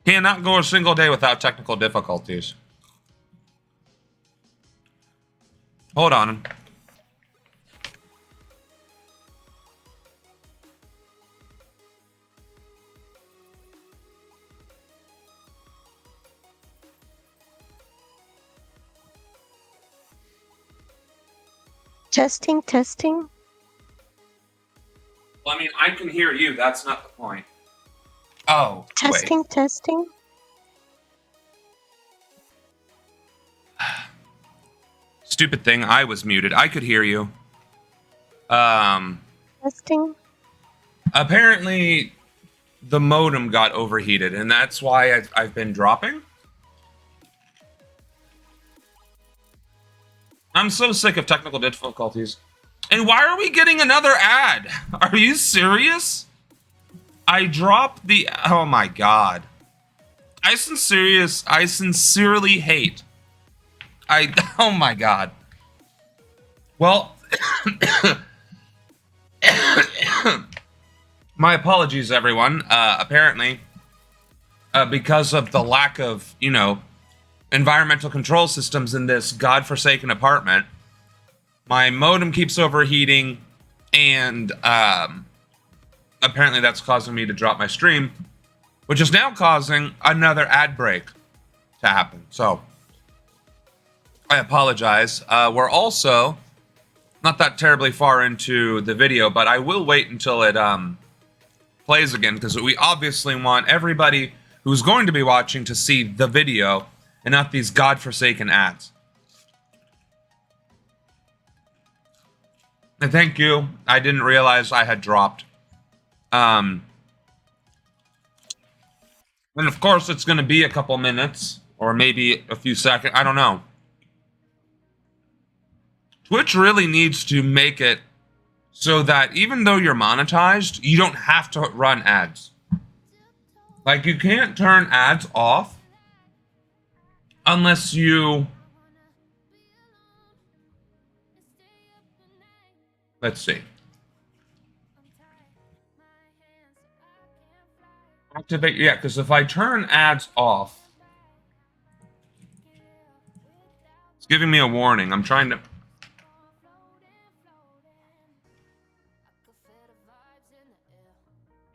Cannot go a single day without technical difficulties. Hold on. Testing, testing. Well, I mean, I can hear you. That's not the point. Oh, Testing, wait. testing. Stupid thing. I was muted. I could hear you. Testing. Apparently, the modem got overheated, and that's why I've been dropping. I'm so sick of technical difficulties. And why are we getting another ad? Are you serious? I dropped the... Oh my god. I sincerely hate. Oh my god. Well... my apologies, everyone. Apparently, because of the lack of, environmental control systems in this godforsaken apartment, my modem keeps overheating, and apparently that's causing me to drop my stream, which is now causing another ad break to happen. So, I apologize. We're also not that terribly far into the video, but I will wait until it plays again, because we obviously want everybody who's going to be watching to see the video and not these godforsaken ads. And thank you. I didn't realize I had dropped. And of course, it's going to be a couple minutes, or maybe a few seconds. I don't know. Twitch really needs to make it so that even though you're monetized, you don't have to run ads. Like, you can't turn ads off unless you... Let's see. Activate, yeah, because if I turn ads off, it's giving me a warning. I'm trying to...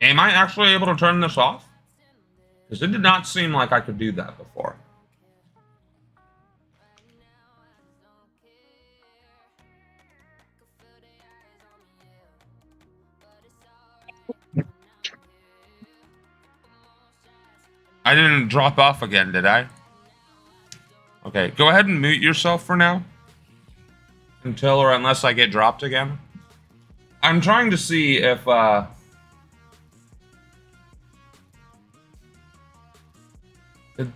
Am I actually able to turn this off? Because it did not seem like I could do that before. I didn't drop off again, did I? Okay, go ahead and mute yourself for now. Until or unless I get dropped again. I'm trying to see if,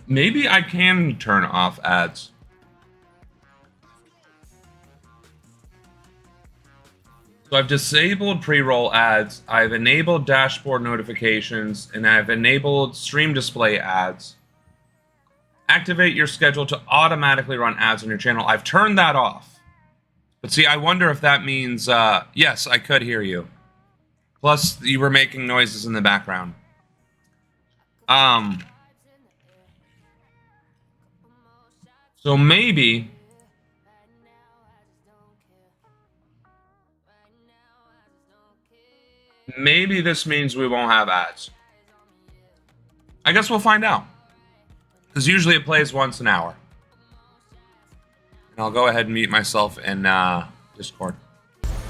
maybe I can turn off ads. So I've disabled pre-roll ads, I've enabled dashboard notifications, and I've enabled stream display ads. Activate your schedule to automatically run ads on your channel. I've turned that off. But see, I wonder if that means, yes, I could hear you. Plus, you were making noises in the background. So maybe... Maybe this means we won't have ads. I guess we'll find out. Because usually it plays once an hour. And I'll go ahead and mute myself in Discord.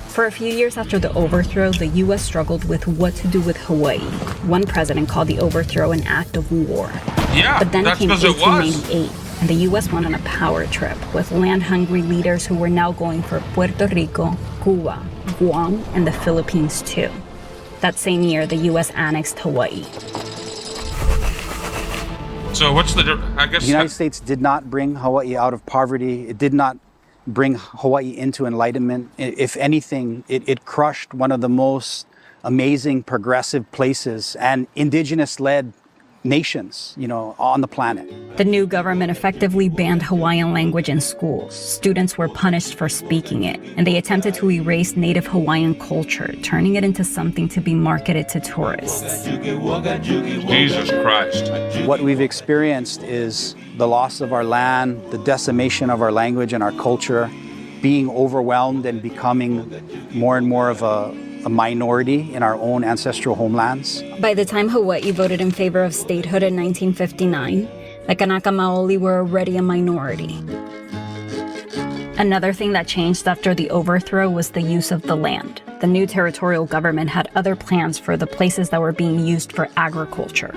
For a few years after the overthrow, the U.S. struggled with what to do with Hawaii. One president called the overthrow an act of war. Yeah, but then that's came because it was. 1898, and the U.S. went on a power trip with land-hungry leaders who were now going for Puerto Rico, Cuba, Guam, and the Philippines too. That same year, the U.S. annexed Hawaii. So what's the... I guess... The United States did not bring Hawaii out of poverty. It did not bring Hawaii into enlightenment. If anything, it crushed one of the most amazing progressive places and indigenous-led nations, on the planet. The new government effectively banned Hawaiian language in schools. Students were punished for speaking it, and they attempted to erase native Hawaiian culture, turning it into something to be marketed to tourists. Jesus Christ. What we've experienced is the loss of our land, the decimation of our language and our culture, being overwhelmed and becoming more and more of a minority in our own ancestral homelands. By the time Hawaii voted in favor of statehood in 1959, the Kanaka Maoli were already a minority. Another thing that changed after the overthrow was the use of the land. The new territorial government had other plans for the places that were being used for agriculture.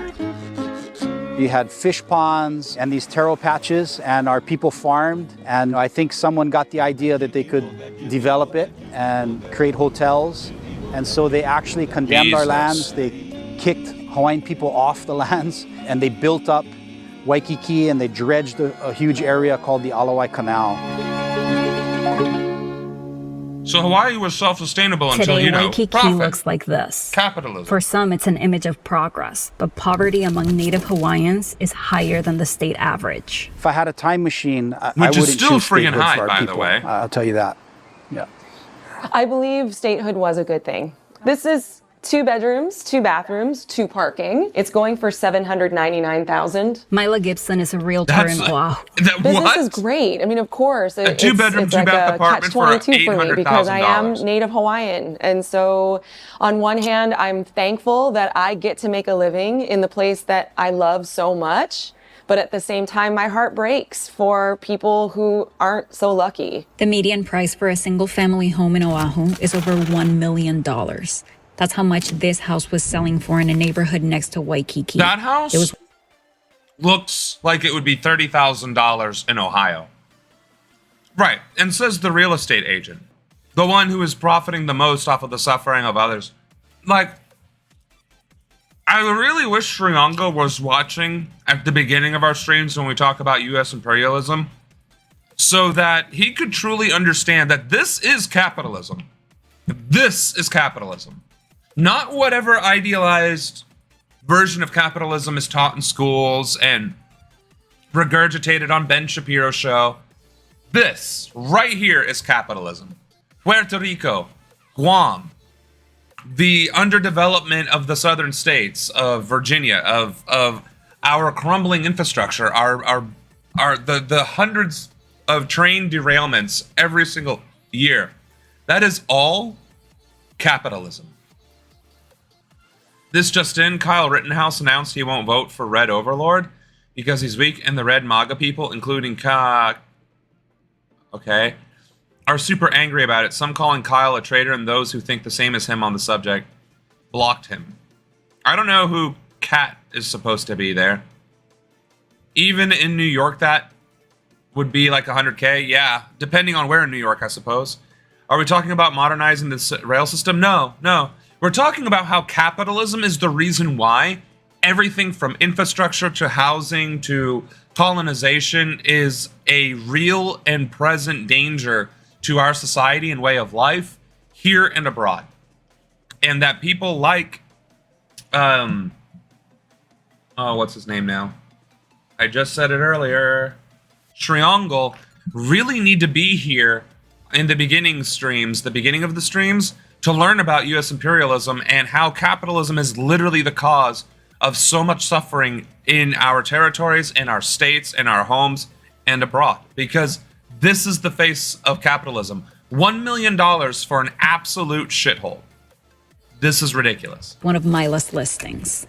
You had fish ponds and these taro patches, and our people farmed. And I think someone got the idea that they could develop it and create hotels. And so they actually condemned our lands. They kicked Hawaiian people off the lands, and they built up Waikiki, and they dredged a huge area called the Alawai Canal. So Hawaii was self-sustainable until, Today, Waikiki profit. looks like this. Capitalism. For some, it's an image of progress, but poverty among Native Hawaiians is higher than the state average. If I had a time machine, I Which is wouldn't still choose friggin' statehood high, for our by the people. way. I'll tell you that. Yeah. I believe statehood was a good thing. This is 2 bedrooms, 2 bathrooms, 2 parking. It's going for $799,000. Mila Gibson is a realtor in Oahu. Business What? is great. I mean, of course, A 2-bedroom, it's like 2-bath a apartment for catch-22 for me because I am $800,000. Native Hawaiian. And so on one hand, I'm thankful that I get to make a living in the place that I love so much. But at the same time, my heart breaks for people who aren't so lucky. The median price for a single-family home in Oahu is over $1 million. That's how much this house was selling for in a neighborhood next to Waikiki. That house It was looks like it would be $30,000 in Ohio. Right, and says the real estate agent. The one who is profiting the most off of the suffering of others. Like, I really wish Sriongo was watching at the beginning of our streams when we talk about U.S. imperialism, so that he could truly understand that this is capitalism. This is capitalism. Not whatever idealized version of capitalism is taught in schools and regurgitated on Ben Shapiro's show. This right here is capitalism. Puerto Rico, Guam, the underdevelopment of the southern states, of Virginia, of our crumbling infrastructure, the hundreds of train derailments every single year. That is all capitalism. This just in, Kyle Rittenhouse announced he won't vote for Red Overlord because he's weak, and the Red MAGA people, including okay, are super angry about it. Some calling Kyle a traitor, and those who think the same as him on the subject blocked him. I don't know who Cat is supposed to be there. Even in New York, that would be like 100K. Yeah, depending on where in New York, I suppose. Are we talking about modernizing the rail system? No. We're talking about how capitalism is the reason why everything from infrastructure to housing to colonization is a real and present danger to our society and way of life here and abroad. And that people like, what's his name now? I just said it earlier. Sriongo really need to be here in the beginning of the streams, to learn about U.S. imperialism and how capitalism is literally the cause of so much suffering in our territories, in our states, in our homes, and abroad. Because this is the face of capitalism. $1 million for an absolute shithole. This is ridiculous. one of Mila's listings.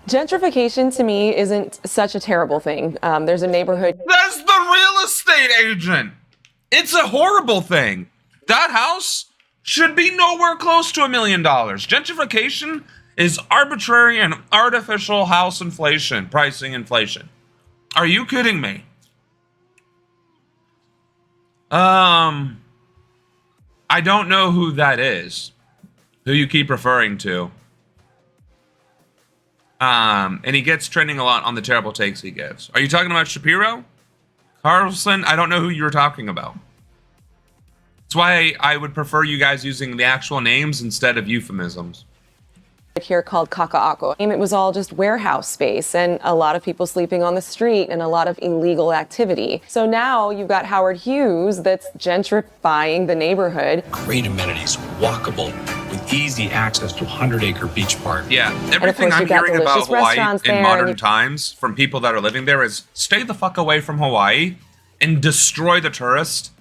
Gentrification to me isn't such a terrible thing. There's a neighborhood. That's the real estate agent. It's a horrible thing. That house should be nowhere close to $1 million. Gentrification is arbitrary and artificial house inflation, pricing inflation. Are you kidding me? I don't know who that is, who you keep referring to. And he gets trending a lot on the terrible takes he gives. Are you talking about Shapiro? Carlson? I don't know who you were talking about. That's why I would prefer you guys using the actual names instead of euphemisms. here called Kaka'ako. It was all just warehouse space and a lot of people sleeping on the street and a lot of illegal activity. So now you've got Howard Hughes that's gentrifying the neighborhood. Great amenities, walkable, with easy access to a 100-acre beach park. Yeah, everything course, I'm you've got hearing about delicious Hawaii restaurants in there, modern and times from people that are living there is stay the fuck away from Hawaii and destroy the tourist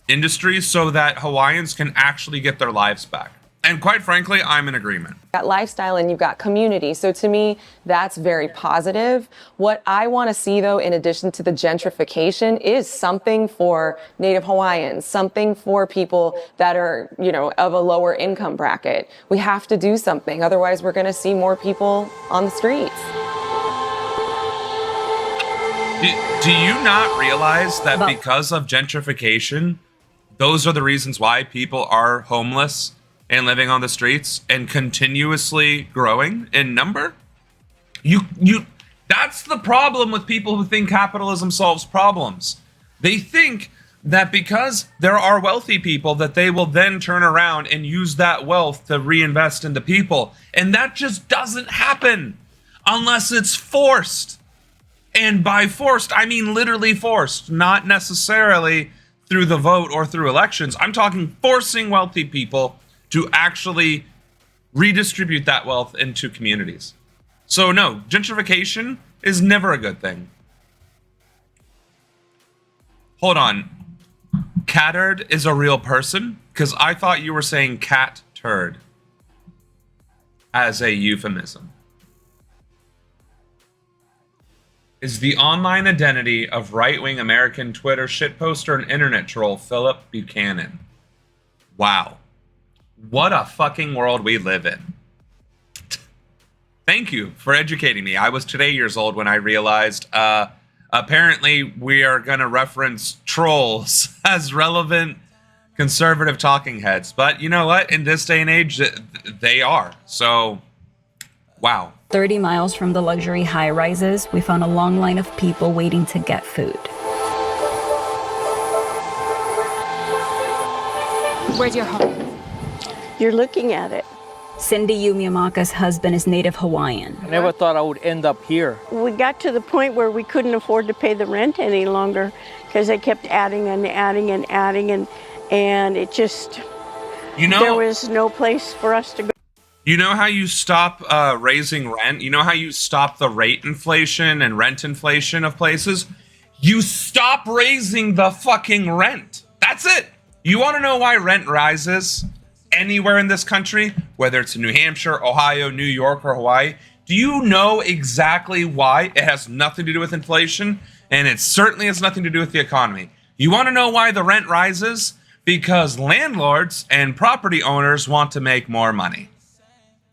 industry so that Hawaiians can actually get their lives back. And quite frankly, I'm in agreement. You've got lifestyle and you've got community. So to me, that's very positive. What I want to see, though, in addition to the gentrification, is something for Native Hawaiians, something for people that are, of a lower income bracket. We have to do something. Otherwise, we're going to see more people on the streets. Do you not realize that because of gentrification, those are the reasons why people are homeless and living on the streets and continuously growing in number? That's the problem with people who think capitalism solves problems. They think that because there are wealthy people that they will then turn around and use that wealth to reinvest into people. And that just doesn't happen unless it's forced. And by forced, I mean literally forced, not necessarily through the vote or through elections. I'm talking forcing wealthy people to actually redistribute that wealth into communities. So no, gentrification is never a good thing. Hold on. Catturd is a real person? Because I thought you were saying cat turd as a euphemism. Is the online identity of right-wing American Twitter shitposter and internet troll Philip Buchanan. Wow. What a fucking world we live in. Thank you for educating me. I was today years old when I realized apparently we are going to reference trolls as relevant conservative talking heads. But you know what? In this day and age, they are. So, wow. 30 miles from the luxury high-rises, we found a long line of people waiting to get food. Where's your home? You're looking at it. Cindy Yumiyamaka's husband is Native Hawaiian. I never thought I would end up here. We got to the point where we couldn't afford to pay the rent any longer because they kept adding and adding and adding, and it just, there was no place for us to go. You know how you stop raising rent? You know how you stop the rate inflation and rent inflation of places? You stop raising the fucking rent. That's it. You want to know why rent rises anywhere in this country, whether it's in New Hampshire, Ohio, New York, or Hawaii? Do you know exactly why? It has nothing to do with inflation, and it certainly has nothing to do with the economy. You want to know why the rent rises? Because landlords and property owners want to make more money.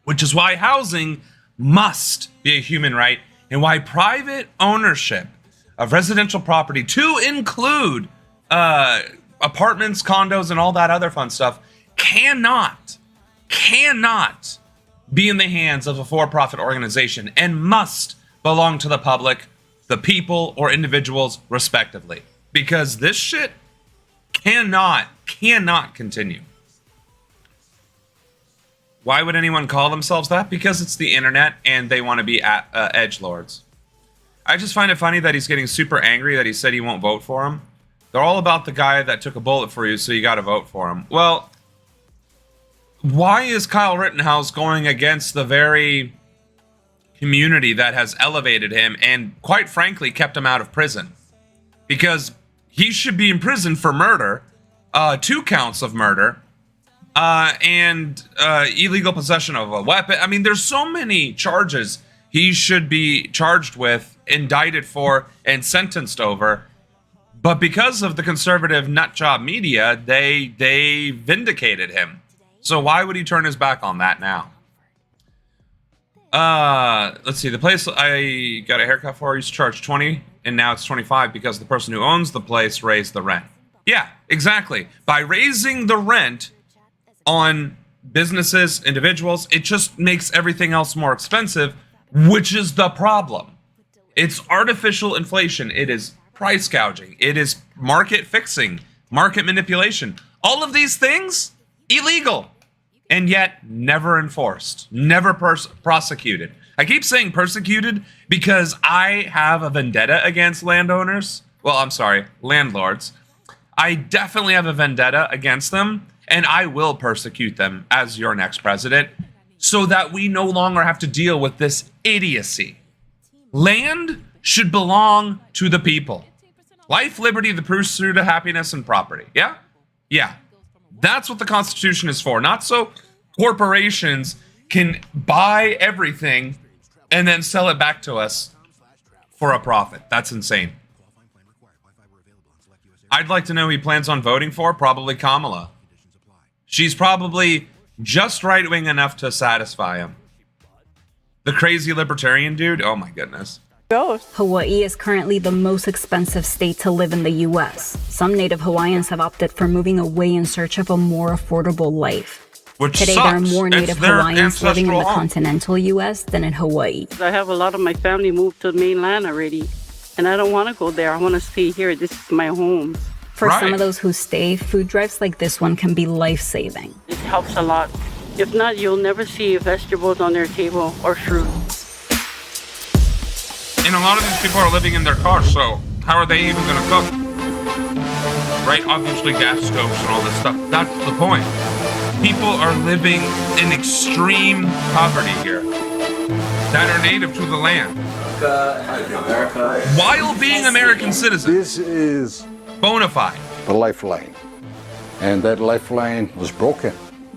Which is why housing must be a human right, and why private ownership of residential property, to include apartments, condos, and all that other fun stuff, cannot be in the hands of a for-profit organization and must belong to the public, the people, or individuals respectively. Because this shit cannot continue. Why would anyone call themselves that? Because it's the internet and they want to be edgelords. I just find it funny that he's getting super angry that he said he won't vote for him. They're all about the guy that took a bullet for you, so you got to vote for him. Well, why is Kyle Rittenhouse going against the very community that has elevated him and, quite frankly, kept him out of prison? Because he should be in prison for murder, 2 counts of murder, and illegal possession of a weapon. I mean, there's so many charges he should be charged with, indicted for, and sentenced over. But because of the conservative nutjob media, they vindicated him. So why would he turn his back on that now? Let's see. The place I got a haircut for used to charge $20, and now it's $25 because the person who owns the place raised the rent. Yeah, exactly. By raising the rent on businesses, individuals, it just makes everything else more expensive, which is the problem. It's artificial inflation. It is price gouging. It is market fixing, market manipulation. All of these things, illegal. and yet never enforced, never prosecuted. I keep saying persecuted because I have a vendetta against landowners. Well, I'm sorry, landlords. I definitely have a vendetta against them, and I will persecute them as your next president so that we no longer have to deal with this idiocy. Land should belong to the people. Life, liberty, the pursuit of happiness, and property. Yeah? Yeah. That's what the Constitution is for. Not so corporations can buy everything and then sell it back to us for a profit. That's insane. I'd like to know who he plans on voting for. Probably Kamala. She's probably just right-wing enough to satisfy him. The crazy libertarian dude? Oh my goodness. Hawaii is currently the most expensive state to live in the U.S. Some Native Hawaiians have opted for moving away in search of a more affordable life. Which Today, sucks. there are more Native It's their Hawaiians living in the ancestral home. continental U.S. than in Hawaii. I have a lot of my family moved to the mainland already, and I don't want to go there. I want to stay here. This is my home. For some Right. of those who stay, food drives like this one can be life-saving. It helps a lot. If not, you'll never see vegetables on their table or fruit. And a lot of these people are living in their cars, so how are they even going to cook? Right? Obviously gas stoves and all this stuff. That's the point. People are living in extreme poverty here that are native to the land. While being American citizens. This is Bona fide. the lifeline. And that lifeline was broken.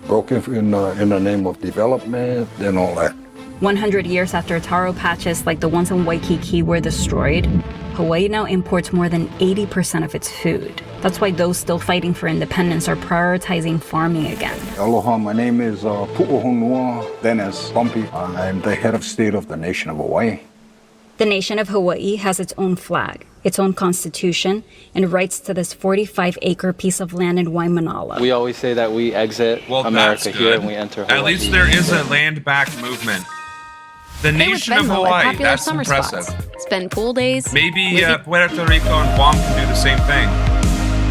Broken in the name of development and all that. 100 years after taro patches like the ones in Waikiki were destroyed, Hawaii now imports more than 80% of its food. That's why those still fighting for independence are prioritizing farming again. Aloha, my name is Pu'uhonua Dennis Bumpy. I'm the head of state of the nation of Hawaii. The nation of Hawaii has its own flag, its own constitution, and rights to this 45-acre piece of land in Waimanalo. We always say that we exit America that's here good. and we enter Hawaii. At least there is a land back movement. The nation of Hawaii, that's impressive. Spend pool days. Maybe Puerto Rico and Guam can do the same thing.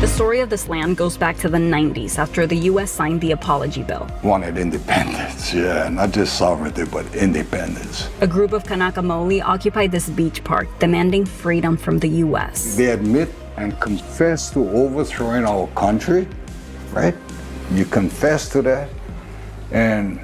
The story of this land goes back to the 90s after the U.S. signed the Apology Bill. Wanted independence, yeah, not just sovereignty, but independence. A group of Kanaka Maoli occupied this beach park, demanding freedom from the U.S. They admit and confess to overthrowing our country, right? You confess to that, and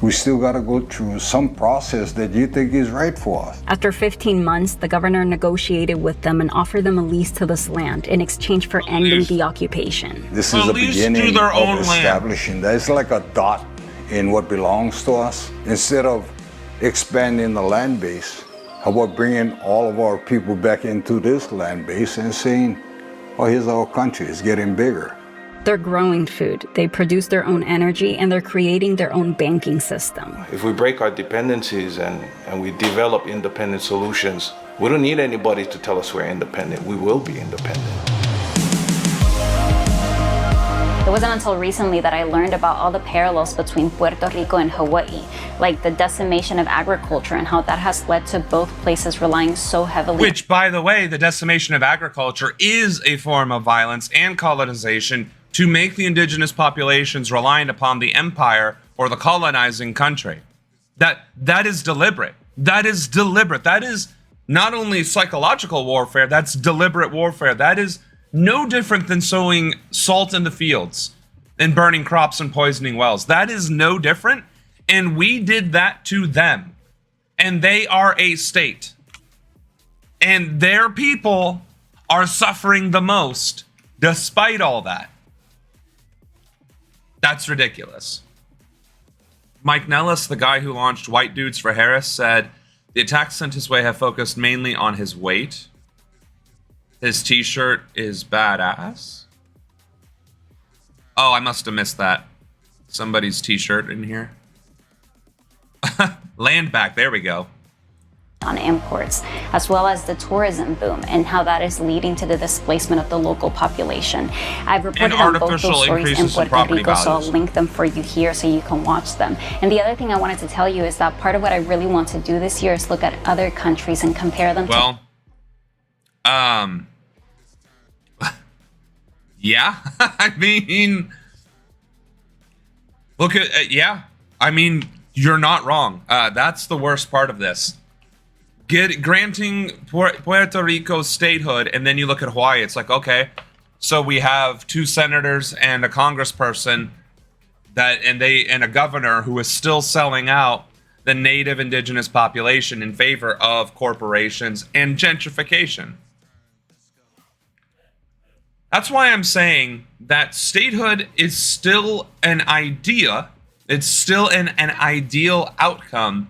we still got to go through some process that you think is right for us. After 15 months, the governor negotiated with them and offered them a lease to this land in exchange for ending the occupation. This is At the least beginning do their own of land. establishing that. It's like a dot in what belongs to us. Instead of expanding the land base, how about bringing all of our people back into this land base and saying, oh, here's our country, it's getting bigger. They're growing food, they produce their own energy, and they're creating their own banking system. If we break our dependencies and we develop independent solutions, we don't need anybody to tell us we're independent. We will be independent. It wasn't until recently that I learned about all the parallels between Puerto Rico and Hawaii, like the decimation of agriculture and how that has led to both places relying so heavily. Which, by the way, the decimation of agriculture is a form of violence and colonization to make the indigenous populations reliant upon the empire or the colonizing country. That is deliberate. That is deliberate. That is not only psychological warfare, that's deliberate warfare. That is no different than sowing salt in the fields and burning crops and poisoning wells. That is no different. And we did that to them. And they are a state. And their people are suffering the most despite all that. That's ridiculous. Mike Nellis, the guy who launched White Dudes for Harris, said the attacks sent his way have focused mainly on his weight. His t-shirt is badass. Oh, I must have missed that. Somebody's t-shirt in here. Land back, there we go. On imports, as well as the tourism boom and how that is leading to the displacement of the local population. I've reported on both those stories in Puerto Rico, so I'll link them for you here so you can watch them. And the other thing I wanted to tell you is that part of what I really want to do this year is look at other countries and compare them to... yeah, I mean, Look at, yeah. I mean, you're not wrong. That's the worst part of this. Granting Puerto Rico statehood, and then you look at Hawaii, it's like, okay, so we have 2 senators and a congressperson and a governor who is still selling out the native indigenous population in favor of corporations and gentrification. That's why I'm saying that statehood is still an idea. It's still an ideal outcome,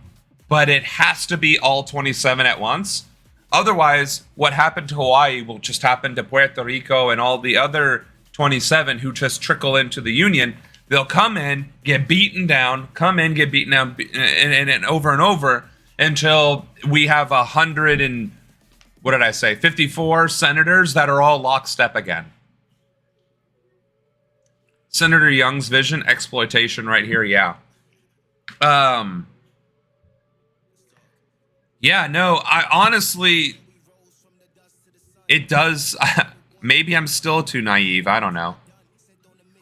but it has to be all 27 at once. Otherwise, what happened to Hawaii will just happen to Puerto Rico and all the other 27 who just trickle into the union. They'll come in, get beaten down, and over until we have 54 senators that are all lockstep again. Senator Young's vision, exploitation right here, yeah. Yeah, no, I honestly, it does, maybe I'm still too naive, I don't know.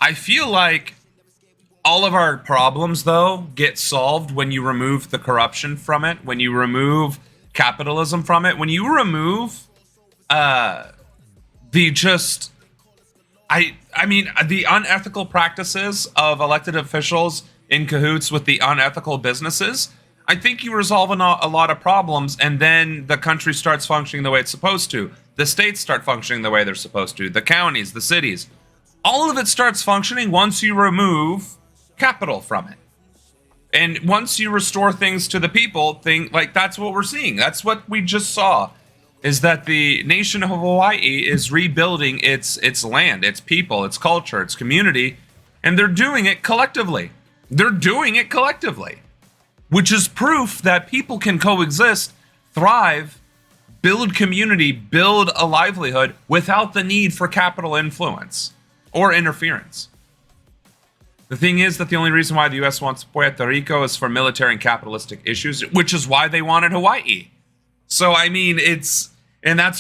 I feel like all of our problems, though, get solved when you remove the corruption from it, when you remove capitalism from it, when you remove the unethical practices of elected officials in cahoots with the unethical businesses. I think you resolve a lot of problems, and then the country starts functioning the way it's supposed to. The states start functioning the way they're supposed to. The counties, the cities. All of it starts functioning once you remove capital from it. And once you restore things to the people, that's what we're seeing. That's what we just saw, is that the nation of Hawaii is rebuilding its land, its people, its culture, its community, and they're doing it collectively. Which is proof that people can coexist, thrive, build community, build a livelihood without the need for capital influence or interference. The thing is that the only reason why the U.S. wants Puerto Rico is for military and capitalistic issues, which is why they wanted Hawaii. So, I mean, that's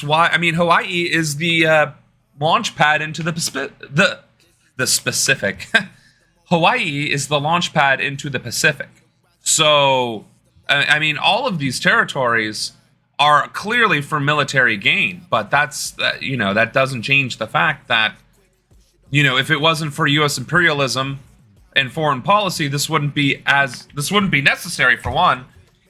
why, Hawaii is the launch pad into the Pacific. Hawaii is the launch pad into the Pacific. So, all of these territories are clearly for military gain, but that doesn't change the fact that, if it wasn't for U.S. imperialism and foreign policy, this wouldn't be necessary, for one,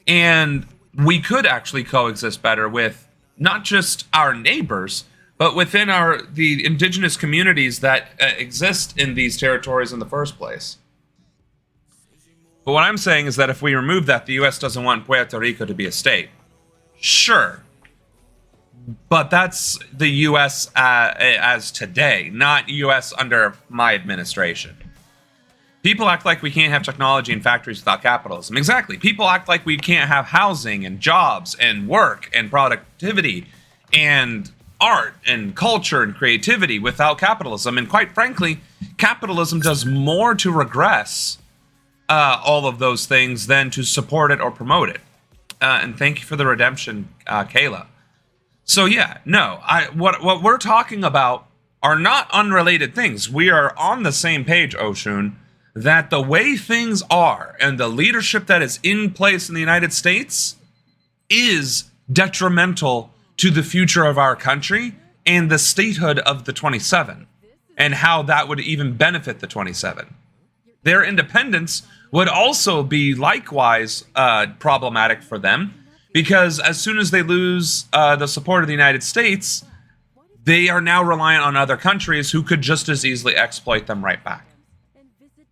and we could actually coexist better with not just our neighbors, but within the indigenous communities that exist in these territories in the first place. But what I'm saying is that if we remove that, the U.S. doesn't want Puerto Rico to be a state. Sure. But that's the U.S. As today, not U.S. under my administration. People act like we can't have technology and factories without capitalism. Exactly. People act like we can't have housing and jobs and work and productivity and art and culture and creativity without capitalism. And quite frankly, capitalism does more to regress all of those things than to support it or promote it. And thank you for the redemption, Kayla. So yeah, no, what we're talking about are not unrelated things. We are on the same page, Oshun, that the way things are and the leadership that is in place in the United States is detrimental to the future of our country and the statehood of the 27, and how that would even benefit the 27. Their independence would also be likewise problematic for them, because as soon as they lose the support of the United States, they are now reliant on other countries who could just as easily exploit them right back.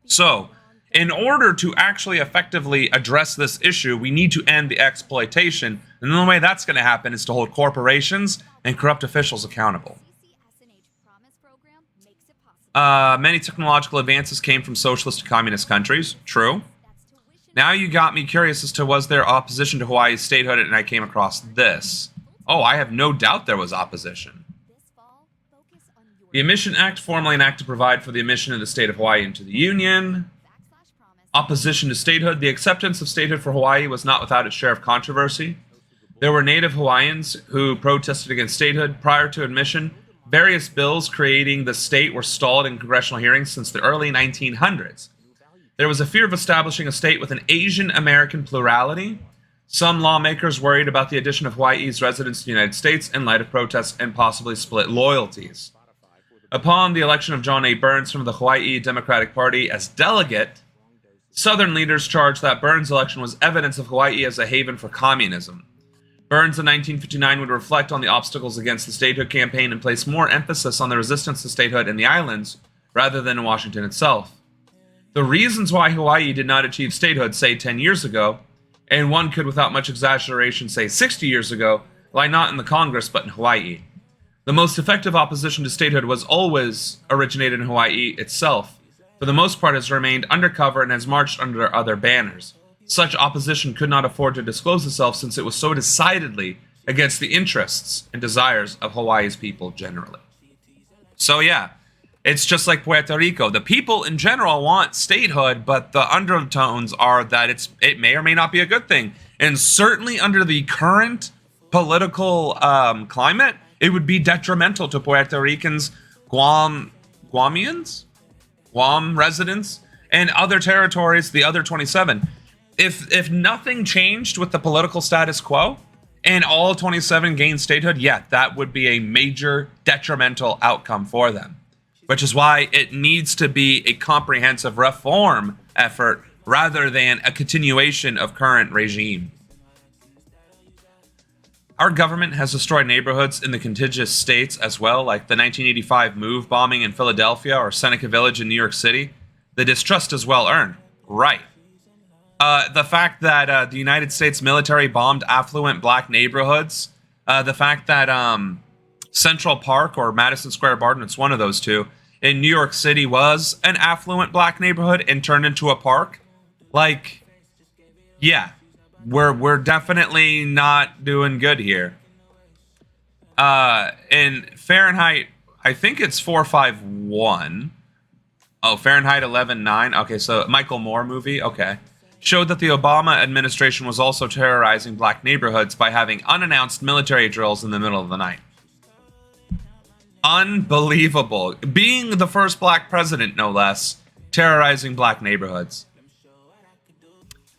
So, in order to actually effectively address this issue, we need to end the exploitation, and the only way that's going to happen is to hold corporations and corrupt officials accountable. Many technological advances came from socialist and communist countries. True. Now you got me curious as to was there opposition to Hawaii's statehood, and I came across this. Oh, I have no doubt there was opposition. The Admission Act, formally an act to provide for the admission of the state of Hawaii into the Union. Opposition to statehood. The acceptance of statehood for Hawaii was not without its share of controversy. There were Native Hawaiians who protested against statehood prior to admission. Various bills creating the state were stalled in congressional hearings since the early 1900s. There was a fear of establishing a state with an Asian American plurality. Some lawmakers worried about the addition of Hawaii's residents to the United States in light of protests and possibly split loyalties. Upon the election of John A. Burns from the Hawaii Democratic Party as delegate, Southern leaders charged that Burns' election was evidence of Hawaii as a haven for communism. Burns in 1959 would reflect on the obstacles against the statehood campaign and place more emphasis on the resistance to statehood in the islands rather than in Washington itself. The reasons why Hawaii did not achieve statehood, say 10 years ago, and one could without much exaggeration say 60 years ago, lie not in the Congress but in Hawaii. The most effective opposition to statehood was always originated in Hawaii itself. For the most part, has remained undercover and has marched under other banners. Such opposition could not afford to disclose itself since it was so decidedly against the interests and desires of Hawaii's people generally. So yeah, it's just like Puerto Rico. The people in general want statehood, but the undertones are that it may or may not be a good thing. And certainly under the current political climate, it would be detrimental to Puerto Ricans, Guam residents, and other territories, the other 27. If nothing changed with the political status quo and all 27 gained statehood, yeah, that would be a major detrimental outcome for them. Which is why it needs to be a comprehensive reform effort rather than a continuation of current regime. Our government has destroyed neighborhoods in the contiguous states as well, like the 1985 MOVE bombing in Philadelphia or Seneca Village in New York City. The distrust is well earned. Right. The fact that the United States military bombed affluent black neighborhoods, the fact that Central Park or Madison Square Garden, it's one of those two, in New York City was an affluent black neighborhood and turned into a park. Like, yeah, we're definitely not doing good here. In Fahrenheit, I think it's 451. Oh, Fahrenheit 11/9. Okay, so Michael Moore movie. Okay. Showed that the Obama administration was also terrorizing black neighborhoods by having unannounced military drills in the middle of the night. Unbelievable. Being the first black president, no less, terrorizing black neighborhoods.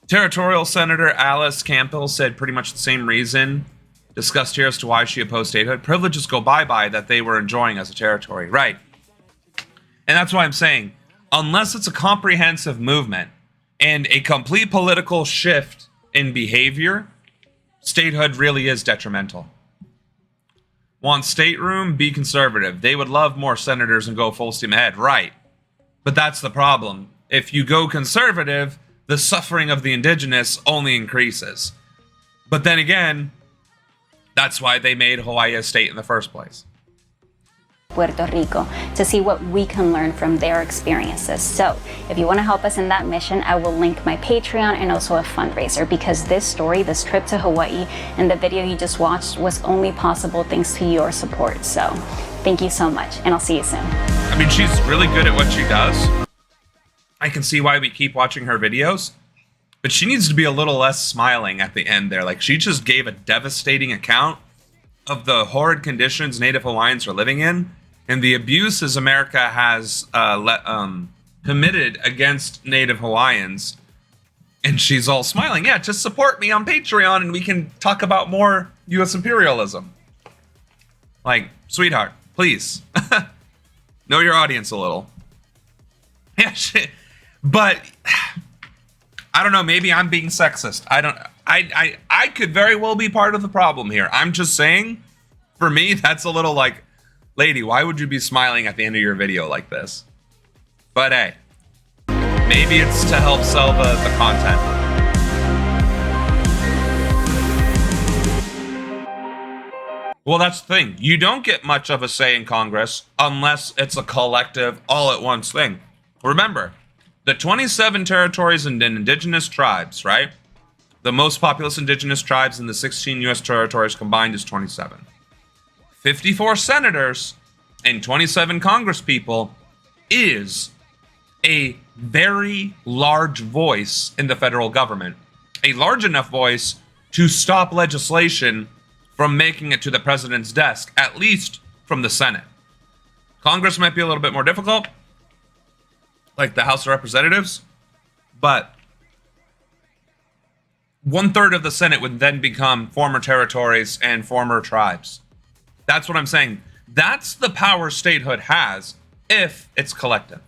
Territorial Senator Alice Campbell said pretty much the same reason discussed here as to why she opposed statehood. Privileges go bye-bye that they were enjoying as a territory. Right. And that's why I'm saying, unless it's a comprehensive movement and a complete political shift in behavior, statehood really is detrimental. Want stateroom? Be conservative. They would love more senators and go full steam ahead. Right. But that's the problem. If you go conservative, the suffering of the indigenous only increases. But then again, that's why they made Hawaii a state in the first place. Puerto Rico to see what we can learn from their experiences. So if you want to help us in that mission, I will link my Patreon and also a fundraiser, because this story, this trip to Hawaii and the video you just watched was only possible thanks to your support. So thank you so much, and I'll see you soon. I mean, she's really good at what she does. I can see why we keep watching her videos, but she needs to be a little less smiling at the end there. Like, she just gave a devastating account of the horrid conditions Native Hawaiians are living in and the abuses America has committed against Native Hawaiians. And she's all smiling. Yeah, just support me on Patreon and we can talk about more U.S. imperialism. Like, sweetheart, please. Know your audience a little. Yeah, shit. But I don't know, maybe I'm being sexist. I could very well be part of the problem here. I'm just saying, for me, that's a little like, lady, why would you be smiling at the end of your video like this? But hey, maybe it's to help sell the content. Well, that's the thing. You don't get much of a say in Congress unless it's a collective, all-at-once thing. Remember, the 27 territories and indigenous tribes, right? The most populous indigenous tribes in the 16 U.S. territories combined is 27. 54 senators and 27 congresspeople is a very large voice in the federal government. A large enough voice to stop legislation from making it to the president's desk, at least from the Senate. Congress might be a little bit more difficult, like the House of Representatives, but 1/3 of the Senate would then become former territories and former tribes. That's what I'm saying. That's the power statehood has if it's collective.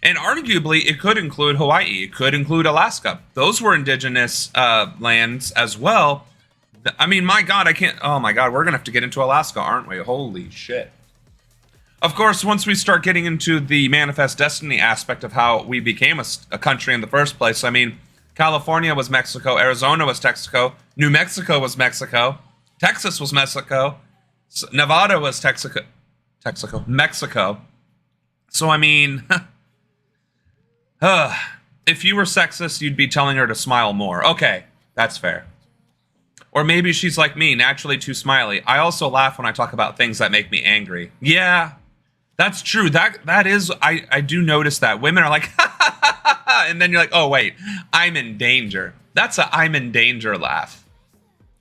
And arguably, it could include Hawaii. It could include Alaska. Those were indigenous lands as well. I mean, my God, I can't... Oh, my God, we're going to have to get into Alaska, aren't we? Holy shit. Of course, once we start getting into the manifest destiny aspect of how we became a country in the first place, I mean, California was Mexico, Arizona was Texaco, New Mexico was Mexico, Texas was Mexico, Nevada was Mexico. So, I mean, if you were sexist, you'd be telling her to smile more. Okay, that's fair. Or maybe she's like me, naturally too smiley. I also laugh when I talk about things that make me angry. Yeah, that's true. That is, I do notice that. Women are like, and then you're like, oh, wait, I'm in danger. That's a I'm in danger laugh.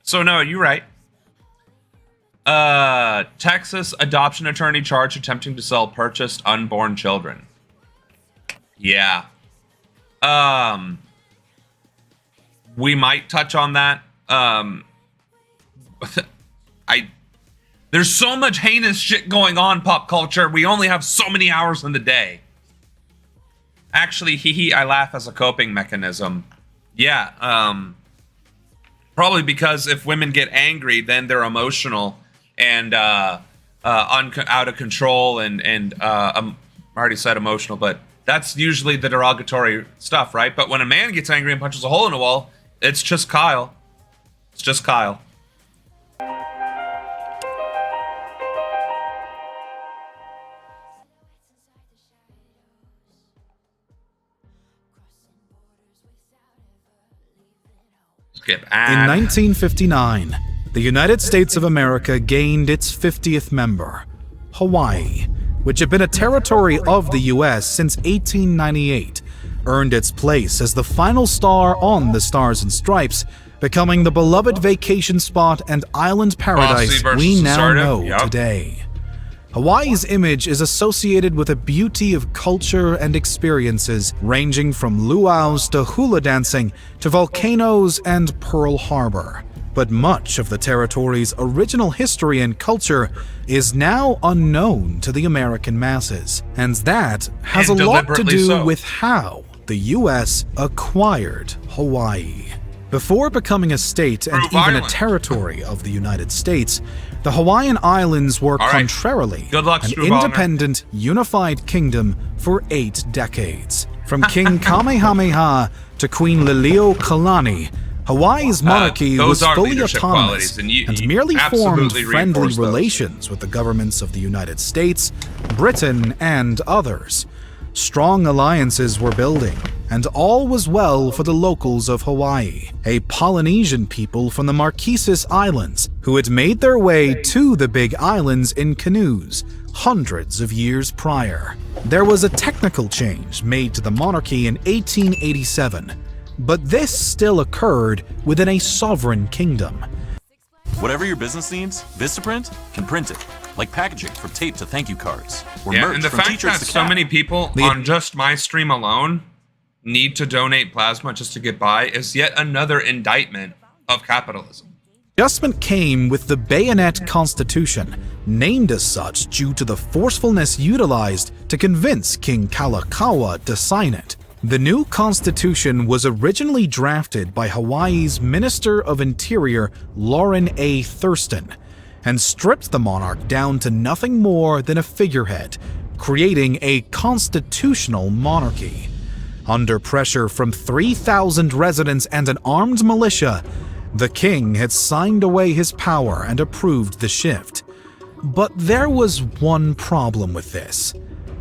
So, no, you're right. Texas adoption attorney charged attempting to sell purchased unborn children. Yeah. We might touch on that. There's so much heinous shit going on pop culture. We only have so many hours in the day. Actually, I laugh as a coping mechanism. Yeah, probably because if women get angry, then they're emotional and out of control and I already said emotional, but that's usually the derogatory stuff, right? But when a man gets angry and punches a hole in a wall, it's just Kyle. It's just Kyle. Skip ad. In 1959, the United States of America gained its 50th member, Hawaii, which had been a territory of the U.S. since 1898, earned its place as the final star on the Stars and Stripes, becoming the beloved vacation spot and island paradise we now know today. Hawaii's image is associated with a beauty of culture and experiences ranging from luau's to hula dancing to volcanoes and Pearl Harbor. But much of the territory's original history and culture is now unknown to the American masses, and that has a lot to do with how the U.S. acquired Hawaii. Before becoming a state and even a territory of the United States, the Hawaiian Islands were contrarily an independent, unified kingdom for 8 decades. From King Kamehameha to Queen Liliuokalani, Hawaii's monarchy was fully autonomous and merely formed friendly relations with the governments of the United States, Britain, and others. Strong alliances were building, and all was well for the locals of Hawaii, a Polynesian people from the Marquesas Islands who had made their way to the Big Islands in canoes hundreds of years prior. There was a technical change made to the monarchy in 1887, but this still occurred within a sovereign kingdom. Whatever your business needs, Vistaprint can print it. Like packaging from tape to thank you cards. Or yeah, merch and the from fact t-shirts that to so many people on just my stream alone need to donate plasma just to get by is yet another indictment of capitalism. Adjustment came with the Bayonet Constitution, named as such due to the forcefulness utilized to convince King Kalakaua to sign it. The new constitution was originally drafted by Hawaii's Minister of Interior, Lauren A. Thurston, and stripped the monarch down to nothing more than a figurehead, creating a constitutional monarchy. Under pressure from 3,000 residents and an armed militia, the king had signed away his power and approved the shift. But there was one problem with this.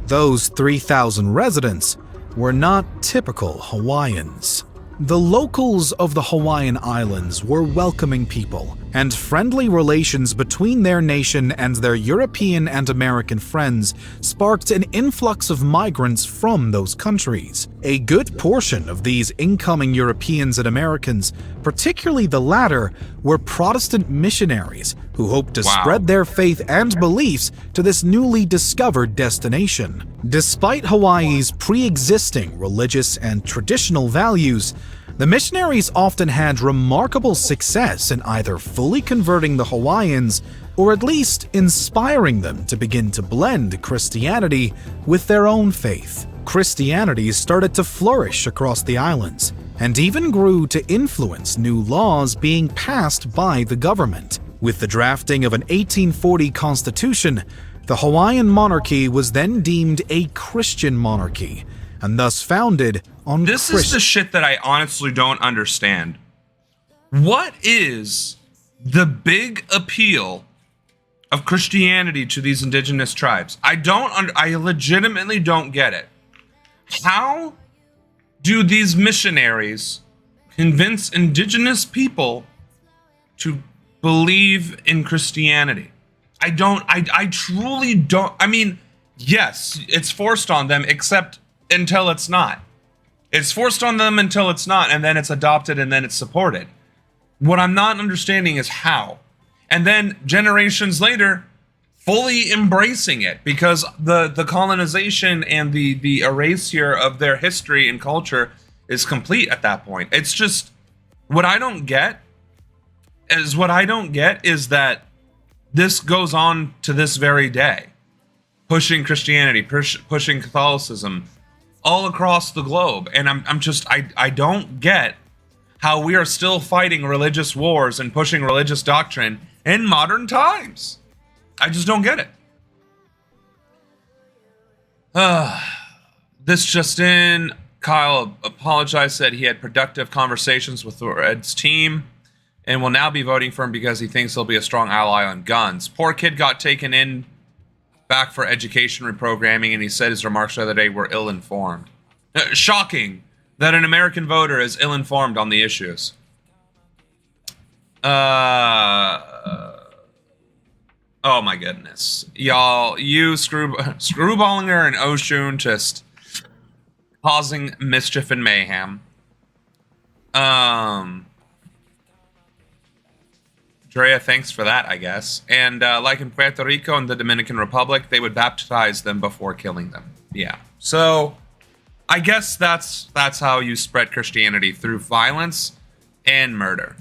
Those 3,000 residents were not typical Hawaiians. The locals of the Hawaiian Islands were welcoming people and friendly relations between their nation and their European and American friends sparked an influx of migrants from those countries. A good portion of these incoming Europeans and Americans, particularly the latter, were Protestant missionaries who hoped to spread their faith and beliefs to this newly discovered destination. Despite Hawaii's pre-existing religious and traditional values, the missionaries often had remarkable success in either fully converting the Hawaiians or at least inspiring them to begin to blend Christianity with their own faith. Christianity started to flourish across the islands and even grew to influence new laws being passed by the government. With the drafting of an 1840 constitution, the Hawaiian monarchy was then deemed a Christian monarchy, and thus founded on This is the shit that I honestly don't understand. What is the big appeal of Christianity to these indigenous tribes? I legitimately don't get it. How do these missionaries convince indigenous people to believe in Christianity? I truly don't. I mean, yes, it's forced on them, except until it's not. It's forced on them until it's not, and then it's adopted, and then it's supported. What I'm not understanding is how. And then generations later, fully embracing it, because the colonization and the erasure of their history and culture is complete at that point. It's just, what I don't get is that this goes on to this very day. Pushing Christianity, pushing Catholicism, all across the globe. And I don't get how we are still fighting religious wars and pushing religious doctrine in modern times. I just don't get it. This just in, Kyle apologized, said he had productive conversations with Ed's team and will now be voting for him because he thinks he'll be a strong ally on guns. Poor kid got taken in back for education reprogramming, and he said his remarks the other day were ill-informed. Shocking that an American voter is ill-informed on the issues. Oh my goodness. Y'all, you Screwballinger and Oshun just causing mischief and mayhem. Drea, thanks for that, I guess. And like in Puerto Rico and the Dominican Republic, they would baptize them before killing them. Yeah. So I guess that's how you spread Christianity, through violence and murder.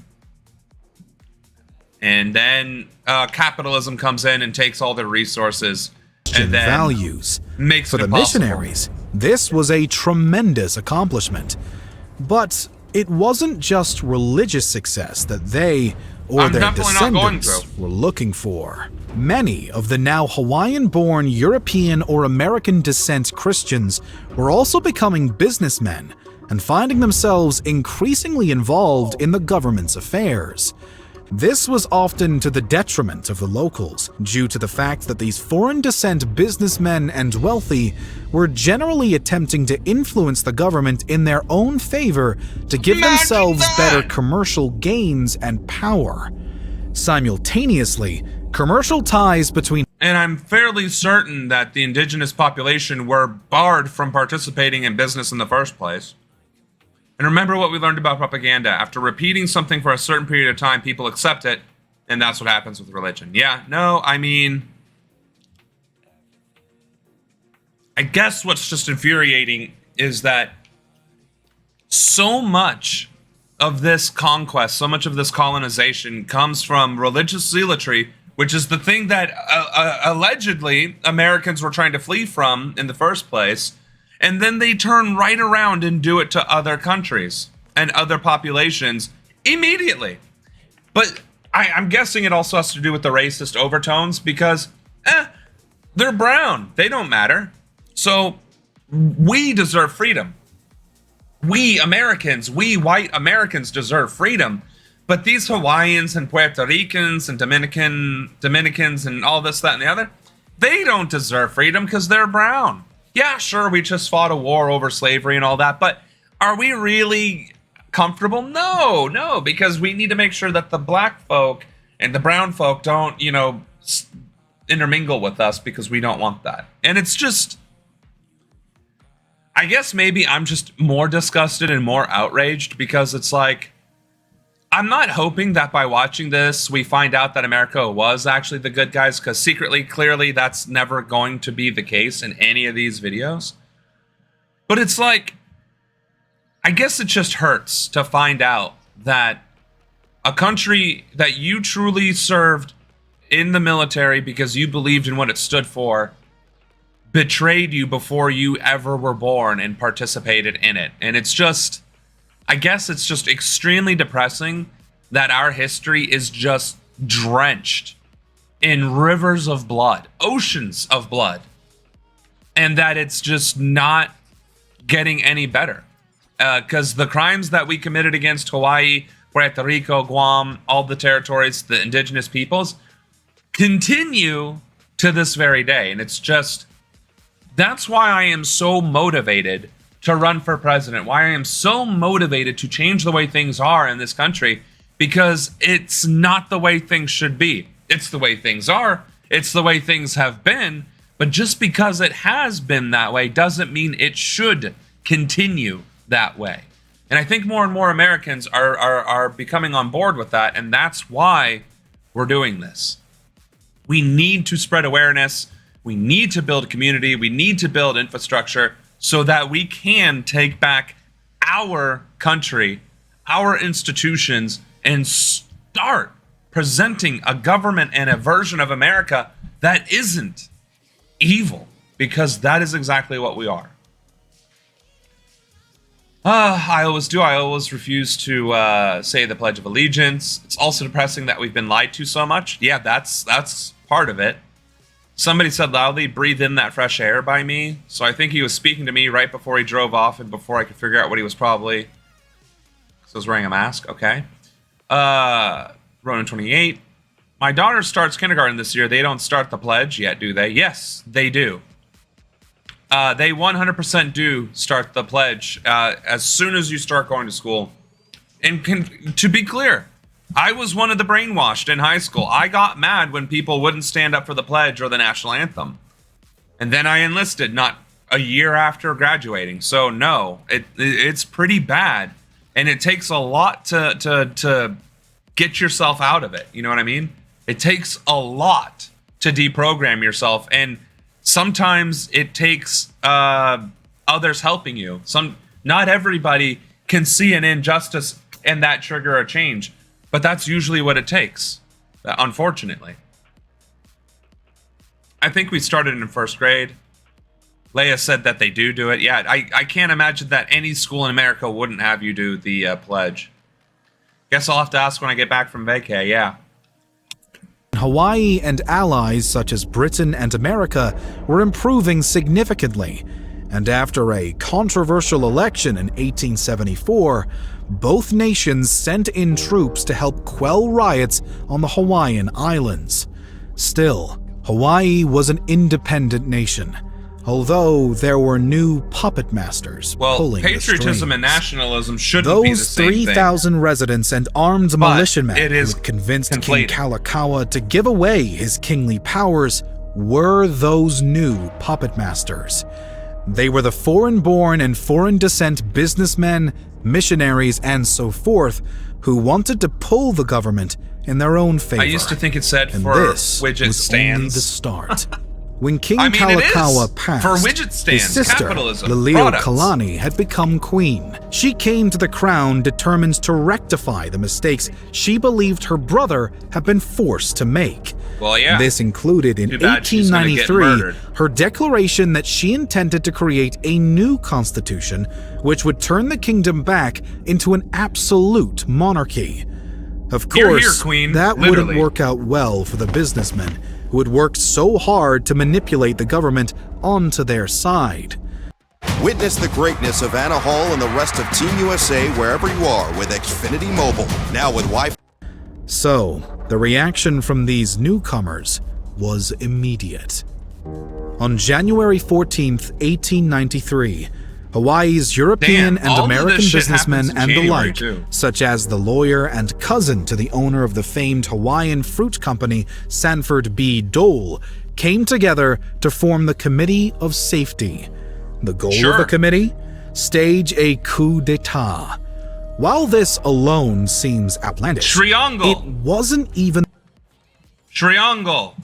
And then capitalism comes in and takes all their resources and then values. Makes for it the impossible. missionaries, this was a tremendous accomplishment. But it wasn't just religious success that they or their descendants were looking for. Many of the now Hawaiian-born European or American descent Christians were also becoming businessmen and finding themselves increasingly involved in the government's affairs. This was often to the detriment of the locals, due to the fact that these foreign descent businessmen and wealthy were generally attempting to influence the government in their own favor to give themselves better commercial gains and power. Simultaneously, commercial ties between... And I'm fairly certain that the indigenous population were barred from participating in business in the first place. And remember what we learned about propaganda. After repeating something for a certain period of time, people accept it, and that's what happens with religion. Yeah, no, I mean... I guess what's just infuriating is that so much of this conquest, so much of this colonization comes from religious zealotry, which is the thing that allegedly Americans were trying to flee from in the first place. And then they turn right around and do it to other countries and other populations immediately. But I'm guessing it also has to do with the racist overtones, because they're brown. They don't matter. So we deserve freedom. We Americans, we white Americans deserve freedom. But these Hawaiians and Puerto Ricans and Dominicans and all this, that, and the other, they don't deserve freedom because they're brown. Yeah, sure, we just fought a war over slavery and all that, but are we really comfortable? No, because we need to make sure that the black folk And the brown folk don't, intermingle with us because we don't want that. And it's just, I guess maybe I'm just more disgusted and more outraged because it's like, I'm not hoping that by watching this, we find out that America was actually the good guys, because secretly, clearly, that's never going to be the case in any of these videos. But it's like, I guess it just hurts to find out that a country that you truly served in the military because you believed in what it stood for betrayed you before you ever were born and participated in it. And it's just, I guess it's just extremely depressing that our history is just drenched in rivers of blood, oceans of blood, and that it's just not getting any better. Because the crimes that we committed against Hawaii, Puerto Rico, Guam, all the territories, the indigenous peoples, continue to this very day. And it's just, that's why I am so motivated to run for president, why I am so motivated to change the way things are in this country, because it's not the way things should be. It's the way things are. It's the way things have been. But just because it has been that way doesn't mean it should continue that way. And I think more and more Americans are becoming on board with that, and that's why we're doing this. We need to spread awareness. We need to build a community. We need to build infrastructure so that we can take back our country, our institutions, and start presenting a government and a version of America that isn't evil, because that is exactly what we are. I always do. I always refuse to say the Pledge of Allegiance. It's also depressing that we've been lied to so much. Yeah, that's part of it. Somebody said loudly, "Breathe in that fresh air" by me. So I think he was speaking to me right before he drove off and before I could figure out what he was probably... So I was wearing a mask. Okay. Ronan 28. My daughter starts kindergarten this year. They don't start the pledge yet, do they? Yes, they do. They 100% do start the pledge as soon as you start going to school. And to be clear, I was one of the brainwashed in high school. I got mad when people wouldn't stand up for the pledge or the national anthem. And then I enlisted not a year after graduating. So no, it's pretty bad. And it takes a lot to get yourself out of it. You know what I mean? It takes a lot to deprogram yourself. And sometimes it takes others helping you. Not everybody can see an injustice and that trigger a change. But that's usually what it takes, unfortunately. I think we started in first grade. Leia said that they do it. Yeah, I can't imagine that any school in America wouldn't have you do the pledge. Guess I'll have to ask when I get back from vacay, yeah. Hawaii and allies such as Britain and America were improving significantly, and after a controversial election in 1874, both nations sent in troops to help quell riots on the Hawaiian Islands. Still, Hawaii was an independent nation, although there were new puppet masters pulling the strings. Patriotism and nationalism shouldn't be the same thing. Those 3,000 residents and armed militiamen who had convinced King Kalakaua to give away his kingly powers were those new puppet masters. They were the foreign-born and foreign-descent businessmen, missionaries, and so forth who wanted to pull the government in their own favor. I used to think it said and for this widget was stands. only the start. When King Kalakaua passed, for widget stands, his sister, capitalism, Liliuokalani, had become queen. She came to the crown determined to rectify the mistakes she believed her brother had been forced to make. Well, yeah. This included in 1893 her declaration that she intended to create a new constitution which would turn the kingdom back into an absolute monarchy. Of course, Queen. That Literally. wouldn't work out well for the businessmen who had worked so hard to manipulate the government onto their side. Witness the greatness of Anna Hall and the rest of Team USA wherever you are with Xfinity Mobile, now with Wi-Fi. So, the reaction from these newcomers was immediate. On January 14th, 1893, Hawaii's European and all of American this shit businessmen happens in and the January, like, too. such as the lawyer and cousin to the owner of the famed Hawaiian fruit company Sanford B. Dole, came together to form the Committee of Safety. The goal of the committee? Stage a coup d'etat. While this alone seems outlandish, it wasn't even... Triangle,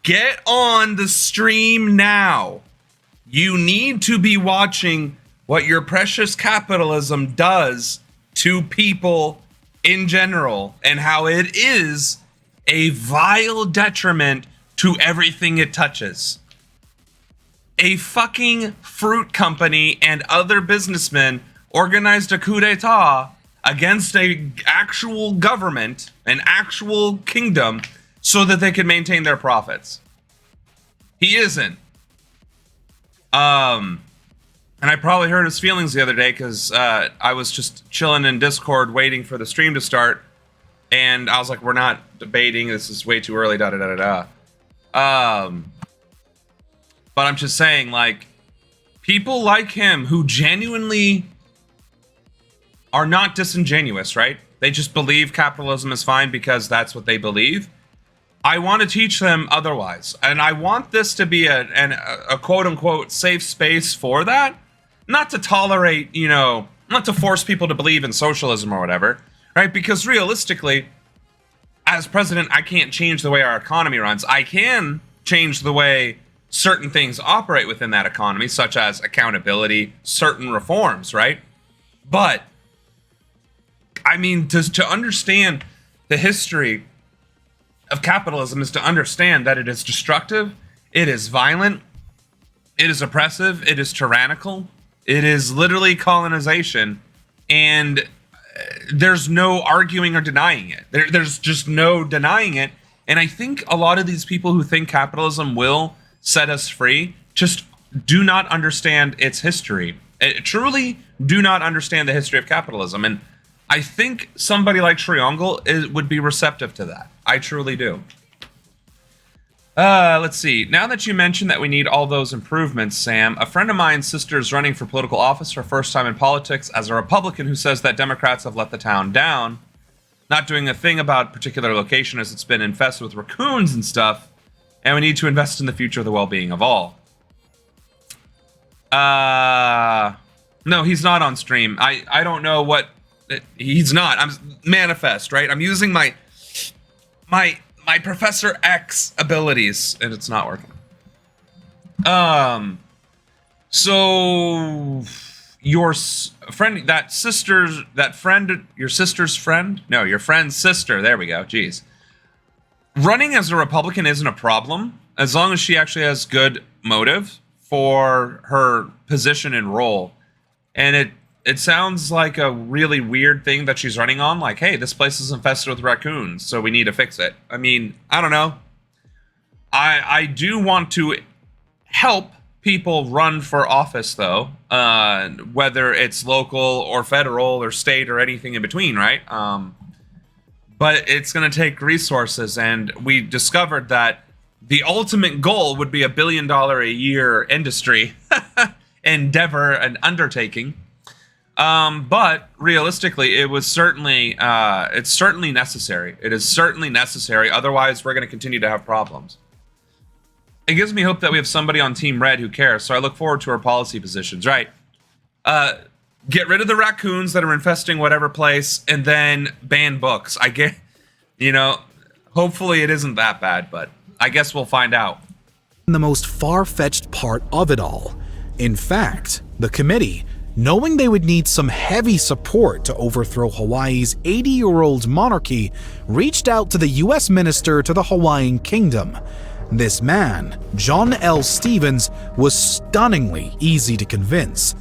get on the stream now. You need to be watching what your precious capitalism does to people in general and how it is a vile detriment to everything it touches. A fucking fruit company and other businessmen organized a coup d'etat against an actual government, an actual kingdom, so that they could maintain their profits. He isn't. And I probably hurt his feelings the other day because I was just chilling in Discord waiting for the stream to start, and I was like, we're not debating, this is way too early, But I'm just saying, like, people like him who genuinely are not disingenuous, right? They just believe capitalism is fine because that's what they believe. I want to teach them otherwise. And I want this to be a quote-unquote safe space for that. Not to tolerate, you know, not to force people to believe in socialism or whatever, right? Because realistically, as president, I can't change the way our economy runs. I can change the way certain things operate within that economy, such as accountability, certain reforms, right? But, I mean, to understand the history of capitalism is to understand that it is destructive, it is violent, it is oppressive, it is tyrannical, it is literally colonization, and there's no arguing or denying it. There's just no denying it. And I think a lot of these people who think capitalism will set us free just do not understand its history. Truly do not understand the history of capitalism. And I think somebody like Triangle would be receptive to that. I truly do. Let's see. Now that you mentioned that we need all those improvements, Sam, a friend of mine's sister is running for political office, her first time in politics, as a Republican who says that Democrats have let the town down, not doing a thing about particular location as it's been infested with raccoons and stuff, and we need to invest in the future of the well-being of all. No, he's not on stream. I don't know what... He's not. I'm manifest, right? I'm using my Professor X abilities, and it's not working. So your friend, your sister's friend? No, your friend's sister. There we go. Jeez. Running as a Republican isn't a problem as long as she actually has good motive for her position and role. And it sounds like a really weird thing that she's running on. Like, hey, this place is infested with raccoons, so we need to fix it. I mean, I don't know. I do want to help people run for office, though, whether it's local or federal or state or anything in between, right? But it's going to take resources, and we discovered that the ultimate goal would be $1 billion a year industry endeavor and undertaking. But realistically, it's certainly necessary. It is certainly necessary. Otherwise, we're going to continue to have problems. It gives me hope that we have somebody on Team Red who cares. So I look forward to our policy positions. Right. Get rid of the raccoons that are infesting whatever place, and then ban books. I get, hopefully it isn't that bad, but I guess we'll find out. The most far-fetched part of it all. In fact, the committee, knowing they would need some heavy support to overthrow Hawaii's 80-year-old monarchy, reached out to the U.S. minister to the Hawaiian kingdom. This man, John L. Stevens, was stunningly easy to convince.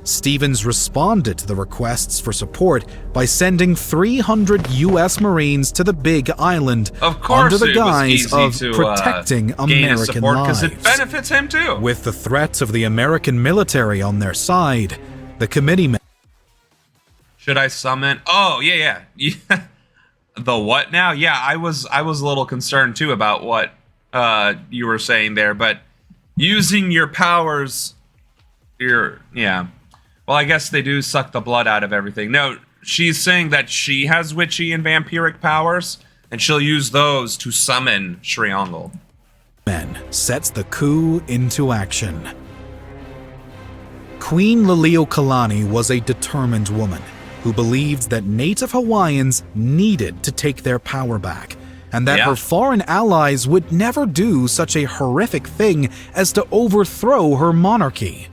Stevens responded to the requests for support by sending 300 U.S. Marines to the Big Island under the guise of protecting American lives. Because it benefits him too. With the threat of the American military on their side, the committee... Should I summon? Oh, yeah. The what now? Yeah, I was a little concerned too about what you were saying there, but using your powers yeah. Well, I guess they do suck the blood out of everything. No, she's saying that she has witchy and vampiric powers, and she'll use those to summon Shriangle. Sets the coup into action. Queen Liliuokalani was a determined woman who believed that Native Hawaiians needed to take their power back, and that her foreign allies would never do such a horrific thing as to overthrow her monarchy.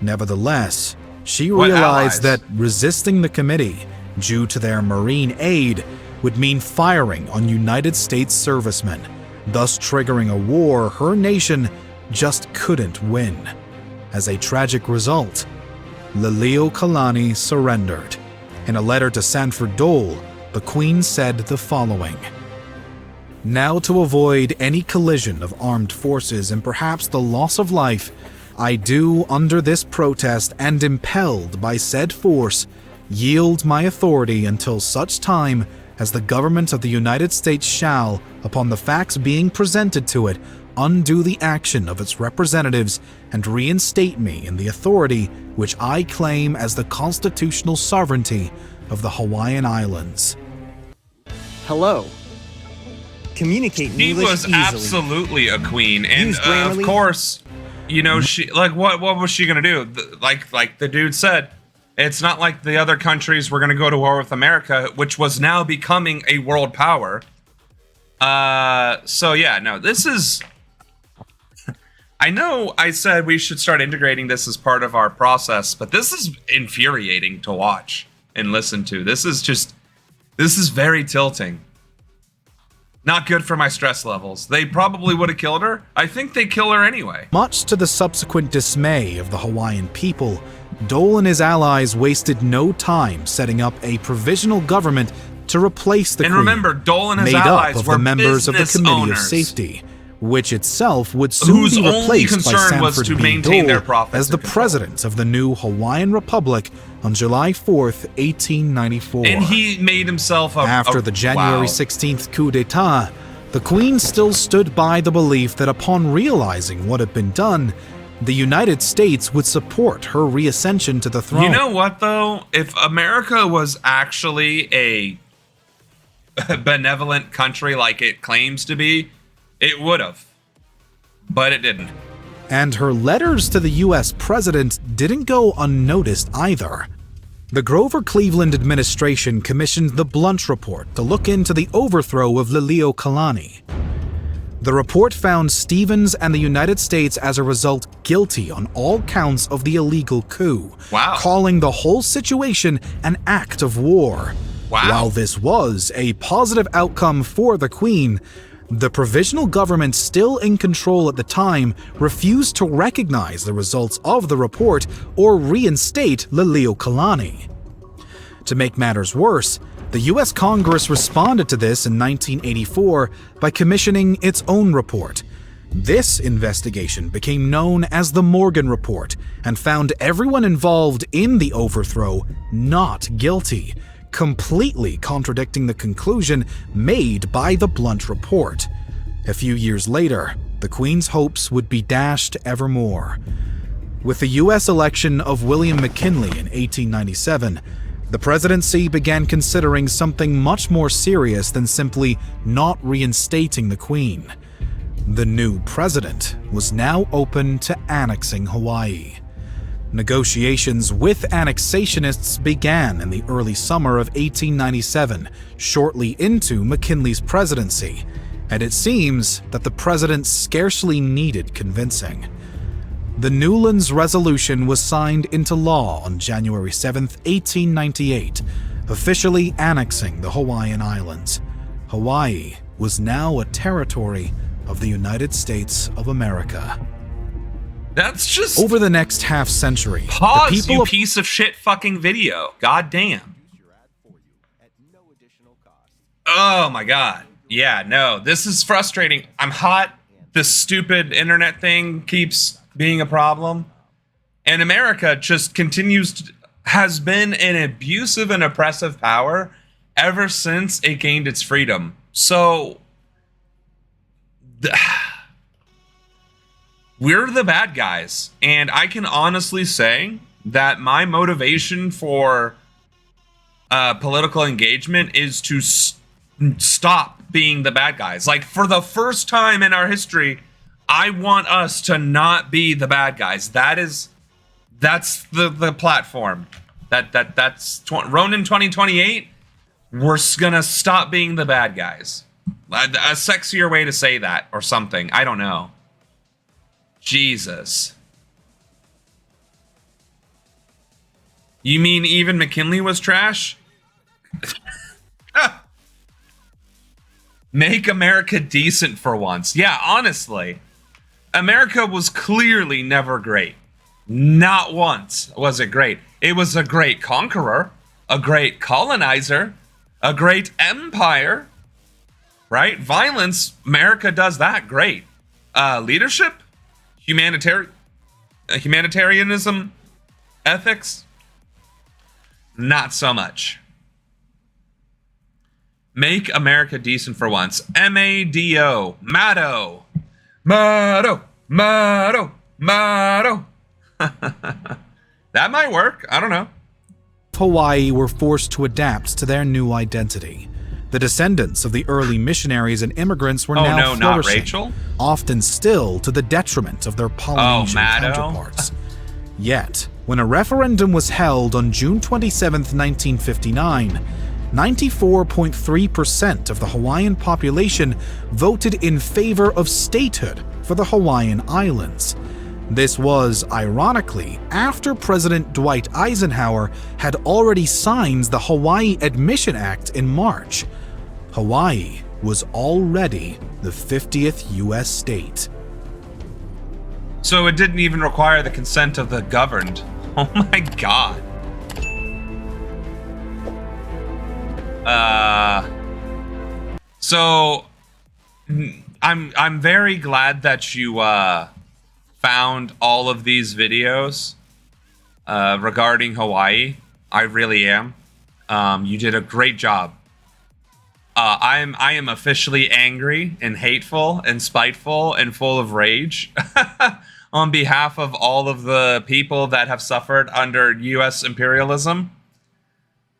Nevertheless, she realized that resisting the committee, due to their marine aid, would mean firing on United States servicemen, thus triggering a war her nation just couldn't win. As a tragic result, Liliuokalani surrendered. In a letter to Sanford Dole, the Queen said the following: "Now, to avoid any collision of armed forces and perhaps the loss of life, I do, under this protest and impelled by said force, yield my authority until such time as the government of the United States shall, upon the facts being presented to it, undo the action of its representatives and reinstate me in the authority which I claim as the constitutional sovereignty of the Hawaiian Islands." Hello. Communicate in English easily. She was absolutely a queen, and of course, you know, she what was she gonna do? Like the dude said, it's not like the other countries were gonna go to war with America, which was now becoming a world power. So yeah, no, this is. I know I said we should start integrating this as part of our process, but this is infuriating to watch and listen to. This is very tilting. Not good for my stress levels. They probably would have killed her. I think they kill her anyway. Much to the subsequent dismay of the Hawaiian people, Dole and his allies wasted no time setting up a provisional government to replace the Queen. And remember, Dole and his made allies up of were the members of the Committee owners. of Safety, which itself would soon be replaced by Sanford B. Dole as the president of the new Hawaiian Republic on July 4th, 1894. And he made himself After the January 16th coup d'etat, the Queen still stood by the belief that upon realizing what had been done, the United States would support her reascension to the throne. You know what, though? If America was actually a benevolent country like it claims to be, it would have, but it didn't. And her letters to the U.S. president didn't go unnoticed either. The Grover Cleveland administration commissioned the Blunt Report to look into the overthrow of Liliuokalani. The report found Stevens and the United States as a result guilty on all counts of the illegal coup, calling the whole situation an act of war. While this was a positive outcome for the Queen, the provisional government still in control at the time refused to recognize the results of the report or reinstate Liliuokalani. To make matters worse, the U.S. Congress responded to this in 1984 by commissioning its own report. This investigation became known as the Morgan Report and found everyone involved in the overthrow not guilty, completely contradicting the conclusion made by the Blunt Report. A few years later, the Queen's hopes would be dashed evermore. With the U.S. election of William McKinley in 1897, the presidency began considering something much more serious than simply not reinstating the Queen. The new president was now open to annexing Hawaii. Negotiations with annexationists began in the early summer of 1897, shortly into McKinley's presidency, and it seems that the president scarcely needed convincing. The Newlands Resolution was signed into law on January 7, 1898, officially annexing the Hawaiian Islands. Hawaii was now a territory of the United States of America. That's just... Over the next half-century, Pause, the people you of piece of shit fucking video. God damn. Oh my god. Yeah, no, this is frustrating. I'm hot. This stupid internet thing keeps being a problem. And America just has been an abusive and oppressive power ever since it gained its freedom. So... we're the bad guys. And I can honestly say that my motivation for political engagement is to stop being the bad guys. Like, for the first time in our history, I want us to not be the bad guys. That's the platform. That's Ronan 2028. We're gonna stop being the bad guys. A sexier way to say that, or something. I don't know. Jesus. You mean even McKinley was trash? Make America decent for once. Yeah, honestly. America was clearly never great. Not once was it great. It was a great conqueror, a great colonizer, a great empire, right? Violence, America does that great. Leadership, humanitarianism, ethics, not so much. Make America decent for once. M-A-D-O. Motto. Motto. Motto. Motto. That might work. I don't know. Hawaii were forced to adapt to their new identity. The descendants of the early missionaries and immigrants were now flourishing, not Rachel? often still to the detriment of their Polynesian counterparts. Yet, when a referendum was held on June 27, 1959, 94.3% of the Hawaiian population voted in favor of statehood for the Hawaiian Islands. This was, ironically, after President Dwight Eisenhower had already signed the Hawaii Admission Act in March. Hawaii was already the 50th U.S. state. So it didn't even require the consent of the governed. Oh my god. So I'm very glad that you found all of these videos regarding Hawaii. I really am. You did a great job. I am officially angry and hateful and spiteful and full of rage on behalf of all of the people that have suffered under U.S. imperialism.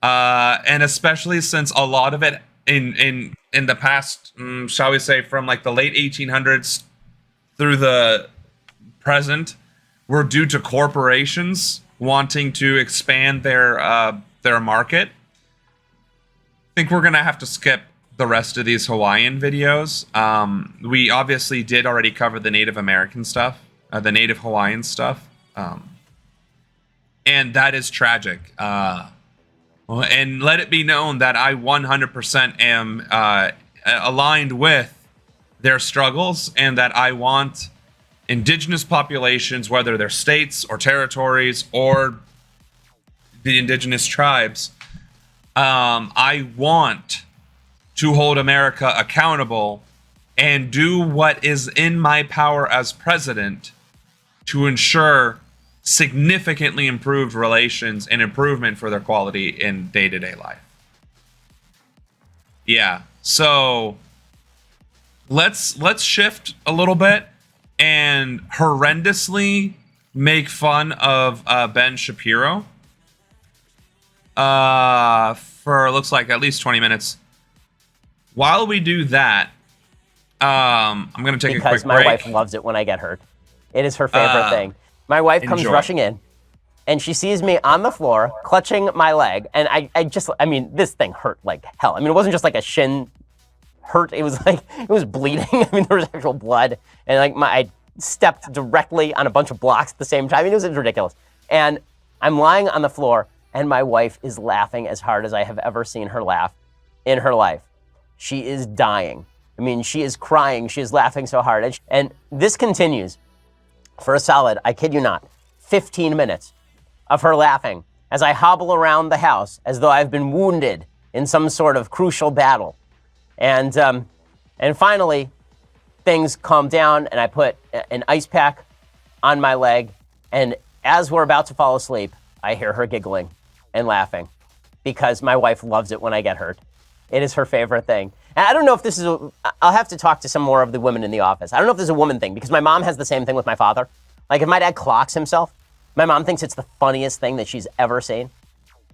And especially since a lot of it in the past, shall we say, from like the late 1800s through the present, were due to corporations wanting to expand their market. I think we're gonna have to skip the rest of these Hawaiian videos. We obviously did already cover the Native American stuff, the Native Hawaiian stuff, and that is tragic. And let it be known that I 100% am aligned with their struggles, and that I want indigenous populations, whether they're states or territories or the indigenous tribes, I want to hold America accountable and do what is in my power as president to ensure significantly improved relations and improvement for their quality in day-to-day life. Yeah, so let's shift a little bit and horrendously make fun of Ben Shapiro for looks like at least 20 minutes. While we do that, I'm going to take a quick break. Because my wife loves it when I get hurt. It is her favorite thing. My wife comes rushing in, and she sees me on the floor, clutching my leg, and I mean, this thing hurt like hell. I mean, it wasn't just like a shin hurt. It was like, it was bleeding. I mean, there was actual blood, and like I stepped directly on a bunch of blocks at the same time. I mean, it was ridiculous. And I'm lying on the floor, and my wife is laughing as hard as I have ever seen her laugh in her life. She is dying. I mean, she is crying. She is laughing so hard. And this continues for a solid, I kid you not, 15 minutes of her laughing as I hobble around the house as though I've been wounded in some sort of crucial battle. And finally, things calm down, and I put an ice pack on my leg. And as we're about to fall asleep, I hear her giggling and laughing because my wife loves it when I get hurt. It is her favorite thing. I don't know if this is I'll have to talk to some more of the women in the office. I don't know if this is a woman thing, because my mom has the same thing with my father. Like, if my dad clocks himself, my mom thinks it's the funniest thing that she's ever seen.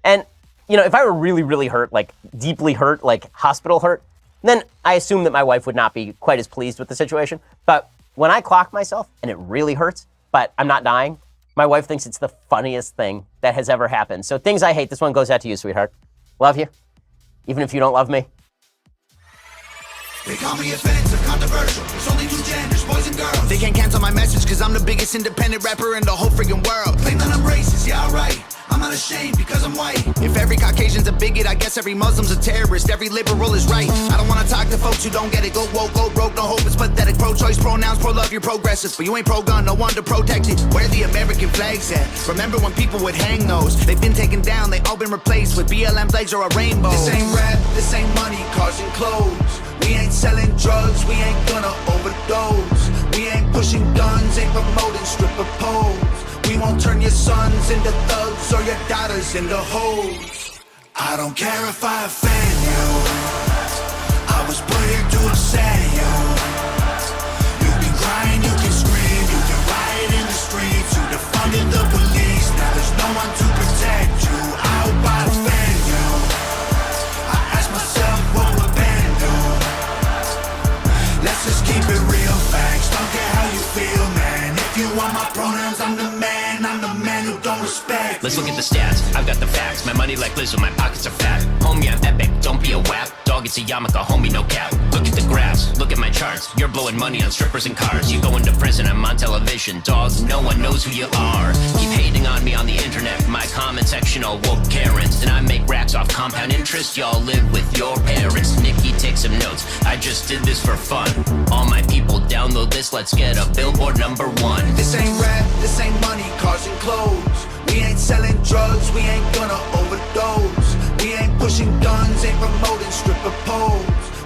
And, you know, if I were really, really hurt, like deeply hurt, like hospital hurt, then I assume that my wife would not be quite as pleased with the situation. But when I clock myself and it really hurts, but I'm not dying, my wife thinks it's the funniest thing that has ever happened. So things I hate, this one goes out to you, sweetheart. Love you, even if you don't love me. They call me offensive, controversial. There's only two genders, boys and girls. They can't cancel my message because I'm the biggest independent rapper in the whole freaking world. Claim that I'm racist, yeah, alright. I'm not ashamed because I'm white. If every Caucasian's a bigot, I guess every Muslim's a terrorist. Every liberal is right. I don't want to talk to folks who don't get it. Go woke, go broke, no hope, it's pathetic. Pro-choice, pronouns, pro-love, you're progressive. But you ain't pro-gun, no one to protect it. Where the American flags at? Remember when people would hang those? They've been taken down, they all been replaced with BLM flags or a rainbow. This ain't rap, this ain't money, cars and clothes. We ain't selling drugs, we ain't gonna overdose. We ain't pushing guns, ain't promoting stripper poles. We won't turn your sons into thugs or your daughters into hoes. I don't care if I offend you. I was put here to upset you. You can cry and you can scream, you can riot in the streets. You defunded the police, now there's no one to protect you. I hope I offend you. I ask myself what would Ben do. Let's just keep it real, facts. Don't care how you feel, man. If you want my pronouns, I'm the man. I'm the man who don't respect. Let's look at the stats. I've got the facts. My money like Lizzo, my pockets are fat. Homie, I'm epic. Don't be a wap. Dog, it's a yarmulke. Homie, no cap. Look at the graphs. Look at my charts. You're blowing money on strippers and cars. You go into prison. I'm on television. Dogs, no one knows who you are. Keep hating on me on the internet. My comment section all woke Karens. And I make racks off compound interest. Y'all live with your parents. Nikki, take some notes. I just did this for fun. All my people download this. Let's get a billboard #1. This ain't rap, this ain't money, cars and clothes. We ain't selling drugs, we ain't gonna overdose. We ain't pushing guns, ain't promoting stripper poles.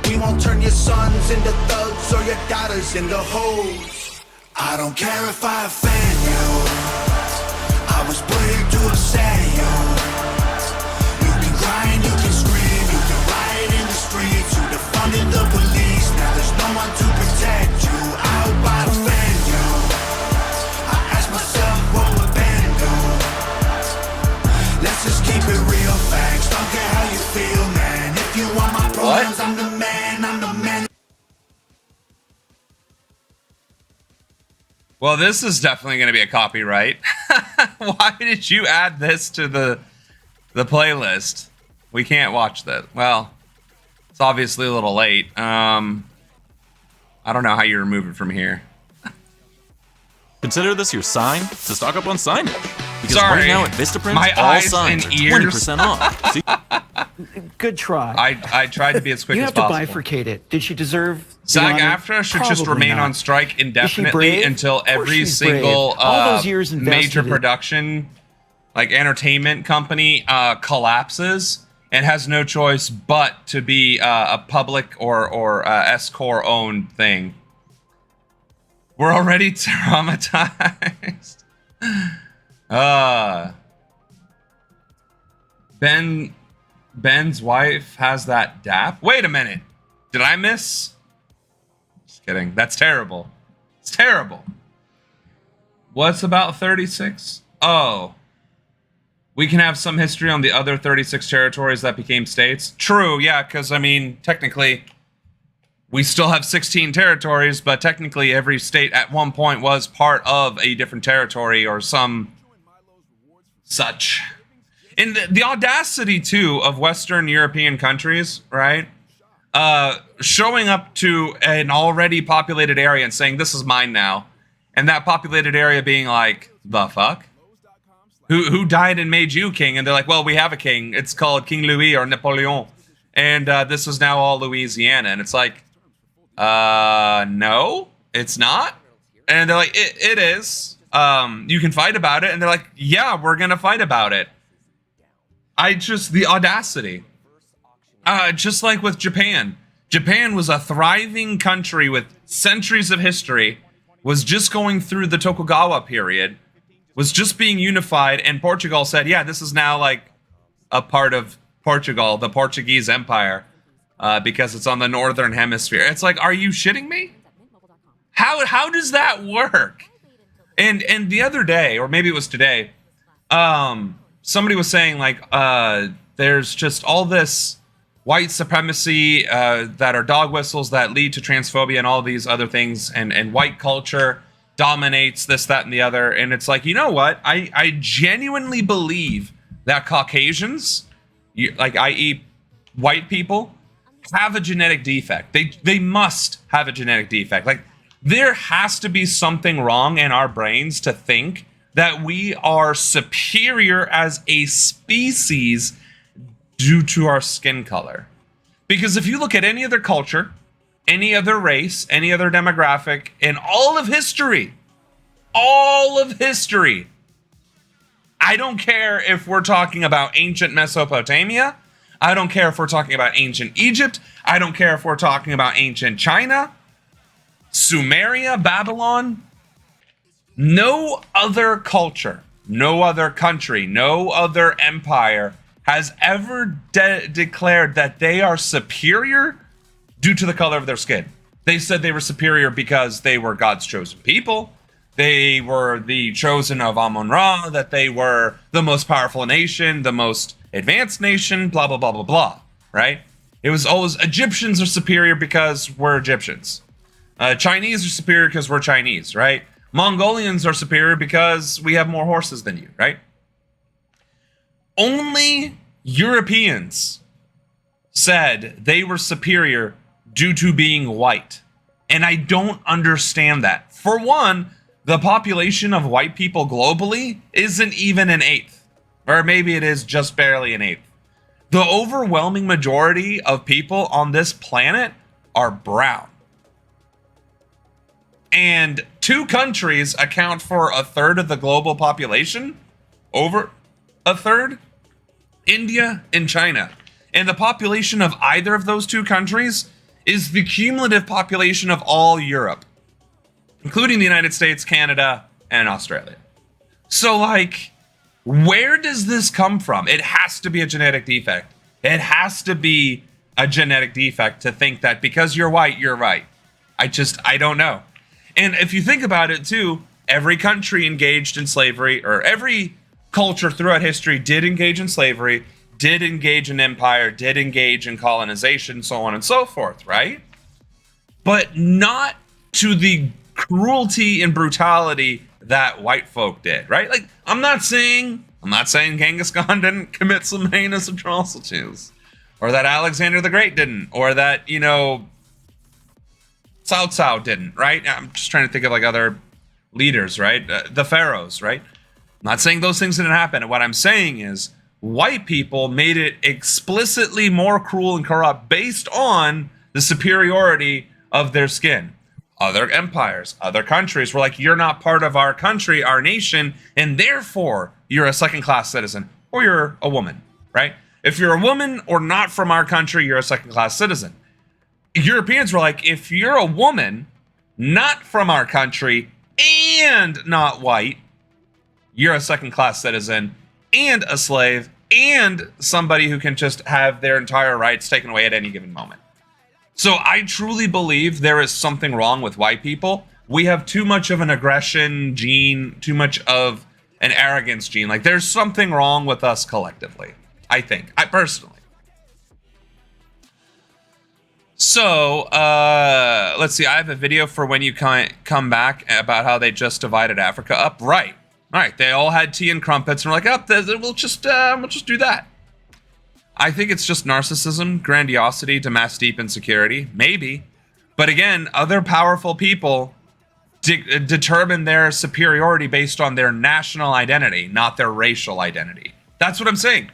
We won't turn your sons into thugs or your daughters into hoes. I don't care if I offend you. I was put here to upset you. You can cry and you can scream, you can riot in the streets. You defunded the police, now there's no one to protect you. I hope I offend you. I ask myself what would Ben do. Let's just keep it real, facts. Don't care how you feel, man. If you want my pronouns, I'm the man. I'm the man. Well, this is definitely going to be a copyright. Why did you add this to the playlist? We can't watch that. Well, it's obviously a little late. I don't know how you remove it from here. Consider this your sign to stock up on signage. Because Sorry, right now at Vistaprint, my all eyes signs and are ears. 20% off. See? Good try. I tried to be as quick you as have to possible. bifurcate it. Did she deserve SAG-AFTRA should just Probably remain not. on strike Is she indefinitely brave? until Of course every she's brave. single All those years major invested in- production, like entertainment company, collapses and has no choice but to be a public or S-Corp owned thing. We're already traumatized. Ben's wife has that DAP. Wait a minute. Did I miss? Just kidding. That's terrible. It's terrible. What's about 36? Oh. We can have some history on the other 36 territories that became states. True, yeah, because, I mean, technically, we still have 16 territories, but technically every state at one point was part of a different territory or some such. And the audacity, too, of Western European countries, right? Showing up to an already populated area and saying, this is mine now. And that populated area being like, the fuck? Who died and made you king? And they're like, well, we have a king. It's called King Louis or Napoleon. And this is now all Louisiana. And it's like, no, it's not. And they're like, it is. You can fight about it. And they're like, yeah, we're going to fight about it. The audacity. Just like with Japan. Japan was a thriving country with centuries of history, was just going through the Tokugawa period, was just being unified, and Portugal said, yeah, this is now like a part of Portugal, the Portuguese Empire. because it's on the northern hemisphere. It's like, are you shitting me? How does that work? And the other day, or maybe it was today, somebody was saying like, there's just all this white supremacy that are dog whistles that lead to transphobia and all these other things, and white culture dominates this, that, and the other. And it's like, you know what? I genuinely believe that Caucasians, i.e. white people, have a genetic defect. They must have a genetic defect. Like, there has to be something wrong in our brains to think that we are superior as a species due to our skin color. Because if you look at any other culture, any other race, any other demographic in all of history, I don't care if we're talking about ancient Mesopotamia, I don't care if we're talking about ancient Egypt, I don't care if we're talking about ancient China, Sumeria, Babylon. No other culture, no other country, no other empire has ever declared that they are superior due to the color of their skin. They said they were superior because they were God's chosen people. They were the chosen of Amun-Ra, that they were the most powerful nation, the most advanced nation, blah, blah, blah, blah, blah, right? It was always Egyptians are superior because we're Egyptians. Chinese are superior because we're Chinese, right? Mongolians are superior because we have more horses than you, right? Only Europeans said they were superior due to being white. And I don't understand that. For one, the population of white people globally isn't even an eighth. Or maybe it is just barely an eighth. The overwhelming majority of people on this planet are brown. And 2 countries account for 1/3 of the global population. Over 1/3. India and China. And the population of either of those 2 countries is the cumulative population of all Europe, including the United States, Canada, and Australia. So, like, where does this come from? It has to be a genetic defect. It has to be a genetic defect to think that because you're white, you're right. I don't know. And if you think about it too, every country engaged in slavery, or every culture throughout history did engage in slavery, did engage in empire, did engage in colonization, so on and so forth, right? But not to the cruelty and brutality that white folk did, right? Like, I'm not saying Genghis Khan didn't commit some heinous atrocities, or that Alexander the Great didn't, or that, Cao Cao didn't, right? I'm just trying to think of like other leaders, right? The pharaohs, right? I'm not saying those things didn't happen. And what I'm saying is white people made it explicitly more cruel and corrupt based on the superiority of their skin. Other empires, other countries were like, you're not part of our country, our nation, and therefore you're a second-class citizen, or you're a woman, right? If you're a woman or not from our country, you're a second-class citizen. Europeans were like, if you're a woman, not from our country, and not white, you're a second-class citizen, and a slave, and somebody who can just have their entire rights taken away at any given moment. So I truly believe there is something wrong with white people. We have too much of an aggression gene, too much of an arrogance gene. Like, there's something wrong with us collectively, I think. I personally. So, let's see. I have a video for when you come back about how they just divided Africa up. Right. All right. They all had tea and crumpets, and we're like, we'll just do that. I think it's just narcissism, grandiosity to mass deep insecurity. Maybe. But again, other powerful people determine their superiority based on their national identity, not their racial identity. That's what I'm saying.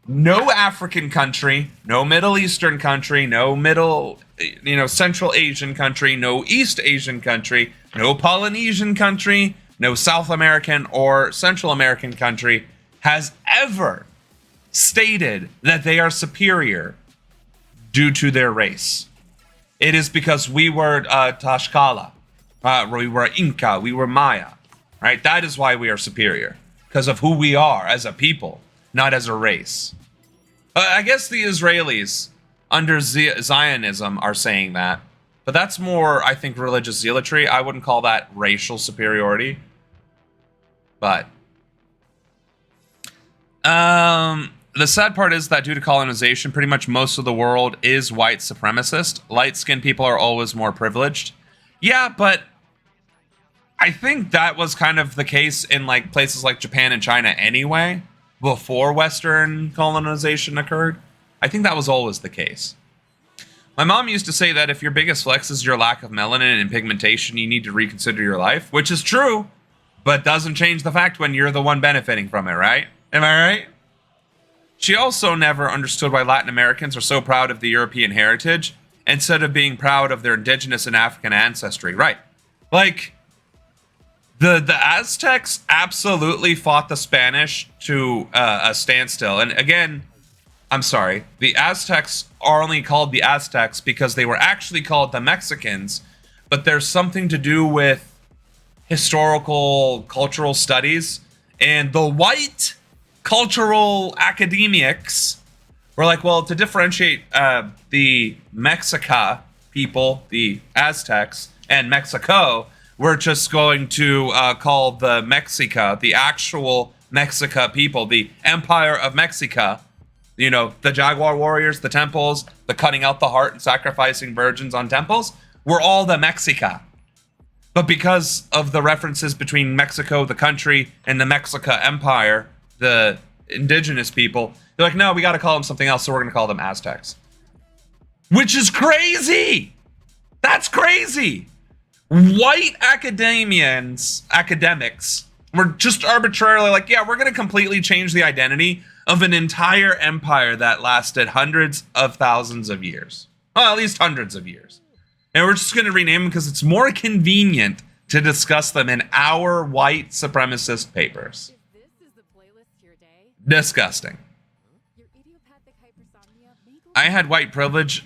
No African country, no Middle Eastern country, no Central Asian country, no East Asian country, no Polynesian country, no South American or Central American country has ever stated that they are superior due to their race. It is because we were Tlaxcala, we were Inca, we were Maya, right? That is why we are superior, because of who we are as a people, not as a race. I guess the Israelis under Zionism are saying that. But that's more, I think, religious zealotry. I wouldn't call that racial superiority. But the sad part is that due to colonization, pretty much most of the world is white supremacist. Light-skinned people are always more privileged. Yeah, but I think that was kind of the case in like places like Japan and China anyway, before Western colonization occurred. I think that was always the case. My mom used to say that if your biggest flex is your lack of melanin and pigmentation, you need to reconsider your life, which is true, but doesn't change the fact when you're the one benefiting from it, right? Am I right? She also never understood why Latin Americans are so proud of the European heritage instead of being proud of their indigenous and African ancestry, right? Like, the Aztecs absolutely fought the Spanish to a standstill. And again, I'm sorry, the Aztecs are only called the Aztecs because they were actually called the Mexicans, but there's something to do with historical cultural studies, and the white cultural academics were like, well, to differentiate the Mexica people, the Aztecs, and Mexico, we're just going to call the Mexica, the actual Mexica people, the Empire of Mexica. You know, the Jaguar warriors, the temples, the cutting out the heart and sacrificing virgins on temples, we're all the Mexica. But because of the references between Mexico, the country, and the Mexica Empire, the indigenous people, they're like, no, we got to call them something else, so we're going to call them Aztecs. Which is crazy! That's crazy! White academics were just arbitrarily like, yeah, we're going to completely change the identity of an entire empire that lasted hundreds of thousands of years. Well, at least hundreds of years. And we're just going to rename them because it's more convenient to discuss them in our white supremacist papers. Disgusting. I had white privilege,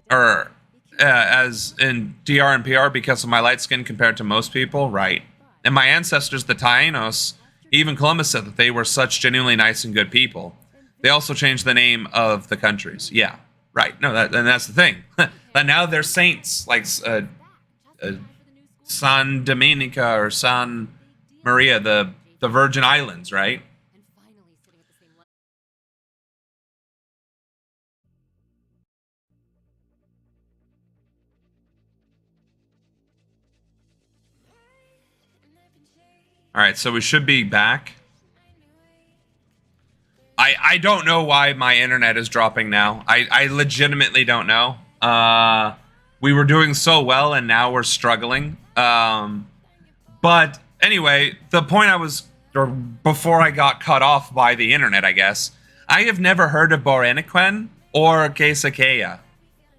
or as in DR and PR, because of my light skin compared to most people, right? And my ancestors, the Taínos, even Columbus said that they were such genuinely nice and good people. They also changed the name of the countries. Yeah, right. No, and that's the thing. That now they're saints, like San Dominica or San Maria, the Virgin Islands, right? All right, so we should be back. I don't know why my internet is dropping now. I legitimately don't know. We were doing so well, and now we're struggling. But anyway, the point before I got cut off by the internet, I guess, I have never heard of Boreniquen or Quesaqueya.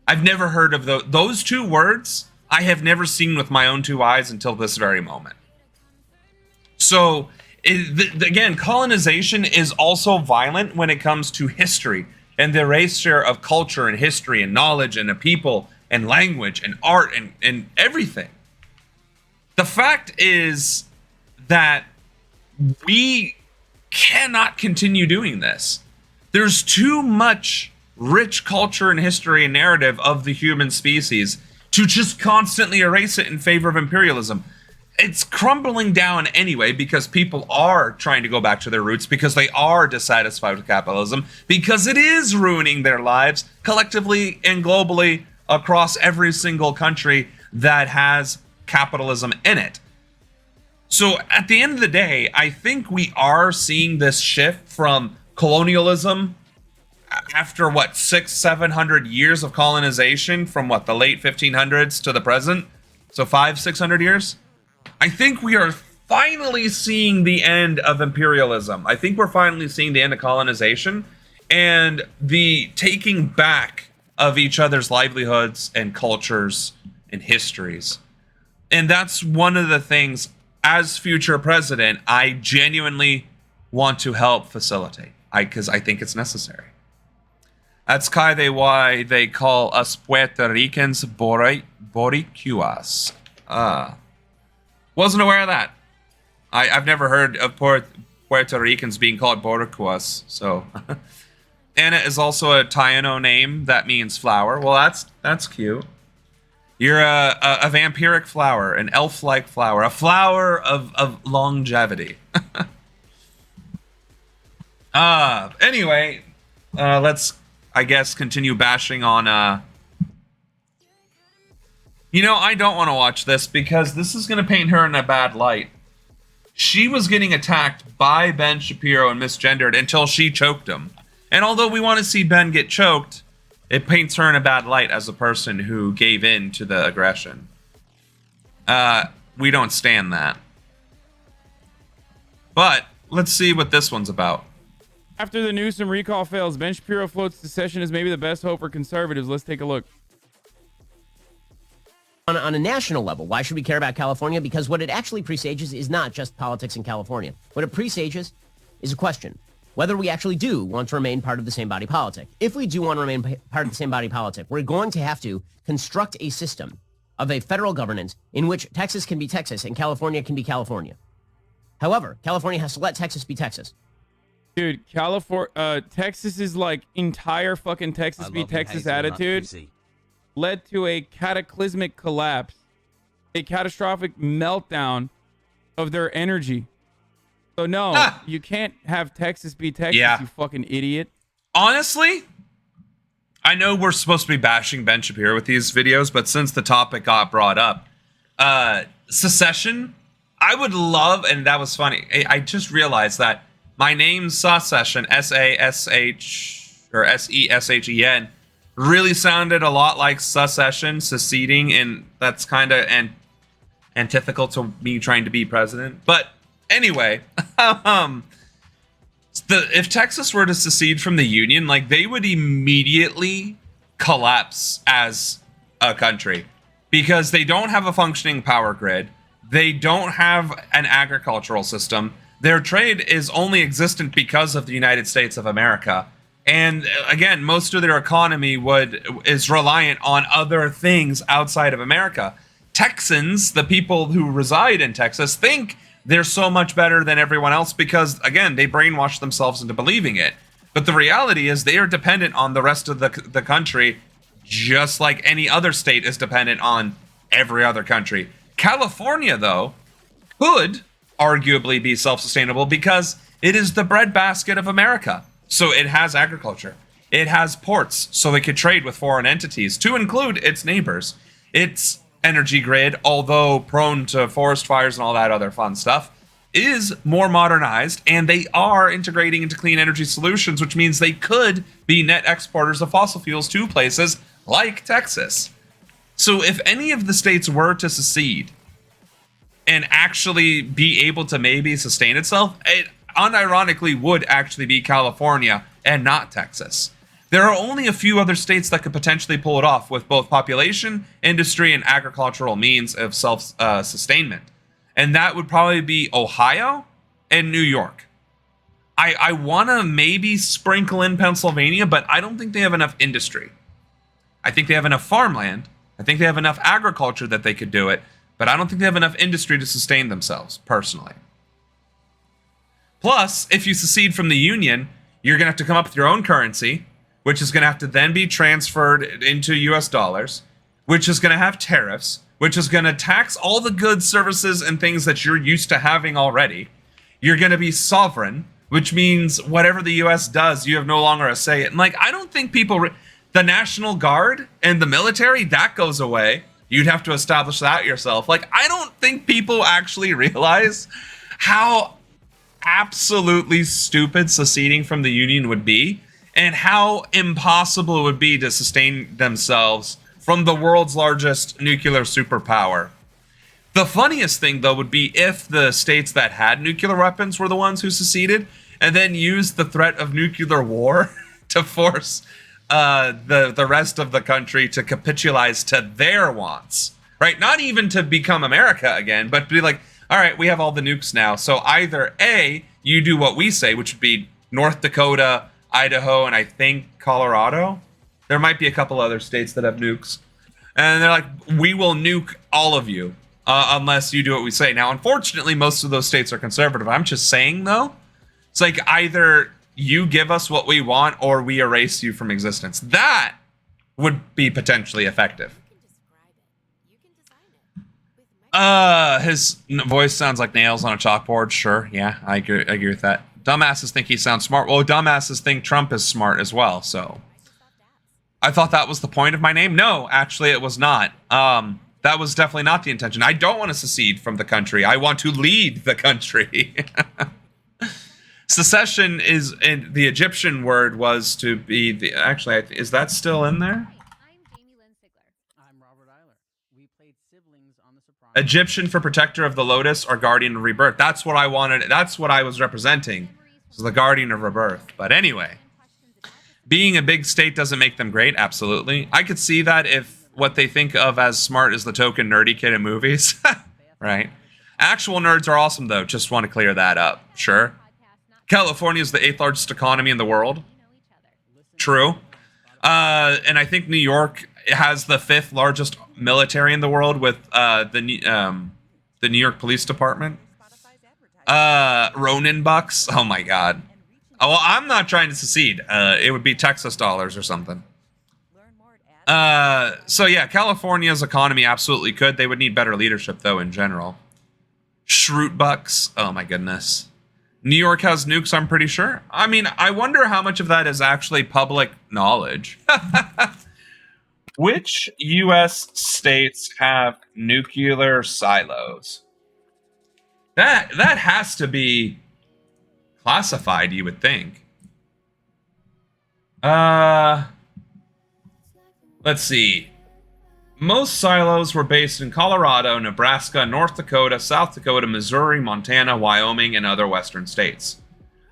I've never heard of those two words. I have never seen with my own two eyes until this very moment. So, again, colonization is also violent when it comes to history and the erasure of culture and history and knowledge and a people and language and art and everything. The fact is that we cannot continue doing this. There's too much rich culture and history and narrative of the human species to just constantly erase it in favor of imperialism. It's crumbling down anyway because people are trying to go back to their roots, because they are dissatisfied with capitalism, because it is ruining their lives collectively and globally across every single country that has capitalism in it. So at the end of the day, I think we are seeing this shift from colonialism after 600-700 years of colonization, from the late 1500s to the present. So 500-600 years. I think we are finally seeing the end of imperialism. I think we're finally seeing the end of colonization and the taking back of each other's livelihoods and cultures and histories. And that's one of the things, as future president, I genuinely want to help facilitate, because I think it's necessary. That's kind of why they call us Puerto Ricans Boricuas. Wasn't aware of that. I've never heard of Puerto Ricans being called Boricuas, so Anna is also a Taino name that means flower. Well, that's cute. You're a vampiric flower, an elf-like flower, a flower of longevity. Anyway, let's, I guess, continue bashing on, I don't want to watch this because this is going to paint her in a bad light. She was getting attacked by Ben Shapiro and misgendered until she choked him. And although we want to see Ben get choked, it paints her in a bad light as a person who gave in to the aggression. We don't stand that. But let's see what this one's about. After the Newsom recall fails, Ben Shapiro floats secession as maybe the best hope for conservatives. Let's take a look. On a national level, why should we care about California? Because what it actually presages is not just politics in California. What it presages is a question. Whether we actually do want to remain part of the same body politic. If we do want to remain part of the same body politic, we're going to have to construct a system of a federal governance in which Texas can be Texas and California can be California. However, California has to let Texas be Texas. Dude, Texas is like entire fucking Texas be Texas attitude led to a cataclysmic collapse, a catastrophic meltdown of their energy. So no, you can't have Texas be Texas, you fucking idiot. Honestly, I know we're supposed to be bashing Ben Shapiro with these videos, but since the topic got brought up, secession, I would love, and that was funny, I just realized that my name Secession, S-A-S-H, or S-E-S-H-E-N, really sounded a lot like secession, seceding, and that's kind of antithetical to me trying to be president. But anyway, if Texas were to secede from the Union, like, they would immediately collapse as a country because they don't have a functioning power grid. They don't have an agricultural system. Their trade is only existent because of the United States of America. And again, most of their economy is reliant on other things outside of America. Texans, the people who reside in Texas, think they're so much better than everyone else because, again, they brainwash themselves into believing it. But the reality is they are dependent on the rest of the country, just like any other state is dependent on every other country. California, though, could arguably be self-sustainable because it is the breadbasket of America. So it has agriculture. It has ports, so it could trade with foreign entities, to include its neighbors. Its energy grid, although prone to forest fires and all that other fun stuff, is more modernized, and they are integrating into clean energy solutions, which means they could be net exporters of fossil fuels to places like Texas. So if any of the states were to secede and actually be able to maybe sustain itself, it unironically would actually be California and not Texas. There are only a few other states that could potentially pull it off with both population, industry, and agricultural means of self-sustainment. And that would probably be Ohio and New York. I want to maybe sprinkle in Pennsylvania, but I don't think they have enough industry. I think they have enough farmland. I think they have enough agriculture that they could do it, but I don't think they have enough industry to sustain themselves, personally. Plus, if you secede from the Union, you're going to have to come up with your own currency, which is going to have to then be transferred into US dollars, which is going to have tariffs, which is going to tax all the goods, services, and things that you're used to having already. You're going to be sovereign, which means whatever the US does, you have no longer a say. And like, I don't think people, the National Guard and the military, that goes away. You'd have to establish that yourself. Like, I don't think people actually realize how absolutely stupid seceding from the Union would be, and how impossible it would be to sustain themselves from the world's largest nuclear superpower. The funniest thing, though, would be if the states that had nuclear weapons were the ones who seceded, and then used the threat of nuclear war to force the rest of the country to capitulate to their wants, right? Not even to become America again, but to be like, all right, we have all the nukes now. So either A, you do what we say, which would be North Dakota, Idaho, and I think Colorado. There might be a couple other states that have nukes. And they're like, we will nuke all of you unless you do what we say. Now, unfortunately, most of those states are conservative. I'm just saying, though, it's like either you give us what we want or we erase you from existence. That would be potentially effective. His voice sounds like nails on a chalkboard. Sure, yeah, I agree with that. Dumbasses think he sounds smart. Well, dumbasses think Trump is smart as well, so. I thought that was the point of my name. No, actually it was not. That was definitely not the intention. I don't want to secede from the country. I want to lead the country. Secession is, in the Egyptian word was to be the, actually, is that still in there? Egyptian for protector of the lotus or guardian of rebirth. That's what I wanted. That's what I was representing. So the guardian of rebirth. But anyway, being a big state doesn't make them great. Absolutely. I could see that if what they think of as smart is the token nerdy kid in movies. Right. Actual nerds are awesome, though. Just want to clear that up. Sure. California is the 8th largest economy in the world. True. And I think New York has the 5th largest military in the world with the New York Police Department. Ronan bucks. Oh my God. Oh, well, I'm not trying to secede. It would be Texas dollars or something. So yeah, California's economy absolutely could. They would need better leadership though in general. Shroot bucks. Oh my goodness. New York has nukes, I'm pretty sure. I mean, I wonder how much of that is actually public knowledge. Which U.S. states have nuclear silos? That has to be classified, you would think. Let's see. Most silos were based in Colorado, Nebraska, North Dakota, South Dakota, Missouri, Montana, Wyoming, and other western states.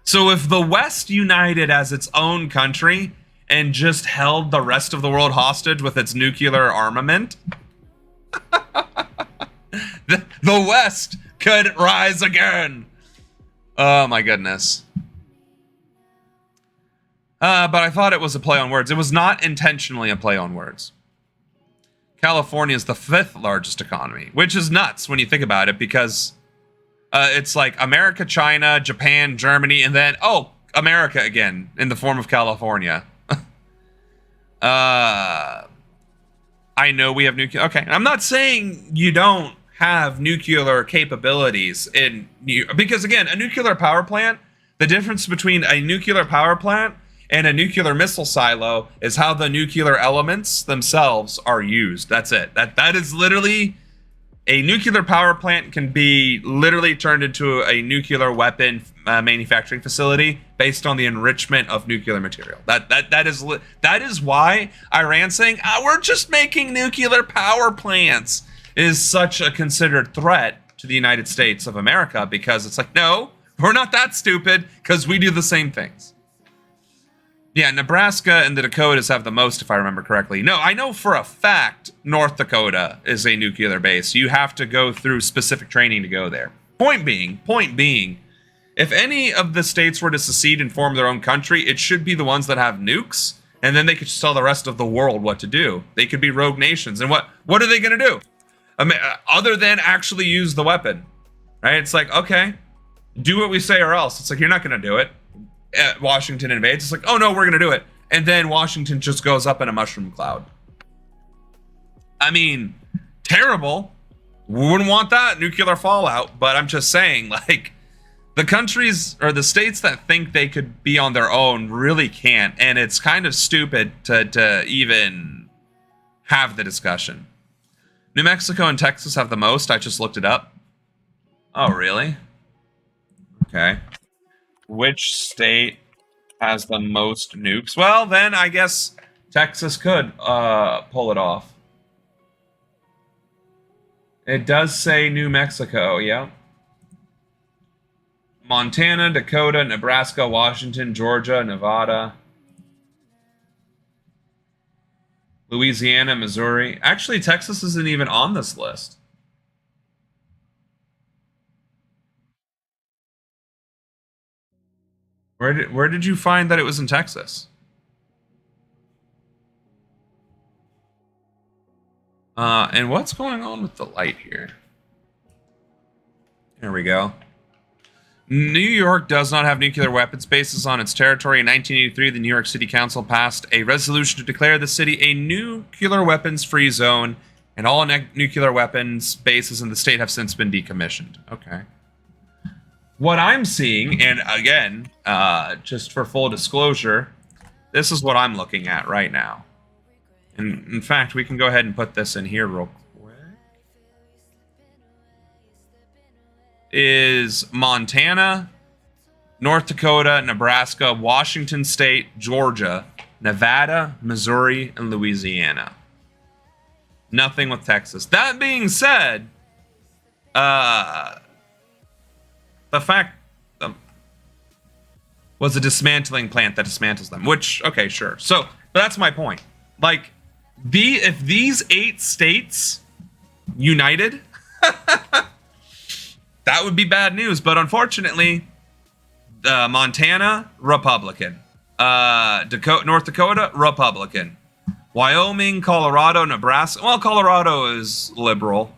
So if the West united as its own country and just held the rest of the world hostage with its nuclear armament, the West could rise again. Oh my goodness. But I thought it was a play on words. It was not intentionally a play on words. California is the 5th largest economy, which is nuts when you think about it, because it's like America, China, Japan, Germany, and then, oh, America again in the form of California. I know we have nuclear. Okay, I'm not saying you don't have nuclear capabilities in because again, a nuclear power plant, the difference between a nuclear power plant and a nuclear missile silo is how the nuclear elements themselves are used. That's it. That is literally, a nuclear power plant can be literally turned into a nuclear weapon manufacturing facility based on the enrichment of nuclear material. That is why Iran saying we're just making nuclear power plants is such a considered threat to the United States of America, because it's like, no, we're not that stupid, because we do the same things. Yeah, Nebraska and the Dakotas have the most, if I remember correctly. No, I know for a fact North Dakota is a nuclear base. You have to go through specific training to go there. Point being, if any of the states were to secede and form their own country, it should be the ones that have nukes, and then they could just tell the rest of the world what to do. They could be rogue nations. And what are they going to do? I mean, other than actually use the weapon, right? It's like, okay, do what we say or else. It's like, you're not going to do it. Washington invades. It's like, oh no, we're going to do it. And then Washington just goes up in a mushroom cloud. I mean, terrible. We wouldn't want that nuclear fallout, but I'm just saying, like, the countries or the states that think they could be on their own really can't. And it's kind of stupid to even have the discussion. New Mexico and Texas have the most. I just looked it up. Oh, really? Okay. Which state has the most nukes? Well, then I guess Texas could pull it off. It does say New Mexico, yeah. Montana, Dakota, Nebraska, Washington, Georgia, Nevada, Louisiana, Missouri. Actually, Texas isn't even on this list. Where did you find that it was in Texas? And what's going on with the light here? There we go. New York does not have nuclear weapons bases on its territory. In 1983, the New York City Council passed a resolution to declare the city a nuclear weapons-free zone, and all nuclear weapons bases in the state have since been decommissioned. Okay. What I'm seeing, and again, just for full disclosure, this is what I'm looking at right now. And in fact, we can go ahead and put this in here real quick. Is Montana, North Dakota, Nebraska, Washington State, Georgia, Nevada, Missouri, and Louisiana. Nothing with Texas. That being said, the fact was a dismantling plant that dismantles them, which, okay, sure. So, but that's my point. Like, if these 8 states united, that would be bad news. But unfortunately, Montana, Republican. North Dakota, Republican. Wyoming, Colorado, Nebraska. Well, Colorado is liberal.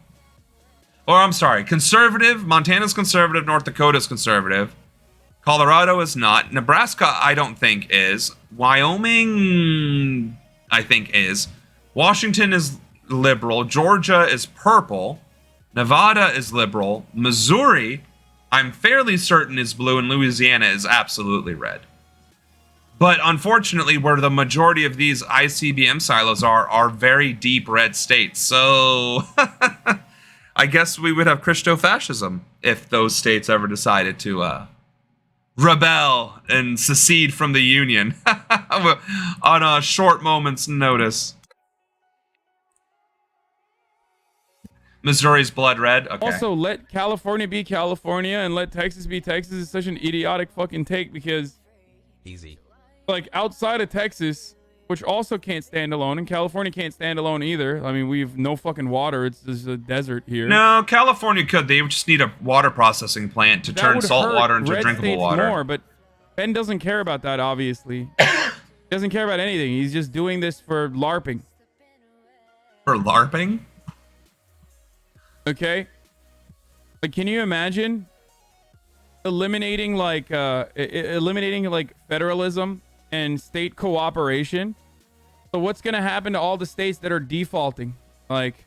Or I'm sorry, conservative. Montana's conservative. North Dakota's conservative. Colorado is not. Nebraska, I don't think is. Wyoming, I think is. Washington is liberal. Georgia is purple. Nevada is liberal. Missouri, I'm fairly certain, is blue. And Louisiana is absolutely red. But unfortunately, where the majority of these ICBM silos are very deep red states. So I guess we would have Christo-fascism if those states ever decided to rebel and secede from the Union on a short moment's notice. Missouri's blood red. Okay. Also, let California be California and let Texas be Texas is such an idiotic fucking take because easy. Like outside of Texas, which also can't stand alone, and California can't stand alone either. I mean, we've no fucking water. It's just a desert here. No, California could. They would just need a water processing plant to turn salt water into red drinkable states water. More, but Ben doesn't care about that, obviously. He doesn't care about anything. He's just doing this for LARPing. For LARPing? Okay. Like, can you imagine eliminating federalism and state cooperation? So what's gonna happen to all the states that are defaulting? Like,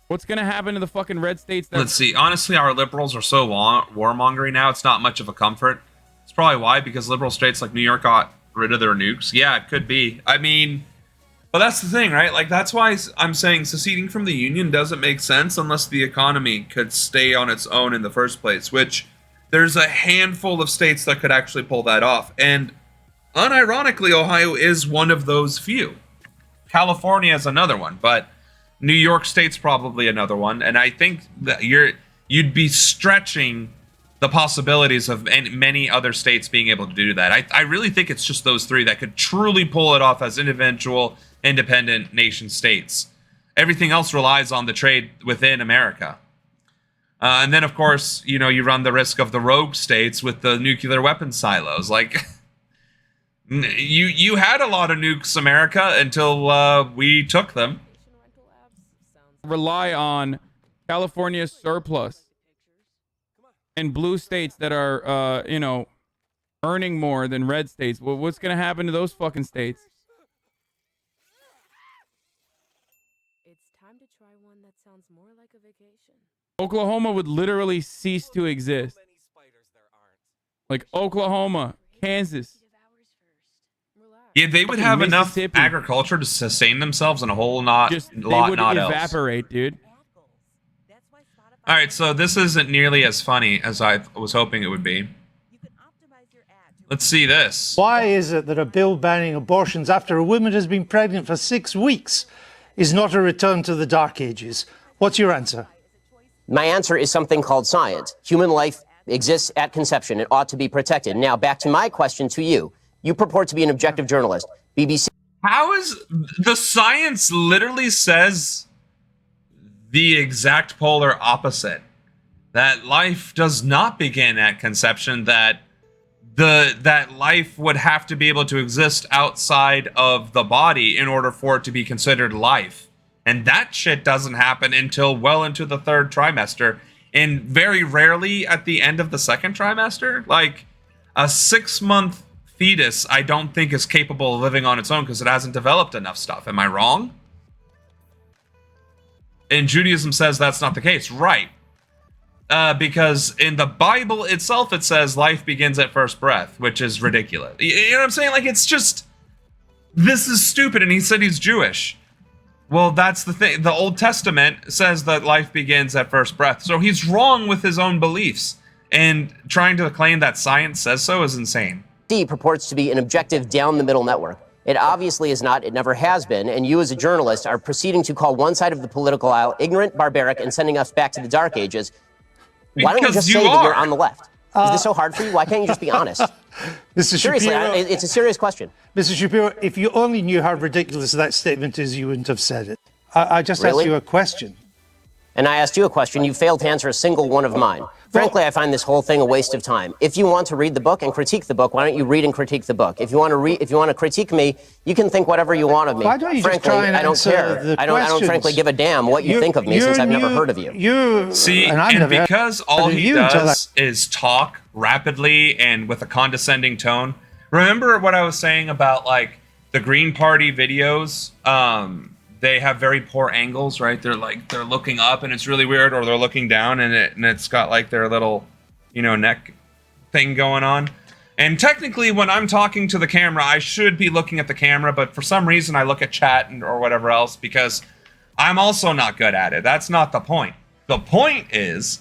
what's gonna happen to the fucking red states that— Let's see. Honestly, our liberals are so warmongering now, it's not much of a comfort. It's probably why, because liberal states like New York got rid of their nukes. Yeah, it could be. I mean, but that's the thing, right? Like, that's why I'm saying seceding from the Union doesn't make sense unless the economy could stay on its own in the first place, which there's a handful of states that could actually pull that off. And unironically, Ohio is one of those few. California is another one, but New York State's probably another one. And I think that you'd be stretching the possibilities of many other states being able to do that. I really think it's just those 3 that could truly pull it off as individual, independent nation states. Everything else relies on the trade within America. And then, of course, you know, you run the risk of the rogue states with the nuclear weapons silos. Like, you had a lot of nukes, America, until we took them. Rely on California's surplus and blue states that are, earning more than red states. Well, what's going to happen to those fucking states? It's time to try one that sounds more like a vacation. Oklahoma would literally cease to exist. Like Oklahoma, Kansas. Yeah, they would have enough agriculture to sustain themselves and a whole lot they would not evaporate, else. Dude. All right, so this isn't nearly as funny as I was hoping it would be. Let's see this. Why is it that a bill banning abortions after a woman has been pregnant for 6 weeks is not a return to the Dark Ages? What's your answer? My answer is something called science. Human life exists at conception. It ought to be protected. Now, back to my question to you. You purport to be an objective journalist. BBC. How is the science literally says the exact polar opposite? That life does not begin at conception, that life would have to be able to exist outside of the body in order for it to be considered life. And that shit doesn't happen until well into the 3rd trimester. and very rarely at the end of the second trimester. Like a 6-month fetus, I don't think is capable of living on its own because it hasn't developed enough stuff. Am I wrong? And Judaism says that's not the case, right? Because in the Bible itself, it says life begins at first breath, which is ridiculous. You know what I'm saying? Like, it's just, this is stupid. And he said he's Jewish. Well, that's the thing. The Old Testament says that life begins at first breath. So he's wrong with his own beliefs. And trying to claim that science says so is insane. D purports to be an objective down-the-middle network. It obviously is not. It never has been. And you as a journalist are proceeding to call one side of the political aisle ignorant, barbaric, and sending us back to the Dark Ages. Why don't you just say that you're on the left? Is this so hard for you? Why can't you just be honest? Mr. Seriously, Shapiro, it's a serious question. Mr. Shapiro, if you only knew how ridiculous that statement is, you wouldn't have said it. I just asked you a question. And I asked you a question. You failed to answer a single one of mine. Frankly, I find this whole thing a waste of time. If you want to read the book and critique the book, why don't you read and critique the book? If you want to critique me, you can think whatever you want of me. Why don't you frankly, just try and I don't care. I don't frankly give a damn what you think of me since I've never heard of you. See, and because all he does is talk rapidly and with a condescending tone. Remember what I was saying about like the Green Party videos? They have very poor angles, right? They're looking up and it's really weird, or they're looking down and it's got like their little, neck thing going on. And technically, when I'm talking to the camera, I should be looking at the camera, but for some reason I look at chat or whatever else because I'm also not good at it. That's not the point. The point is,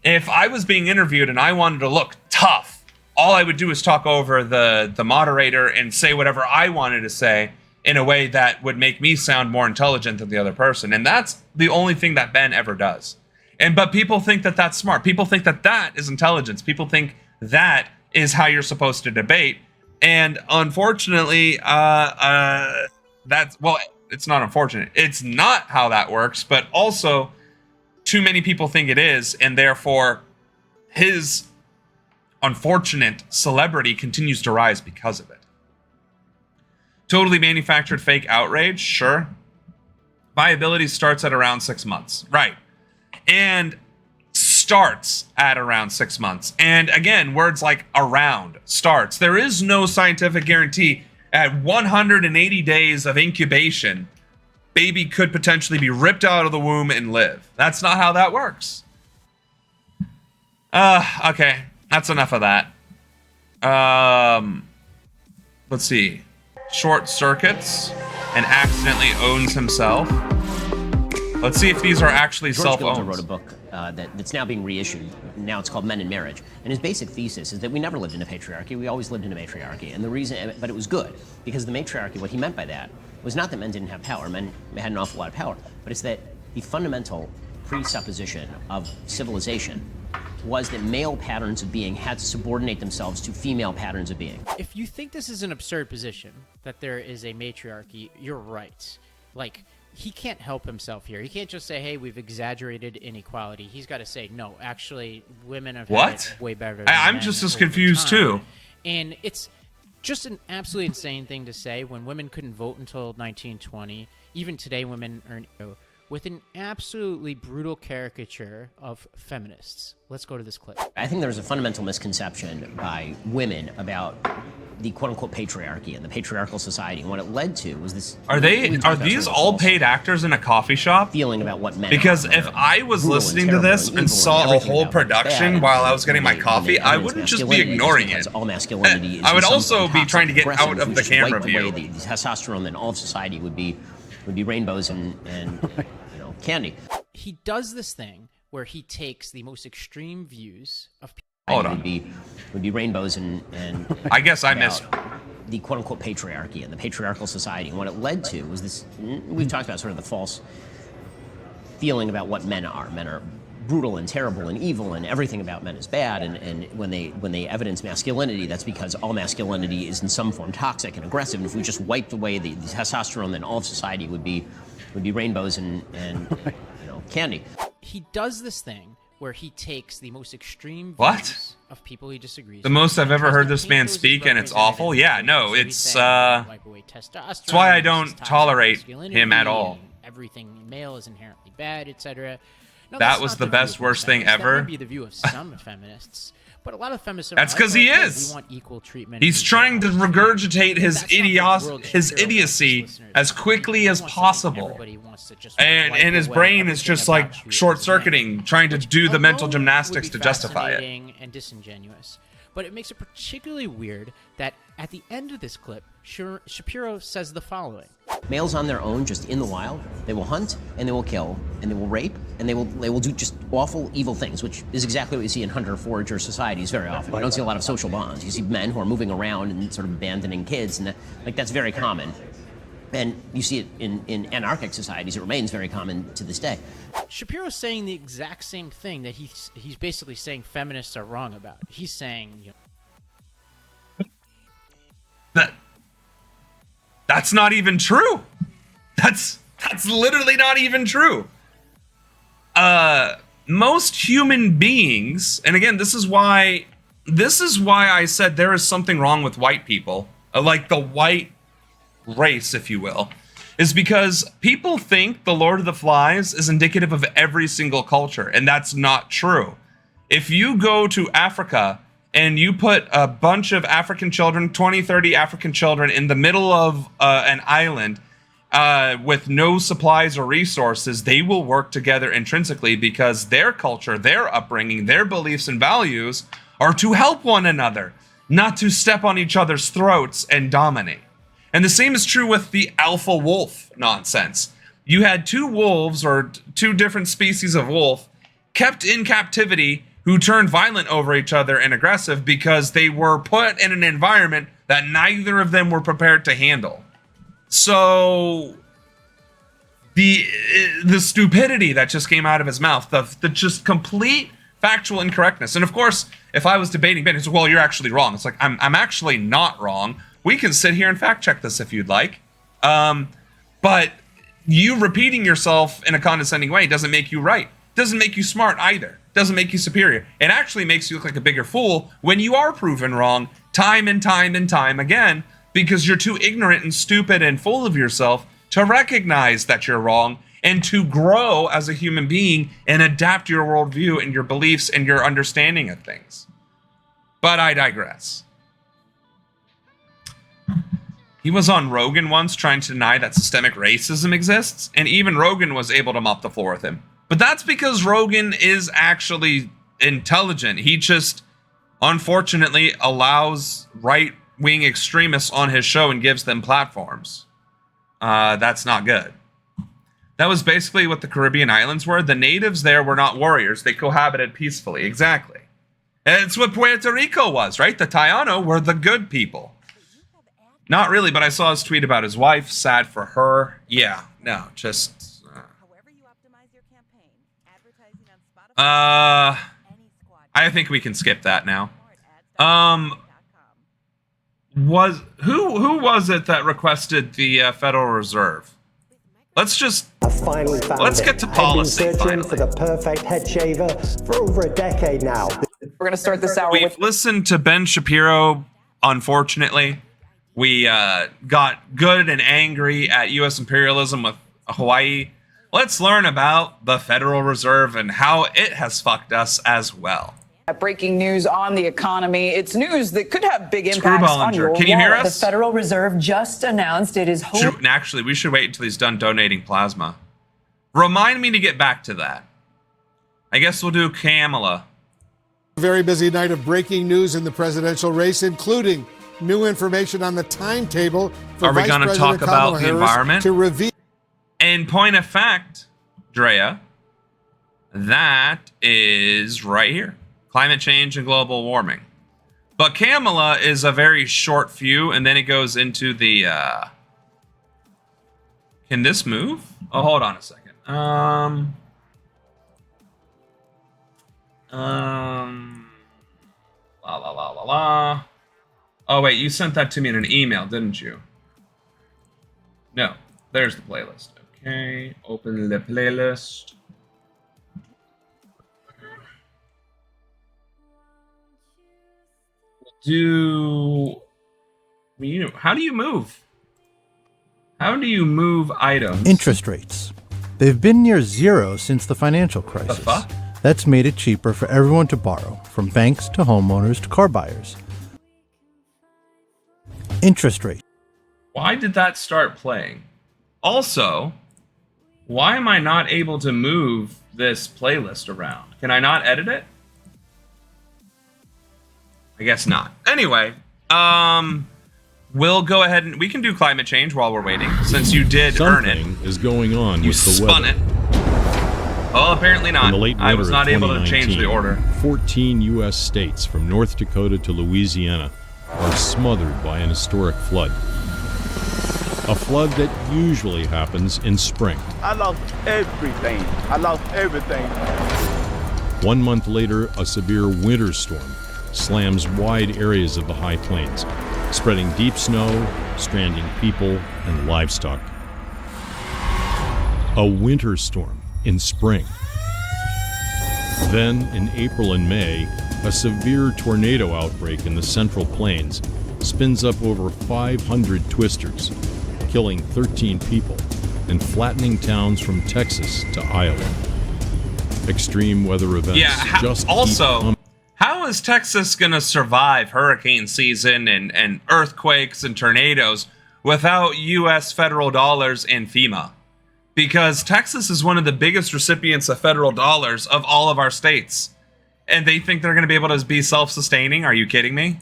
if I was being interviewed and I wanted to look tough, all I would do is talk over the moderator and say whatever I wanted to say in a way that would make me sound more intelligent than the other person. And that's the only thing that Ben ever does. But people think that that's smart. People think that that is intelligence. People think that is how you're supposed to debate. And unfortunately, it's not unfortunate. It's not how that works, but also too many people think it is. And therefore, his unfortunate celebrity continues to rise because of it. Totally manufactured fake outrage, sure. Viability starts at around 6 months, right? And starts at around 6 months. And again, words like around, starts. There is no scientific guarantee at 180 days of incubation, baby could potentially be ripped out of the womb and live. That's not how that works. Okay, that's enough of that. Let's see. Short circuits and accidentally owns himself. Let's see if these are actually self-owned. Wrote a book that's now being reissued. Now it's called Men in Marriage. And his basic thesis is that we never lived in a patriarchy. We always lived in a matriarchy. And the reason, but it was good because the matriarchy, what he meant by that was not that men didn't have power. Men had an awful lot of power. But it's that the fundamental presupposition of civilization was that male patterns of being had to subordinate themselves to female patterns of being. If you think this is an absurd position, that there is a matriarchy, you're right. Like, he can't help himself here. He can't just say, hey, we've exaggerated inequality. He's got to say, no, actually, women have had it way better than I'm men just as over confused, time. too. And it's just an absolutely insane thing to say when women couldn't vote until 1920. Even today, women are with an absolutely brutal caricature of feminists. Let's go to this clip. I think there's a fundamental misconception by women about the quote-unquote patriarchy and the patriarchal society. And what it led to was this... Are these all paid actors in a coffee shop? Feeling about what men Because if I was listening to this and saw a whole production while I was getting my coffee, I wouldn't just be ignoring it. All masculinity I would also be trying to get out of the camera view. The testosterone, then all of society would be rainbows and candy. He does this thing where he takes the most extreme views of people. Hold on. Would be rainbows and I guess I missed the quote-unquote patriarchy and the patriarchal society. And what it led to was this, we've talked about sort of the false feeling about what men are. Men are brutal and terrible and evil and everything about men is bad. And when they evidence masculinity, that's because all masculinity is in some form toxic and aggressive. And if we just wiped away the testosterone, then all of society would be rainbows and candy. He does this thing where he takes the most extreme views of people he disagrees with. The most I've ever heard this man speak, and it's awful? Yeah, no, it's that's why I don't tolerate him at all. Everything male is inherently bad, etc. No, that that's was not the view best, of worst thing feminists. That ever. might be the view of some feminists, but a lot of feminists are That's like, because he okay, is. We want equal treatment. He's trying to regurgitate his idiocy as quickly as possible. And his brain is just like short-circuiting, trying to do the mental gymnastics to justify it. And disingenuous. But it makes it particularly weird that at the end of this clip, Shapiro says the following. Males on their own, just in the wild, they will hunt and they will kill and they will rape and they will do just awful, evil things, which is exactly what you see in hunter-forager societies very often. You don't see a lot of social bonds. You see men who are moving around and sort of abandoning kids, and that's very common. And you see it in anarchic societies. It remains very common to this day. Shapiro's saying the exact same thing that he's basically saying feminists are wrong about. He's saying, That's not even true. That's literally not even true. Most human beings, and again, this is why I said there is something wrong with white people, like the white race, if you will, is because people think the Lord of the Flies is indicative of every single culture, and that's not true. If you go to Africa and you put a bunch of African children, 20, 30 African children in the middle of an island with no supplies or resources, they will work together intrinsically because their culture, their upbringing, their beliefs and values are to help one another, not to step on each other's throats and dominate. And the same is true with the alpha wolf nonsense. You had two wolves, or two different species of wolf, kept in captivity who turned violent over each other and aggressive because they were put in an environment that neither of them were prepared to handle. So the stupidity that just came out of his mouth, the just complete factual incorrectness. And of course, if I was debating Ben, he's like, well, you're actually wrong. It's like, I'm actually not wrong. We can sit here and fact check this if you'd like. But you repeating yourself in a condescending way doesn't make you right. Doesn't make you smart either. Doesn't make you superior. It actually makes you look like a bigger fool when you are proven wrong time and time and time again, because you're too ignorant and stupid and full of yourself to recognize that you're wrong and to grow as a human being and adapt your worldview and your beliefs and your understanding of things. But I digress. He was on Rogan once trying to deny that systemic racism exists, and even Rogan was able to mop the floor with him. But that's because Rogan is actually intelligent. He just, unfortunately, allows right-wing extremists on his show and gives them platforms. That's not good. That was basically what the Caribbean islands were. The natives there were not warriors. They cohabited peacefully. Exactly. And it's what Puerto Rico was, right? The Taino were the good people. Not really, but I saw his tweet about his wife. Sad for her. Yeah, no, just... I think we can skip that now. Who was it that requested the Federal Reserve? Let's get to policy. I've been searching for the perfect head shaver for over a decade now. We're going to start this hour We've listened to Ben Shapiro, unfortunately. We got good and angry at U.S. imperialism with Hawaii. Let's learn about the Federal Reserve and how it has fucked us as well. Breaking news on the economy. It's news that could have big impacts on your Can you hear us? The Federal Reserve just announced it is Actually, we should wait until he's done donating plasma. Remind me to get back to that. I guess we'll do Kamala. A very busy night of breaking news in the presidential race, including new information on the timetable for Vice President Kamala Harris. Are we going to talk about the environment? To reveal. And point of fact, Drea, that is right here. Climate change and global warming. But Kamala is a very short few, and then it goes into the... Can this move? Oh, hold on a second. Oh, wait, you sent that to me in an email, didn't you? No, there's the playlist. Okay, open the playlist. How do you move? How do you move items? Interest rates. They've been near zero since the financial crisis. The fuck? That's made it cheaper for everyone to borrow, from banks to homeowners to car buyers. Interest rate. Why did that start playing? Also, why am I not able to move this playlist around? Can I not edit it? I guess not. Anyway, we'll go ahead and we can do climate change while we're waiting, since you did earn it. Something is going on You with the spun weather. it. Well, apparently not. In the late I was winter not of able to change the 2019, order. 14 U.S. states, from North Dakota to Louisiana, are smothered by an historic flood. A flood that usually happens in spring. I lost everything. I lost everything. 1 month later, a severe winter storm slams wide areas of the high plains, spreading deep snow, stranding people and livestock. A winter storm in spring. Then, in April and May, a severe tornado outbreak in the Central Plains spins up over 500 twisters, killing 13 people and flattening towns from Texas to Iowa. Extreme weather events just also, how is Texas going to survive hurricane season and earthquakes and tornadoes without U.S. federal dollars and FEMA? Because Texas is one of the biggest recipients of federal dollars of all of our states. And they think they're going to be able to be self-sustaining? Are you kidding me?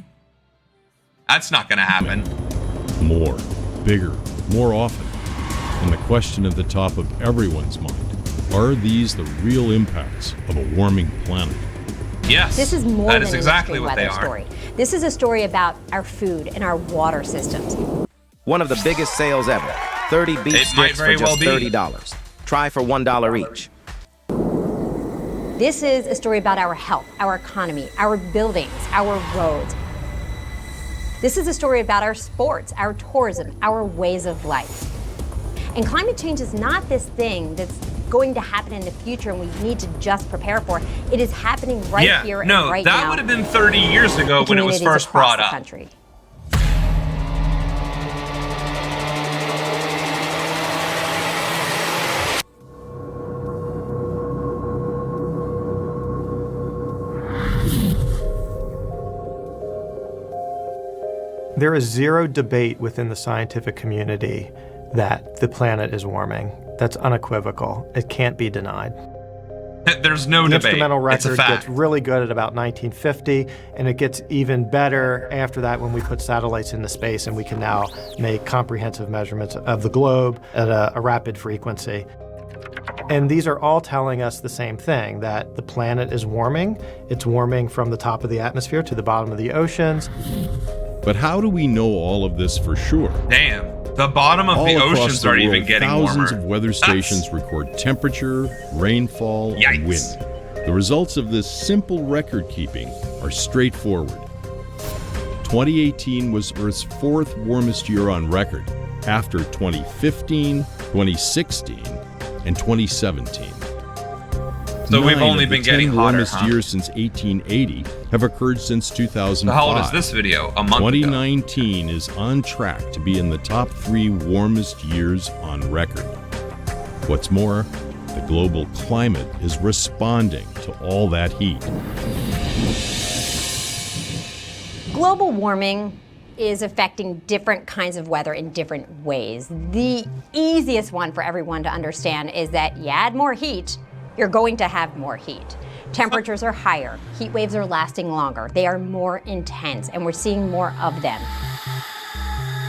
That's not going to happen. More, bigger, more often. And the question at the top of everyone's mind, are these the real impacts of a warming planet? Yes, this is more that than is exactly an what they extreme are. weather story. This is a story about our food and our water systems. One of the biggest sales ever. 30 beef sticks for just $30. Try for $1 each. This is a story about our health, our economy, our buildings, our roads. This is a story about our sports, our tourism, our ways of life. And climate change is not this thing that's going to happen in the future and we need to just prepare for. It is happening right here and right now. That would have been 30 years ago when it was first brought up. Country. There is zero debate within the scientific community that the planet is warming. That's unequivocal. It can't be denied. There's no debate. debate. The instrumental record It's a fact. gets really good at about 1950, and it gets even better after that when we put satellites into space and we can now make comprehensive measurements of the globe at a rapid frequency. And these are all telling us the same thing, that the planet is warming. It's warming from the top of the atmosphere to the bottom of the oceans. But how do we know all of this for sure? Damn, the bottom of the oceans aren't even getting warmer. Thousands of weather stations record temperature, rainfall, and wind. The results of this simple record keeping are straightforward. 2018 was Earth's fourth warmest year on record, after 2015, 2016, and 2017. So we've only been getting hotter, warmest years since 1880 have occurred since 2005. So how old is this video? A month ago. 2019 is on track to be in the top 3 warmest years on record. What's more, the global climate is responding to all that heat. Global warming is affecting different kinds of weather in different ways. The easiest one for everyone to understand is that you add more heat, you're going to have more heat. Temperatures are higher, heat waves are lasting longer, they are more intense, and we're seeing more of them.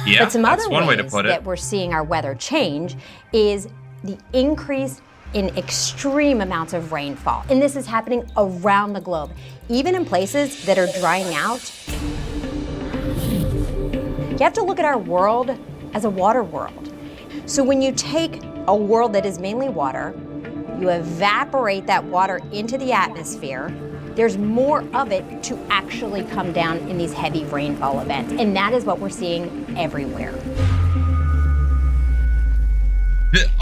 Yeah, but some that's other one way to ways put it. that we're seeing our weather change is the increase in extreme amounts of rainfall. And this is happening around the globe. Even in places that are drying out, you have to look at our world as a water world. So when you take a world that is mainly water, you evaporate that water into the atmosphere, there's more of it to actually come down in these heavy rainfall events. And that is what we're seeing everywhere.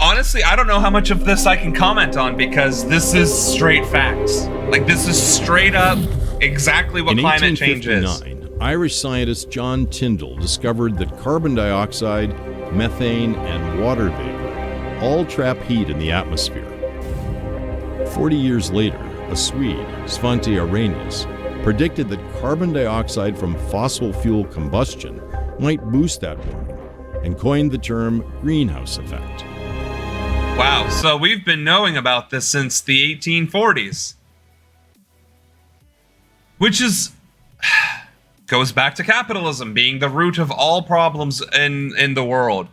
Honestly, I don't know how much of this I can comment on because this is straight facts. Like, this is straight up exactly what climate change is. In 1859, Irish scientist John Tyndall discovered that carbon dioxide, methane, and water vapor all trap heat in the atmosphere. 40 years later, a Swede, Svante Arrhenius, predicted that carbon dioxide from fossil fuel combustion might boost that warming and coined the term greenhouse effect. Wow, so we've been knowing about this since the 1840s. Which goes back to capitalism being the root of all problems in the world.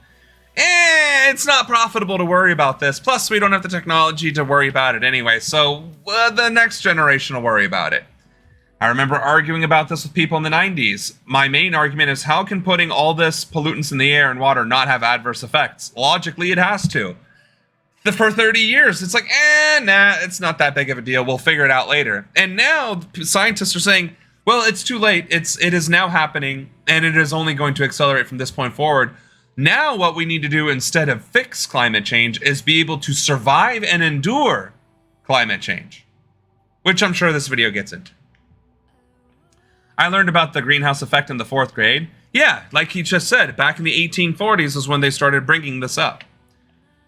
It's not profitable to worry about this. Plus, we don't have the technology to worry about it anyway, so the next generation will worry about it. I remember arguing about this with people in the 90s. My main argument is, how can putting all this pollutants in the air and water not have adverse effects? Logically, it has to. For 30 years, it's like, nah, it's not that big of a deal. We'll figure it out later. And now scientists are saying, well, it's too late. It is now happening, and it is only going to accelerate from this point forward. Now what we need to do instead of fix climate change is be able to survive and endure climate change, which I'm sure this video gets into. I learned about the greenhouse effect in the 4th grade. Yeah, like he just said, back in the 1840s is when they started bringing this up.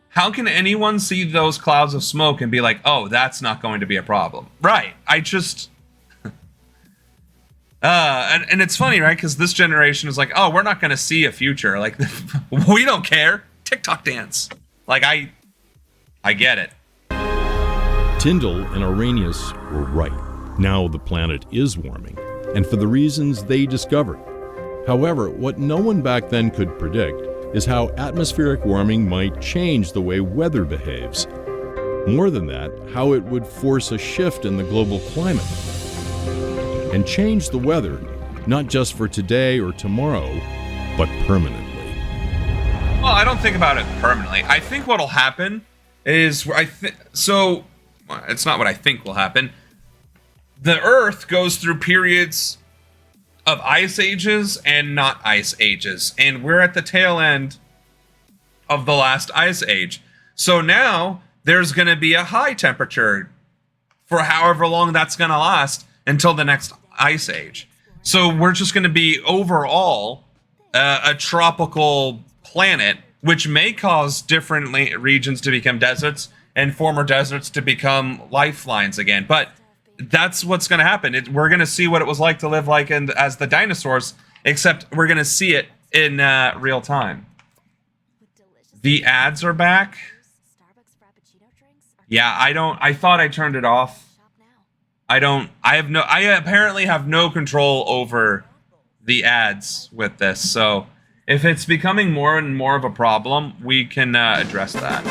How can anyone see those clouds of smoke and be like, oh, that's not going to be a problem? Right. I just... and it's funny, right? Because this generation is like, oh, we're not going to see a future. Like, we don't care. TikTok dance. Like, I get it. Tyndall and Arrhenius were right. Now the planet is warming, and for the reasons they discovered. However, what no one back then could predict is how atmospheric warming might change the way weather behaves. More than that, how it would force a shift in the global climate and change the weather, not just for today or tomorrow, but permanently. Well, I don't think about it permanently. I think what'll happen is, it's not what I think will happen. The Earth goes through periods of ice ages and not ice ages, and we're at the tail end of the last ice age. So now there's going to be a high temperature for however long that's going to last until the next ice age. So we're just going to be overall a tropical planet, which may cause different regions to become deserts and former deserts to become lifelines again. But that's what's going to happen. We're going to see what it was like to live like as the dinosaurs, except we're going to see it in real time. The ads are back. Yeah, I thought I turned it off. I apparently have no control over the ads with this. So if it's becoming more and more of a problem, we can address that.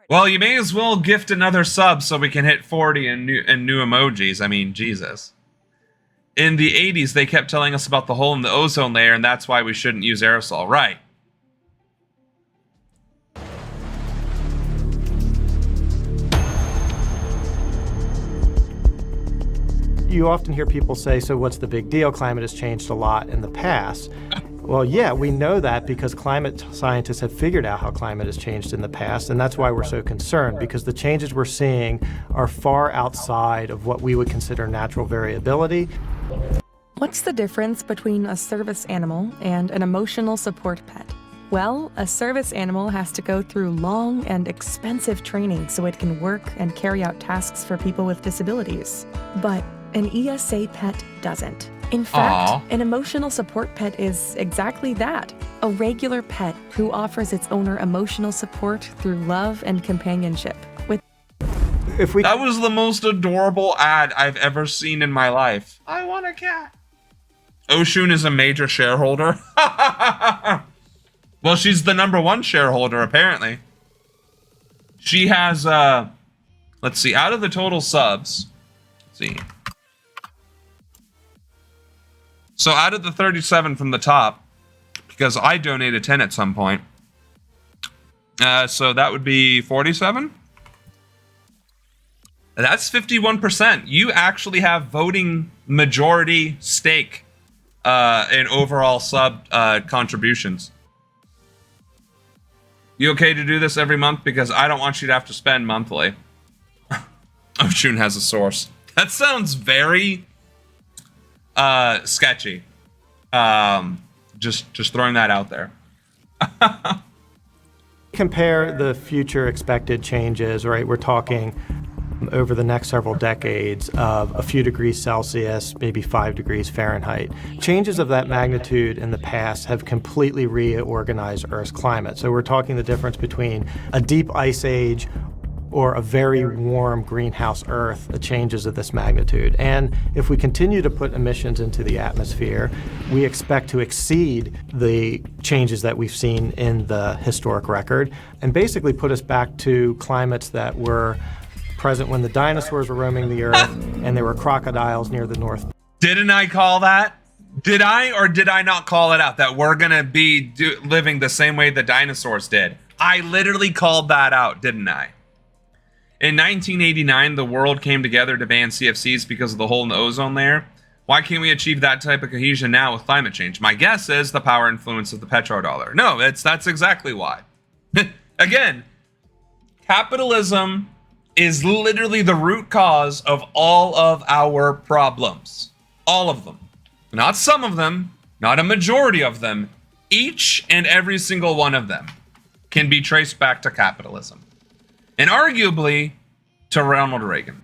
Well, you may as well gift another sub so we can hit 40 and new emojis. I mean, Jesus. In the 80s, they kept telling us about the hole in the ozone layer, and that's why we shouldn't use aerosol. Right. You often hear people say, so what's the big deal? Climate has changed a lot in the past. Well, yeah, we know that because climate scientists have figured out how climate has changed in the past, and that's why we're so concerned, because the changes we're seeing are far outside of what we would consider natural variability. What's the difference between a service animal and an emotional support pet? Well, a service animal has to go through long and expensive training so it can work and carry out tasks for people with disabilities. But an ESA pet doesn't. In fact, an emotional support pet is exactly that, a regular pet who offers its owner emotional support through love and companionship. That was the most adorable ad I've ever seen in my life. I want a cat. Oshun is a major shareholder. Well, she's the #1 shareholder, apparently. She has, let's see, out of the total subs, let's see. So out of the 37 from the top, because I donated 10 at some point, so that would be 47. That's 51%. You actually have voting majority stake in overall sub contributions. You okay to do this every month? Because I don't want you to have to spend monthly. Oh, Shun has a source. That sounds very sketchy. Just throwing that out there. Compare the future expected changes, right? We're talking over the next several decades of a few degrees Celsius, maybe 5 degrees Fahrenheit. Changes of that magnitude in the past have completely reorganized Earth's climate. So we're talking the difference between a deep ice age or a very warm greenhouse Earth, the changes of this magnitude. And if we continue to put emissions into the atmosphere, we expect to exceed the changes that we've seen in the historic record and basically put us back to climates that were present when the dinosaurs were roaming the Earth and there were crocodiles near the North. Didn't I call that? Did I or did I not call it out that we're gonna be living the same way the dinosaurs did? I literally called that out, didn't I? In 1989, the world came together to ban CFCs because of the hole in the ozone layer. Why can't we achieve that type of cohesion now with climate change? My guess is the power influence of the petrodollar. No, that's exactly why. Again, capitalism is literally the root cause of all of our problems. All of them. Not some of them, not a majority of them. Each and every single one of them can be traced back to capitalism. And arguably to Ronald Reagan.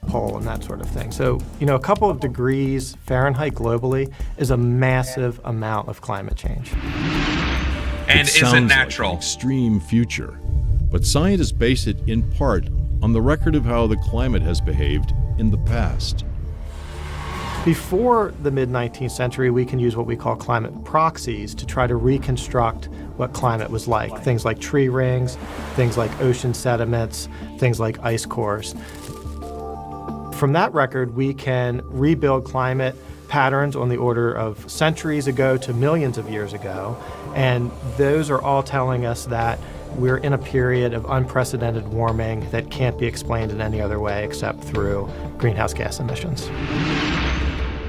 Pole and that sort of thing. So, a couple of degrees Fahrenheit globally is a massive amount of climate change. And is it natural? Like an extreme future, but scientists base it in part on the record of how the climate has behaved in the past. Before the mid-19th century, we can use what we call climate proxies to try to reconstruct what climate was like. Things like tree rings, things like ocean sediments, things like ice cores. From that record, we can rebuild climate patterns on the order of centuries ago to millions of years ago, and those are all telling us that we're in a period of unprecedented warming that can't be explained in any other way except through greenhouse gas emissions.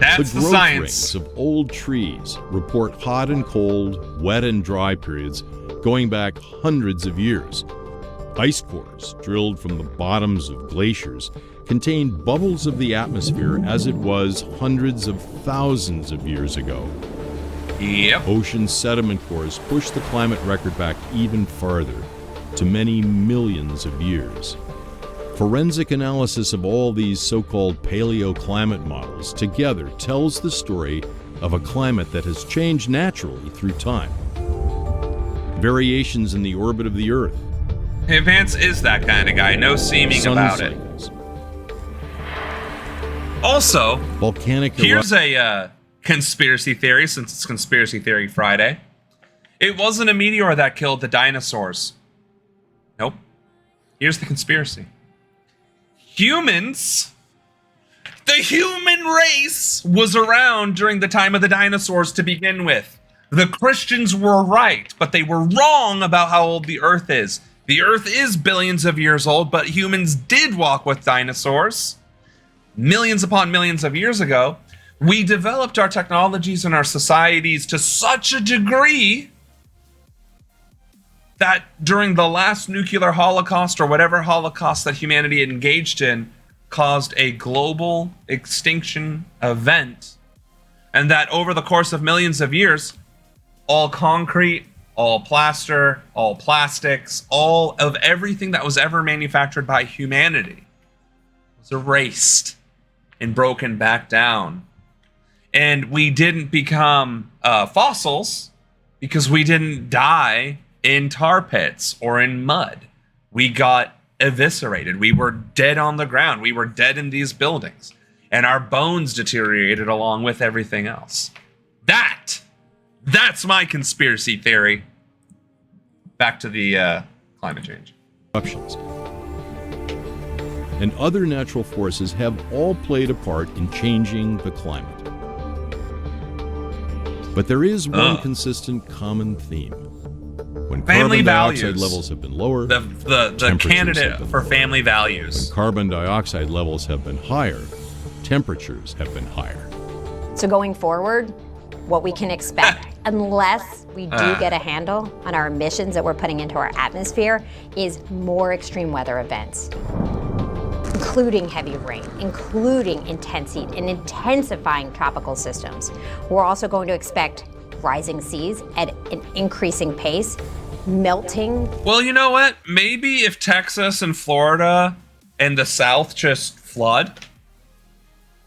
That's the growth science. Rates of old trees report hot and cold, wet and dry periods going back hundreds of years. Ice cores drilled from the bottoms of glaciers contain bubbles of the atmosphere as it was hundreds of thousands of years ago. Yep. Ocean sediment cores push the climate record back even farther, to many millions of years. Forensic analysis of all these so-called paleoclimate models together tells the story of a climate that has changed naturally through time. Variations in the orbit of the Earth. Hey, Vance is that kind of guy, no seeming about it. Also, here's a conspiracy theory, since it's Conspiracy Theory Friday. It wasn't a meteor that killed the dinosaurs. Nope. Here's the conspiracy. Humans, the human race, was around during the time of the dinosaurs to begin with. The Christians were right, but they were wrong about how old the Earth is. The Earth is billions of years old, but humans did walk with dinosaurs. Millions upon millions of years ago, we developed our technologies and our societies to such a degree that during the last nuclear holocaust, or whatever holocaust that humanity engaged in, caused a global extinction event, and that over the course of millions of years, all concrete, all plaster, all plastics, all of everything that was ever manufactured by humanity was erased and broken back down. And we didn't become fossils because we didn't die in tar pits or in mud. We got eviscerated. We were dead on the ground. We were dead in these buildings. And our bones deteriorated along with everything else. That's my conspiracy theory. Back to the climate change. Eruptions. And other natural forces have all played a part in changing the climate. But there is one consistent common theme. When family carbon dioxide values. Levels have been lower, the candidate for family values. When carbon dioxide levels have been higher, temperatures have been higher. So going forward, what we can expect, unless we do get a handle on our emissions that we're putting into our atmosphere, is more extreme weather events. including heavy rain, including intense heat, and intensifying tropical systems. We're also going to expect rising seas at an increasing pace, melting. Well, you know what? Maybe if Texas and Florida and the South just flood,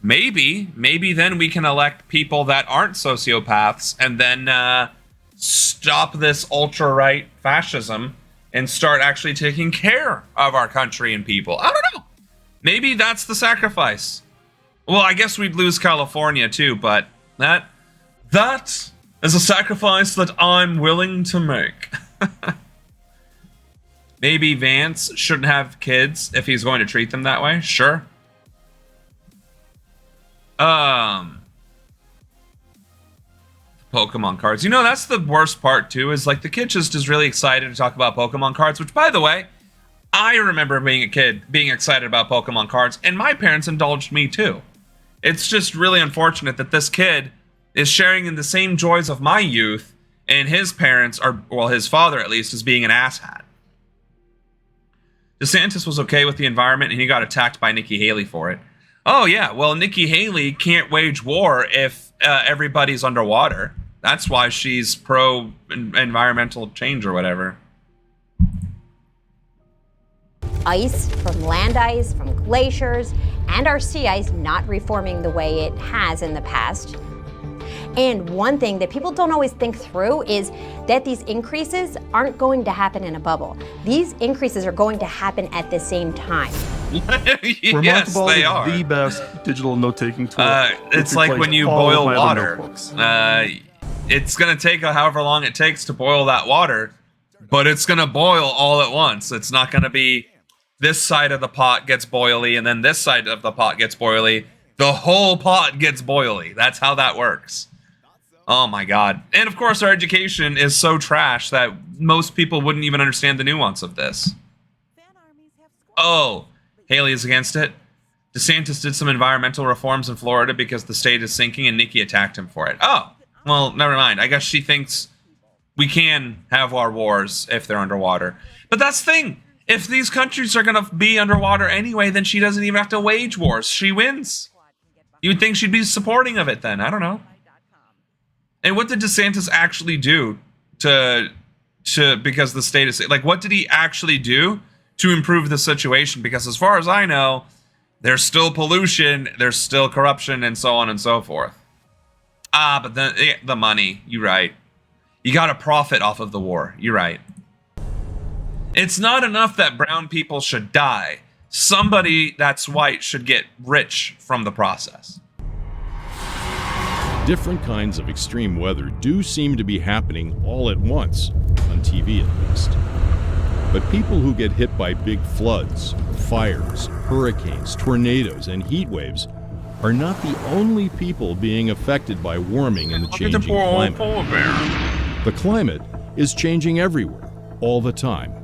maybe then we can elect people that aren't sociopaths and then stop this ultra-right fascism and start actually taking care of our country and people. I don't know. Maybe that's the sacrifice. Well, I guess we'd lose California too, but that is a sacrifice that I'm willing to make. Maybe Vance shouldn't have kids if he's going to treat them that way. Sure. Pokemon cards. You know, that's the worst part too, is like the kid just is really excited to talk about Pokemon cards, which, by the way, I remember being a kid being excited about Pokemon cards, and my parents indulged me too. It's just really unfortunate that this kid is sharing in the same joys of my youth, and his parents are, well, his father at least, is being an asshat. DeSantis was okay with the environment, and he got attacked by Nikki Haley for it. Oh yeah, well, Nikki Haley can't wage war if everybody's underwater. That's why she's pro-environmental change or whatever. Ice, from land ice, from glaciers, and our sea ice not reforming the way it has in the past. And one thing that people don't always think through is that these increases aren't going to happen in a bubble. These increases are going to happen at the same time. Yes, they are. The best digital note-taking tool. It's like when you boil water. It's going to take however long it takes to boil that water, but it's going to boil all at once. It's not going to be this side of the pot gets boily and then this side of the pot gets boily. The whole pot gets boily. That's how that works. Oh my God. And of course, our education is so trash that most people wouldn't even understand the nuance of this. Oh, Haley is against it. DeSantis did some environmental reforms in Florida because the state is sinking and Nikki attacked him for it. Oh, well, never mind. I guess she thinks we can have our wars if they're underwater. But that's the thing. If these countries are going to be underwater anyway, then she doesn't even have to wage wars. She wins. You would think she'd be supporting of it then. I don't know. And what did DeSantis actually do to because the state is, like, what did he actually do to improve the situation? Because as far as I know, there's still pollution, there's still corruption, and so on and so forth. But the money, you're right. You got to profit off of the war. You're right. It's not enough that brown people should die. Somebody that's white should get rich from the process. Different kinds of extreme weather do seem to be happening all at once, on TV at least. But people who get hit by big floods, fires, hurricanes, tornadoes, and heat waves are not the only people being affected by warming and the changing climate. The climate is changing everywhere, all the time.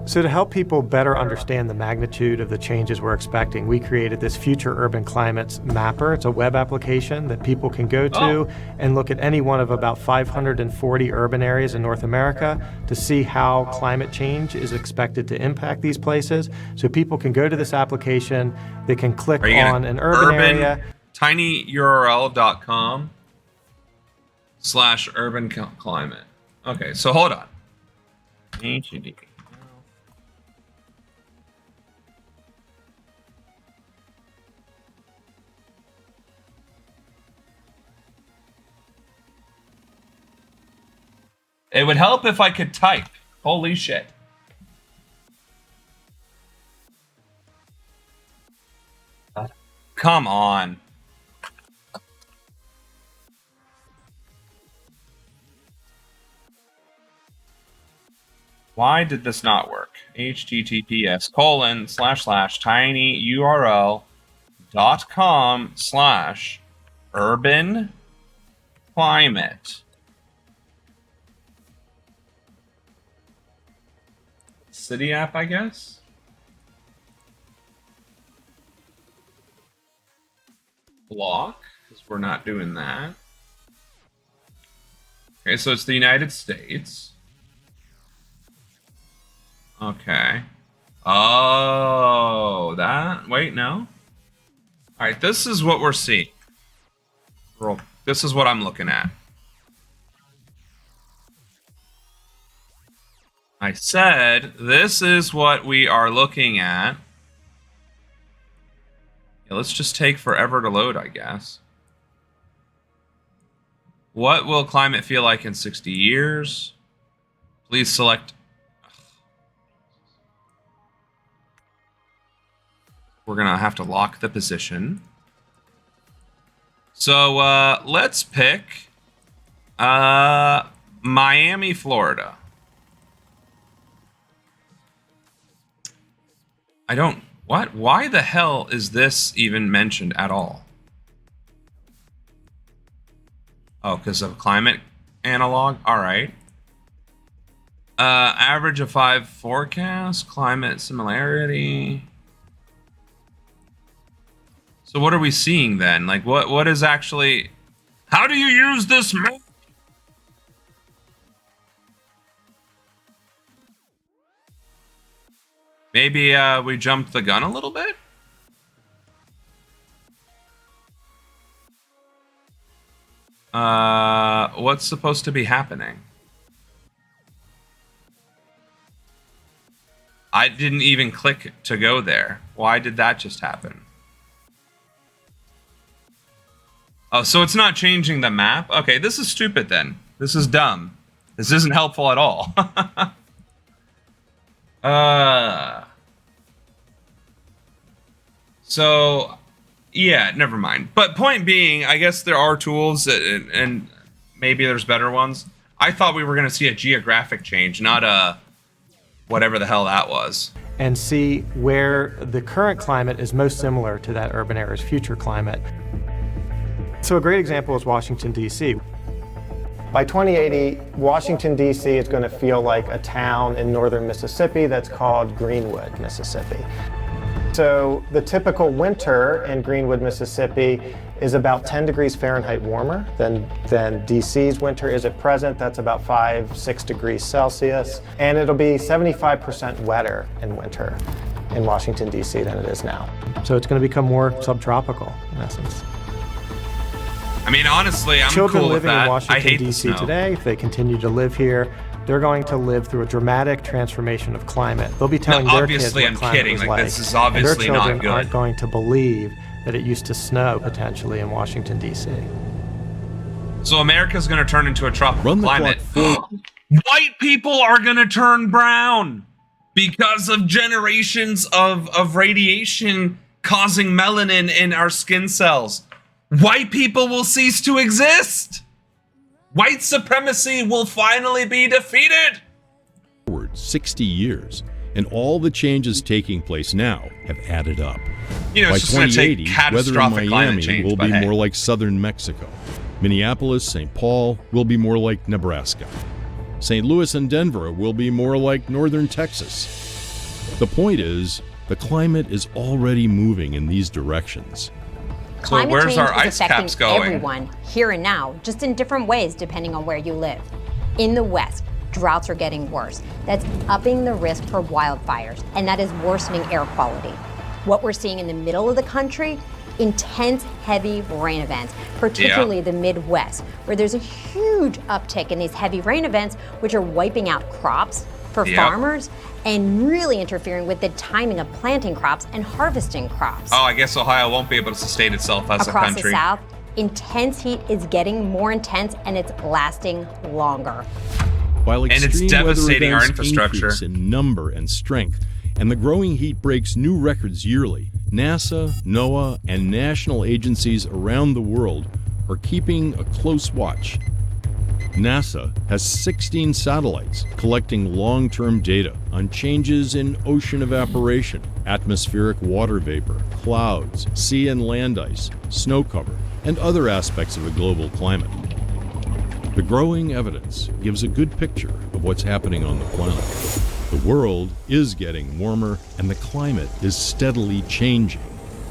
So to help people better understand the magnitude of the changes we're expecting, we created this Future Urban Climates Mapper. It's a web application that people can go to and look at any one of about 540 urban areas in North America to see how climate change is expected to impact these places. So people can go to this application, they can click on an urban area. tinyurl.com/urban climate. Okay, so hold on. It would help if I could type. Holy shit. Come on. Why did this not work? https://tinyurl.com/urban climate. City app, I guess? Block, because we're not doing that. Okay, so it's the United States. Okay. Oh, that's Wait, no. All right, this is what we're seeing. This is what I'm looking at. I said this is what we are looking at. Yeah, let's just take forever to load, I guess. What will climate feel like in 60 years? Please select. We're going to have to lock the position. So let's pick Miami, Florida. I don't... What? Why the hell is this even mentioned at all? Oh, because of climate analog? All right. Average of 5 forecast, climate similarity. So what are we seeing then? Like, what is actually... How do you use this map? Maybe we jumped the gun a little bit? What's supposed to be happening? I didn't even click to go there. Why did that just happen? Oh, so it's not changing the map? Okay, this is stupid then. This is dumb. This isn't helpful at all. So, yeah, never mind. But point being, I guess there are tools and maybe there's better ones. I thought we were going to see a geographic change, not a whatever the hell that was. And see where the current climate is most similar to that urban area's future climate. So a great example is Washington, D.C. By 2080, Washington, D.C. is going to feel like a town in northern Mississippi that's called Greenwood, Mississippi. So the typical winter in Greenwood, Mississippi is about 10 degrees Fahrenheit warmer than DC's winter is at present. That's about 5-6 degrees Celsius. And it'll be 75% wetter in winter in Washington, D.C. than it is now. So it's going to become more subtropical, in essence. I mean, honestly, I'm Children cool with living that. in Washington, I hate D.C. today, if they continue to live here, they're going to live through a dramatic transformation of climate. They'll be telling their kids what climate was like. This is obviously and their children not good. aren't going to believe that it used to snow potentially in Washington, D.C. So America's going to turn into a tropical climate. White people are going to turn brown because of generations of radiation causing melanin in our skin cells. White people will cease to exist. White supremacy will finally be defeated. 60 years, and all the changes taking place now have added up. You know, by it's just gonna take 2080, catastrophic weather in climate Miami change, will but be hey. more like southern Mexico. Minneapolis, St. Paul will be more like Nebraska. St. Louis and Denver will be more like northern Texas. The point is, the climate is already moving in these directions. Climate where's change our is ice affecting caps going? everyone here and now, just in different ways depending on where you live. In the West, droughts are getting worse. That's upping the risk for wildfires, and that is worsening air quality. What we're seeing in the middle of the country, intense, heavy rain events, particularly the Midwest, where there's a huge uptick in these heavy rain events, which are wiping out crops for farmers and really interfering with the timing of planting crops and harvesting crops. Oh, I guess Ohio won't be able to sustain itself as a Across country. the South, intense heat is getting more intense and it's lasting longer. While And it's extreme devastating weather our events infrastructure. increase in number and strength, and the growing heat breaks new records yearly, NASA, NOAA, and national agencies around the world are keeping a close watch. NASA has 16 satellites collecting long-term data on changes in ocean evaporation, atmospheric water vapor, clouds, sea and land ice, snow cover, and other aspects of the global climate. The growing evidence gives a good picture of what's happening on the planet. The world is getting warmer, and the climate is steadily changing.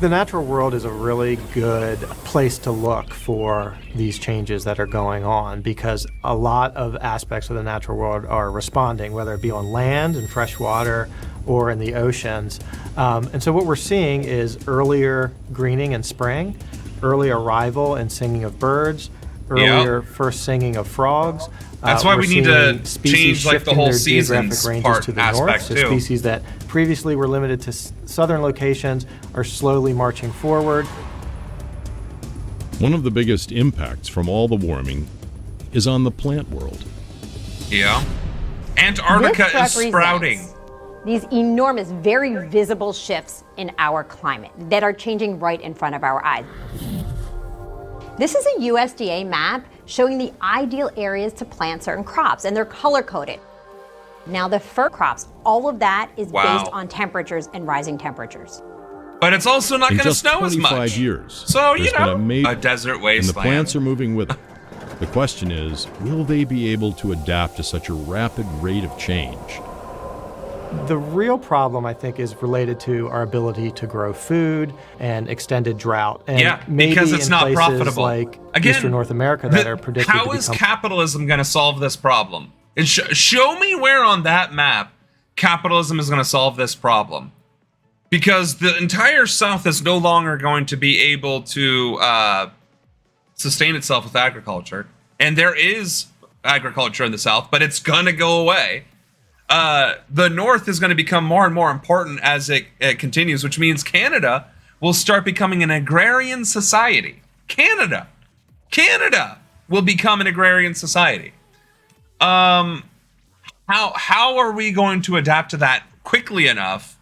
The natural world is a really good place to look for these changes that are going on because a lot of aspects of the natural world are responding, whether it be on land and fresh water or in the oceans. And so what we're seeing is earlier greening in spring, early arrival and singing of birds, earlier first singing of frogs. That's why we need to change like the whole seasons part to the aspect north. So too. Species that previously were limited to southern locations are slowly marching forward. One of the biggest impacts from all the warming is on the plant world. Yeah. Antarctica is sprouting. These enormous, very visible shifts in our climate that are changing right in front of our eyes. This is a USDA map showing the ideal areas to plant certain crops, and they're color-coded. Now the fir crops, all of that is based on temperatures and rising temperatures. But it's also not going to snow as much. In just 25 years, so, you there's know, been a desert wasteland. And the plants are moving with it. The question is, will they be able to adapt to such a rapid rate of change? The real problem, I think, is related to our ability to grow food and extended drought. And maybe because it's in not places profitable. Like Again, Eastern North America that are predicted how to is become... capitalism going to solve this problem? And show me where on that map capitalism is going to solve this problem. Because the entire South is no longer going to be able to sustain itself with agriculture. And there is agriculture in the South, but it's going to go away. The North is going to become more and more important as it continues, which means Canada will start becoming an agrarian society. Canada will become an agrarian society. How are we going to adapt to that quickly enough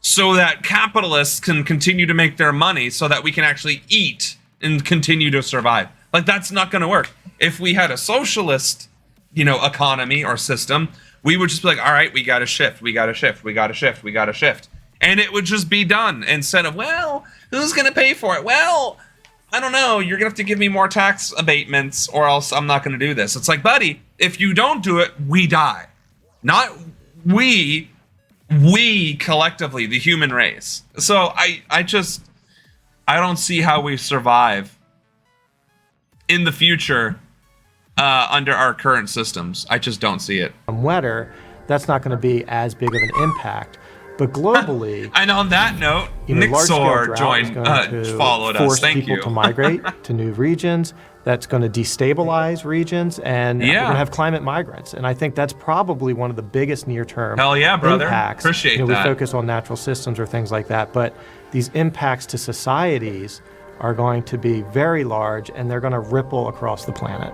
so that capitalists can continue to make their money so that we can actually eat and continue to survive? Like, that's not going to work. If we had a socialist, economy or system, we would just be like, all right, we got to shift. And it would just be done instead of, well, who's going to pay for it? Well, I don't know. You're going to have to give me more tax abatements or else I'm not going to do this. It's like, buddy, if you don't do it, we die. Not we collectively, the human race. So I don't see how we survive in the future under our current systems. I just don't see it. Wetter, that's not going to be as big of an impact. But globally, and on that note, Nixor followed us. Thank you. Force people to migrate to new regions. That's going to destabilize regions, and we're going to have climate migrants. And I think that's probably one of the biggest near-term impacts. Appreciate that. We focus on natural systems or things like that, but these impacts to societies are going to be very large, and they're going to ripple across the planet.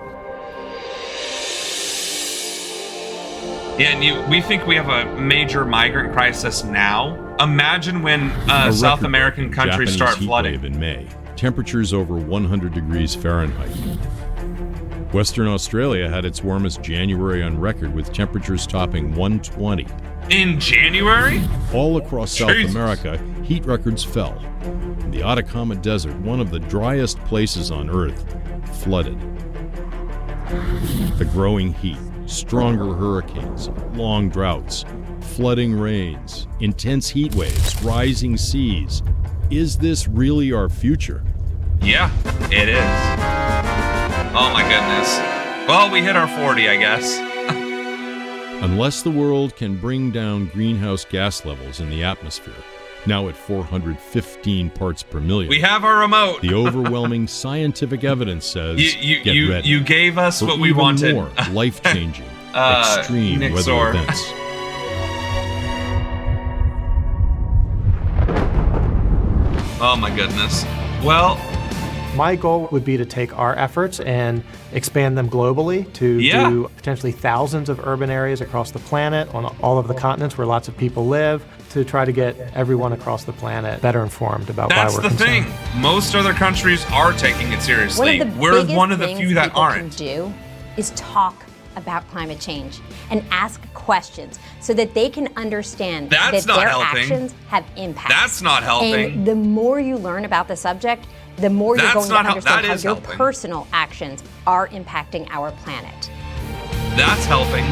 Yeah, and we think we have a major migrant crisis now. Imagine when South American countries start flooding. In May, temperatures over 100 degrees Fahrenheit. Western Australia had its warmest January on record with temperatures topping 120. In January? All across South America, heat records fell. In the Atacama Desert, one of the driest places on Earth, flooded. The growing heat, stronger hurricanes, long droughts, flooding rains, intense heat waves, rising seas. Is this really our future? Yeah, it is. Oh my goodness. Well, we hit our 40, I guess. Unless the world can bring down greenhouse gas levels in the atmosphere, now at 415 parts per million. We have our remote. The overwhelming scientific evidence says, get ready. You gave us for what we even wanted. More life-changing, extreme weather events. Oh my goodness. Well, my goal would be to take our efforts and expand them globally to do potentially thousands of urban areas across the planet on all of the continents where lots of people live, to try to get everyone across the planet better informed about why we're concerned. That's the thing. Most other countries are taking it seriously. We're one of the few that aren't. What can do is talk about climate change and ask questions so that they can understand that their actions have impact. That's not helping. And the more you learn about the subject, the more you're going to understand how your personal actions are impacting our planet. That's helping.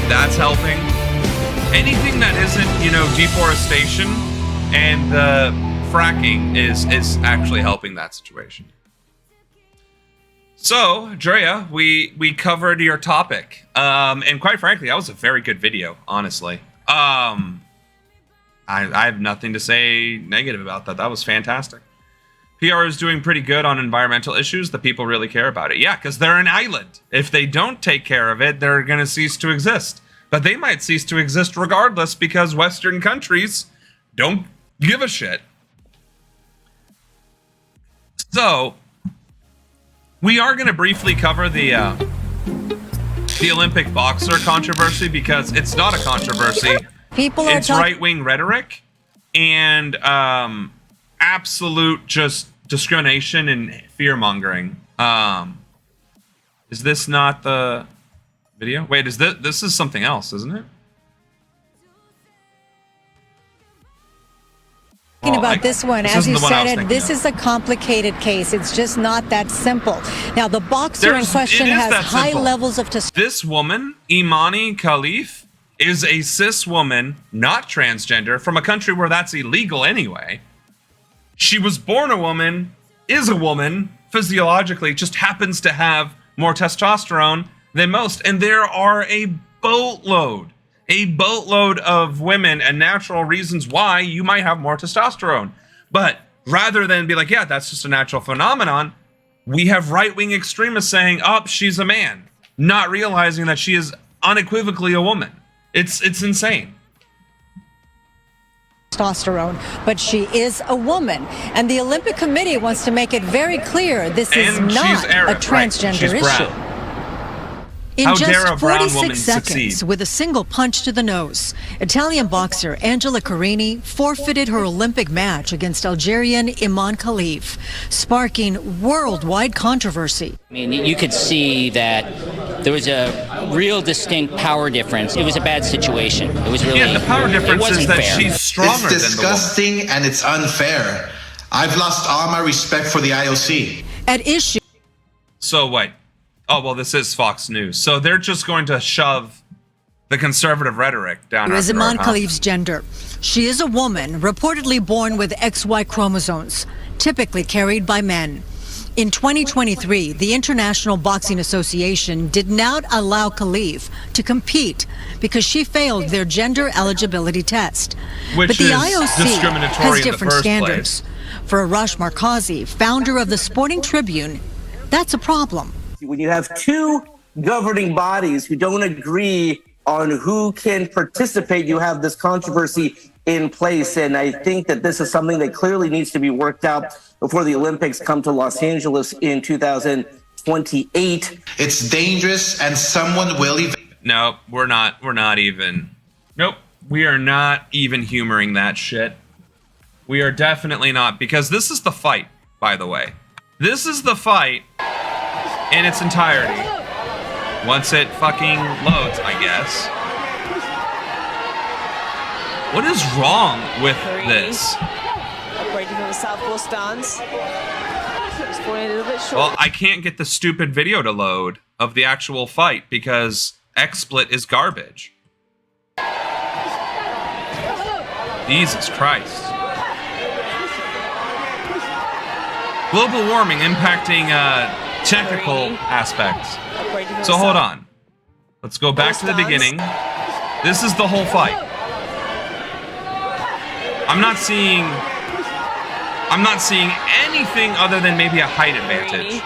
That's helping. Anything that isn't, deforestation and fracking is actually helping that situation. So, Drea, we covered your topic. And quite frankly, that was a very good video, honestly. I have nothing to say negative about that. That was fantastic. PR is doing pretty good on environmental issues. The people really care about it. Yeah, because they're an island. If they don't take care of it, they're going to cease to exist. But they might cease to exist regardless because Western countries don't give a shit. So, we are going to briefly cover the Olympic boxer controversy because it's not a controversy. It's right-wing rhetoric and absolute just discrimination and fear-mongering. Is this not the video? Wait, is this is something else, isn't it? About this one, as you said, this is a complicated case. It's just not that simple. Now, the boxer in question has high levels of testosterone. This woman, Imani Khalif, is a cis woman, not transgender, from a country where that's illegal anyway. She was born a woman, is a woman, physiologically, just happens to have more testosterone than most. And there are a boatload of women and natural reasons why you might have more testosterone. But rather than be like, yeah, that's just a natural phenomenon, we have right-wing extremists saying, oh, she's a man, not realizing that she is unequivocally a woman. It's insane. Testosterone, but she is a woman. And the Olympic Committee wants to make it very clear this is not a transgender issue. In just 46 seconds, with a single punch to the nose, Italian boxer Angela Carini forfeited her Olympic match against Algerian Iman Khalif, sparking worldwide controversy. I mean, you could see that there was a real distinct power difference. It was a bad situation. It was really the power difference is that she's stronger than the woman. It's disgusting and it's unfair. I've lost all my respect for the IOC. At issue. So wait. Oh, well, this is Fox News. So they're just going to shove the conservative rhetoric down our throat. Iman Khalif's gender. She is a woman, reportedly born with XY chromosomes, typically carried by men. In 2023, the International Boxing Association did not allow Khalif to compete because she failed their gender eligibility test. Which but the is IOC discriminatory has in the different first standards. place. For Arash Markazi, founder of the Sporting Tribune, that's a problem. When you have two governing bodies who don't agree on who can participate, you have this controversy in place. And I think that this is something that clearly needs to be worked out before the Olympics come to Los Angeles in 2028. It's dangerous and someone will even... No, we're not even... Nope, we are not even humoring that shit. We are definitely not, because this is the fight, by the way. This is the fight in its entirety. Once it fucking loads, I guess. What is wrong with this? Operating from the southpaw stance. Just falling a little bit short. Well, I can't get the stupid video to load of the actual fight because XSplit is garbage. Jesus Christ. Global warming impacting technical aspects. So hold on. Let's go back to the beginning. This is the whole fight. I'm not seeing anything other than maybe a height advantage.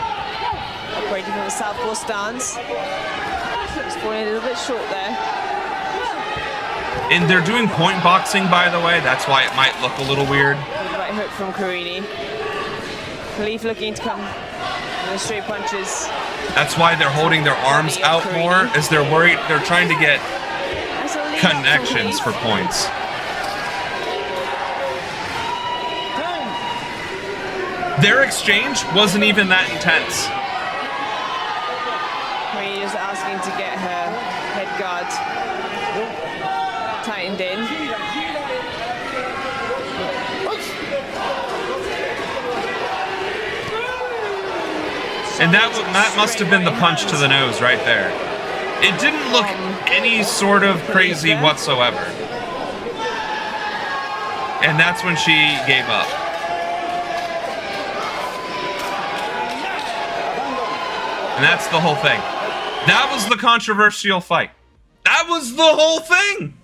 Operating from the southpaw stance. Just falling a little bit short there. And they're doing point boxing, by the way. That's why it might look a little weird. Right hook from Carini. Khalif looking to come with the straight punches. That's why they're holding their arms out more, as they're worried. They're trying to get connections for points. Their exchange wasn't even that intense. Carini just asking to get her head guard tightened in. And that must have been the punch to the nose right there. It didn't look any sort of crazy whatsoever. And that's when she gave up. And that's the whole thing. That was the controversial fight. That was the whole thing.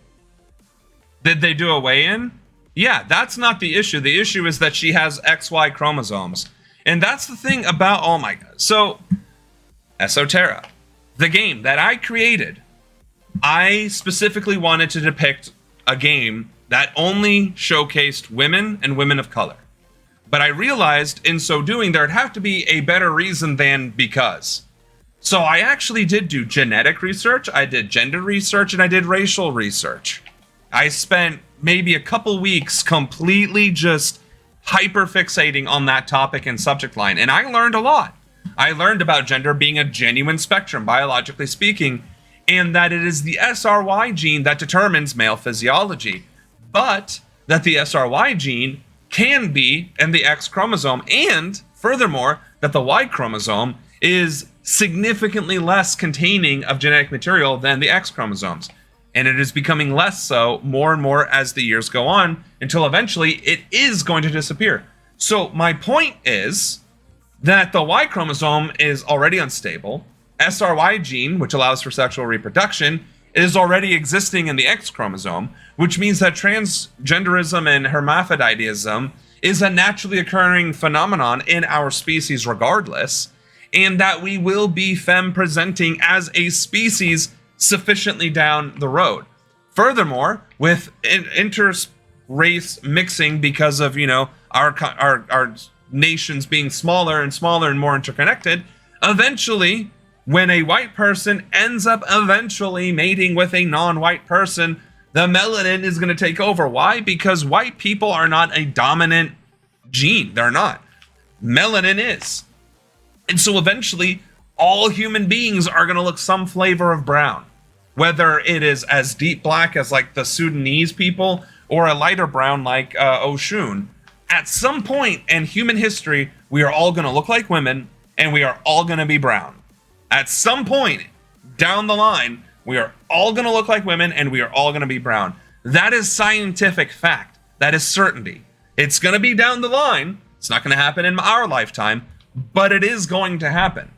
Did they do a weigh-in? Yeah, that's not the issue. The issue is that she has XY chromosomes. And that's the thing about, oh my God. So, Esoterra, the game that I created, I specifically wanted to depict a game that only showcased women and women of color. But I realized in so doing, there'd have to be a better reason than because. So I actually did do genetic research, I did gender research, and I did racial research. I spent maybe a couple weeks completely just hyper-fixating on that topic and subject line, and I learned a lot. I learned about gender being a genuine spectrum, biologically speaking, and that it is the SRY gene that determines male physiology, but that the SRY gene can be in the X chromosome, and furthermore, that the Y chromosome is significantly less containing of genetic material than the X chromosomes. And it is becoming less so more and more as the years go on, until eventually it is going to disappear. So my point is that the Y chromosome is already unstable. SRY gene, which allows for sexual reproduction, is already existing in the X chromosome, which means that transgenderism and hermaphroditism is a naturally occurring phenomenon in our species regardless, and that we will be femme-presenting as a species sufficiently down the road. Furthermore, with inter-race mixing because of, you know, our nations being smaller and smaller and more interconnected, eventually, when a white person ends up eventually mating with a non-white person, the melanin is going to take over. Why? Because white people are not a dominant gene. They're not. Melanin is. And so eventually, all human beings are going to look some flavor of brown. Whether it is as deep black as like the Sudanese people or a lighter brown like Oshun. At some point in human history, we are all going to look like women and we are all going to be brown. At some point down the line, we are all going to look like women and we are all going to be brown. That is scientific fact. That is certainty. It's going to be down the line. It's not going to happen in our lifetime, but it is going to happen.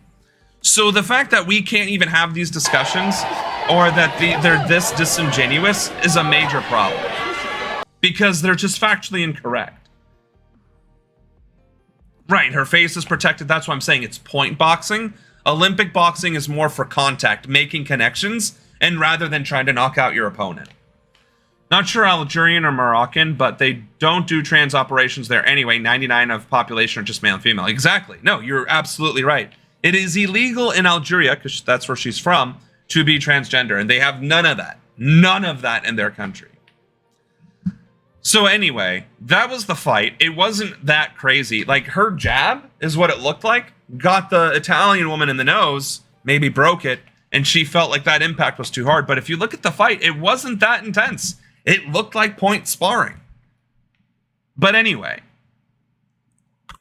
So the fact that we can't even have these discussions or that they're this disingenuous is a major problem because they're just factually incorrect. Right, her face is protected. That's why I'm saying it's point boxing. Olympic boxing is more for contact, making connections, and rather than trying to knock out your opponent. Not sure Algerian or Moroccan, but they don't do trans operations there anyway. 99% of population are just male and female. Exactly. No, you're absolutely right. It is illegal in Algeria, because that's where she's from, to be transgender, and they have none of that. None of that in their country. So anyway, that was the fight. It wasn't that crazy. Like, her jab is what it looked like. Got the Italian woman in the nose, maybe broke it, and she felt like that impact was too hard. But if you look at the fight, it wasn't that intense. It looked like point sparring. But anyway,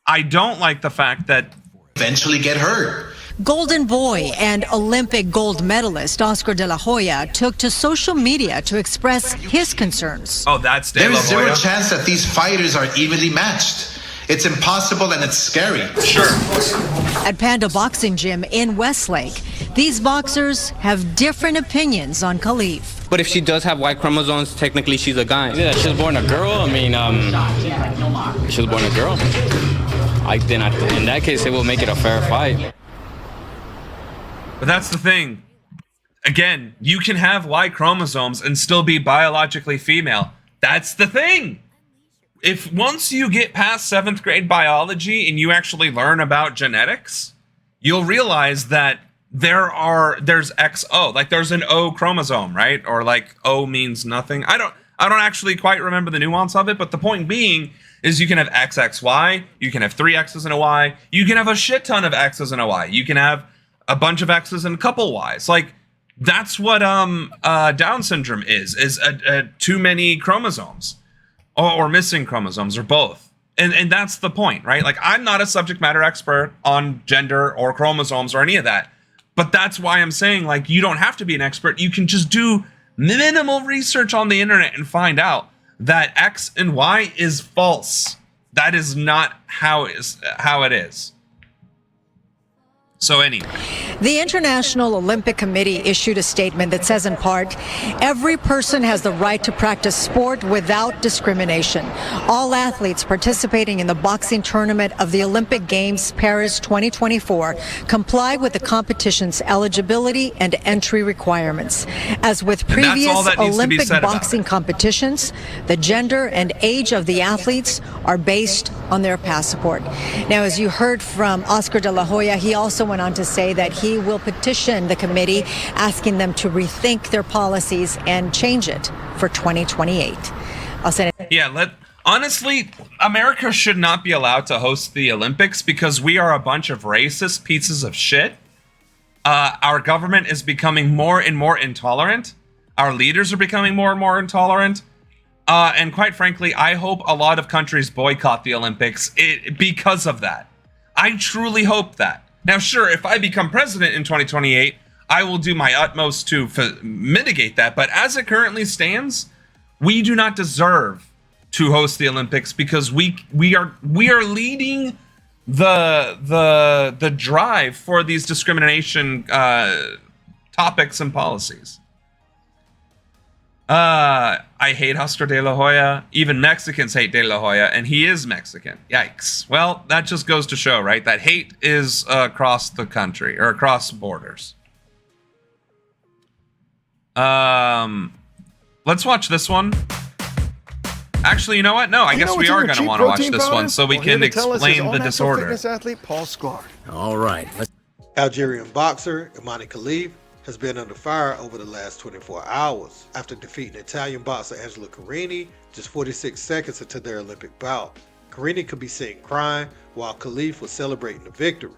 I don't like the fact that eventually get hurt. Golden Boy and Olympic gold medalist Oscar De La Hoya took to social media to express his concerns. Oh, that's De La Hoya. There's zero chance that these fighters are evenly matched. It's impossible and it's scary. Sure. At Panda Boxing Gym in Westlake, these boxers have different opinions on Khalif. But if she does have Y chromosomes, technically she's a guy. Yeah, she was born a girl. I mean, she was born a girl. In that case, it will make it a fair fight. But that's the thing. Again, you can have Y chromosomes and still be biologically female. That's the thing. If once you get past 7th grade biology and you actually learn about genetics, you'll realize that there's XO, like there's an O chromosome, right? Or like O means nothing. I don't actually quite remember the nuance of it, but the point being is you can have XXY, you can have 3 X's and a Y, you can have a shit ton of X's and a Y, you can have a bunch of X's and a couple Y's. Like, that's what Down syndrome is too many chromosomes or missing chromosomes or both. And that's the point, right? Like, I'm not a subject matter expert on gender or chromosomes or any of that. But that's why I'm saying, like, you don't have to be an expert. You can just do minimal research on the internet and find out that X and Y is false. That is not how it is. So anyway. The International Olympic Committee issued a statement that says in part, every person has the right to practice sport without discrimination. All athletes participating in the boxing tournament of the Olympic Games Paris 2024 comply with the competition's eligibility and entry requirements. As with previous Olympic boxing competitions, the gender and age of the athletes are based on their passport. Now, as you heard from Oscar de la Hoya, he also went on to say that he will petition the committee, asking them to rethink their policies and change it for 2028. I'll send it. Yeah, honestly, America should not be allowed to host the Olympics because we are a bunch of racist pieces of shit. Our government is becoming more and more intolerant. Our leaders are becoming more and more intolerant. And quite frankly, I hope a lot of countries boycott the Olympics because of that. I truly hope that. Now, sure, if I become president in 2028, I will do my utmost to mitigate that. But as it currently stands, we do not deserve to host the Olympics because we are leading the drive for these discrimination topics and policies. I hate Oscar de la Hoya. Even Mexicans hate de la Hoya, and he is Mexican. Yikes. Well, that just goes to show, right? That hate is across the country, or across borders. Let's watch this one. Actually, you know what? No, I guess we are going to want to watch this one so we can explain the disorder. Fitness athlete Paul Sklar. All right. Algerian boxer Imani Khalif has been under fire over the last 24 hours after defeating Italian boxer Angela Carini just 46 seconds into their Olympic bout. Carini could be seen crying while Khalif was celebrating the victory.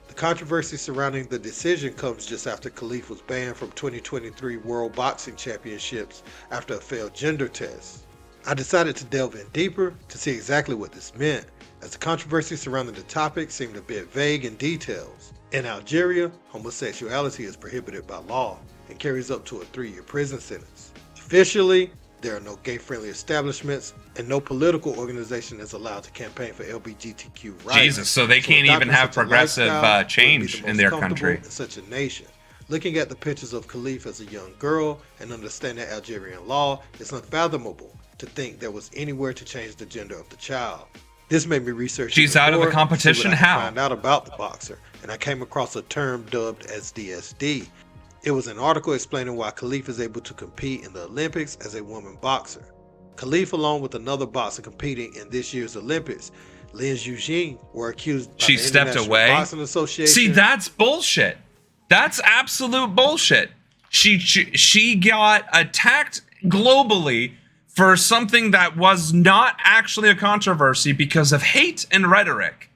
The controversy surrounding the decision comes just after Khalif was banned from 2023 World Boxing Championships after a failed gender test. I decided to delve in deeper to see exactly what this meant, as the controversy surrounding the topic seemed a bit vague in details. In Algeria, homosexuality is prohibited by law and carries up to a 3-year prison sentence. Officially, there are no gay-friendly establishments, and no political organization is allowed to campaign for LGBTQ rights. Jesus, so they can't even have progressive change in their country. In such a nation. Looking at the pictures of Khalif as a young girl and understanding Algerian law, it's unfathomable to think there was anywhere to change the gender of the child. This made me research. She's out of the competition. How? Find out about the boxer, and I came across a term dubbed as DSD. It was an article explaining why Khalif is able to compete in the Olympics as a woman boxer. Khalif, along with another boxer competing in this year's Olympics, Lin Yujin, were accused. She stepped away. Boxing Association. See, that's bullshit. That's absolute bullshit. She got attacked globally for something that was not actually a controversy because of hate and rhetoric.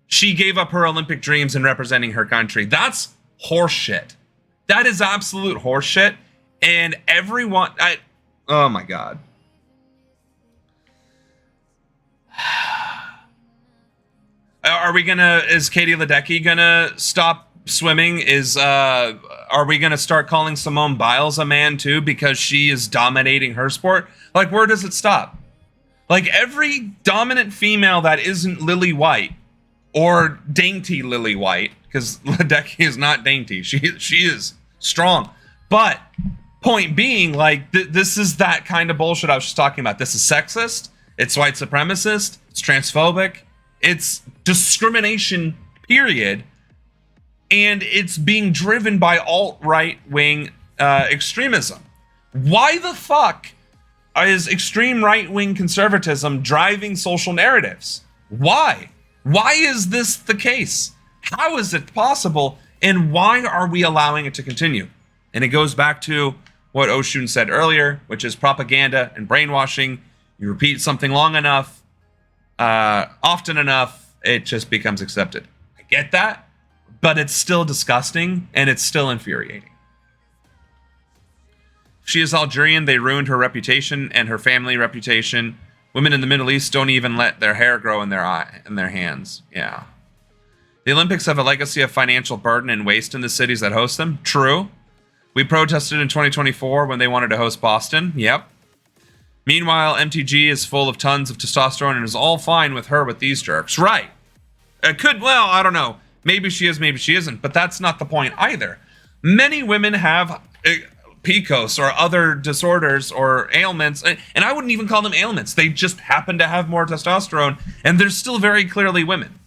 She gave up her Olympic dreams in representing her country. That's horseshit. That is absolute horseshit. And everyone, oh my God. Is Katie Ledecky gonna stop swimming? Are we gonna start calling Simone Biles a man too because she is dominating her sport? Like, where does it stop? Like, every dominant female that isn't Lily White or dainty Lily White, because Ledecky is not dainty, she is strong. But point being, like, this is that kind of bullshit I was just talking about. This is sexist. It's white supremacist. It's transphobic. It's discrimination, period. And it's being driven by alt-right wing extremism. Why the fuck is extreme right-wing conservatism driving social narratives? Why? Why is this the case? How is it possible? And why are we allowing it to continue? And it goes back to what Oshun said earlier, which is propaganda and brainwashing. You repeat something long enough, often enough, it just becomes accepted. I get that, but it's still disgusting and it's still infuriating. She is Algerian. They ruined her reputation and her family reputation. Women in the Middle East don't even let their hair grow in their hands. Yeah. The Olympics have a legacy of financial burden and waste in the cities that host them. True. We protested in 2024 when they wanted to host Boston. Yep. Meanwhile, MTG is full of tons of testosterone and is all fine with her with these jerks. Right. I don't know. Maybe she is, maybe she isn't, but that's not the point either. Many women have PCOS or other disorders or ailments, and I wouldn't even call them ailments. They just happen to have more testosterone, and they're still very clearly women.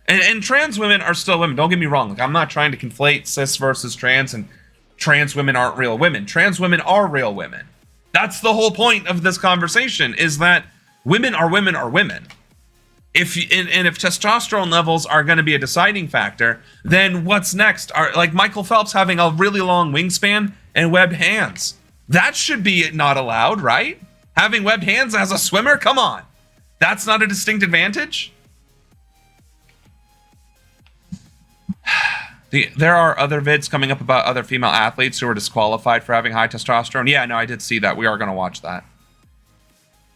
And trans women are still women. Don't get me wrong. Like, I'm not trying to conflate cis versus trans, and trans women aren't real women. Trans women are real women. That's the whole point of this conversation, is that women are women are women. If testosterone levels are going to be a deciding factor, then what's next? Like Michael Phelps having a really long wingspan and webbed hands. That should be not allowed, right? Having webbed hands as a swimmer? Come on. That's not a distinct advantage? There are other vids coming up about other female athletes who were disqualified for having high testosterone. Yeah, no, I did see that. We are going to watch that.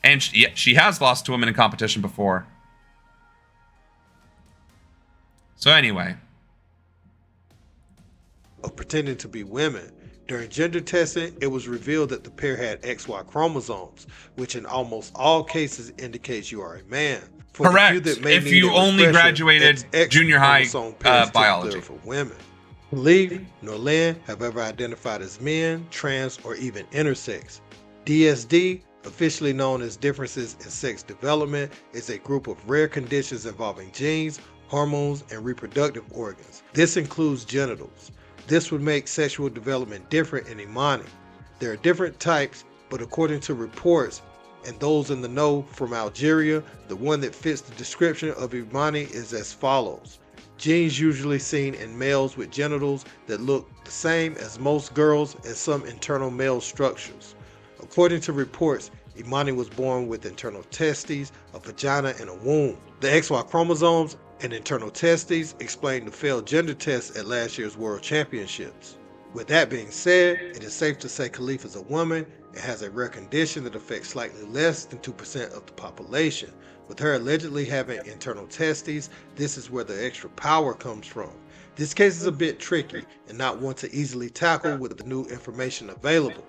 And she has lost to women in competition before. So anyway. Of pretending to be women. During gender testing, it was revealed that the pair had XY chromosomes, which in almost all cases indicates you are a man. For correct. If you only graduated junior high biology. For women. Khalif nor Lynn have ever identified as men, trans, or even intersex. DSD, officially known as differences in sex development, is a group of rare conditions involving genes, hormones, and reproductive organs. This includes genitals. This would make sexual development different in Imani. There are different types, but according to reports, and those in the know from Algeria, the one that fits the description of Imani is as follows. Genes usually seen in males with genitals that look the same as most girls and some internal male structures. According to reports, Imani was born with internal testes, a vagina, and a womb. The XY chromosomes and internal testes explain the failed gender test at last year's World Championships. With that being said, it is safe to say Khalif is a woman and has a rare condition that affects slightly less than 2% of the population. With her allegedly having internal testes, this is where the extra power comes from. This case is a bit tricky and not one to easily tackle with the new information available.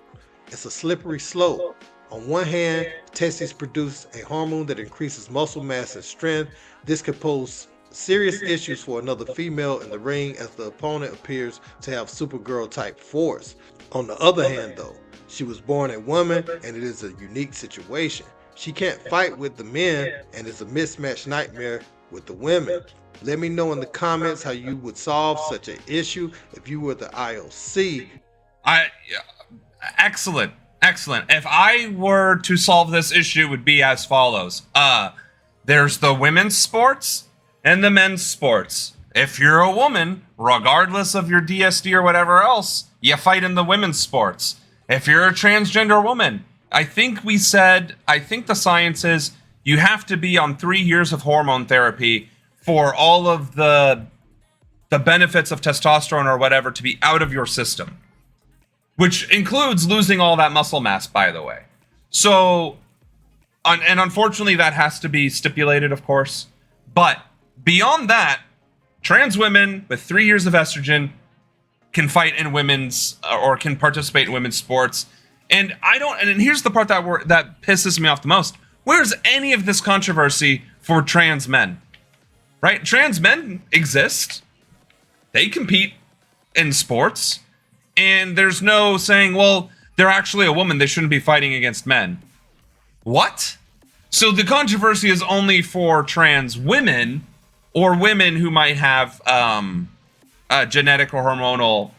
It's a slippery slope. On one hand, testes produce a hormone that increases muscle mass and strength. This could pose serious issues for another female in the ring as the opponent appears to have Supergirl type force. On the other hand though, she was born a woman and it is a unique situation. She can't fight with the men and is a mismatched nightmare with the women. Let me know in the comments how you would solve such an issue if you were the IOC. Excellent. If I were to solve this issue, it would be as follows. There's the women's sports and the men's sports. If you're a woman, regardless of your DSD or whatever else, you fight in the women's sports. If you're a transgender woman, I think the science is you have to be on 3 years of hormone therapy for all of the benefits of testosterone or whatever to be out of your system. Which includes losing all that muscle mass, by the way. So, and unfortunately that has to be stipulated, of course. But beyond that, trans women with 3 years of estrogen can fight in women's, or can participate in women's sports. And here's the part that pisses me off the most. Where's any of this controversy for trans men? Right? Trans men exist. They compete in sports. And there's no saying, well, they're actually a woman, they shouldn't be fighting against men. What? So the controversy is only for trans women or women who might have genetic or hormonal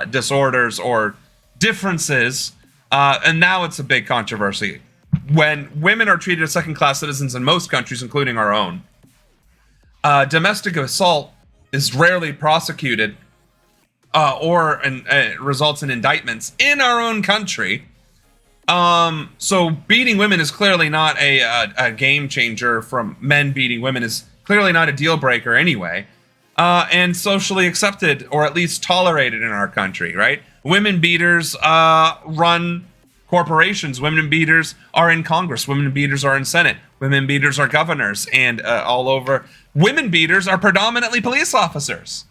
disorders or differences. And now it's a big controversy. When women are treated as second-class citizens in most countries, including our own, domestic assault is rarely prosecuted or results in indictments in our own country. So beating women is clearly not a game changer from men beating women, is clearly not a deal breaker anyway, and socially accepted or at least tolerated in our country, right? Women beaters run corporations. Women beaters are in Congress. Women beaters are in Senate. Women beaters are governors and all over. Women beaters are predominantly police officers.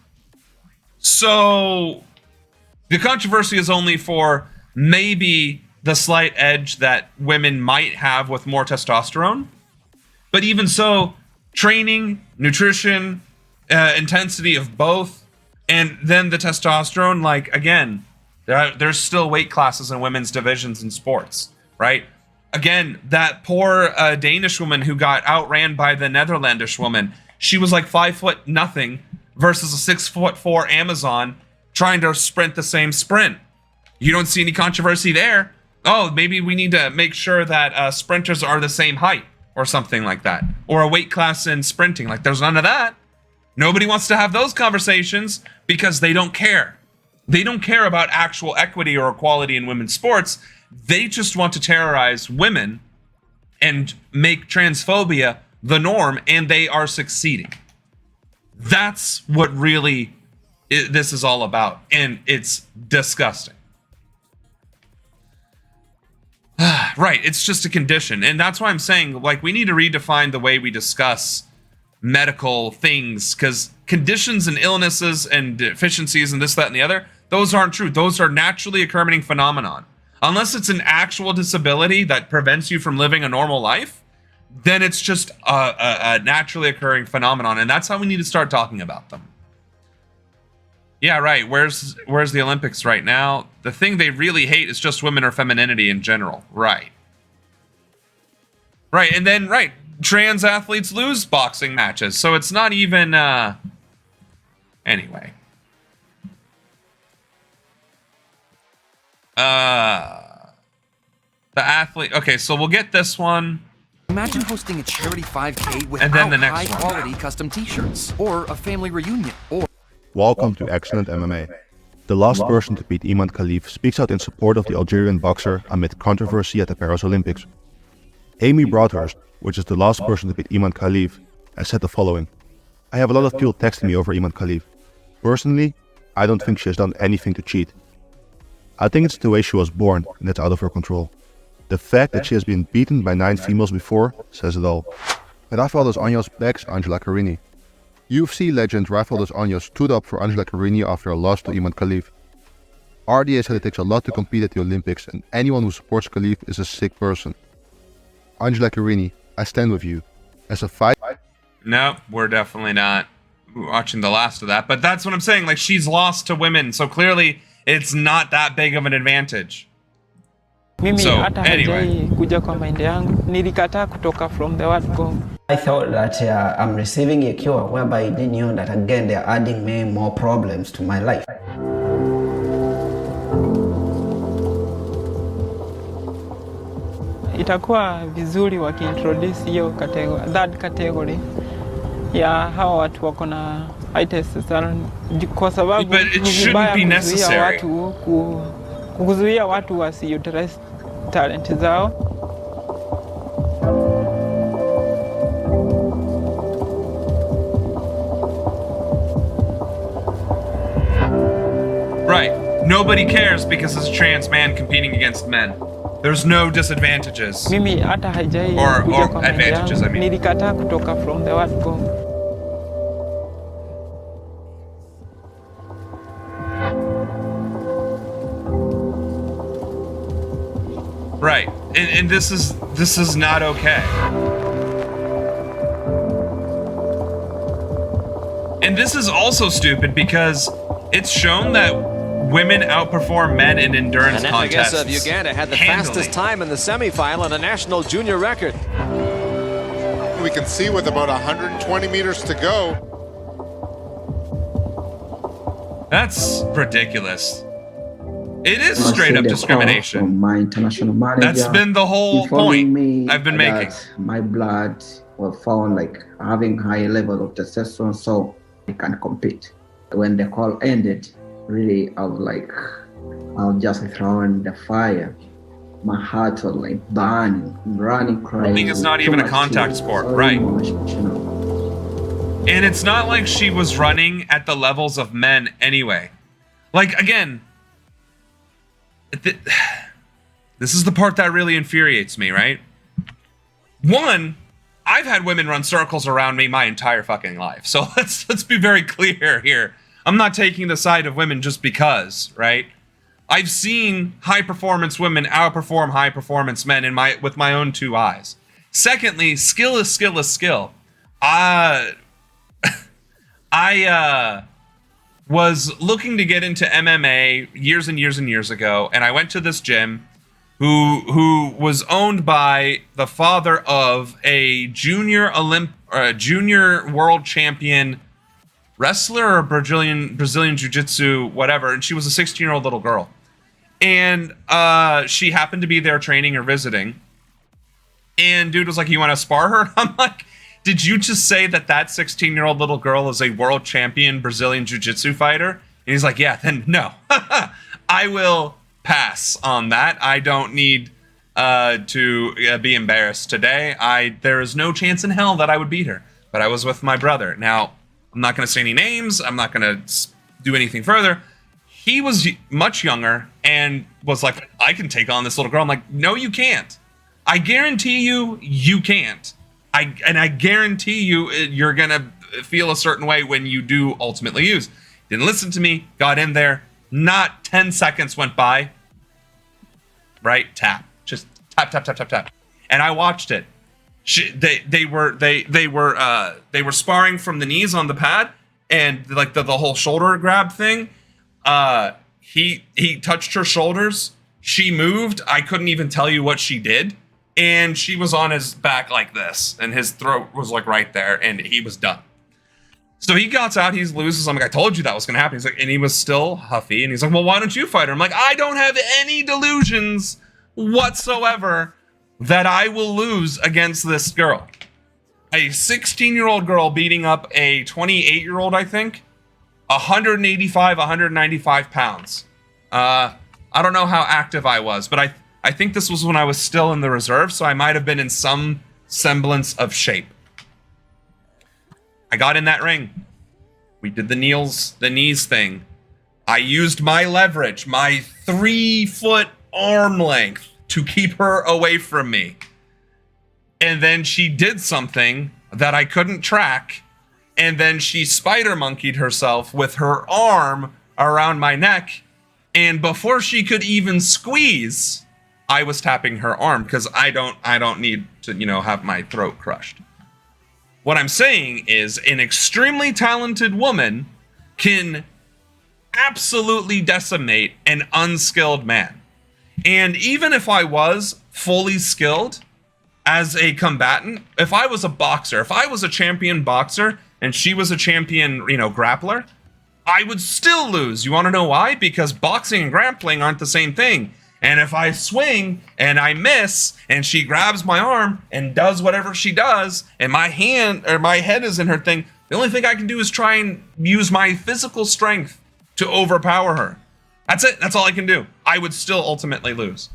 So the controversy is only for maybe the slight edge that women might have with more testosterone. But even so, training, nutrition, intensity of both, and then the testosterone. Like again, there's still weight classes in women's divisions in sports, right? Again, that poor Danish woman who got outran by the Netherlandish woman. She was like 5'0" versus a 6'4" Amazon trying to sprint the same sprint. You don't see any controversy there. Oh, maybe we need to make sure that sprinters are the same height or something like that, or a weight class in sprinting. Like there's none of that. Nobody wants to have those conversations because they don't care. They don't care about actual equity or equality in women's sports. They just want to terrorize women and make transphobia the norm, and they are succeeding. That's what really this is all about, and it's disgusting. Right, it's just a condition, and that's why I'm saying, like, we need to redefine the way we discuss medical things, because conditions and illnesses and deficiencies and this, that, and the other, those aren't true. Those are naturally occurring phenomenon. Unless it's an actual disability that prevents you from living a normal life, then it's just a naturally occurring phenomenon, and that's how we need to start talking about them. Yeah, right. Where's the Olympics right now? The thing they really hate is just women or femininity in general. Right. Right, and then, right, trans athletes lose boxing matches, so it's not even, anyway. The athlete, okay, so we'll get this one. Imagine hosting a charity 5K with high-quality custom t-shirts, or a family reunion, or... Welcome to Excellent MMA. The last person to beat Imad Khalif speaks out in support of the Algerian boxer amid controversy at the Paris Olympics. Amy Broadhurst, which is the last person to beat Imad Khalif, has said the following. I have a lot of people texting me over Imad Khalif. Personally, I don't think she has done anything to cheat. I think it's the way she was born, and that's out of her control. The fact that she has been beaten by 9 females before says it all. Rafael dos Anjos backs Angela Carini. UFC legend Rafael dos Anjos stood up for Angela Carini after a loss to Imad Khalif. RDA said it takes a lot to compete at the Olympics, and anyone who supports Khalif is a sick person. Angela Carini, I stand with you. As a fight... No, we're definitely not watching the last of that, but that's what I'm saying, like, she's lost to women, so clearly it's not that big of an advantage. So, anyway. I thought that I'm receiving a cure, whereby I didn't know that again they're adding me more problems to my life. Itakuwa vizuri wakiintroduce hiyo third category ya hawa watu wako na high testosterone, kwa sababu kuzuia watu wasi-utilize talent zao. Right. Nobody cares because it's a trans man competing against men. There's no disadvantages. Mimi hata haijai or advantages, I mean. Nilikataa kutoka from the word go. Right. And this is not okay. And this is also stupid because it's shown that women outperform men in endurance contests. Of Uganda had the fastest time in the semifinal and a national junior record. We can see with about 120 meters to go. That's ridiculous. It is straight up discrimination. My international manager, that's been the whole point I've been making. My blood was found like having high level of testosterone, so I can compete. When the call ended, really, I was just thrown the fire. My heart was like burning, running, crying. I think it's not even a contact sport, right? And it's not like she was running at the levels of men anyway. Like, again, this is the part that really infuriates me, right? One, I've had women run circles around me my entire fucking life. So let's be very clear here. I'm not taking the side of women just because, right? I've seen high-performance women outperform high-performance men with my own two eyes. Secondly, skill is skill is skill. I was looking to get into MMA years and years and years ago, and I went to this gym who was owned by the father of a junior world champion wrestler or Brazilian jiu-jitsu, whatever, and she was a 16-year-old little girl. And she happened to be there training or visiting. And dude was like, "You want to spar her?" I'm like, "Did you just say that 16-year-old little girl is a world champion Brazilian jiu-jitsu fighter?" And he's like, "Yeah, then no." I will pass on that. I don't need to be embarrassed today. There is no chance in hell that I would beat her. But I was with my brother. Now, I'm not going to say any names. I'm not going to do anything further. He was much younger and was like, "I can take on this little girl." I'm like, "No, you can't. I guarantee you can't. I guarantee you're going to feel a certain way when you do ultimately use." Didn't listen to me, got in there. Not 10 seconds went by. Right? Tap. Just tap, tap, tap, tap, tap. And I watched it. They were sparring from the knees on the pad, and like the whole shoulder grab thing. He touched her shoulders. She moved. I couldn't even tell you what she did. And she was on his back like this, and his throat was like right there, and he was done. So he gets out, he loses. I'm like, "I told you that was going to happen." He's like, and he was still huffy, and he's like, "Well, why don't you fight her?" I'm like, "I don't have any delusions whatsoever that I will lose against this girl." A 16-year-old girl beating up a 28-year-old, I think, 185, 195 pounds. I don't know how active I was, but I think this was when I was still in the reserve, so I might have been in some semblance of shape. I got in that ring. We did the knees thing. I used my leverage, my 3-foot arm length, to keep her away from me. And then she did something that I couldn't track, and then she spider monkeyed herself with her arm around my neck, and before she could even squeeze, I was tapping her arm, because I don't need to, have my throat crushed. What I'm saying is an extremely talented woman can absolutely decimate an unskilled man. And even if I was fully skilled as a combatant, if I was a boxer, if I was a champion boxer and she was a champion, grappler, I would still lose. You want to know why? Because boxing and grappling aren't the same thing. And if I swing and I miss and she grabs my arm and does whatever she does and my head is in her thing, the only thing I can do is try and use my physical strength to overpower her. That's it. That's all I can do. I would still ultimately lose.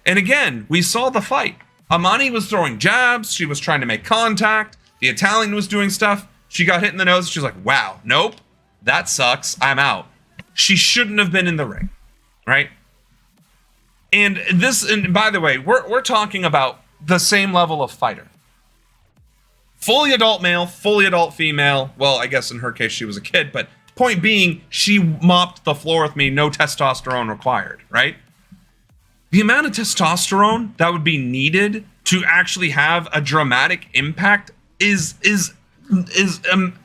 And again, we saw the fight. Amani was throwing jabs. She was trying to make contact. The Italian was doing stuff. She got hit in the nose. She's like, "Wow, nope, that sucks. I'm out." She shouldn't have been in the ring, right? And by the way, we're talking about the same level of fighter. Fully adult male, fully adult female. Well, I guess in her case she was a kid, but point being, she mopped the floor with me, no testosterone required, right? The amount of testosterone that would be needed to actually have a dramatic impact is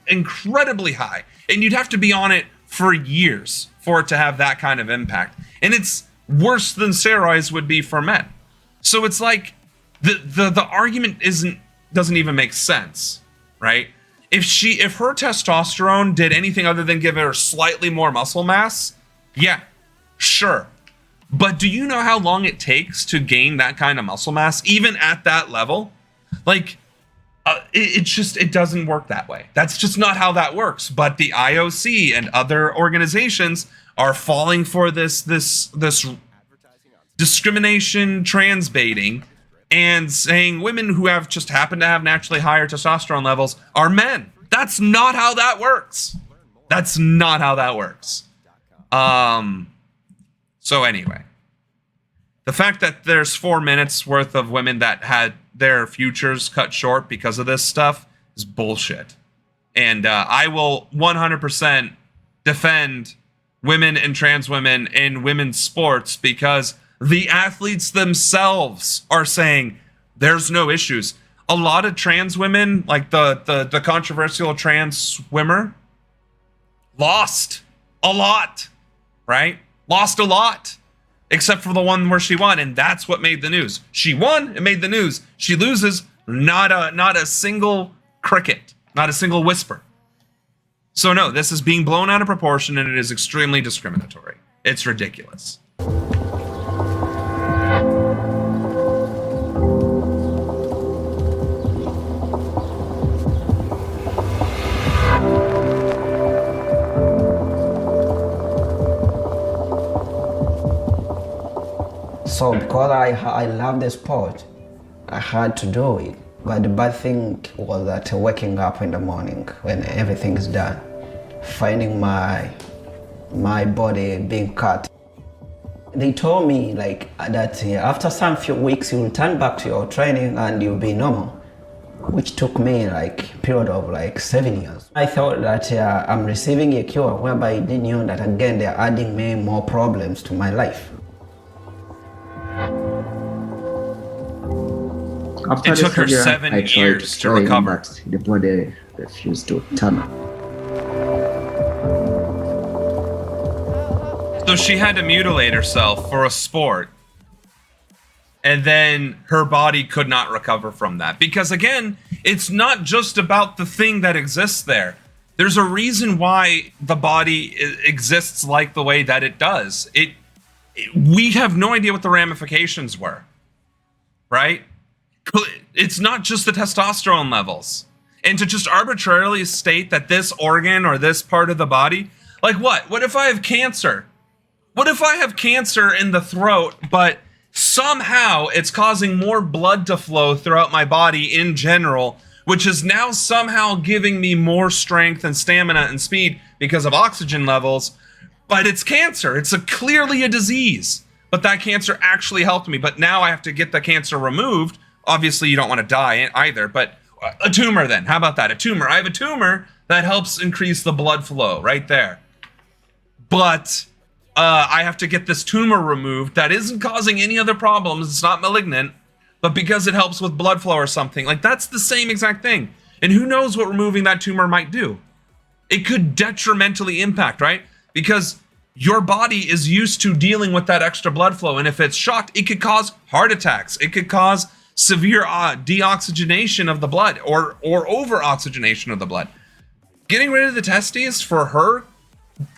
incredibly high. And you'd have to be on it for years for it to have that kind of impact. And it's worse than steroids would be for men. So it's like the argument doesn't even make sense, right? If her testosterone did anything other than give her slightly more muscle mass, yeah, sure. But do you know how long it takes to gain that kind of muscle mass, even at that level? Like, it doesn't work that way. That's just not how that works. But the IOC and other organizations are falling for this discrimination, trans baiting, and saying women who have just happen to have naturally higher testosterone levels are men. That's not how that works. That's not how that works. So anyway, the fact that there's 4 minutes worth of women that had their futures cut short because of this stuff is bullshit. And I will 100% defend women and trans women in women's sports because the athletes themselves are saying there's no issues. A lot of trans women, like the controversial trans swimmer, lost a lot, right? Lost a lot, except for the one where she won, and that's what made the news. She won, it made the news. She loses, not a single cricket, not a single whisper. So no, this is being blown out of proportion, and it is extremely discriminatory. It's ridiculous. So because I love the sport, I had to do it. But the bad thing was that waking up in the morning when everything is done, finding my body being cut. They told me like that after some few weeks you'll return back to your training and you'll be normal, which took me like a period of like 7 years. I thought that I'm receiving a cure, whereby I didn't know that again they're adding me more problems to my life. After it took her 7 years to recover. But the body refused to turn up. So she had to mutilate herself for a sport, and then her body could not recover from that. Because again, it's not just about the thing that exists there. There's a reason why the body exists like the way that it does. We have no idea what the ramifications were, right? It's not just the testosterone levels. And to just arbitrarily state that this organ or this part of the body, like what? What if I have cancer? What if I have cancer in the throat, but somehow it's causing more blood to flow throughout my body in general, which is now somehow giving me more strength and stamina and speed because of oxygen levels, but it's cancer. It's clearly a disease, but that cancer actually helped me. But now I have to get the cancer removed. Obviously, you don't want to die either, but a tumor then. How about that? A tumor. I have a tumor that helps increase the blood flow right there. But I have to get this tumor removed that isn't causing any other problems. It's not malignant, but because it helps with blood flow or something. Like, that's the same exact thing. And who knows what removing that tumor might do? It could detrimentally impact, right? Because your body is used to dealing with that extra blood flow. And if it's shocked, it could cause heart attacks. It could cause severe deoxygenation of the blood or over-oxygenation of the blood. Getting rid of the testes for her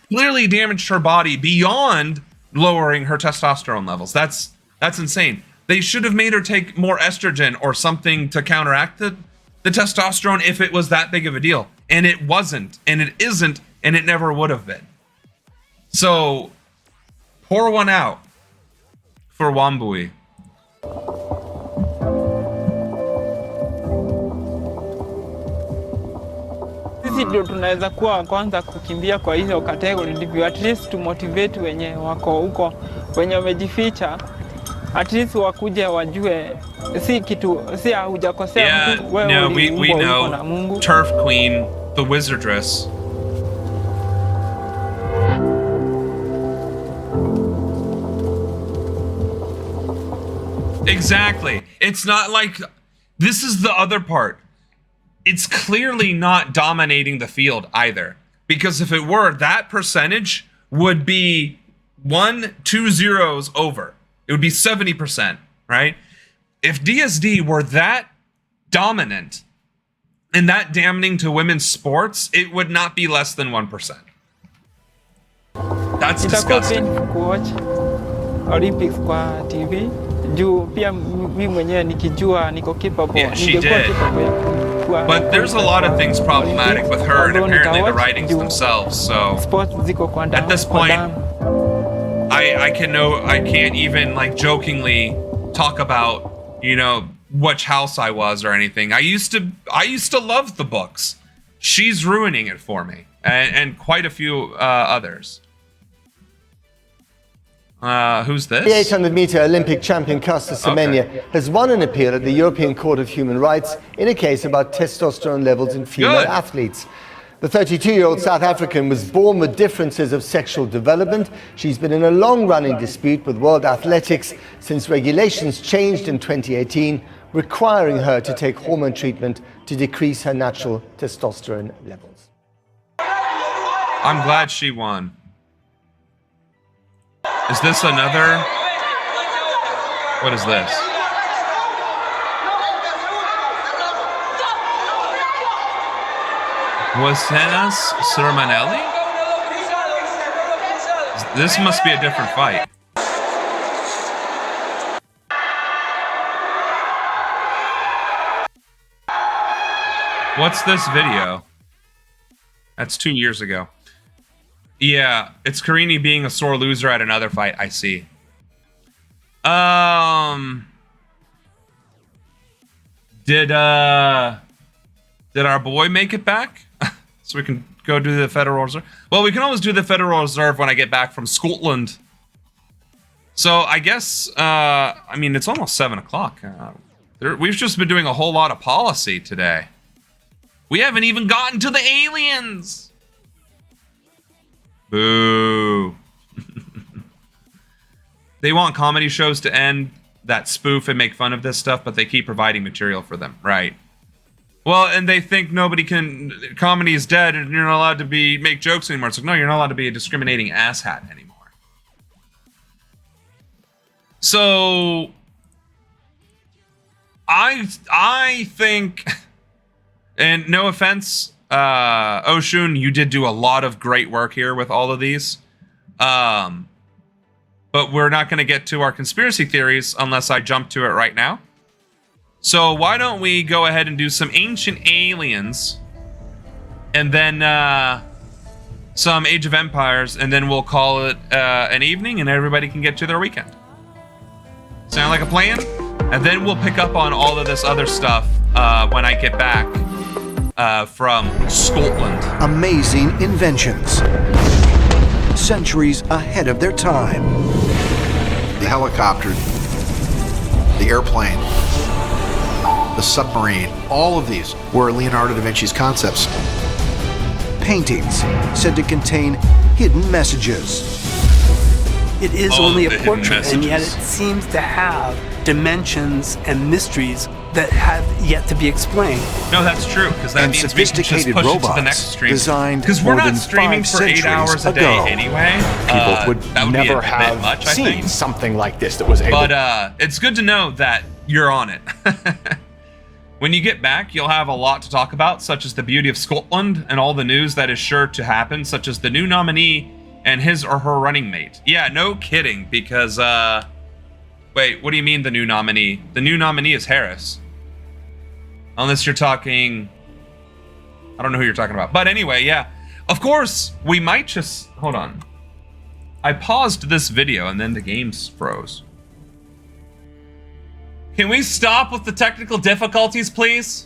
clearly damaged her body beyond lowering her testosterone levels. That's insane. They should have made her take more estrogen or something to counteract the testosterone if it was that big of a deal. And it wasn't, and it isn't, and it never would have been. So, pour one out for Wambui. Sisi ndio tunaweza kuwa kwanza kukimbia kwa hizo category, ndivyo at least to motivate wenye wako huko, wenye wamejificha, at least wakuje wajue si kitu, si hujakosea mtu, wewe we know Turf Queen, the Wizardress. Exactly. It's not like, this is the other part. It's clearly not dominating the field either. Because if it were, that percentage would be 2 zeros over. It would be 70%, right? If DSD were that dominant and that damning to women's sports, it would not be less than 1%. That's disgusting. Olympics kwa TV. Juu pia mimi mwenyewe nikijua niko capable. Yeah, she did. But there's a lot of things problematic with her and apparently the writings themselves. So at this point, I can't even like jokingly talk about, you know, which house I was or anything. I used to love the books. She's ruining it for me, and quite a few others. Who's this? The 800-meter Olympic champion Caster Semenya has won an appeal at the European Court of Human Rights in a case about testosterone levels in female athletes. The 32-year-old South African was born with differences of sexual development. She's been in a long-running dispute with World Athletics since regulations changed in 2018, requiring her to take hormone treatment to decrease her natural testosterone levels. I'm glad she won. Is this another? What is this? Wasenas Sermanelli? This must be a different fight. What's this video? That's 2 years ago. Yeah, it's Carini being a sore loser at another fight. I see. Did our boy make it back? So we can go do the Federal Reserve? Well, we can always do the Federal Reserve when I get back from Scotland. So I guess, I mean, it's almost 7 o'clock. We've just been doing a whole lot of policy today. We haven't even gotten to the aliens. Boo. They want comedy shows to end that spoof and make fun of this stuff, but they keep providing material for them. Right. Well, and they think nobody can, comedy is dead and you're not allowed to make jokes anymore. It's like, no, you're not allowed to be a discriminating asshat anymore. So, I think, and no offense, Oshun, you did do a lot of great work here with all of these. But we're not going to get to our conspiracy theories unless I jump to it right now. So why don't we go ahead and do some ancient aliens and then some Age of Empires, and then we'll call it an evening and everybody can get to their weekend. Sound like a plan? And then we'll pick up on all of this other stuff when I get back from Scotland. Amazing inventions. Centuries ahead of their time. The helicopter, the airplane, the submarine, all of these were Leonardo da Vinci's concepts. Paintings said to contain hidden messages. It is only a portrait, and yet it seems to have dimensions and mysteries that have yet to be explained. No, that's true, because that means we can just push it to the next stream. Because we're not streaming for 8 hours a day anyway. People would never have seen something like this that was able. But it's good to know that you're on it. When you get back, you'll have a lot to talk about, such as the beauty of Scotland and all the news that is sure to happen, such as the new nominee and his or her running mate. Yeah, no kidding, because, wait, what do you mean the new nominee? The new nominee is Harris. Unless you're talking, I don't know who you're talking about. But anyway, yeah. Of course, we might just, hold on. I paused this video and then the game's froze. Can we stop with the technical difficulties, please?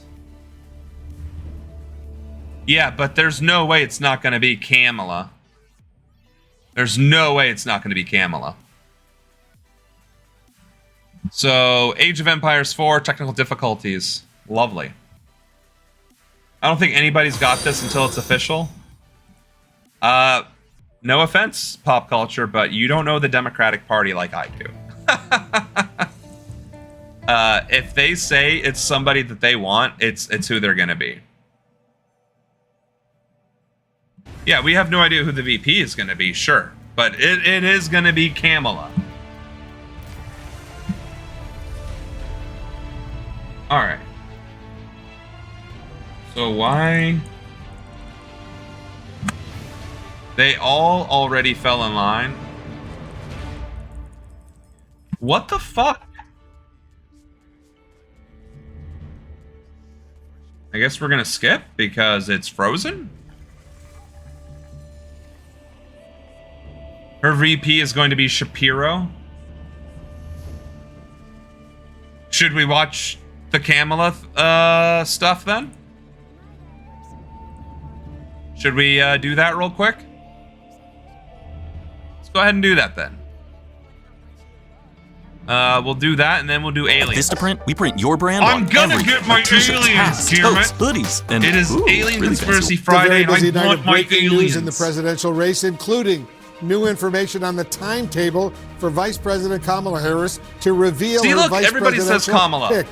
Yeah, but there's no way it's not going to be Kamala. There's no way it's not going to be Kamala. So, Age of Empires 4, technical difficulties. Lovely. I don't think anybody's got this until it's official. No offense, pop culture, but you don't know the Democratic Party like I do. If they say it's somebody that they want, it's who they're going to be. Yeah, we have no idea who the VP is going to be, sure. But it is going to be Kamala. Alright. So why... They all already fell in line. What the fuck? I guess we're gonna skip because it's frozen? Her VP is going to be Shapiro. Should we watch the Kamala stuff then? Should we do that real quick? Let's go ahead and do that then. We'll do that, and then we'll do aliens. At Vistaprint, we print your brand. I'm gonna get my aliens, damn it! Hoodies, and it is Alien Conspiracy Friday, and I want my aliens. News in the presidential race, including new information on the timetable for Vice President Kamala Harris to reveal her vice everybody says presidential Kamala. pick.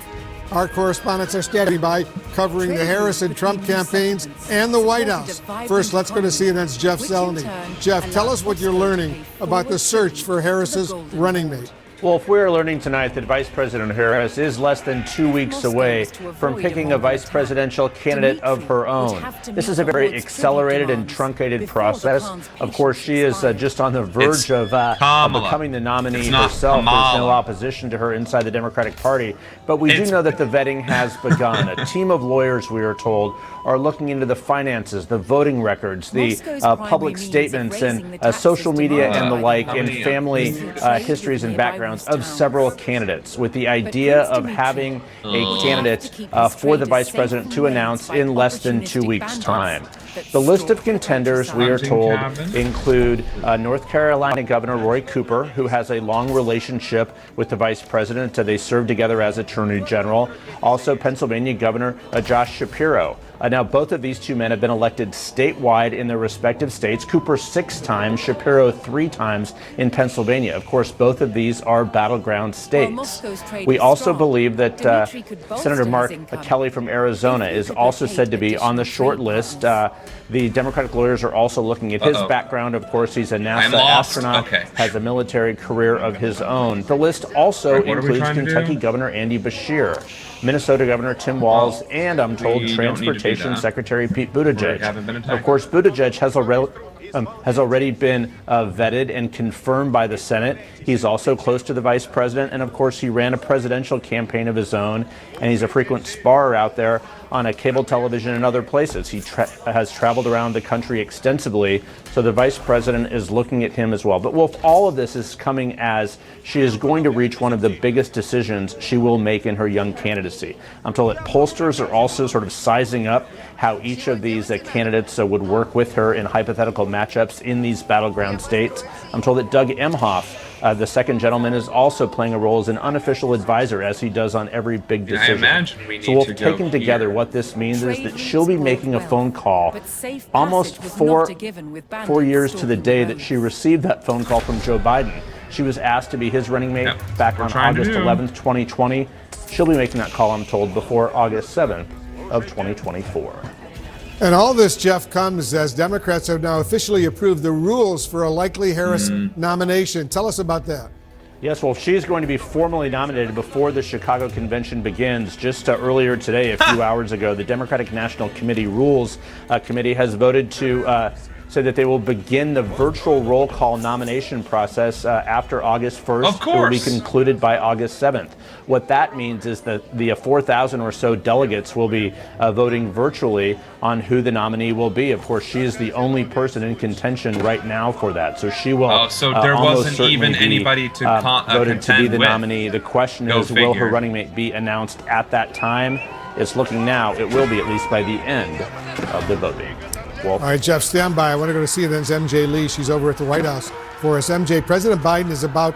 Our correspondents are standing by covering the Harris and Trump campaigns and the White House. First, let's go to CNN's Jeff Zeleny. Jeff, tell us what you're learning about the search for Harris's running mate. Well, if we're learning tonight that Vice President Harris is less than 2 weeks away from picking a vice presidential candidate of her own. This is a very accelerated and truncated process. Of course, she is just on the verge of becoming the nominee herself. There's no opposition to her inside the Democratic Party. But we do know that the vetting has begun. A team of lawyers, we are told, are looking into the finances, the voting records, the public statements, and social media and the like, and family histories and backgrounds of several candidates, with the idea of having a candidate for the vice president to announce in less than 2 weeks' time. The list of contenders, we are told, include North Carolina Governor Roy Cooper, who has a long relationship with the vice president. They served together as Attorney General. Also, Pennsylvania Governor Josh Shapiro. Now, both of these two men have been elected statewide in their respective states. Cooper 6 times, Shapiro 3 times in Pennsylvania. Of course, both of these are battleground states. We also believe that Senator Mark Kelly from Arizona is also said to be on the short list. The Democratic lawyers are also looking at his background. Of course, he's a NASA astronaut, has a military career of his own. The list also includes Kentucky Governor Andy Beshear, Minnesota Governor Tim Walz, and I'm told Transportation Secretary Pete Buttigieg. Of course, Buttigieg has already been vetted and confirmed by the Senate. He's also close to the vice president, and of course he ran a presidential campaign of his own, and he's a frequent sparrer out there on a cable television and other places. He has traveled around the country extensively, so the vice president is looking at him as well. But Wolf, all of this is coming as she is going to reach one of the biggest decisions she will make in her young candidacy. I'm told that pollsters are also sort of sizing up how each of these candidates would work with her in hypothetical matchups in these battleground states. I'm told that Doug Emhoff, the second gentleman, is also playing a role as an unofficial advisor, as he does on every big decision. I imagine we need so we'll to taken together what this means is that she'll be making a phone call almost four years to the day that she received that phone call from Joe Biden. She was asked to be his running mate back on August 11th, 2020. She'll be making that call, I'm told, before August 7th of 2024. And all this, Jeff, comes as Democrats have now officially approved the rules for a likely Harris nomination. Tell us about that. Yes, well, she's going to be formally nominated before the Chicago convention begins. Just earlier today, a few hours ago, the Democratic National Committee Rules Committee has voted to say that they will begin the virtual roll call nomination process after August 1st. Of course. It will be concluded by August 7th. What that means is that the 4,000 or so delegates will be voting virtually on who the nominee will be. Of course, she is the only person in contention right now for that. So she will. Oh, so there wasn't even anybody to voted to be the with. nominee. The question is, will her running mate be announced at that time? It's looking now. It will be, at least by the end of the voting. All right, Jeff, stand by. I want to go to CNN's MJ Lee. She's over at the White House for us. MJ, President Biden is about,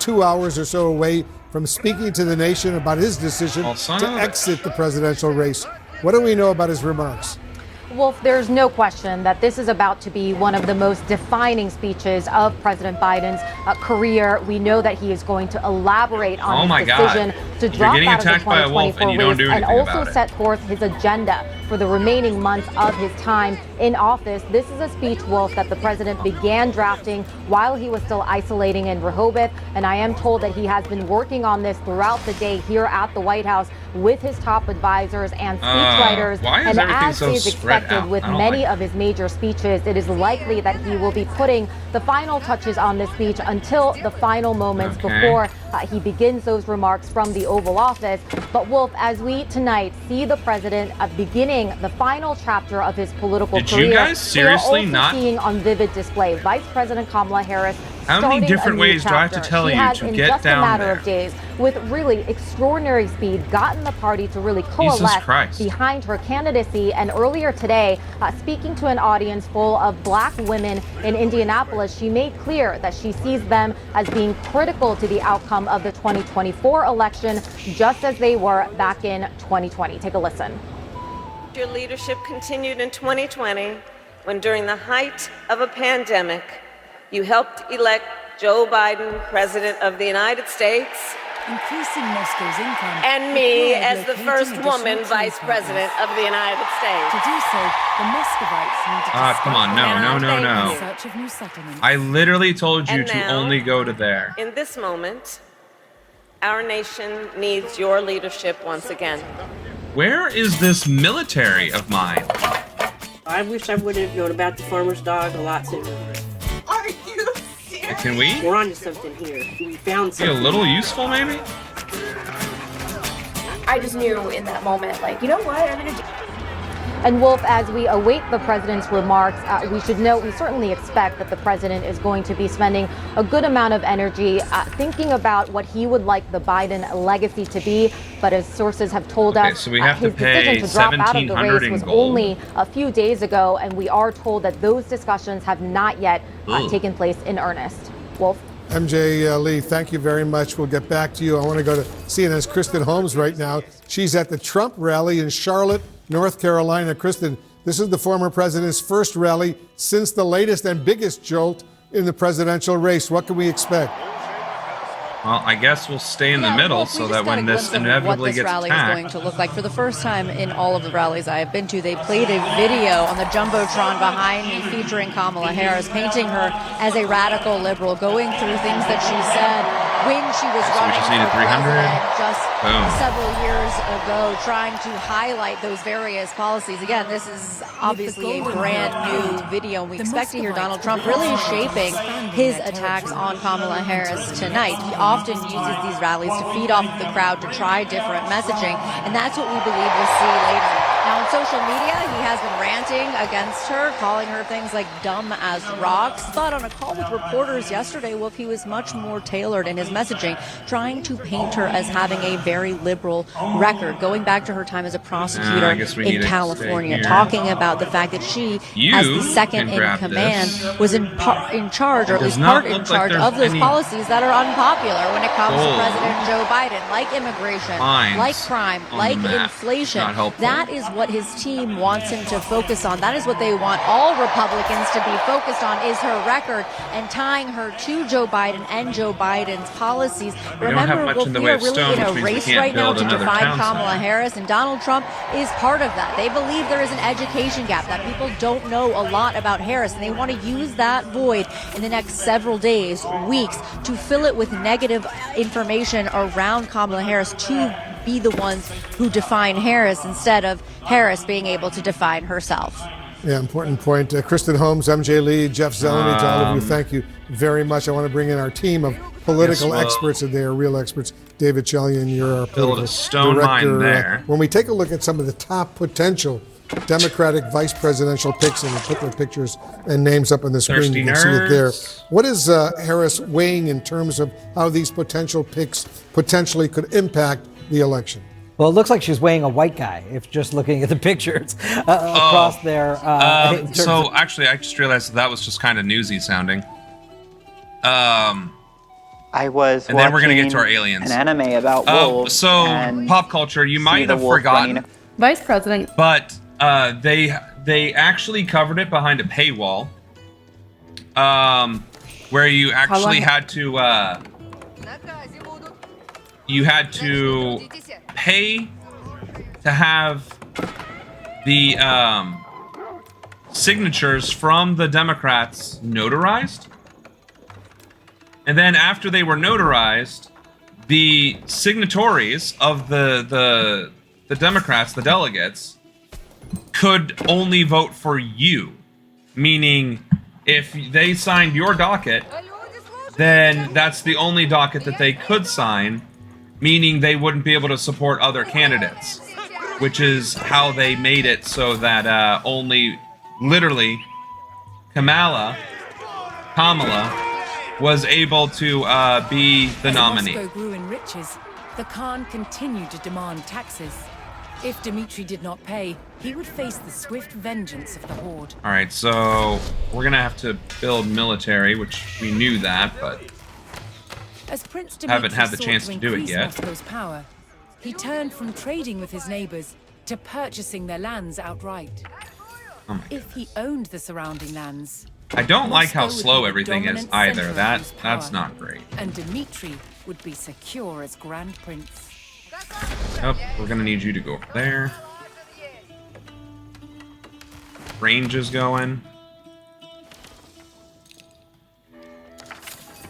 2 hours or so away from speaking to the nation about his decision to exit the presidential race. What do we know about his remarks? Wolf, there's no question that this is about to be one of the most defining speeches of President Biden's career. We know that he is going to elaborate on his decision to drop out of the 2024 race and also set forth his agenda for the remaining months of his time in office. This is a speech, Wolf, that the president began drafting while he was still isolating in Rehoboth, and I am told that he has been working on this throughout the day here at the White House with his top advisors and speechwriters. And as is expected with many of his major speeches, it is likely that he will be putting the final touches on this speech until the final moments before he begins those remarks from the Oval Office. But Wolf, as we tonight see the president beginning the final chapter of his political career, you guys seriously we are also seeing on vivid display Vice President Kamala Harris. How many different ways do I have to tell you to get down there? She has, in just a matter of days, with really extraordinary speed, gotten the party to really coalesce behind her candidacy. And earlier today, speaking to an audience full of black women in Indianapolis, she made clear that she sees them as being critical to the outcome of the 2024 election, just as they were back in 2020. Take a listen. Your leadership continued in 2020, when during the height of a pandemic, you helped elect Joe Biden, President of the United States, increasing Moscow's income, and me as the first woman vice president of the United States. To do so, the Muscovites need to come on, no. in search of new settlements. I literally told you And to now, only go to there. In this moment, our nation needs your leadership once again. Where is this military of mine? I wish I would have known about the farmer's dog a lot sooner. Are you serious? Can we? We're onto something here. We found Be something. a little useful, maybe? I just knew in that moment, like, you know what, I'm gonna do. And Wolf, as we await the president's remarks, we should note we certainly expect that the president is going to be spending a good amount of energy thinking about what he would like the Biden legacy to be. But as sources have told us, so we have his to pay decision to drop out of the $1,700 race was in gold. only a few days ago, and we are told that those discussions have not yet taken place in earnest. Wolf? MJ Lee, thank you very much. We'll get back to you. I want to go to CNN's Kristen Holmes right now. She's at the Trump rally in Charlotte, North Carolina. Kristen, this is the former president's first rally since the latest and biggest jolt in the presidential race. What can we expect? Well, I guess we'll stay in the middle so that when this inevitably gets what this rally attacked, is going to look like. For the first time in all of the rallies I have been to, they played a video on the Jumbotron behind me featuring Kamala Harris, painting her as a radical liberal, going through things that she said when she was running for president just several years ago, trying to highlight those various policies. Again, this is obviously a brand new video, and we expect to hear Donald Trump really shaping his attacks on Kamala Harris tonight. He often uses these rallies to feed off of the crowd, to try different messaging, and that's what we believe we'll see later. Now, on social media, he has been ranting against her, calling her things like dumb as rocks, but on a call with reporters yesterday, Wolf, he was much more tailored in his messaging, trying to paint her as having a very liberal record, going back to her time as a prosecutor in California, talking about the fact that she, as the second in command, was in charge, or at least part in charge of those policies that are unpopular when it comes to President Joe Biden, like immigration, like crime, like inflation. That is what his team wants him to focus on. That is what they want all Republicans to be focused on, is her record and tying her to Joe Biden and Joe Biden's policies. Remember, we are really in a race right now to define Kamala Harris, and Donald Trump is part of that. They believe there is an education gap, that people don't know a lot about Harris, and they want to use that void in the next several days, weeks, to fill it with negative information around Kamala Harris to be the ones who define Harris instead of Harris being able to define herself. Yeah, important point. Kristen Holmes, MJ Lee, Jeff Zeleny, to all of you, thank you very much. I want to bring in our team of political experts, and they are real experts. David Chelian, you're our political director. When we take a look at some of the top potential Democratic vice presidential picks, and we put their pictures and names up on the screen, you can see it there. What is Harris weighing in terms of how these potential picks potentially could impact the election? Well, it looks like she's weighing a white guy, if just looking at the pictures across there. So actually, I just realized that was just kind of newsy sounding. I was and then we're going to get to our aliens. An anime about wolves. So pop culture, you might have forgotten. Vice President. But they actually covered it behind a paywall, where you actually had to pay to have the signatures from the Democrats notarized. And then after they were notarized, the signatories of the Democrats, the delegates, could only vote for you. Meaning, if they signed your docket, then that's the only docket that they could sign, meaning they wouldn't be able to support other candidates, which is how they made it so that only, literally, Kamala was able to be the nominee. Moscow grew in riches. The Khan continued to demand taxes. If Dmitry did not pay, he would face the swift vengeance of the Horde. All right, so we're gonna have to build military, which we knew that, but As Prince haven't had the chance to do it yet. Moscow's power, he turned from trading with his neighbors to purchasing their lands outright. Oh if he owned the surrounding lands, I don't like how slow everything is either. That's not great. And Dimitri would be secure as Grand Prince. Oh, we're gonna need you to go over there. Range is going.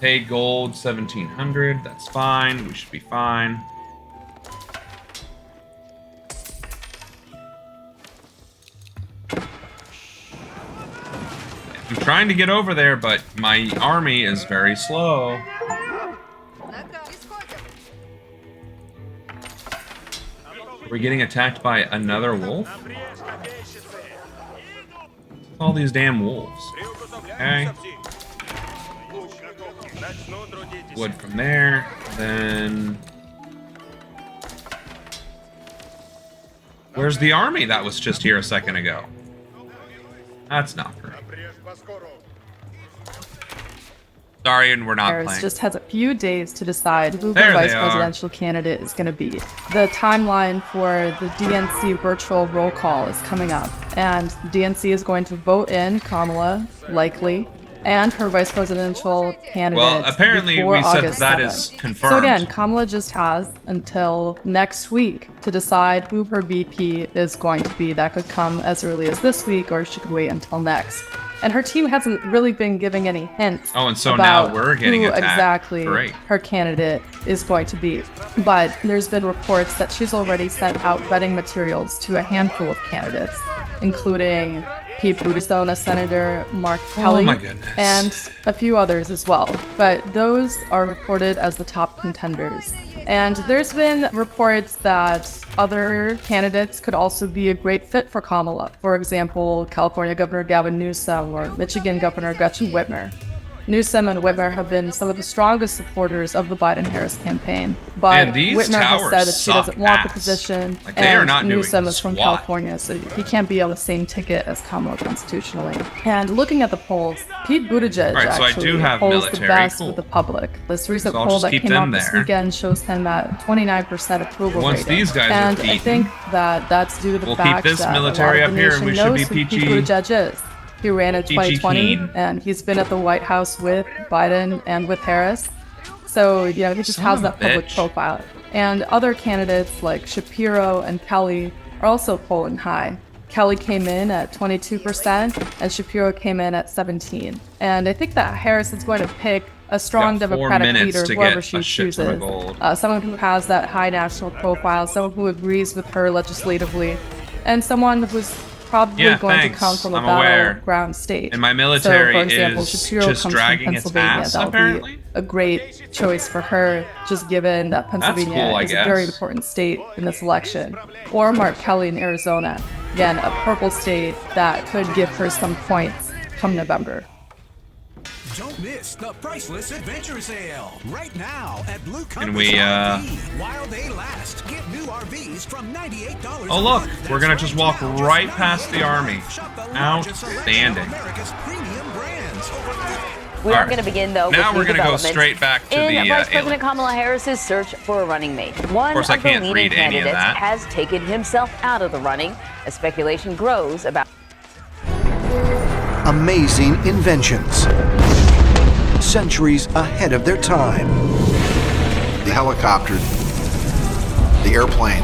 Paid gold 1,700. That's fine. We should be fine. I'm trying to get over there, but my army is very slow. Are we getting attacked by another wolf? All these damn wolves. Okay. Wood from there, then... Where's the army that was just here a second ago? That's not great. Sorry, and we're not Harris playing. just has a few days to decide who the vice presidential candidate is going to be. The timeline for the DNC virtual roll call is coming up, and DNC is going to vote in Kamala, likely, and her vice presidential candidate. Well, apparently we said August that 7th. is confirmed. So again, Kamala just has until next week to decide who her VP is going to be. That could come as early as this week, or she could wait until next. And her team hasn't really been giving any hints. Oh, and so about now we're getting who attacked. exactly Great. her candidate is going to be. But there's been reports that she's already sent out vetting materials to a handful of candidates, including Pete Buttigieg, Senator Mark Kelly, my goodness. and a few others as well. But those are reported as the top contenders. And there's been reports that other candidates could also be a great fit for Kamala. For example, California Governor Gavin Newsom or Michigan Governor Gretchen Whitmer. Newsom and Whitmer have been some of the strongest supporters of the Biden-Harris campaign, but Man, these Whitmer has towers said that she doesn't suck want the ass. position, Like, they are not and doing Newsom is from squat. California, so he can't be on the same ticket as Kamala constitutionally. And looking at the polls, Pete Buttigieg Right, so I actually do have polls military, the best cool. with the public. This recent So I'll poll just that keep came them out this there. weekend shows him at 29% approval Once rating. these guys are and I beaten, think that that's due to the we'll keep fact this that military a lot up of the here and nation we should knows be who Pete peachy- Buttigieg is. He ran in peachy 2020, keen. and he's been at the White House with Biden and with Harris. So, he just Son has of a that public bitch. profile. And other candidates like Shapiro and Kelly are also polling high. Kelly came in at 22%, and Shapiro came in at 17%. And I think that Harris is going to pick a strong Got 4 Democratic minutes leader, to whoever get she a shit ton of chooses. gold. Someone who has that high national profile, someone who agrees with her legislatively, and someone who's probably Yeah, going thanks. to come from a I'm aware. battleground state. And my military so, for example, is Shapiro just comes dragging from its Pennsylvania. ass, That would apparently. be a great choice for her, just given that Pennsylvania cool, I is a very guess. important state in this election. Or Mark Kelly in Arizona, again, a purple state that could give her some points come November. Don't miss the priceless adventure sale right now at Blue Can we, while they last. Get new RVs from $98. Oh look, we're gonna just walk right past the army. Outstanding. We are going to begin, though, Now with we're new gonna go developments straight back to in the Vice President alien. Kamala Harris's search for a running mate. One Of course, I the can't leading read any of candidates that. has taken himself out of the running as speculation grows about. Amazing inventions. Centuries ahead of their time. The helicopter, the airplane,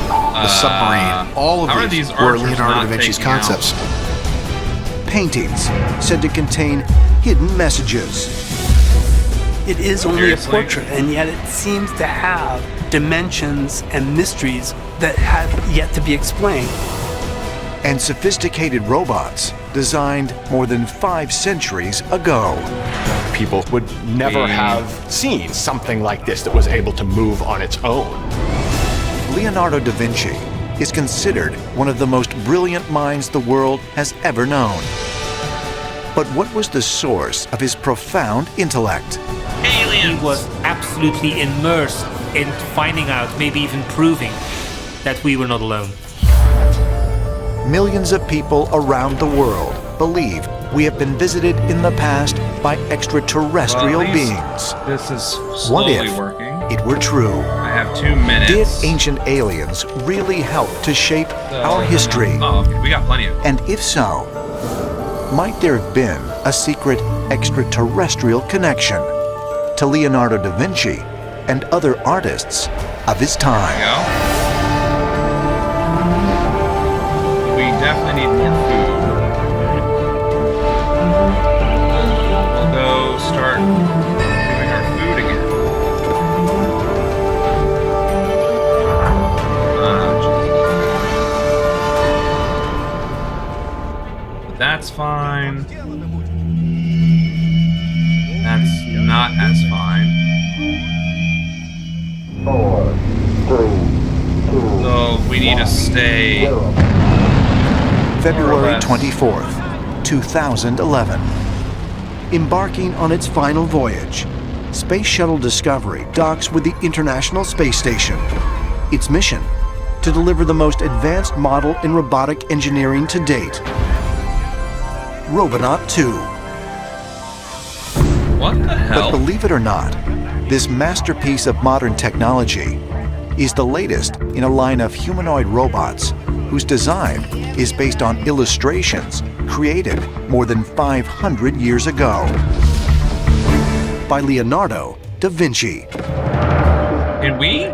the submarine, all how are of these these were archers Leonardo not da Vinci's taking out? concepts. Paintings said to contain hidden messages. It is only Seriously? a portrait, and yet it seems to have dimensions and mysteries that have yet to be explained. And sophisticated robots designed more than 5 centuries ago. People would never have seen something like this that was able to move on its own. Leonardo da Vinci is considered one of the most brilliant minds the world has ever known. But what was the source of his profound intellect? He was absolutely immersed in finding out, maybe even proving, that we were not alone. Millions of people around the world believe we have been visited in the past by extraterrestrial Well, at least beings. This is What slowly if working. it were true? I have 2 minutes. Did ancient aliens really help to shape our history? Oh, okay. We got plenty of. And if so, Might there have been a secret extraterrestrial connection to Leonardo da Vinci and other artists of his time? We definitely need more food. We'll go start doing our food again. But that's fine. That's not as fine. 4, 3, 2. So we need to stay. February 24th, 2011. Embarking on its final voyage, Space Shuttle Discovery docks with the International Space Station. Its mission, to deliver the most advanced model in robotic engineering to date, Robonaut 2. What the hell? But believe it or not, this masterpiece of modern technology is the latest in a line of humanoid robots whose design is based on illustrations created more than 500 years ago by Leonardo da Vinci. Can we?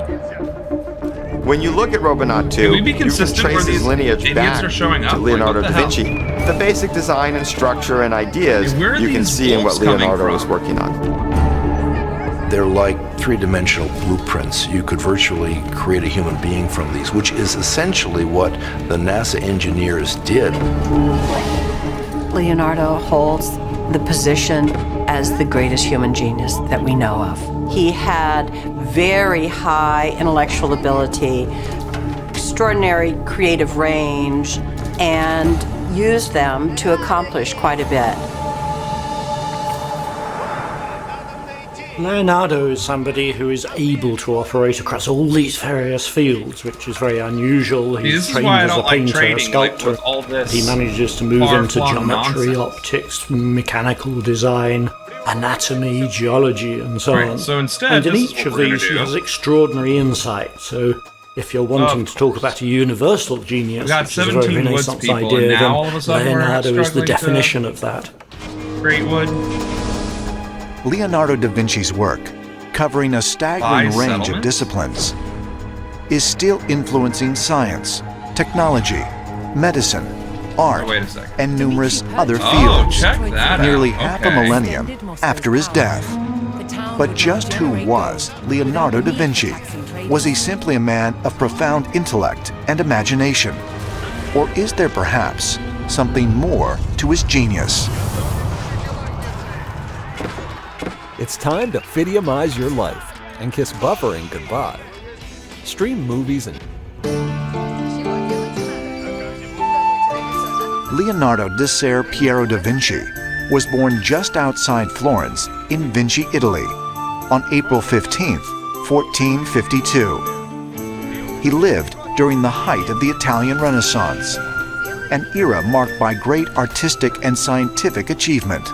When you look at Robonaut 2, you can trace his lineage back to Leonardo da Vinci. The basic design and structure and ideas you can see in what Leonardo was working on. They're like three-dimensional blueprints. You could virtually create a human being from these, which is essentially what the NASA engineers did. Leonardo holds the position as the greatest human genius that we know of. He had very high intellectual ability, extraordinary creative range, and used them to accomplish quite a bit. Leonardo is somebody who is able to operate across all these various fields, which is very unusual. He's trained as a painter, a sculptor. He manages to move into geometry, optics, mechanical design, anatomy, geology, and so on. So instead, and in each of these, he has extraordinary insight. So if you're wanting to talk about a universal genius, which is a very Renaissance idea, then Leonardo is the definition of that. Great wood. Leonardo da Vinci's work, covering a staggering range of disciplines, is still influencing science, technology, medicine, art, and numerous other fields, nearly half a millennium after his death. But just who was Leonardo da Vinci? Was he simply a man of profound intellect and imagination? Or is there perhaps something more to his genius? It's time to Fidiumize your life and kiss buffering goodbye. Stream movies and... Leonardo di Ser Piero da Vinci was born just outside Florence in Vinci, Italy, on April 15, 1452. He lived during the height of the Italian Renaissance, an era marked by great artistic and scientific achievement,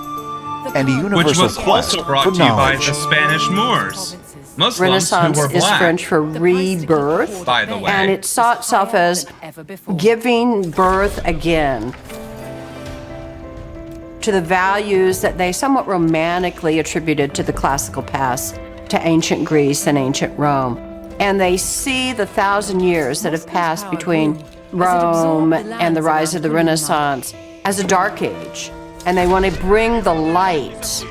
and a universal quest for knowledge. The Spanish Moors. Muslims Renaissance who were is black. French for rebirth, by the way. and it saw itself as giving birth again to the values that they somewhat romantically attributed to the classical past, to ancient Greece and ancient Rome. And they see the 1,000 years that have passed between Rome and the rise of the Renaissance as a dark age. And they want to bring the light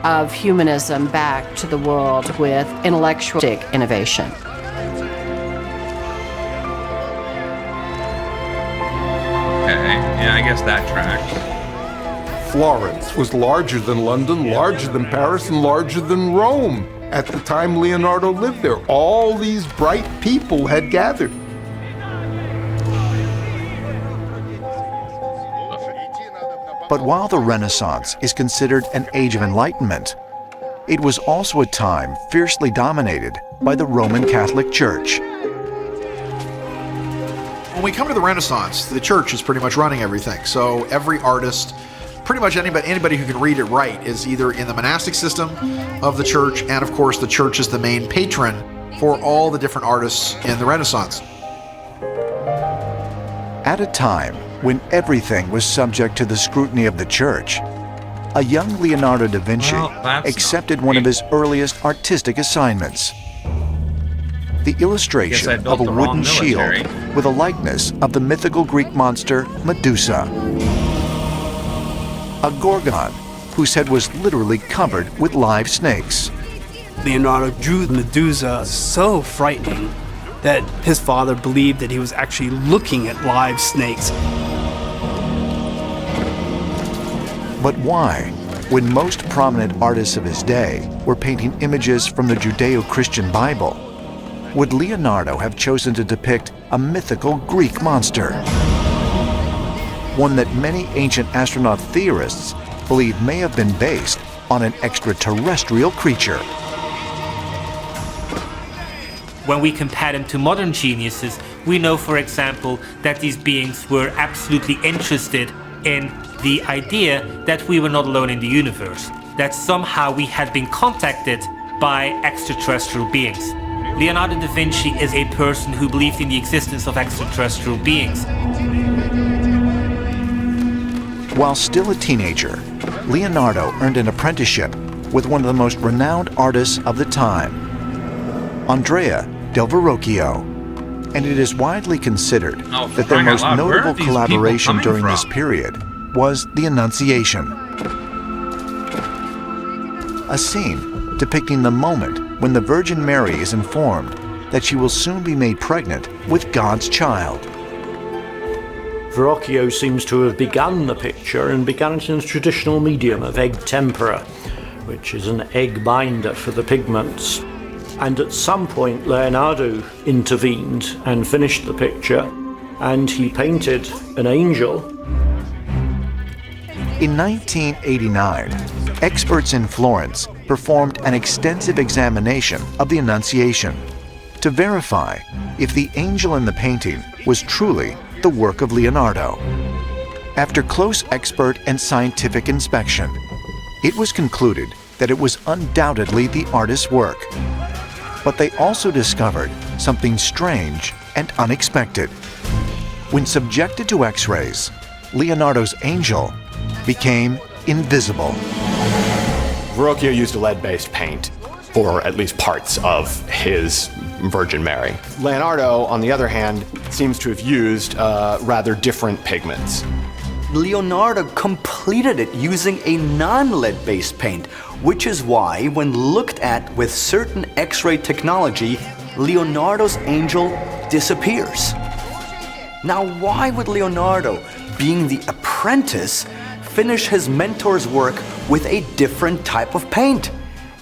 of humanism back to the world with intellectual innovation. Okay, yeah, I guess that tracks. Florence was larger than London, larger than Paris, and larger than Rome. At the time Leonardo lived there, all these bright people had gathered. But while the Renaissance is considered an age of enlightenment, it was also a time fiercely dominated by the Roman Catholic Church. When we come to the Renaissance, the church is pretty much running everything. So every artist, pretty much anybody who can read and write is either in the monastic system of the church, and of course the church is the main patron for all the different artists in the Renaissance. At a time when everything was subject to the scrutiny of the church, a young Leonardo da Vinci accepted one of his earliest artistic assignments. The illustration of a wooden shield with a likeness of the mythical Greek monster Medusa. A gorgon whose head was literally covered with live snakes. Leonardo drew Medusa so frightening that his father believed that he was actually looking at live snakes. But why, when most prominent artists of his day were painting images from the Judeo-Christian Bible, would Leonardo have chosen to depict a mythical Greek monster? One that many ancient astronaut theorists believe may have been based on an extraterrestrial creature. When we compare them to modern geniuses, we know, for example, that these beings were absolutely interested in the idea that we were not alone in the universe, that somehow we had been contacted by extraterrestrial beings. Leonardo da Vinci is a person who believed in the existence of extraterrestrial beings. While still a teenager, Leonardo earned an apprenticeship with one of the most renowned artists of the time, Andrea del Verrocchio, and it is widely considered that their most notable collaboration during this period was the Annunciation, a scene depicting the moment when the Virgin Mary is informed that she will soon be made pregnant with God's child. Verrocchio seems to have begun the picture and began it in a traditional medium of egg tempera, which is an egg binder for the pigments. And at some point Leonardo intervened and finished the picture, and he painted an angel. In 1989, experts in Florence performed an extensive examination of the Annunciation to verify if the angel in the painting was truly the work of Leonardo. After close expert and scientific inspection, it was concluded that it was undoubtedly the artist's work. But they also discovered something strange and unexpected. When subjected to X-rays, Leonardo's angel became invisible. Verrocchio used a lead-based paint for at least parts of his Virgin Mary. Leonardo, on the other hand, seems to have used rather different pigments. Leonardo completed it using a non-lead-based paint, which is why, when looked at with certain X-ray technology, Leonardo's angel disappears. Now, why would Leonardo, being the apprentice, finish his mentor's work with a different type of paint?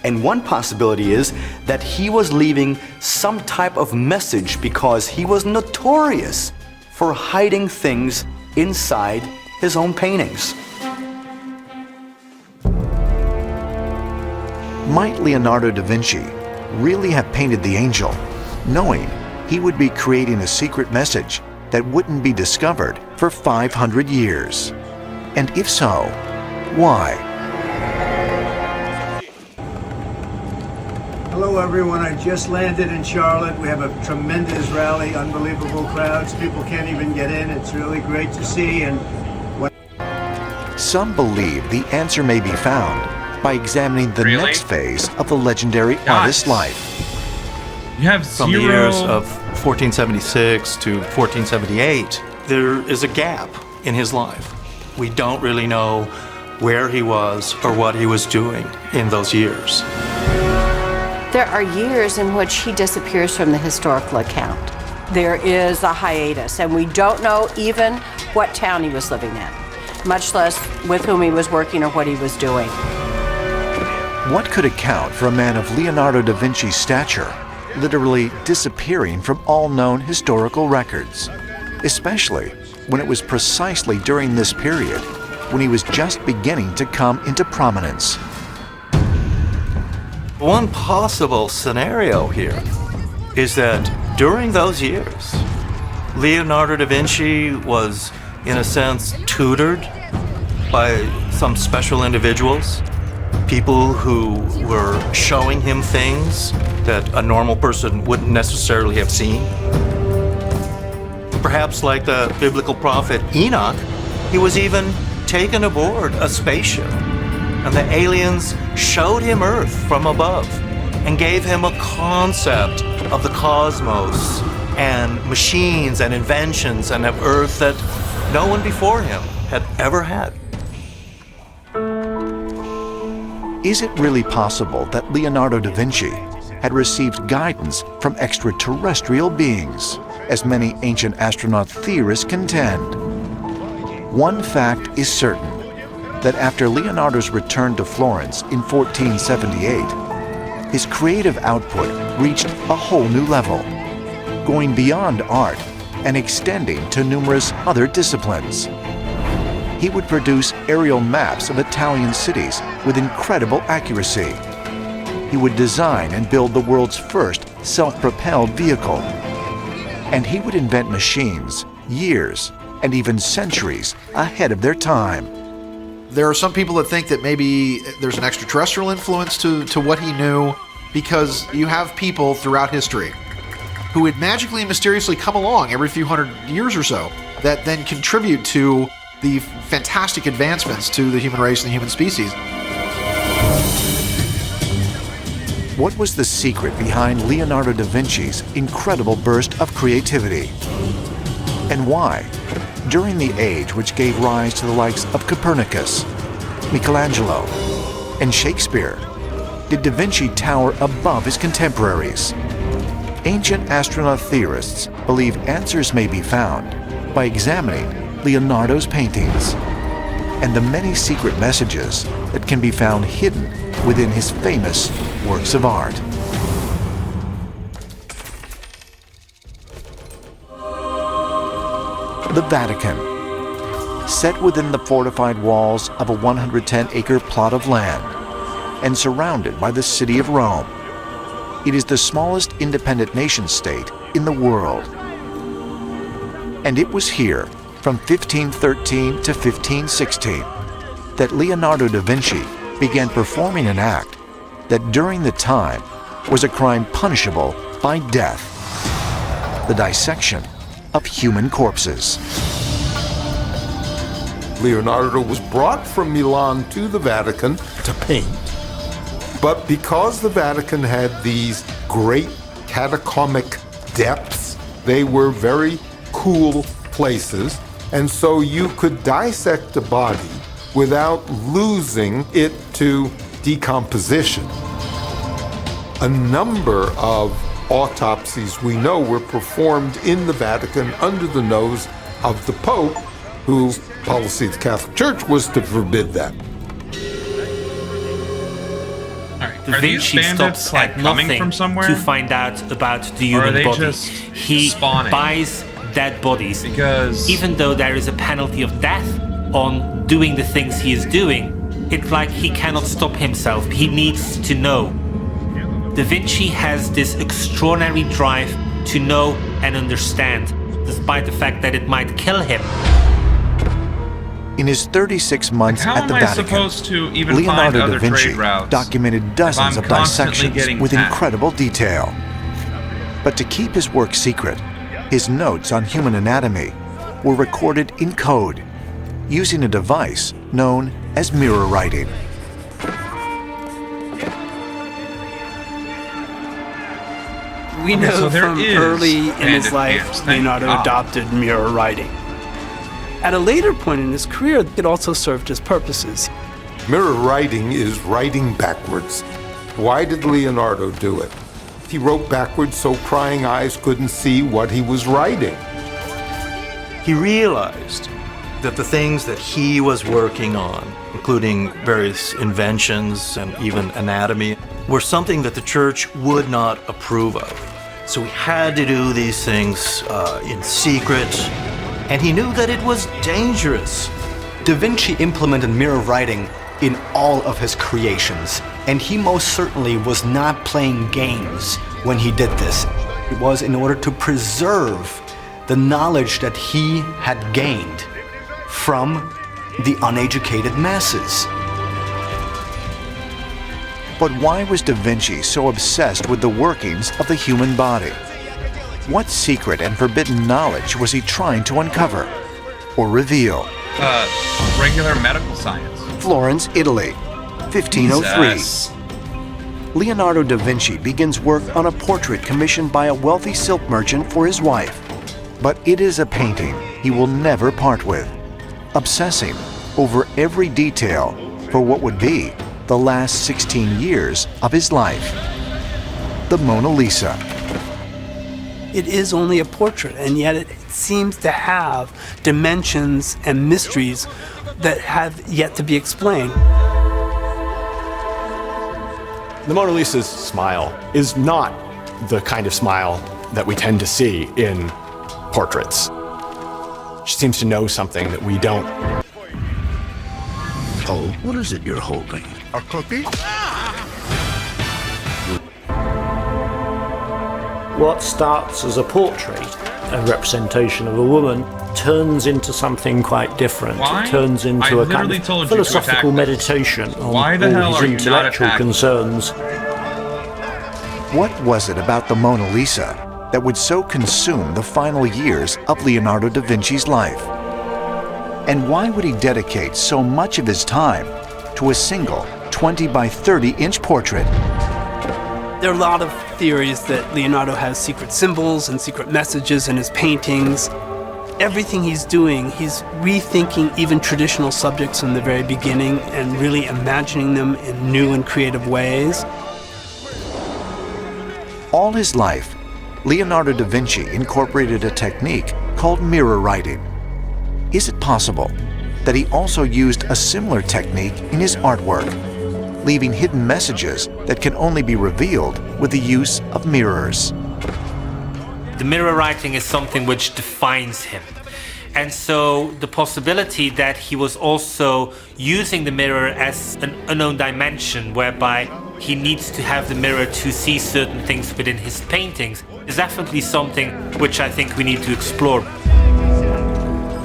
And one possibility is that he was leaving some type of message because he was notorious for hiding things inside his own paintings. Might Leonardo da Vinci really have painted the angel, knowing he would be creating a secret message that wouldn't be discovered for 500 years? And if so, why? Hello everyone, I just landed in Charlotte. We have a tremendous rally, unbelievable crowds. People can't even get in. It's really great to see. And some believe the answer may be found by examining the next phase of the legendary artist's life. You have From the years of 1476 to 1478, there is a gap in his life. We don't really know where he was or what he was doing in those years. There are years in which he disappears from the historical account. There is a hiatus, and we don't know even what town he was living in, much less with whom he was working or what he was doing. What could account for a man of Leonardo da Vinci's stature literally disappearing from all known historical records, especially when it was precisely during this period when he was just beginning to come into prominence? One possible scenario here is that during those years, Leonardo da Vinci was, in a sense, tutored by some special individuals, people who were showing him things that a normal person wouldn't necessarily have seen. Perhaps like the biblical prophet Enoch, he was even taken aboard a spaceship, and the aliens showed him Earth from above and gave him a concept of the cosmos and machines and inventions and of Earth that no one before him had ever had. Is it really possible that Leonardo da Vinci had received guidance from extraterrestrial beings, as many ancient astronaut theorists contend? One fact is certain, that after Leonardo's return to Florence in 1478, his creative output reached a whole new level, going beyond art and extending to numerous other disciplines. He would produce aerial maps of Italian cities with incredible accuracy. He would design and build the world's first self-propelled vehicle. And he would invent machines years and even centuries ahead of their time. There are some people that think that maybe there's an extraterrestrial influence to what he knew, because you have people throughout history who would magically and mysteriously come along every few hundred years or so that then contribute to the fantastic advancements to the human race and the human species. What was the secret behind Leonardo da Vinci's incredible burst of creativity? And why, during the age which gave rise to the likes of Copernicus, Michelangelo, and Shakespeare, did da Vinci tower above his contemporaries? Ancient astronaut theorists believe answers may be found by examining Leonardo's paintings and the many secret messages that can be found hidden within his famous works of art. The Vatican, set within the fortified walls of a 110-acre plot of land and surrounded by the city of Rome. It is the smallest independent nation-state in the world. And it was here, from 1513 to 1516, that Leonardo da Vinci began performing an act that during the time was a crime punishable by death: the dissection of human corpses. Leonardo was brought from Milan to the Vatican to paint, but because the Vatican had these great catacombic depths, they were very cool places, and so you could dissect a body without losing it to decomposition. A number of autopsies we know were performed in the Vatican under the nose of the Pope, whose policy of the Catholic Church was to forbid that. Da Vinci stops at nothing to find out about the human body. He buys dead bodies, because even though there is a penalty of death on doing the things he is doing, it's like he cannot stop himself. He needs to know. Da Vinci has this extraordinary drive to know and understand, despite the fact that it might kill him. In his 36 months at the Vatican, Leonardo da Vinci documented dozens of dissections with incredible detail. But to keep his work secret, his notes on human anatomy were recorded in code, using a device known as mirror writing. We know from early in his life, Leonardo adopted mirror writing. At a later point in his career, it also served his purposes. Mirror writing is writing backwards. Why did Leonardo do it? He wrote backwards so prying eyes couldn't see what he was writing. He realized that the things that he was working on, including various inventions and even anatomy, were something that the church would not approve of. So he had to do these things in secret, and he knew that it was dangerous. Da Vinci implemented mirror writing in all of his creations, and he most certainly was not playing games when he did this. It was in order to preserve the knowledge that he had gained from the uneducated masses. But why was da Vinci so obsessed with the workings of the human body? What secret and forbidden knowledge was he trying to uncover or reveal? Regular medical science. Florence, Italy, 1503. Jesus. Leonardo da Vinci begins work on a portrait commissioned by a wealthy silk merchant for his wife. But it is a painting he will never part with, obsessing over every detail for what would be the last 16 years of his life. The Mona Lisa. It is only a portrait, and yet it seems to have dimensions and mysteries that have yet to be explained. The Mona Lisa's smile is not the kind of smile that we tend to see in portraits. She seems to know something that we don't. Oh, what is it you're holding? A cookie? What starts as a portrait, a representation of a woman, turns into something quite different. Why? It turns into a kind of philosophical meditation on Why the hell all are his you not intellectual attacking? concerns. What was it about the Mona Lisa that would so consume the final years of Leonardo da Vinci's life? And why would he dedicate so much of his time to a single 20 by 30-inch portrait? There are a lot of theories that Leonardo has secret symbols and secret messages in his paintings. Everything he's doing, he's rethinking even traditional subjects from the very beginning and really imagining them in new and creative ways. All his life, Leonardo da Vinci incorporated a technique called mirror writing. Is it possible that he also used a similar technique in his artwork, leaving hidden messages that can only be revealed with the use of mirrors? The mirror writing is something which defines him. And so the possibility that he was also using the mirror as an unknown dimension, whereby he needs to have the mirror to see certain things within his paintings, is definitely something which I think we need to explore.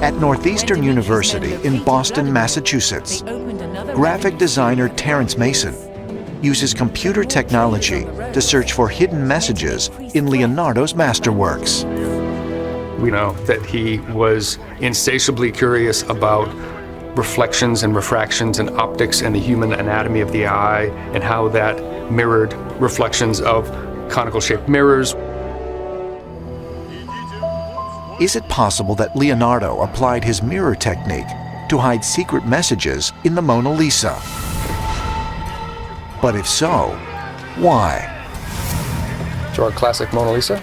At Northeastern University in Boston, Massachusetts, graphic designer Terrence Mason uses computer technology to search for hidden messages in Leonardo's masterworks. We know that he was insatiably curious about reflections and refractions and optics and the human anatomy of the eye and how that mirrored reflections of conical-shaped mirrors. Is it possible that Leonardo applied his mirror technique to hide secret messages in the Mona Lisa? But if so, why? To our classic Mona Lisa,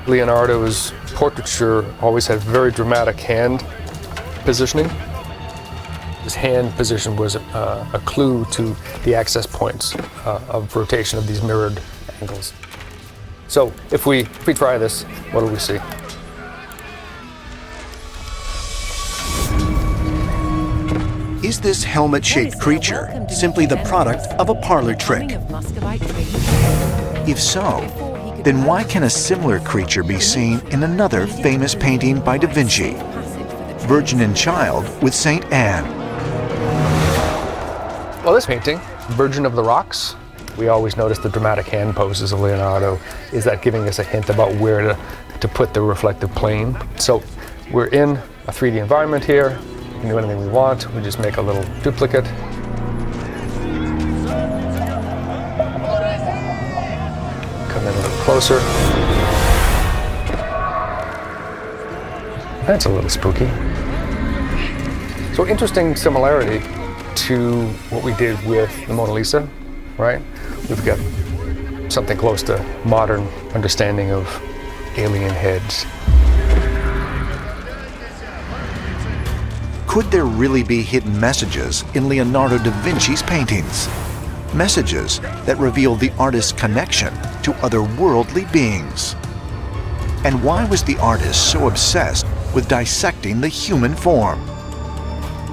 Leonardo's portraiture always had very dramatic hand positioning. His hand position was a clue to the access points of rotation of these mirrored angles. So if we try this, what do we see? Is this helmet-shaped creature simply the product of a parlor trick? If so, then why can a similar creature be seen in another famous painting by Da Vinci, Virgin and Child with St. Anne? Well, this painting, Virgin of the Rocks, we always notice the dramatic hand poses of Leonardo. Is that giving us a hint about where to put the reflective plane? So we're in a 3D environment here. We can do anything we want. We just make a little duplicate. Come in a little closer. That's a little spooky. So interesting similarity to what we did with the Mona Lisa, right? We've got something close to modern understanding of alien heads. Could there really be hidden messages in Leonardo da Vinci's paintings? Messages that reveal the artist's connection to otherworldly beings. And why was the artist so obsessed with dissecting the human form?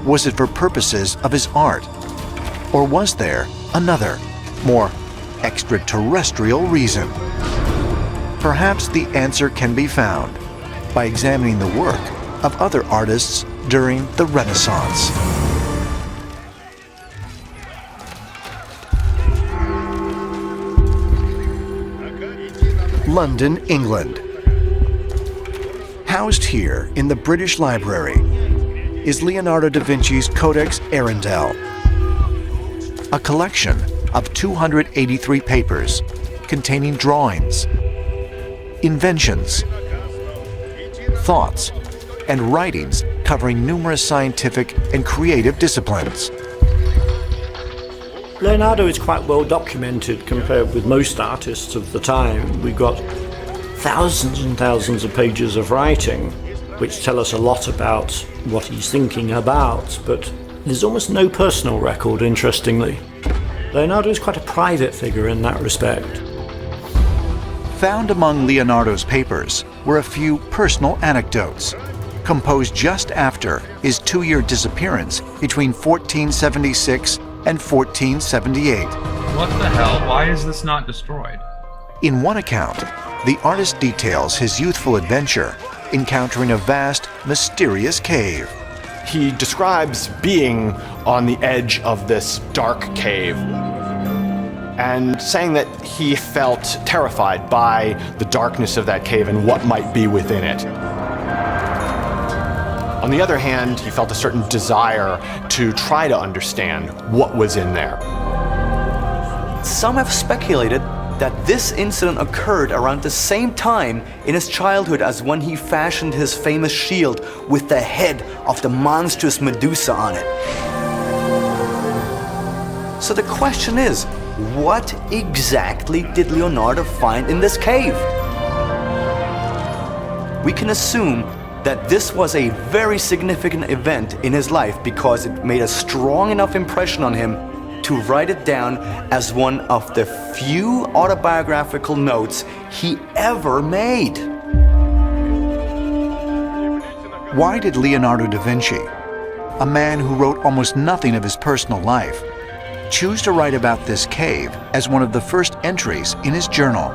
Was it for purposes of his art? Or was there another, more extraterrestrial reason? Perhaps the answer can be found by examining the work of other artists during the Renaissance. London, England. Housed here in the British Library is Leonardo da Vinci's Codex Arundel, a collection of 283 papers containing drawings, inventions, thoughts, and writings covering numerous scientific and creative disciplines. Leonardo is quite well documented compared with most artists of the time. We've got thousands and thousands of pages of writing which tell us a lot about what he's thinking about, but there's almost no personal record, interestingly. Leonardo is quite a private figure in that respect. Found among Leonardo's papers were a few personal anecdotes, composed just after his 2-year disappearance between 1476 and 1478. What the hell? Why is this not destroyed? In one account, the artist details his youthful adventure encountering a vast, mysterious cave. He describes being on the edge of this dark cave and saying that he felt terrified by the darkness of that cave and what might be within it. On the other hand, he felt a certain desire to try to understand what was in there. Some have speculated that this incident occurred around the same time in his childhood as when he fashioned his famous shield with the head of the monstrous Medusa on it. So the question is, what exactly did Leonardo find in this cave? We can assume that this was a very significant event in his life because it made a strong enough impression on him to write it down as one of the few autobiographical notes he ever made. Why did Leonardo da Vinci, a man who wrote almost nothing of his personal life, choose to write about this cave as one of the first entries in his journal?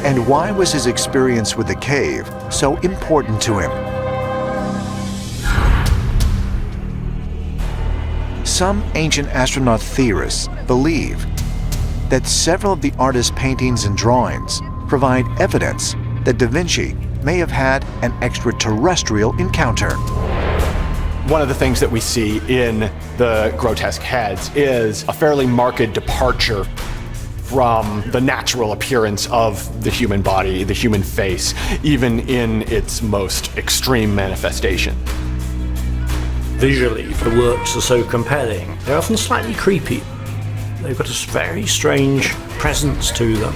And why was his experience with the cave so important to him? Some ancient astronaut theorists believe that several of the artist's paintings and drawings provide evidence that Da Vinci may have had an extraterrestrial encounter. One of the things that we see in the grotesque heads is a fairly marked departure from the natural appearance of the human body, the human face, even in its most extreme manifestation. Visually, the works are so compelling. They're often slightly creepy. They've got a very strange presence to them.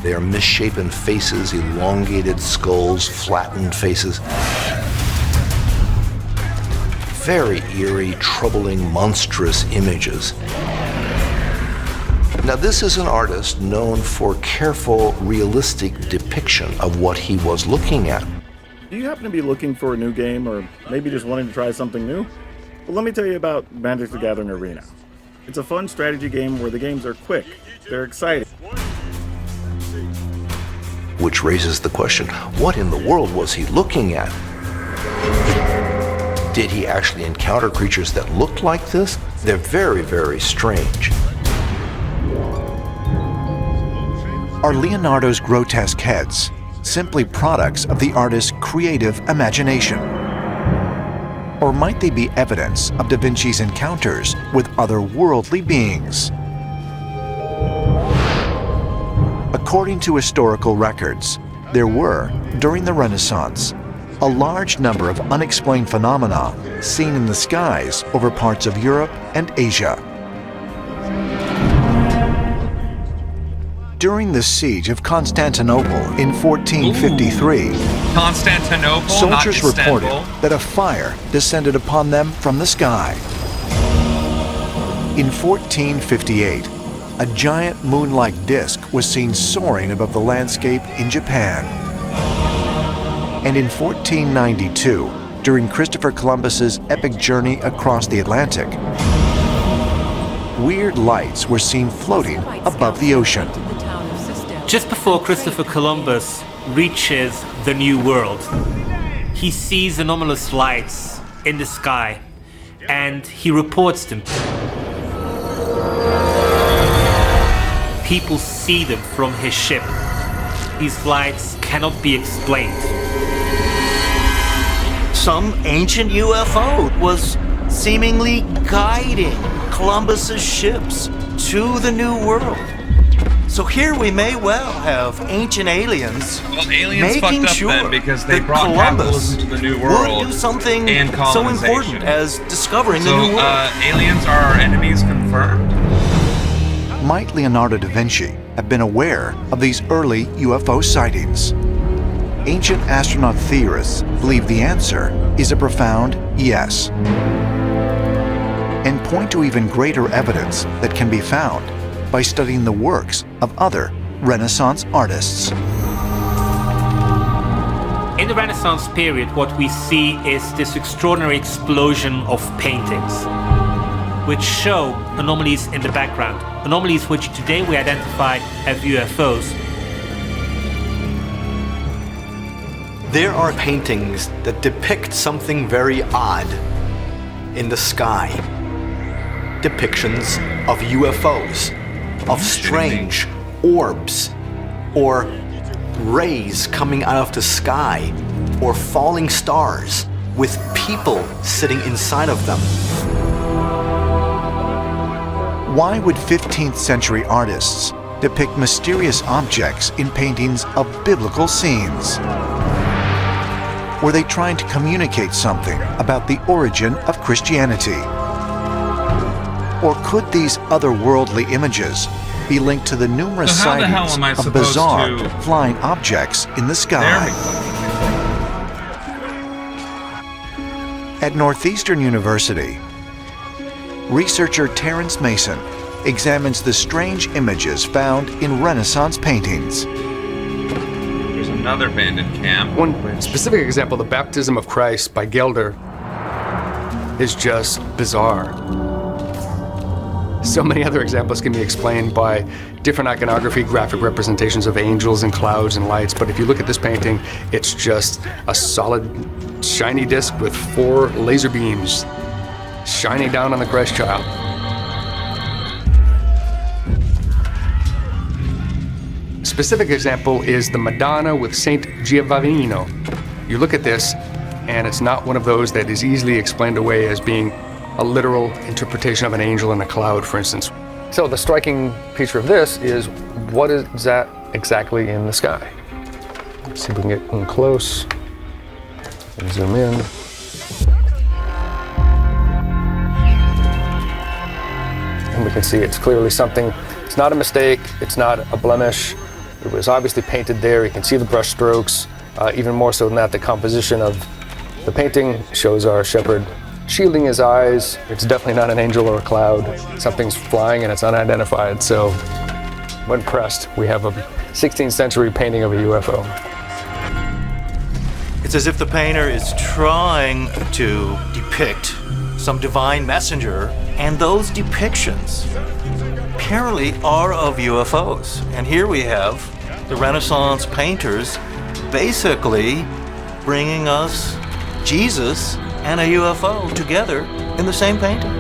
They are misshapen faces, elongated skulls, flattened faces. Very eerie, troubling, monstrous images. Now, this is an artist known for careful, realistic depiction of what he was looking at. Do you happen to be looking for a new game, or maybe just wanting to try something new? Well, let me tell you about Magic the Gathering Arena. It's a fun strategy game where the games are quick, they're exciting. Which raises the question, what in the world was he looking at? Did he actually encounter creatures that looked like this? They're very, very strange. Are Leonardo's grotesque heads simply products of the artist's creative imagination? Or might they be evidence of Da Vinci's encounters with otherworldly beings? According to historical records, there were, during the Renaissance, a large number of unexplained phenomena seen in the skies over parts of Europe and Asia. During the siege of Constantinople in 1453, Constantinople, soldiers reported that a fire descended upon them from the sky. In 1458, a giant moon-like disk was seen soaring above the landscape in Japan. And in 1492, during Christopher Columbus's epic journey across the Atlantic, weird lights were seen floating above the ocean. Just before Christopher Columbus reaches the New World, he sees anomalous lights in the sky and he reports them. People see them from his ship these flights cannot be explained. Some ancient UFO was seemingly guiding Columbus's ships to the New World. So here we may well have ancient aliens, aliens making fucked up sure then because they that brought Columbus capitalism to the New World would do something and so colonization. important as discovering the New World. Aliens are our enemies confirmed. Might Leonardo da Vinci have been aware of these early UFO sightings? Ancient astronaut theorists believe the answer is a profound yes, and point to even greater evidence that can be found by studying the works of other Renaissance artists. In the Renaissance period, what we see is this extraordinary explosion of paintings, which show anomalies in the background, anomalies which today we identify as UFOs. There are paintings that depict something very odd in the sky. Depictions of UFOs, of strange orbs, or rays coming out of the sky, or falling stars with people sitting inside of them. Why would 15th century artists depict mysterious objects in paintings of biblical scenes? Were they trying to communicate something about the origin of Christianity? Or could these otherworldly images be linked to the numerous sightings of bizarre flying objects in the sky? At Northeastern University, researcher Terrence Mason examines the strange images found in Renaissance paintings. There's another abandoned camp. One specific example, the Baptism of Christ by Gelder, is just bizarre. So many other examples can be explained by different iconography, graphic representations of angels and clouds and lights, but if you look at this painting, it's just a solid, shiny disc with 4 laser beams shining down on the Christ child. A specific example is the Madonna with Saint Giovannino. You look at this, and it's not one of those that is easily explained away as being a literal interpretation of an angel in a cloud, for instance. So the striking feature of this is, what is that exactly in the sky? Let's see if we can get in close and zoom in. And we can see it's clearly something. It's not a mistake, it's not a blemish. It was obviously painted there. You can see the brush strokes. Even more so than that, the composition of the painting shows our shepherd shielding his eyes. It's definitely not an angel or a cloud. Something's flying and it's unidentified. So when pressed, we have a 16th century painting of a UFO. It's as if the painter is trying to depict some divine messenger, and those depictions apparently are of UFOs. And here we have the Renaissance painters basically bringing us Jesus and a UFO together in the same painting.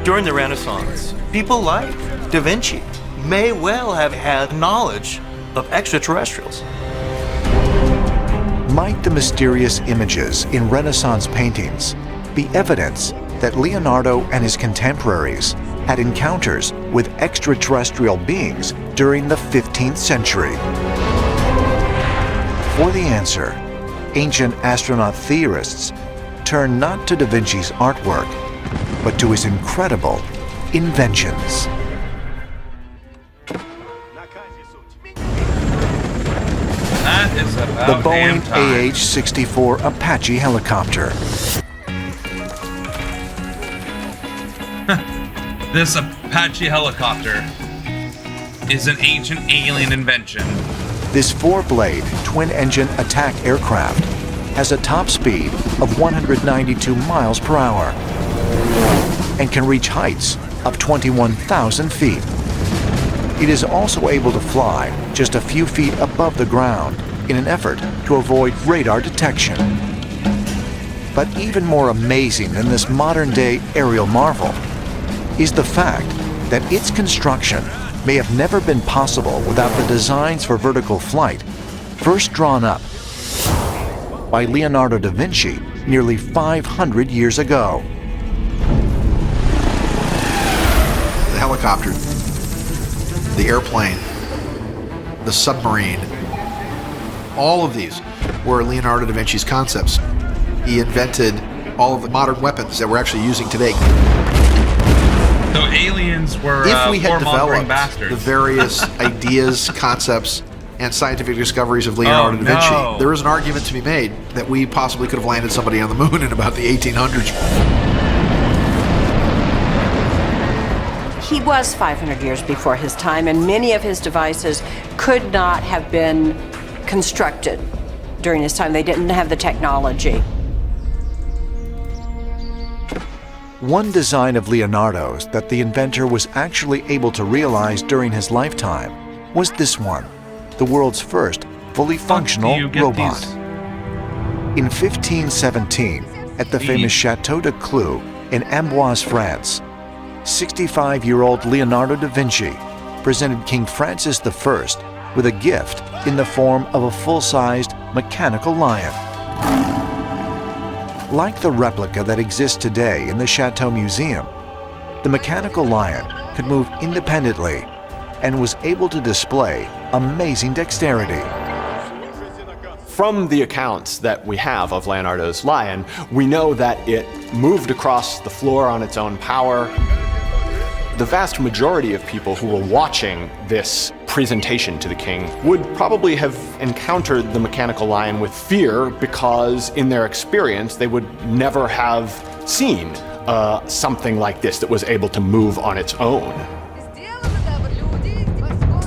During the Renaissance, people like Da Vinci may well have had knowledge of extraterrestrials. Might the mysterious images in Renaissance paintings be evidence that Leonardo and his contemporaries had encounters with extraterrestrial beings during the 15th century? For the answer, ancient astronaut theorists turn not to Da Vinci's artwork, but to his incredible inventions. That is about The Boeing damn time. AH-64 Apache helicopter. This Apache helicopter is an ancient alien invention. This 4-blade, twin-engine attack aircraft has a top speed of 192 miles per hour and can reach heights of 21,000 feet. It is also able to fly just a few feet above the ground in an effort to avoid radar detection. But even more amazing than this modern-day aerial marvel is the fact that its construction may have never been possible without the designs for vertical flight, first drawn up by Leonardo da Vinci nearly 500 years ago. The helicopter, the airplane, the submarine, all of these were Leonardo da Vinci's concepts. He invented all of the modern weapons that we're actually using today. So aliens were if we had developed bastards. the various ideas, concepts, and scientific discoveries of Leonardo da Vinci, there is an argument to be made that we possibly could have landed somebody on the moon in about the 1800s. He was 500 years before his time, and many of his devices could not have been constructed during his time. They didn't have the technology. One design of Leonardo's that the inventor was actually able to realize during his lifetime was this one, the world's first fully functional robot. In 1517, at the famous Chateau de Clou in Amboise, France, 65-year-old Leonardo da Vinci presented King Francis I with a gift in the form of a full-sized mechanical lion. Like the replica that exists today in the Chateau Museum, the mechanical lion could move independently and was able to display amazing dexterity. From the accounts that we have of Leonardo's lion, we know that it moved across the floor on its own power. The vast majority of people who were watching this presentation to the king would probably have encountered the mechanical lion with fear because in their experience they would never have seen something like this that was able to move on its own.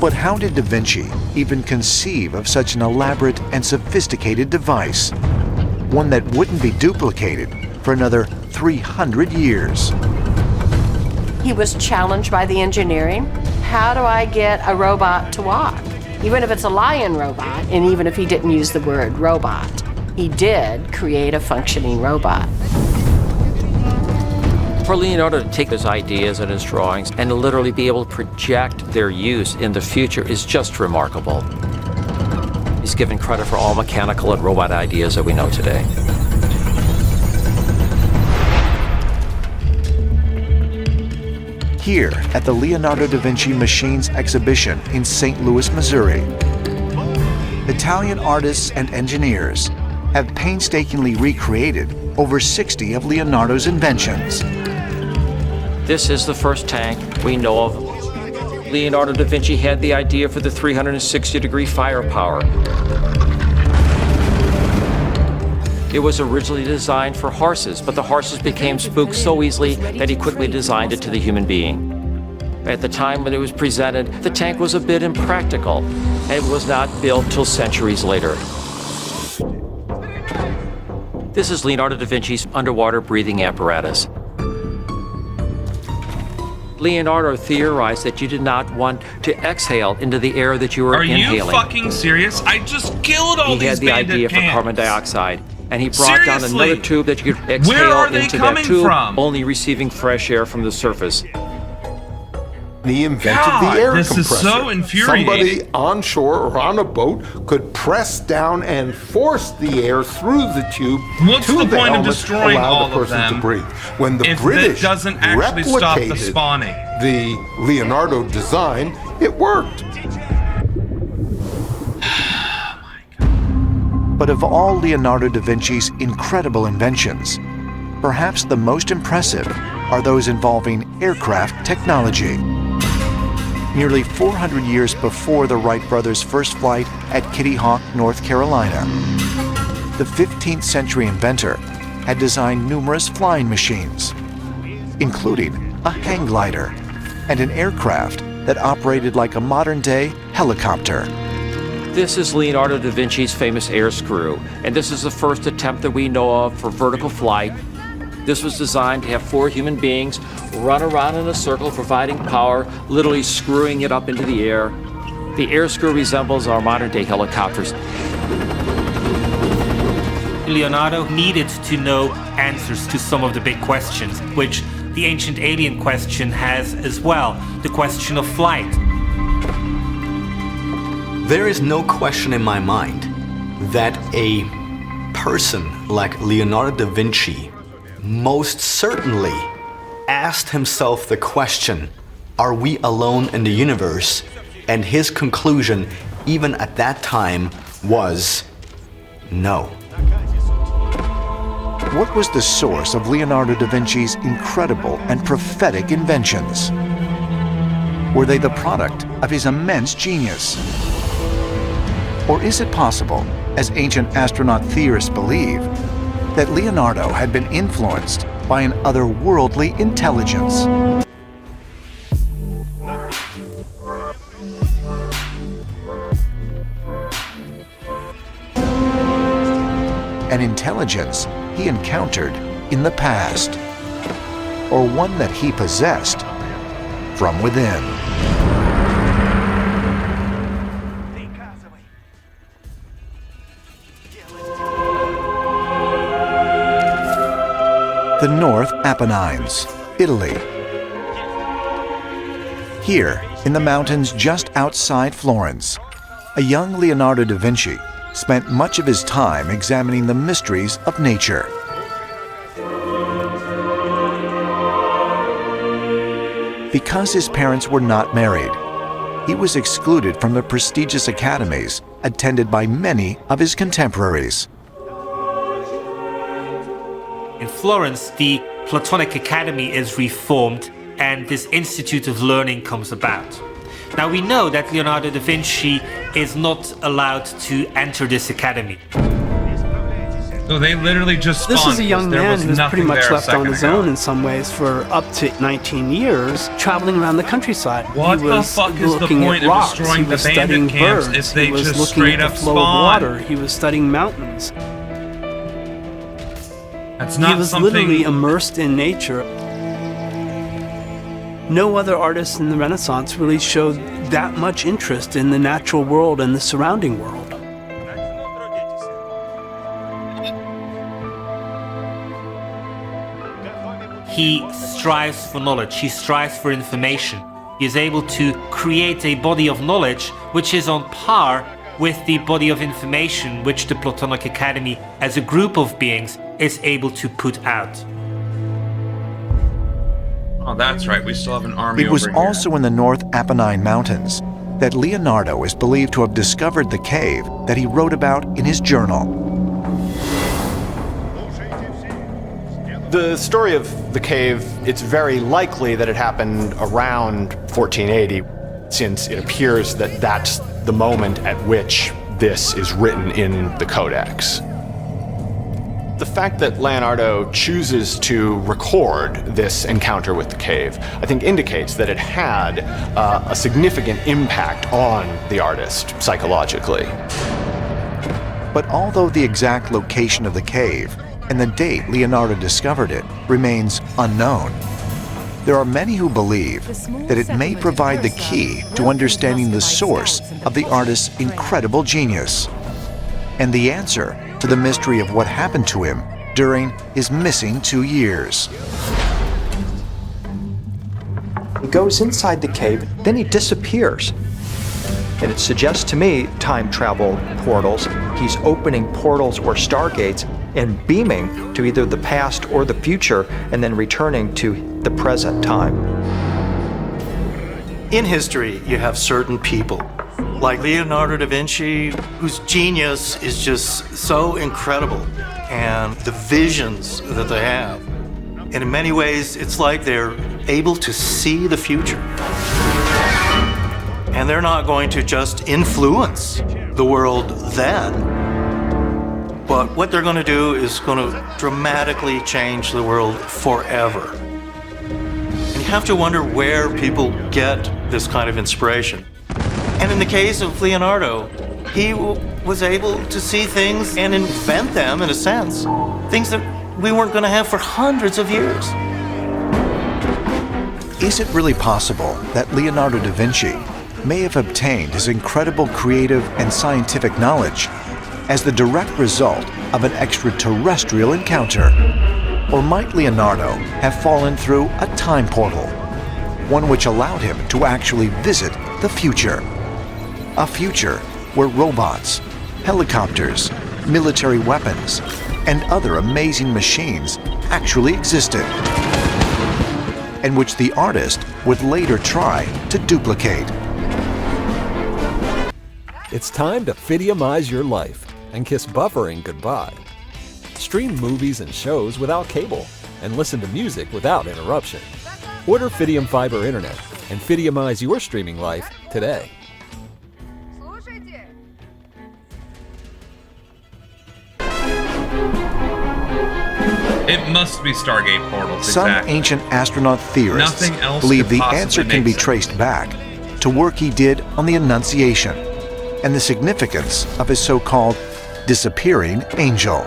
But how did Da Vinci even conceive of such an elaborate and sophisticated device? One that wouldn't be duplicated for another 300 years. He was challenged by the engineering. How do I get a robot to walk? Even if it's a lion robot, and even if he didn't use the word robot, he did create a functioning robot. For Leonardo to take his ideas and his drawings and to literally be able to project their use in the future is just remarkable. He's given credit for all mechanical and robot ideas that we know today. Here at the Leonardo da Vinci Machines exhibition in St. Louis, Missouri, Italian artists and engineers have painstakingly recreated over 60 of Leonardo's inventions. This is the first tank we know of. Leonardo da Vinci had the idea for the 360-degree firepower. It was originally designed for horses, but the horses became spooked so easily that he quickly designed it to the human being. At the time when it was presented, the tank was a bit impractical, and it was not built till centuries later. This is Leonardo da Vinci's underwater breathing apparatus. Leonardo theorized that you did not want to exhale into the air that you were inhaling. Are you fucking serious? I just killed all these bandit He had the idea cans. for carbon dioxide, and he brought down another tube that you could exhale Where are they into coming that tube, from? only receiving fresh air from the surface. He invented God, the air this compressor. is so infuriating. Somebody on shore or on a boat could press down and force the air through the tube. What's to the point of helmet, destroying allow all the of person them to breathe. When the if British it doesn't actually stop the replicated spawning? the Leonardo design, it worked. But of all Leonardo da Vinci's incredible inventions, perhaps the most impressive are those involving aircraft technology. Nearly 400 years before the Wright brothers' first flight at Kitty Hawk, North Carolina, the 15th century inventor had designed numerous flying machines, including a hang glider and an aircraft that operated like a modern-day helicopter. This is Leonardo da Vinci's famous air screw, and this is the first attempt that we know of for vertical flight. This was designed to have 4 human beings run around in a circle, providing power, literally screwing it up into the air. The air screw resembles our modern-day helicopters. Leonardo needed to know answers to some of the big questions, which the ancient alien question has as well, the question of flight. There is no question in my mind that a person like Leonardo da Vinci most certainly asked himself the question, are we alone in the universe? And his conclusion, even at that time, was no. What was the source of Leonardo da Vinci's incredible and prophetic inventions? Were they the product of his immense genius? Or is it possible, as ancient astronaut theorists believe, that Leonardo had been influenced by an otherworldly intelligence? An intelligence he encountered in the past, or one that he possessed from within. The North Apennines, Italy. Here, in the mountains just outside Florence, a young Leonardo da Vinci spent much of his time examining the mysteries of nature. Because his parents were not married, he was excluded from the prestigious academies attended by many of his contemporaries. In Florence, the Platonic Academy is reformed and this Institute of Learning comes about. Now we know that Leonardo da Vinci is not allowed to enter this academy. So they literally just spawned. This is a young there man was who's pretty nothing much there a left on second his ago. own in some ways for up to 19 years, traveling around the countryside. What He the was fuck is the looking point at of rocks. destroying He the was bandit studying camps birds. if they he was just looking straight at up the flow spawn? of water. He was studying mountains. That's not He was something... literally immersed in nature. No other artists in the Renaissance really showed that much interest in the natural world and the surrounding world. He strives for knowledge, he strives for information. He is able to create a body of knowledge which is on par with the body of information which the Platonic Academy as a group of beings is able to put out. Oh, that's right. We still have an army It was over here. also in the North Apennine Mountains that Leonardo is believed to have discovered the cave that he wrote about in his journal. The story of the cave, it's very likely that it happened around 1480, since it appears that that's the moment at which this is written in the Codex. The fact that Leonardo chooses to record this encounter with the cave, I think indicates that it had a significant impact on the artist psychologically. But although the exact location of the cave and the date Leonardo discovered it remains unknown, there are many who believe that it may provide the key to understanding the source of the artist's incredible genius and the answer to the mystery of what happened to him during his missing 2 years. He goes inside the cave, then he disappears. And it suggests to me time travel portals. He's opening portals or stargates and beaming to either the past or the future and then returning to the present time. In history, you have certain people, like Leonardo da Vinci, whose genius is just so incredible, and the visions that they have. And in many ways, it's like they're able to see the future. And they're not going to just influence the world then, but what they're going to do is going to dramatically change the world forever. And you have to wonder where people get this kind of inspiration. And in the case of Leonardo, he was able to see things and invent them, in a sense, things that we weren't going to have for hundreds of years. Is it really possible that Leonardo da Vinci may have obtained his incredible creative and scientific knowledge as the direct result of an extraterrestrial encounter? Or might Leonardo have fallen through a time portal, one which allowed him to actually visit the future? A future where robots, helicopters, military weapons, and other amazing machines actually existed, and which the artist would later try to duplicate. It's time to Fidiumize your life and kiss buffering goodbye. Stream movies and shows without cable and listen to music without interruption. Order Fidium Fiber Internet and Fidiumize your streaming life today. It must be Stargate portals. Some exactly. ancient astronaut theorists Nothing else believe could the possibly answer make can be sense. traced back to work he did on the Annunciation and the significance of his so-called disappearing angel.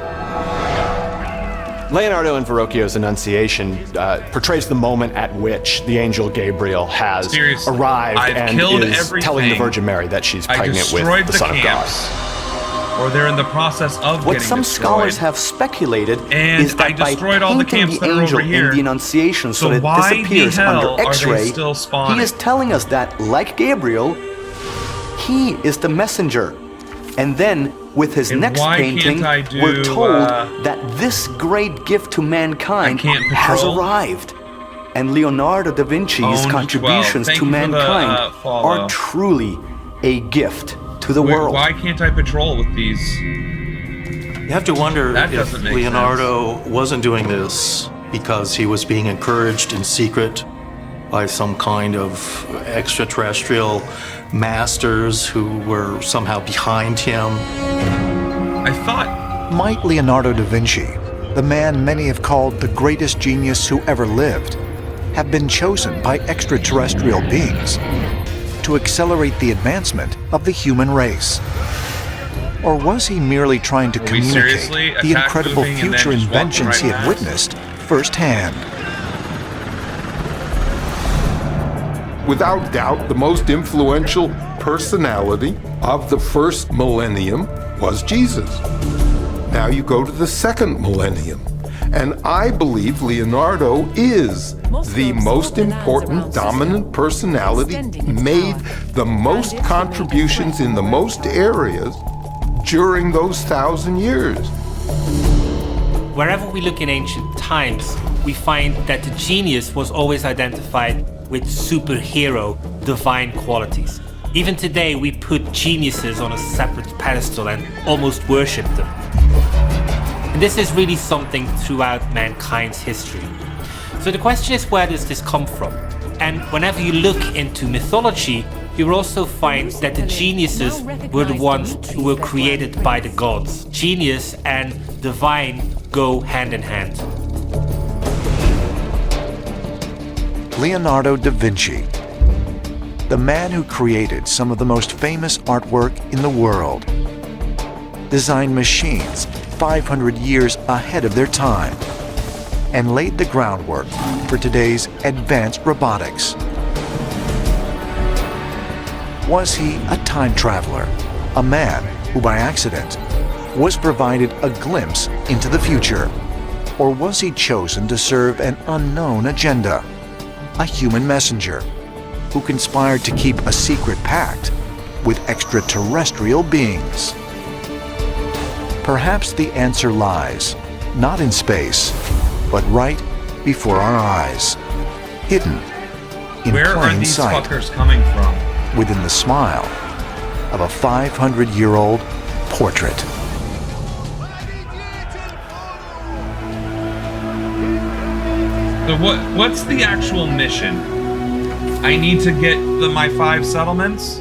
Leonardo and Verrocchio's Annunciation portrays the moment at which the angel Gabriel has Seriously, arrived I've and killed is everything. telling the Virgin Mary that she's pregnant with destroyed the Son of God. camps, or they're in the process of What getting some destroyed. scholars have speculated And is that I destroyed by all the painting camps the that are angel over here. in the Annunciation so So that it why disappears the hell under are they X-ray, still spawning? he is telling us that, like Gabriel, he is the messenger. And then, with his And next why painting, can't I do, we're told that this great gift to mankind has patrol? arrived. And Leonardo da Vinci's Owned 12. contributions Thank to you for the, mankind follow. are truly a gift to the Wait, world. Why can't I patrol with these? You have to wonder That if doesn't make Leonardo wasn't doing this because he was being encouraged in secret by some kind of extraterrestrial masters who were somehow behind him. I thought... Might Leonardo da Vinci, the man many have called the greatest genius who ever lived, have been chosen by extraterrestrial beings to accelerate the advancement of the human race? Or was he merely trying to Are we seriously communicate the attack incredible moving and then future just walking inventions right he had past? witnessed firsthand? Without doubt, the most influential personality of the first millennium was Jesus. Now you go to the second millennium, and I believe Leonardo is the most important dominant personality, made the most contributions in the most areas during those 1,000 years. Wherever we look in ancient times, we find that the genius was always identified with superhero, divine qualities. Even today, we put geniuses on a separate pedestal and almost worship them. And this is really something throughout mankind's history. So the question is, where does this come from? And whenever you look into mythology, you will also find that the geniuses were the ones who were created by the gods. Genius and divine go hand in hand. Leonardo da Vinci, the man who created some of the most famous artwork in the world, designed machines 500 years ahead of their time, and laid the groundwork for today's advanced robotics. Was he a time traveler, a man who by accident was provided a glimpse into the future? Or was he chosen to serve an unknown agenda? A human messenger who conspired to keep a secret pact with extraterrestrial beings? Perhaps the answer lies not in space, but right before our eyes, hidden in Where are plain these sight, fuckers coming from? within the smile of a 500-year-old portrait. So what's the actual mission? I need to get my 5 settlements?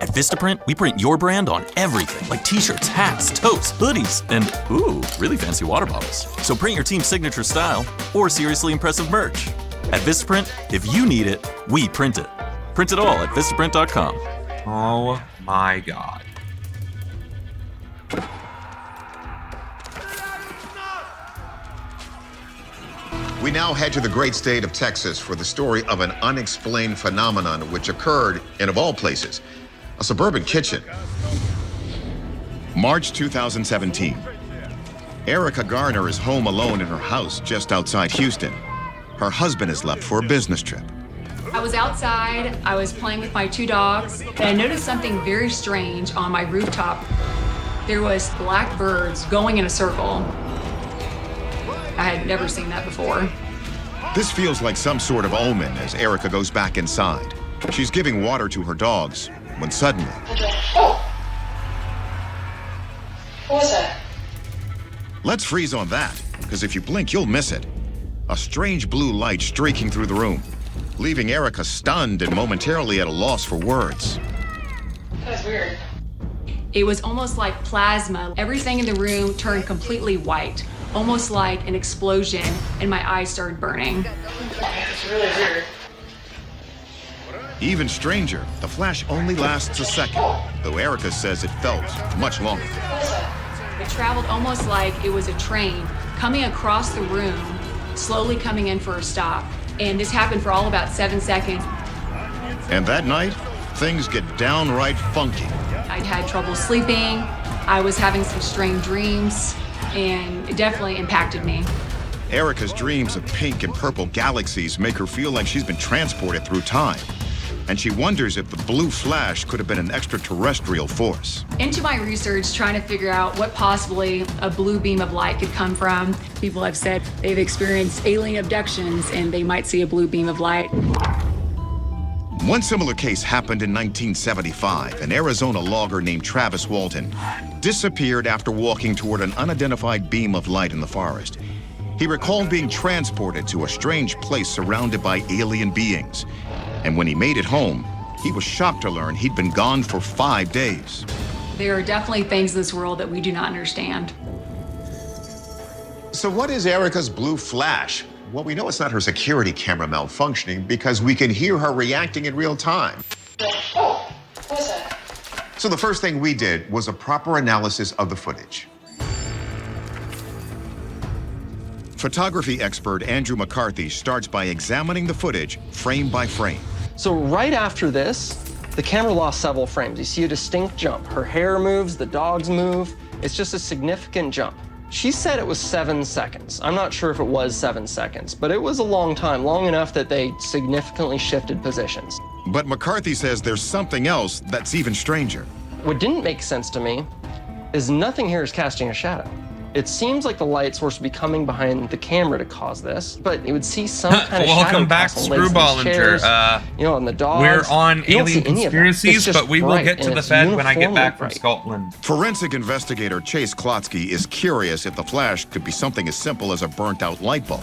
At Vistaprint, we print your brand on everything, like t-shirts, hats, totes, hoodies, and ooh, really fancy water bottles. So print your team's signature style or seriously impressive merch. At Vistaprint, if you need it, we print it. Print it all at Vistaprint.com. Oh my god. We now head to the great state of Texas for the story of an unexplained phenomenon which occurred in, of all places, a suburban kitchen. March 2017. Erica Garner is home alone in her house just outside Houston. Her husband has left for a business trip. I was outside, I was playing with my 2 dogs, and I noticed something very strange on my rooftop. There was black birds going in a circle. I had never seen that before. This feels like some sort of omen as Erica goes back inside. She's giving water to her dogs when suddenly... What was that? Let's freeze on that, because if you blink, you'll miss it. A strange blue light streaking through the room, leaving Erica stunned and momentarily at a loss for words. That was weird. It was almost like plasma. Everything in the room turned completely white, almost like an explosion, and my eyes started burning. It's really weird. Even stranger, the flash only lasts a second, though Erica says it felt much longer. It traveled almost like it was a train coming across the room, slowly coming in for a stop. And this happened for all about 7 seconds. And that night, things get downright funky. I'd had trouble sleeping, I was having some strange dreams, and it definitely impacted me. Erica's dreams of pink and purple galaxies make her feel like she's been transported through time. And she wonders if the blue flash could have been an extraterrestrial force. Into my research, trying to figure out what possibly a blue beam of light could come from, people have said they've experienced alien abductions and they might see a blue beam of light. One similar case happened in 1975. An Arizona logger named Travis Walton disappeared after walking toward an unidentified beam of light in the forest. He recalled being transported to a strange place surrounded by alien beings. And when he made it home, he was shocked to learn he'd been gone for 5 days. There are definitely things in this world that we do not understand. So what is Erica's blue flash? Well, we know it's not her security camera malfunctioning because we can hear her reacting in real time. Oh, what was that? So the first thing we did was a proper analysis of the footage. Photography expert Andrew McCarthy starts by examining the footage frame by frame. So right after this, the camera lost several frames. You see a distinct jump. Her hair moves, the dogs move. It's just a significant jump. She said it was 7 seconds. I'm not sure if it was 7 seconds, but it was a long time, long enough that they significantly shifted positions. But McCarthy says there's something else that's even stranger. What didn't make sense to me is nothing here is casting a shadow. It seems like the light's supposed to be coming behind the camera to cause this, but you would see some kind of Welcome shadow back, cast on legs of these Screwballinger. chairs, you know, on the dogs. We're on You don't see alien any of that. conspiracies, It's just but we will bright, get to and the it's Fed when I get uniformly back from bright. Scotland. Forensic investigator Chase Klotsky is curious if the flash could be something as simple as a burnt-out light bulb.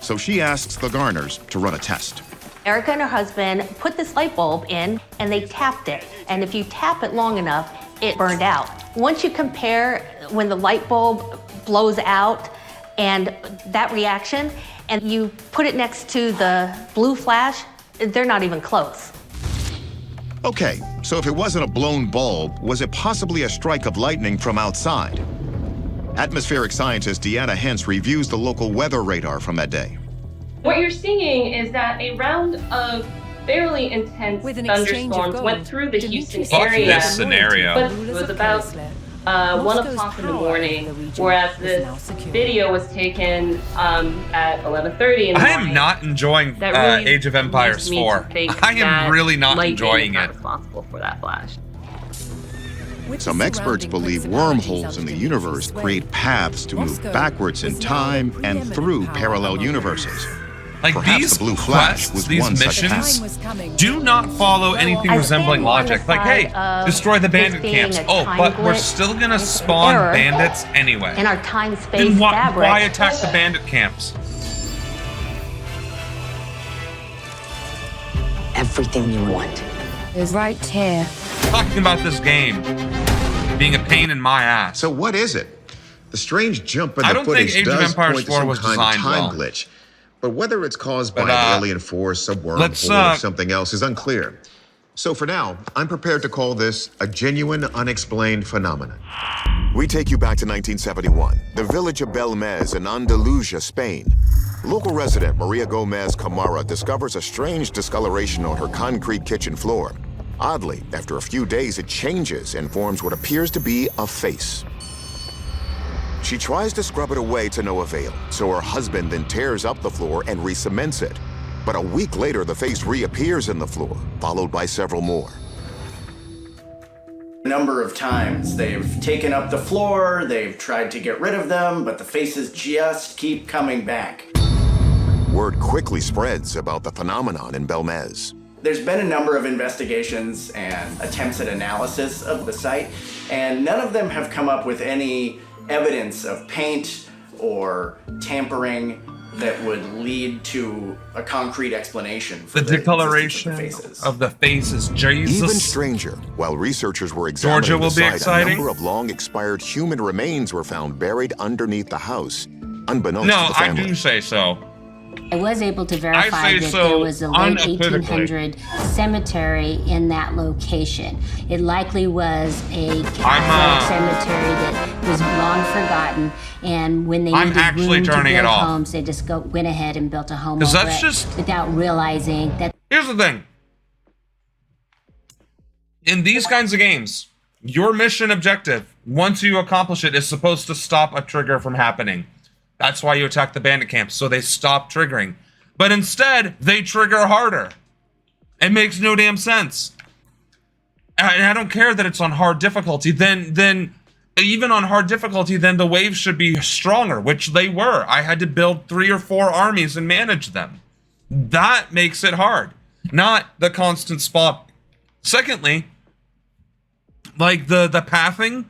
So she asks the Garners to run a test. Erica and her husband put this light bulb in and they tapped it. And if you tap it long enough, it burned out. Once you compare when the light bulb blows out and that reaction, and you put it next to the blue flash, they're not even close. Okay, so if it wasn't a blown bulb, was it possibly a strike of lightning from outside? Atmospheric scientist Deanna Hentz reviews the local weather radar from that day. What you're seeing is that a round of fairly intense thunderstorms went through the Houston area. This scenario. But it was about 1 o'clock in the morning, whereas this video was taken at 11:30 in the I morning. am not enjoying That really Age of Empires leads me to 4. think I am that really not lightning enjoying is not it. responsible for that flash. Some experts believe wormholes in the universe create paths to move backwards in time and through parallel universes. Like Perhaps these the blue flash quests, was these one such missions, path. do not follow anything I resembling stand more on the logic. Like, hey, side of destroy the this bandit being camps. a Oh, time but we're glitch still gonna and spawn error bandits anyway. in our time-space Then fabric. why attack the bandit camps? Everything you want is right here. Talking about this game being a pain in my ass. So what is it? The strange jump in I the don't think footage Age of does Empires point to 4 some was kind of designed time well. glitch. But whether it's caused by But, an alien force, a let's, wormhole, or something else is unclear. So for now, I'm prepared to call this a genuine, unexplained phenomenon. We take you back to 1971, the village of Belmez in Andalusia, Spain. Local resident Maria Gomez Camara discovers a strange discoloration on her concrete kitchen floor. Oddly, after a few days, it changes and forms what appears to be a face. She tries to scrub it away to no avail, so her husband then tears up the floor and re-cements it. But a week later, the face reappears in the floor, followed by several more. A number of times they've taken up the floor, they've tried to get rid of them, but the faces just keep coming back. Word quickly spreads about the phenomenon in Belmez. There's been a number of investigations and attempts at analysis of the site, and none of them have come up with any evidence of paint or tampering that would lead to a concrete explanation for the discoloration of the faces. Jesus. Even stranger, while researchers were examining Georgia will the be site, exciting. a number of long-expired human remains were found buried underneath the house, unbeknownst No, to the I family. do say so. I was able to verify say that so there was a late unequivocally. 1800 cemetery in that location. It likely was a Catholic cemetery that was long forgotten, and when they I'm needed actually room to turning it build off. homes, they just went ahead and built a home 'Cause over that's it just- without realizing that. Here's the thing. In these kinds of games, your mission objective, once you accomplish it, is supposed to stop a trigger from happening. That's why you attack the bandit camp, so they stop triggering. But instead, they trigger harder. It makes no damn sense. And I don't care that it's on hard difficulty. Then even on hard difficulty, then the waves should be stronger, which they were. I had to build 3 or 4 armies and manage them. That makes it hard, not the constant spot. Secondly, like the pathing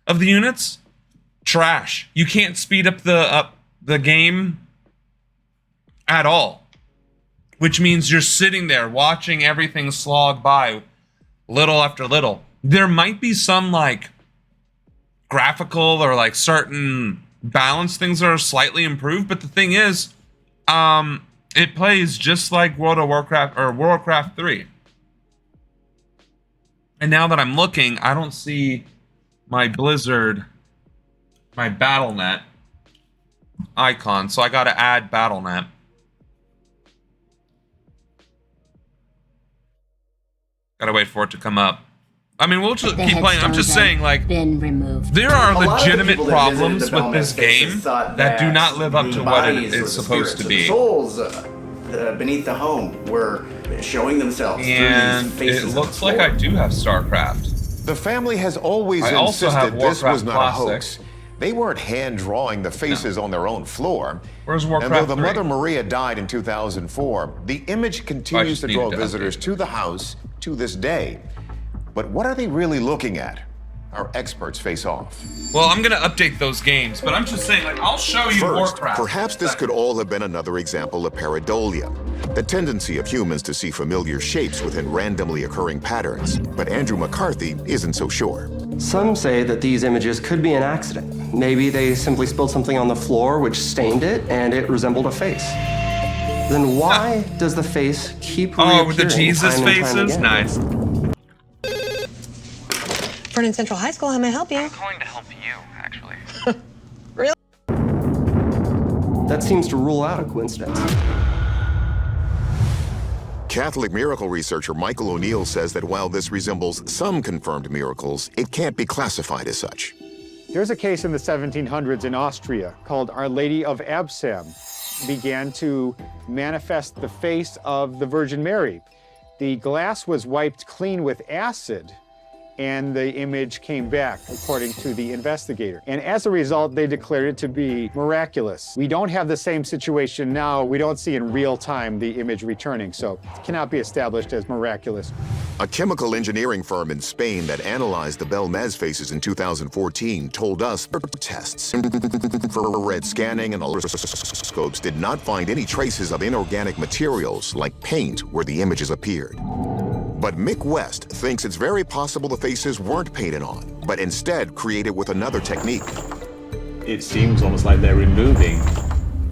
of the units, trash. You can't speed up the game at all, which means you're sitting there watching everything slog by little after little. There might be some like graphical or like certain balance things that are slightly improved, but the thing is, it plays just like World of Warcraft or World of Warcraft 3. And now that I'm looking, I don't see my Blizzard, my BattleNet icon, so I gotta add BattleNet. Gotta wait for it to come up. I mean, we'll just the keep playing. I'm just headstones saying, have like, been removed. there are A lot of the legitimate people that visited problems the with Belmez this faces game thought that do not live up the to what it bodies or is the supposed to spirits or be. The souls beneath the home were showing themselves And through these it faces. looks like I do have StarCraft. The family has always I also insisted have this was Warcraft not Classic. a hoax. They weren't hand-drawing the faces on their own floor. Where's And Warcraft though the 3? mother Maria died in 2004, the image continues just to needed draw to visitors to the house to this day. But what are they really looking at? Our experts face off. Well, I'm gonna update those games, but I'm just saying, like, I'll show you First, Warcraft. perhaps this could all have been another example of pareidolia, the tendency of humans to see familiar shapes within randomly occurring patterns. But Andrew McCarthy isn't so sure. Some say that these images could be an accident. Maybe they simply spilled something on the floor which stained it and it resembled a face. Then why does the face keep Oh, with the reappearing Jesus time and time faces? again? Nice. Vernon Central High School, how may I help you? I'm calling to help you, actually. Really? That seems to rule out a coincidence. Catholic miracle researcher Michael O'Neill says that while this resembles some confirmed miracles, it can't be classified as such. There's a case in the 1700s in Austria called Our Lady of Absam. Began to manifest the face of the Virgin Mary. The glass was wiped clean with acid, and the image came back, according to the investigator. And as a result, they declared it to be miraculous. We don't have the same situation now. We don't see in real time the image returning, so it cannot be established as miraculous. A chemical engineering firm in Spain that analyzed the Belmez faces in 2014 told us tests for red scanning and scopes did not find any traces of inorganic materials like paint where the images appeared. But Mick West thinks it's very possible the faces weren't painted on, but instead created with another technique. It seems almost like they're removing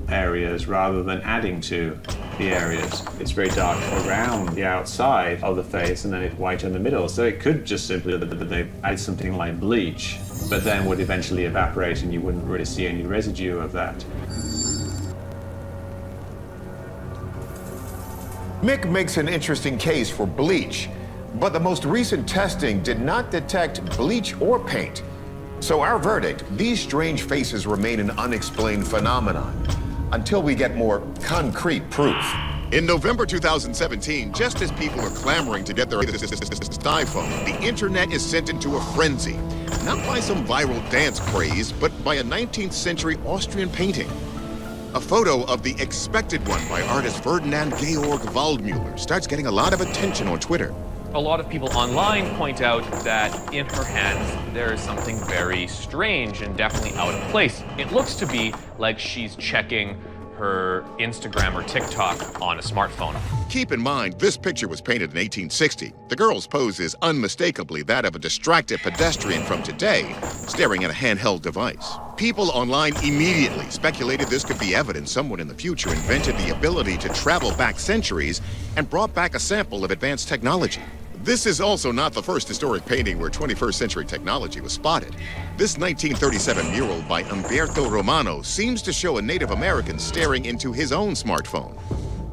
areas rather than adding to the areas. It's very dark around the outside of the face and then it's white in the middle. So it could just simply that they add something like bleach, but then would eventually evaporate and you wouldn't really see any residue of that. Mick makes an interesting case for bleach, but the most recent testing did not detect bleach or paint. So our verdict, these strange faces remain an unexplained phenomenon until we get more concrete proof. In November 2017, just as people are clamoring to get their iPhone, the internet is sent into a frenzy. Not by some viral dance craze, but by a 19th century Austrian painting. A photo of the expected one by artist Ferdinand Georg Waldmüller starts getting a lot of attention on Twitter. A lot of people online point out that in her hands there is something very strange and definitely out of place. It looks to be like she's checking her Instagram or TikTok on a smartphone. Keep in mind, this picture was painted in 1860. The girl's pose is unmistakably that of a distracted pedestrian from today, staring at a handheld device. People online immediately speculated this could be evidence someone in the future invented the ability to travel back centuries and brought back a sample of advanced technology. This is also not the first historic painting where 21st century technology was spotted. This 1937 mural by Umberto Romano seems to show a Native American staring into his own smartphone.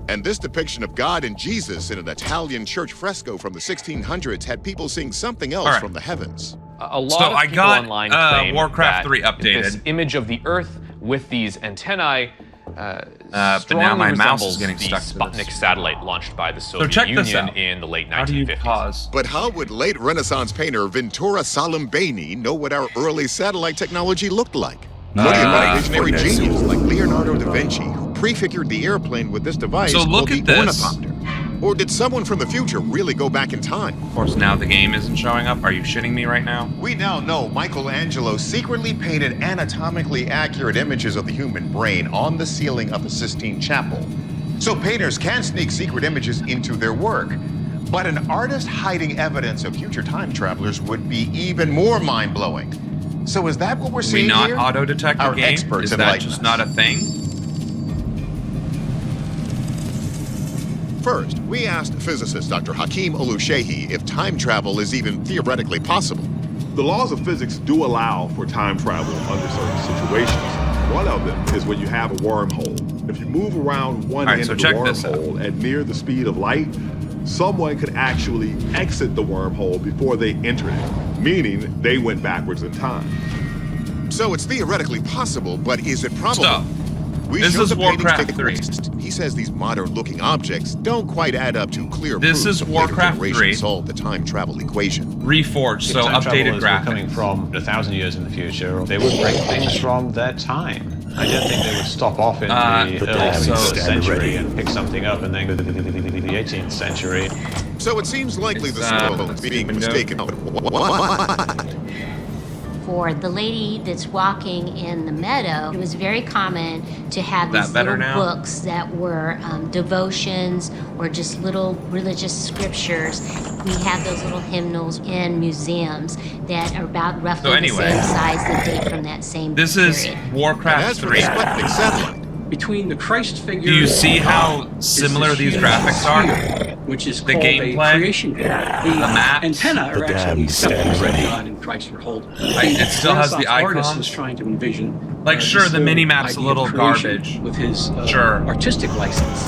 And this depiction of God and Jesus in an Italian church fresco from the 1600s had people seeing something else from the heavens. A lot of people online claim Warcraft that 3 updated. This image of the Earth with these antennae but now my mouse is getting the stuck to Sputnik satellite launched by the Soviet check this Union out. in the late How do you 1950s. But how would late Renaissance painter Ventura Salimbeni know what our early satellite technology looked like? Look at a visionary genius like Leonardo da Vinci, who prefigured the airplane with this device So look called at the this. ornithopter. Or did someone from the future really go back in time? Of course, now the game isn't showing up. Are you shitting me right now? We now know Michelangelo secretly painted anatomically accurate images of the human brain on the ceiling of the Sistine Chapel. So painters can sneak secret images into their work. But an artist hiding evidence of future time travelers would be even more mind-blowing. So is that what we're Do seeing we not here? auto-detect the Our game? experts Is in that enlighten just us. not a thing? First, we asked physicist Dr. Hakeem Olushehi if time travel is even theoretically possible. The laws of physics do allow for time travel under certain situations. One of them is when you have a wormhole. If you move around one end of the wormhole at near the speed of light, someone could actually exit the wormhole before they entered it, meaning they went backwards in time. So it's theoretically possible, but is it probable? Stop. We This showed is the paintings Warcraft to 3. Christ. He says these modern-looking objects don't quite add up to clear This proof is that later Warcraft generations 3. solved the time travel equation. Reforged, so If time updated travelers were graphics. coming from 1,000 years in the future, they would bring things from their time. I don't think they would stop off in the early 21st century and pick something up and then go to the 18th century. So it seems likely the scroll is being mistaken. But what? For the lady that's walking in the meadow, it was very common to have That these better little now? books that were devotions or just little religious scriptures. We have those little hymnals in museums that are about roughly So anyway, the same size that date from that same This is period. Warcraft 3. Between the Christ figure. Do you see and how God is similar this these huge graphics are? sphere, which is The called gameplay, a creation grid. the maps, antenna are the actually damn symbols stand that ready. God and Christ were holding. It still has the Artist icons. was trying to envision. Like, sure, this the whole mini-map's a idea little of creation garbage. with his Sure. artistic license.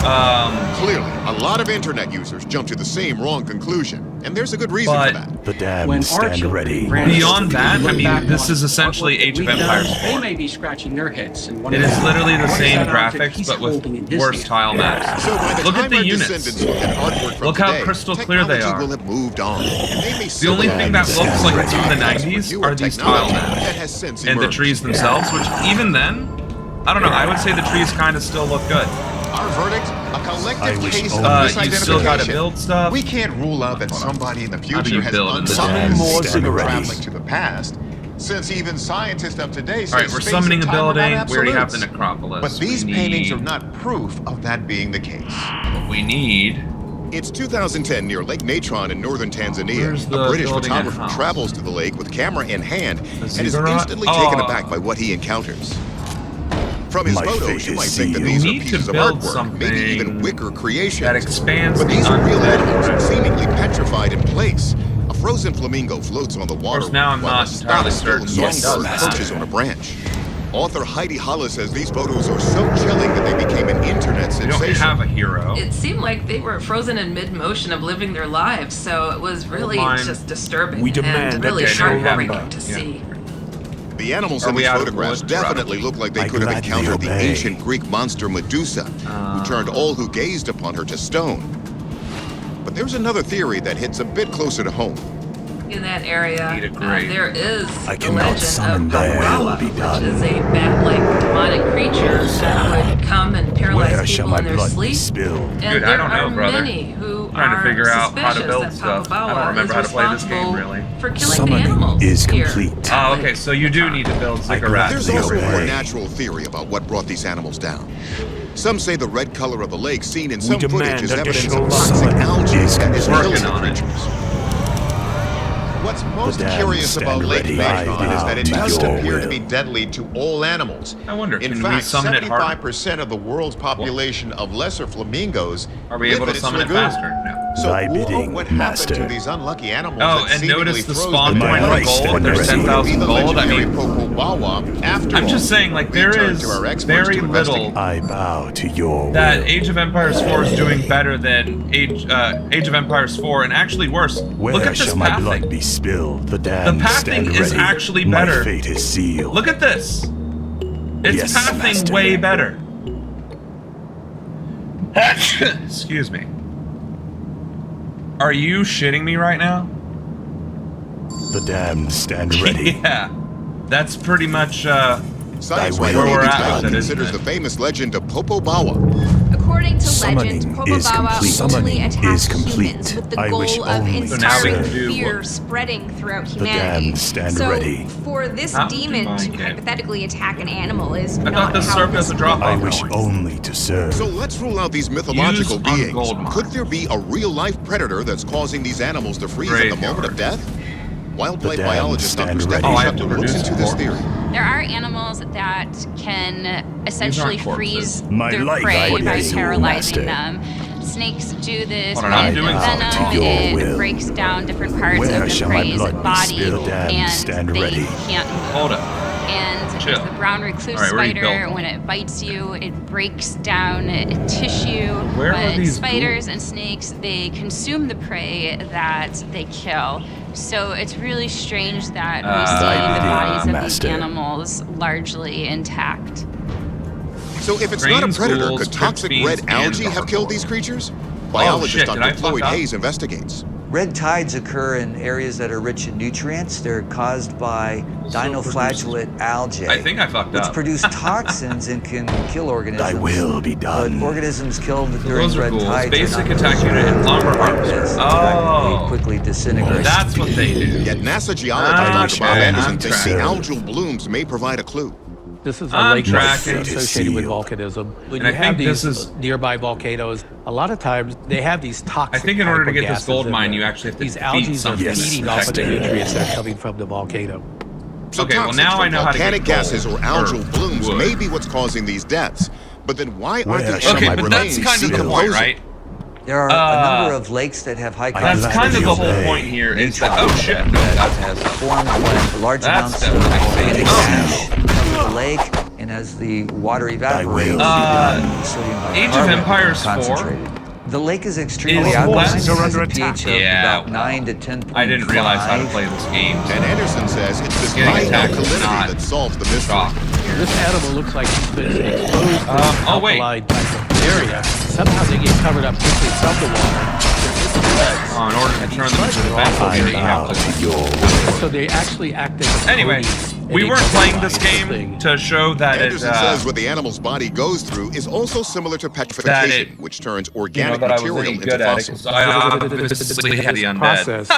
Clearly, a lot of internet users jump to the same wrong conclusion, and there's a good reason for that. The damn When stand Archie ready. ran Beyond that, I look back mean, this on is essentially artwork Age of we've done, Empires They 4. may be scratching their heads and It wondering, is literally the what is same that object graphics, he's but with holding in his worse hand? tile maps. So by the Look time at the our units. descendants look at artwork from Look how today, crystal clear they technology are. will have moved on, and they may The only thing that looks like it's from the 90s are these tile maps. that has since And the emerged. trees themselves, which even then, I don't know, I would say the trees kind of still look good. Our verdict, a collective case of You still gotta misidentification. build stuff. We can't rule out that somebody in the How do future you has build in this unsummoned game? more cigarettes. traveling to the past, since even scientists of today say Alright, we're space summoning and a time are not building. We already have the absolutes. necropolis. But these We paintings are need- not proof of that being the case. What we need. It's 2010 near Lake Natron in northern Tanzania. Where's the A British building and photographer house? travels to the lake with camera in hand and is ziggurat? instantly taken Oh. aback by what he encounters. From his My photos, fate you is might think that sealed. these You are need to pieces of build artwork, maybe even something wicker creations. that expands But the these are real undead animals, world. seemingly petrified in place. A frozen flamingo floats on the water. course, now I'm while not a entirely star-filled certain. Yes, songbird master. perches on a branch. Author Heidi Hollis says these photos are so chilling that they became an internet We don't sensation. have a hero. It seemed like they were frozen in mid-motion of living their lives, so it was really Mine. just disturbing We demand and really additional heartbreaking lumber. to Yeah. see. The animals Are in we these out of photographs wood? definitely look like they could have encountered the ancient Greek monster Medusa, who turned all who gazed upon her to stone. But there's another theory that hits a bit closer to home. In that area, there is I the cannot legend summon of thy will Palestine, be done. which is a bat-like demonic creature that would come and paralyze people in their sleep. And Dude, there I don't know, are brother. many who I'm trying to are figure out how to suspicious build that stuff. I don't Palestine remember how to is play this game, responsible really. for killing the animals here. Oh, okay, so you do need to build ziggurats. There's also a more natural theory about what brought these animals down. Some say the red color of the lake seen in some footage is evidence of toxic algae that is killing the creatures. What's most curious about Lake Megatron is that it doesn't appear to be deadly to all animals. I wonder, In can we fact, summon it harder? 75% of the world's population of lesser flamingos Are we live able to in its summon it lagoon. faster? No. So Thy bidding, what happened master. to these unlucky animals? Oh, that and seemingly notice the froze spawn to point death? of gold. There's 10,000 gold. I mean, I'm just saying, like, there is very little I bow to your that will. Age of Empires 4 is doing better than Age of Empires 4, and actually worse. Where Look at this shall my pathing. blood be spilled? The damned The stand pathing is ready. actually My better. fate is sealed. Look at this. It's Yes, pathing master. way better. Excuse me. Are you shitting me right now? The damned stand ready. Yeah. That's pretty much Science where Wiki we're at with it, considers isn't the famous legend of Popo Bawa. According to Summoning legend, is Popobawa complete. ultimately Summoning attacked is complete. humans with the I wish goal of only So now we instilling can do fear what? spreading throughout The humanity. damned stand so ready. for this How demon do I to get- hypothetically attack an animal is I not thought this how served as a drop I off. wish only to serve. So let's rule out these mythological Use on beings. gold mine. Could there be a real-life predator that's causing these animals to freeze at the moment of death? Wildlife The damned biologist Dr. stand Stephanie ready. Oh, I have to Shepler looks produce into this more. theory. There are animals that can essentially corpses. freeze My their life prey I by do, paralyzing master. them. Snakes do this Hold on, I'm with doing venom. something. To your It will. breaks down different parts Where of the shall my prey's blood be body, spilled? Damned and stand they ready. can't move. Hold up. And Chill. there's the brown recluse All right, where are you spider. building? When it bites you, it breaks down tissue. Where are but these spiders and snakes, they consume the prey that they kill. So it's really strange that we see the bodies of master. these animals largely intact. So if it's not a Grains, predator, ghouls, could toxic tryptophanes, red and algae have gargoyle. killed these creatures? shit, Biologist did I Dr. fuck Floyd up? Hayes investigates. Red tides occur in areas that are rich in nutrients. They're caused by dinoflagellate algae, I think I fucked which up. produce toxins and can kill organisms. Thy will be done. But organisms killed during those are red ghouls. tides Basic are not attack unit and lumber harvester. this. Oh. They quickly disintegrate. That's what they do. Yet NASA geologist Dr. Bob Okay, Anderson I'm thinks the tracking. algal blooms may provide a clue. This is a I'm lake tracking. associated with volcanism. When And you I have think this these is- nearby volcanoes, a lot of times they have these toxic. I think in order to type of get this gases gold in mine, there. you actually have to these defeat algae are something. feeding off of the nutrients that are coming from the volcano. So Okay, well, toxins now I from know how to get volcanic gases gold or algal or blooms wood. may be what's causing these deaths. But then why aren't Where the shall Okay, my but blood that's be kind of the spilled? point, right? There are a number of lakes that have high That's concentrations kind of the of whole point here is that, oh shit. that has formed when large That's amounts of definitely volcanic ash. ash cover the lake, and as the water evaporates, sodium Age of bicarbonate Empires 4 concentrated. The lake is extremely is alkaline. less- It has a pH of Yeah, about 9 to 10.5. I didn't realize how to play this game. And Anderson says it's this Getting high attacked is alkalinity not that solves the mystery. This animal looks like it's been exposed to an oh, wait. alkaline type of area. Somehow they get covered up quickly from the water. Oh, in order to turn them into the vessel here, you have to. So they actually act as Anyway, we weren't playing this game to show that it, Anderson says what the animal's body goes through is also similar to petrification, which turns organic that I was material any into good at it, fossils. 'cause I obviously had the undead. Process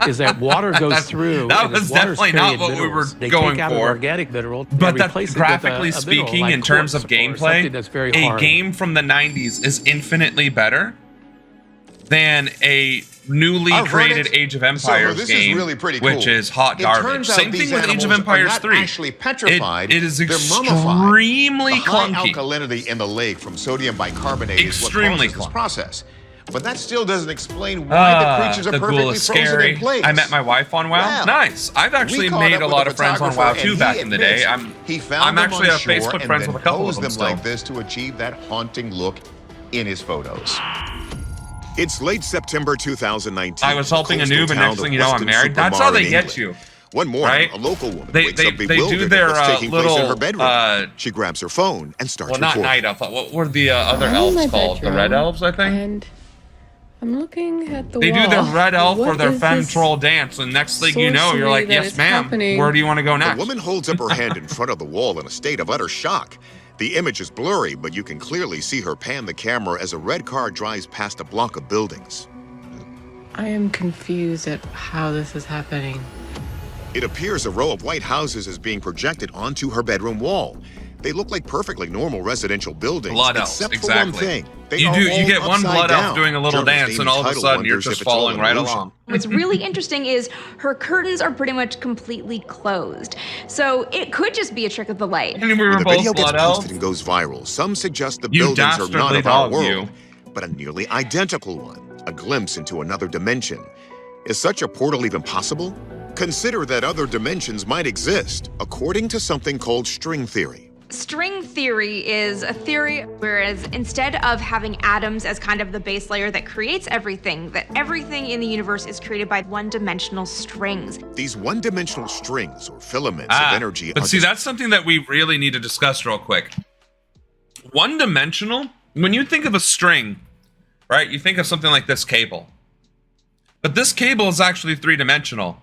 is that water goes through. That and was water's definitely not carrying what we were minerals. They going take out an for. organic mineral, But and that replace it with graphically a mineral speaking, like in terms quartz of or gameplay, something that's very a hard. game from the 90s is infinitely better than a newly Our created verdict? Age of So, Empires this is game, really pretty which cool. is hot It garbage. turns out Same these thing with Age of animals are Empires not 3. actually petrified, It is they're mummified. extremely The high clunky. alkalinity in the lake from sodium bicarbonate Extremely is what causes this process. But that still doesn't explain why the creatures are the ghoul perfectly is frozen scary. in place. I met my wife on WoW. Wow. Nice. I've actually We caught made up a with lot a of friends on WoW photographer, too and back he in the day. admits he found I'm them actually on a shore Facebook and friends then with a couple of posed them them still. like this to achieve that haunting look in his photos. It's late September 2019. I was helping a coastal noob, and town next of thing you know, I'm Weston married. That's Supermare how they in get England, you. One morning, Right? a local woman They- wakes they- up they bewildered do at their, what's taking place in little, her bedroom. She grabs her phone and starts Well, not recording. night elf. What were the other I'm in elves my called? The red bedroom, elves, I think. And I'm looking at the They wall. do their red elf or What their is femme this troll dance, and next thing you know, you're sorcery like, that yes, is ma'am. happening? Where do you want to go next? The woman holds up her hand in front of the wall in a state of utter shock. The image is blurry, but you can clearly see her pan the camera as a red car drives past a block of buildings. I am confused at how this is happening. It appears a row of white houses is being projected onto her bedroom wall. They look like perfectly normal residential buildings, Blood elves, except exactly. for one thing. They You are do. You all get one upside blood elf down. doing a little Journalists dance, even and all of a title sudden you're wonders if just it's all falling an right illusion. along. What's really interesting is her curtains are pretty much completely closed. So it could just be a trick of the light. And we were When the both video gets blood posted elves. and goes viral, some suggest the You buildings are not dastardly of our dog, world, but a nearly identical one, a glimpse into another dimension. Is such a portal even possible? Consider that other dimensions might exist, according to something called string theory. String theory is a theory whereas instead of having atoms as kind of the base layer that creates everything, that everything in the universe is created by one-dimensional strings. These one-dimensional strings or filaments of energy But are see, that's something that we really need to discuss real quick. One-dimensional, when you think of a string, right, you think of something like this cable. But this cable is actually three-dimensional.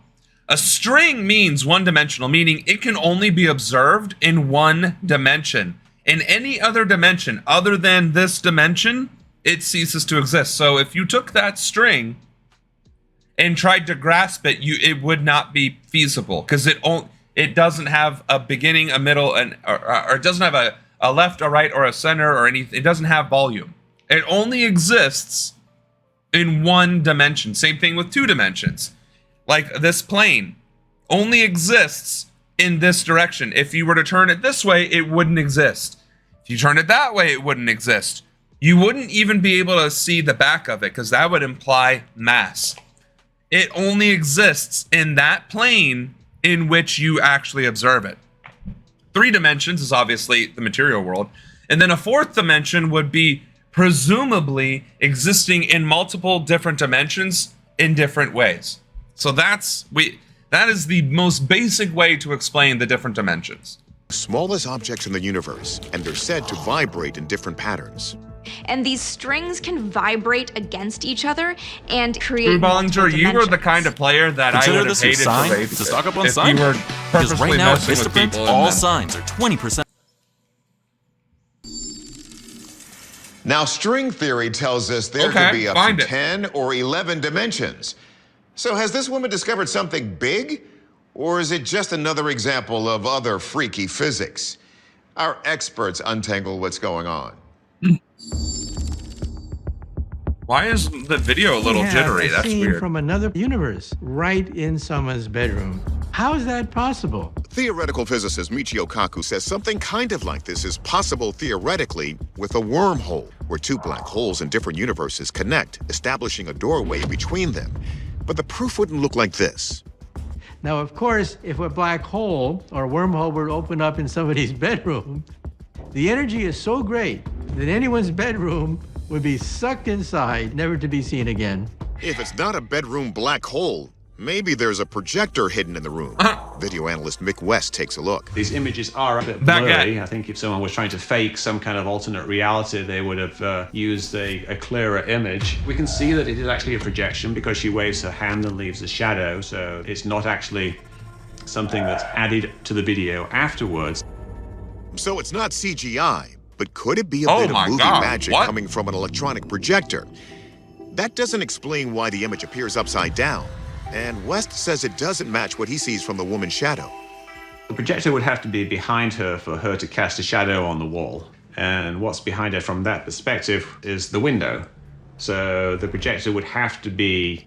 A string means one-dimensional, meaning it can only be observed in one dimension. In any other dimension other than this dimension, it ceases to exist. So if you took that string and tried to grasp it, it would not be feasible because it doesn't have a beginning, a middle, and or it doesn't have a left, a right, or a center, or anything. It doesn't have volume. It only exists in one dimension. Same thing with two dimensions. Like this plane only exists in this direction. If you were to turn it this way, it wouldn't exist. If you turn it that way, it wouldn't exist. You wouldn't even be able to see the back of it because that would imply mass. It only exists in that plane in which you actually observe it. Three dimensions is obviously the material world. And then a fourth dimension would be presumably existing in multiple different dimensions in different ways. So that is the most basic way to explain the different dimensions. Smallest objects in the universe, and they're said to vibrate in different patterns. And these strings can vibrate against each other and create Drew multiple Bollinger, you were the dimensions. kind of player that I Consider would have this your hated sign to rape to stock up on if sign. you were Because purposely right now at messing with Vistaprint, people. all and then- signs are 20%. Now, string theory tells us there Okay, could be up find to it. 10 or 11 dimensions. So has this woman discovered something big? Or is it just another example of other freaky physics? Our experts untangle what's going on. Why is the video a little jittery? That's Scene weird. from another universe, right in someone's bedroom. How is that possible? Theoretical physicist Michio Kaku says something kind of like this is possible theoretically with a wormhole, where two black holes in different universes connect, establishing a doorway between them. But the proof wouldn't look like this. Now, of course, if a black hole or wormhole were to open up in somebody's bedroom, the energy is so great that anyone's bedroom would be sucked inside, never to be seen again. If it's not a bedroom black hole, maybe there's a projector hidden in the room. Video analyst Mick West takes a look. These images are a bit That blurry. guy. I think if someone was trying to fake some kind of alternate reality, they would have used a clearer image. We can see that it is actually a projection because she waves her hand and leaves a shadow, so it's not actually something that's added to the video afterwards. So it's not CGI, but could it be a Oh bit my of movie God, magic what? coming from an electronic projector? That doesn't explain why the image appears upside down. And West says it doesn't match what he sees from the woman's shadow. The projector would have to be behind her for her to cast a shadow on the wall. And what's behind her from that perspective is the window. So the projector would have to be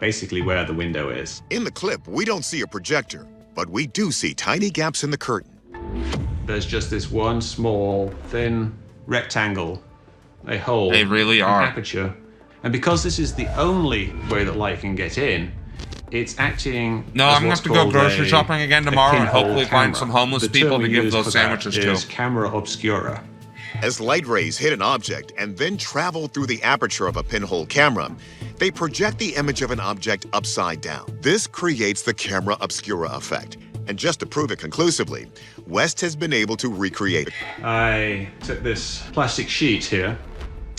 basically where the window is. In the clip, we don't see a projector, but we do see tiny gaps in the curtain. There's just this one small, thin rectangle, a hole. They really an are. aperture. And because this is the only way that light can get in, it's acting. No, as I'm gonna what's have to go called grocery a- shopping again a tomorrow and pinhole hopefully find camera. some homeless The people term to we give use those for sandwiches that to. is camera obscura. As light rays hit an object and then travel through the aperture of a pinhole camera, they project the image of an object upside down. This creates the camera obscura effect. And just to prove it conclusively, West has been able to recreate it. I took this plastic sheet here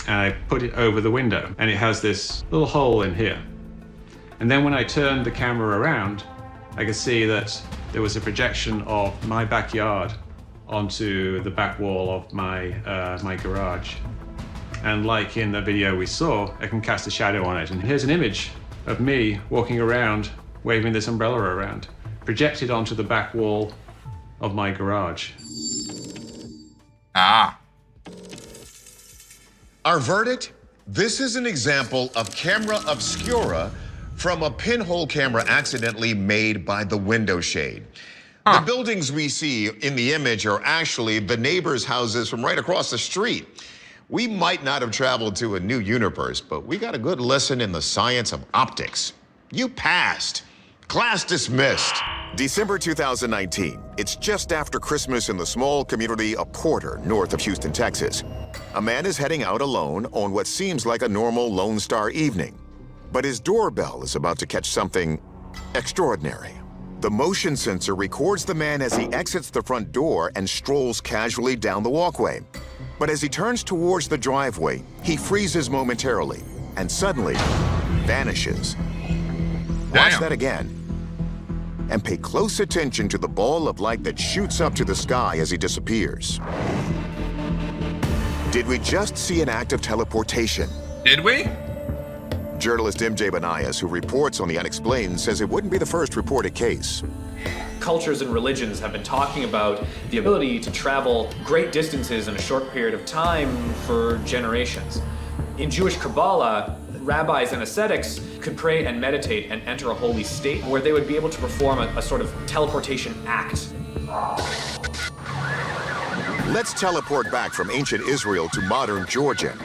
and I put it over the window, and it has this little hole in here. And then when I turned the camera around, I could see that there was a projection of my backyard onto the back wall of my garage. And like in the video we saw, I can cast a shadow on it. And here's an image of me walking around, waving this umbrella around, projected onto the back wall of my garage. Ah. Our verdict? This is an example of camera obscura from a pinhole camera accidentally made by the window shade. The buildings we see in the image are actually the neighbors' houses from right across the street. We might not have traveled to a new universe, but we got a good lesson in the science of optics. You passed. Class dismissed. December 2019. It's just after Christmas in the small community of Porter, north of Houston, Texas. A man is heading out alone on what seems like a normal Lone Star evening. But his doorbell is about to catch something extraordinary. The motion sensor records the man as he exits the front door and strolls casually down the walkway. But as he turns towards the driveway, he freezes momentarily and suddenly vanishes. Watch that again. And pay close attention to the ball of light that shoots up to the sky as he disappears. Did we just see an act of teleportation? Did we? Journalist MJ Banias, who reports on the unexplained, says it wouldn't be the first reported case. Cultures and religions have been talking about the ability to travel great distances in a short period of time for generations. In Jewish Kabbalah, rabbis and ascetics could pray and meditate and enter a holy state where they would be able to perform a sort of teleportation act. Let's teleport back from ancient Israel to modern Georgia.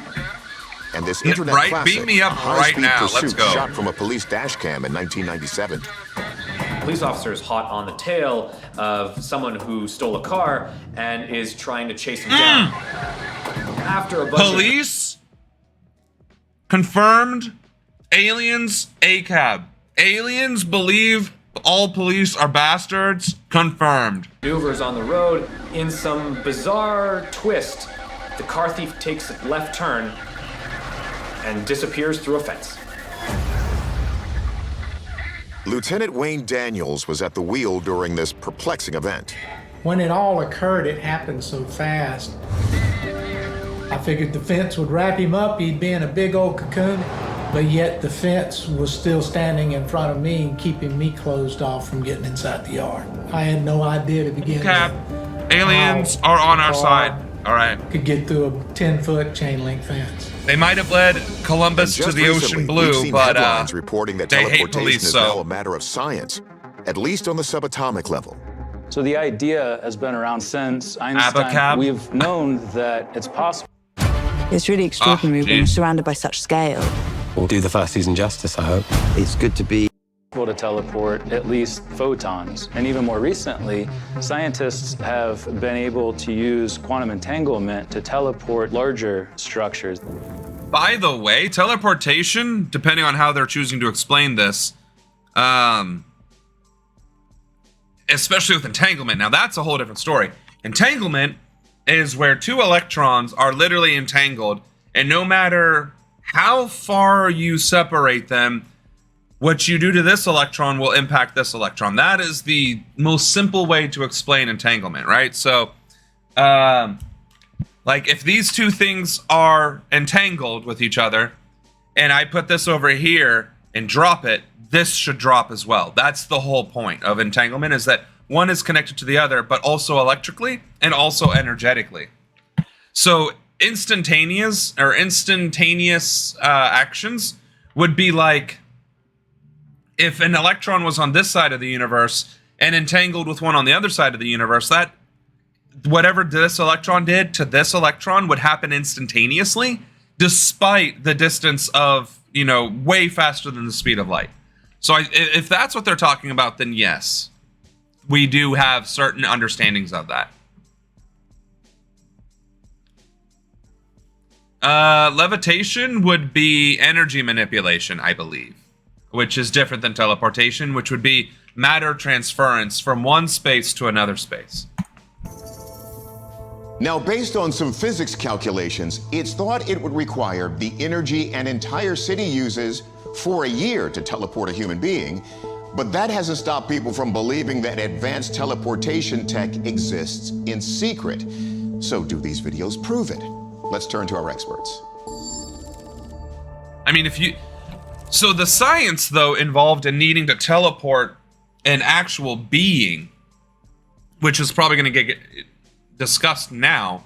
And this internet classic, beam me up right now. Let's go. Shot from a police dash cam in 1997. Police officers hot on the tail of someone who stole a car and is trying to chase him down. After a bunch Police confirmed aliens ACAB. Aliens believe all police are bastards. Confirmed. Maneuvers on the road, in some bizarre twist, the car thief takes a left turn and disappears through a fence. Lieutenant Wayne Daniels was at the wheel during this perplexing event. When it all occurred, it happened so fast. I figured the fence would wrap him up, he'd be in a big old cocoon, but yet the fence was still standing in front of me and keeping me closed off from getting inside the yard. I had no idea to begin with. Aliens are on our side. All right. Could get through a 10-foot chain link fence. They might have led Columbus to the ocean blue, but headlines reporting that they hate teleportation police, is now a matter of science, at least on the subatomic level. So the idea has been around since Einstein. Abacab. We've known that it's possible. It's really extraordinary when you're surrounded by such scale. We'll do the first season justice, I hope. It's good to be able to teleport at least photons. And even more recently, scientists have been able to use quantum entanglement to teleport larger structures. By the way, teleportation, depending on how they're choosing to explain this, especially with entanglement, now that's a whole different story. Entanglement is where two electrons are literally entangled, and no matter how far you separate them, what you do to this electron will impact this electron. That is the most simple way to explain entanglement, right? So, like if these two things are entangled with each other, and I put this over here and drop it, this should drop as well. That's the whole point of entanglement, is that one is connected to the other, but also electrically and also energetically. So instantaneous actions would be like if an electron was on this side of the universe and entangled with one on the other side of the universe, that whatever this electron did to this electron would happen instantaneously, despite the distance of, way faster than the speed of light. So if that's what they're talking about, then yes, we do have certain understandings of that. Levitation would be energy manipulation, I believe, which is different than teleportation, which would be matter transference from one space to another space. Now, based on some physics calculations, it's thought it would require the energy an entire city uses for a year to teleport a human being, but that hasn't stopped people from believing that advanced teleportation tech exists in secret. So do these videos prove it? Let's turn to our experts. I mean, so the science, though, involved in needing to teleport an actual being, which is probably going to get discussed now.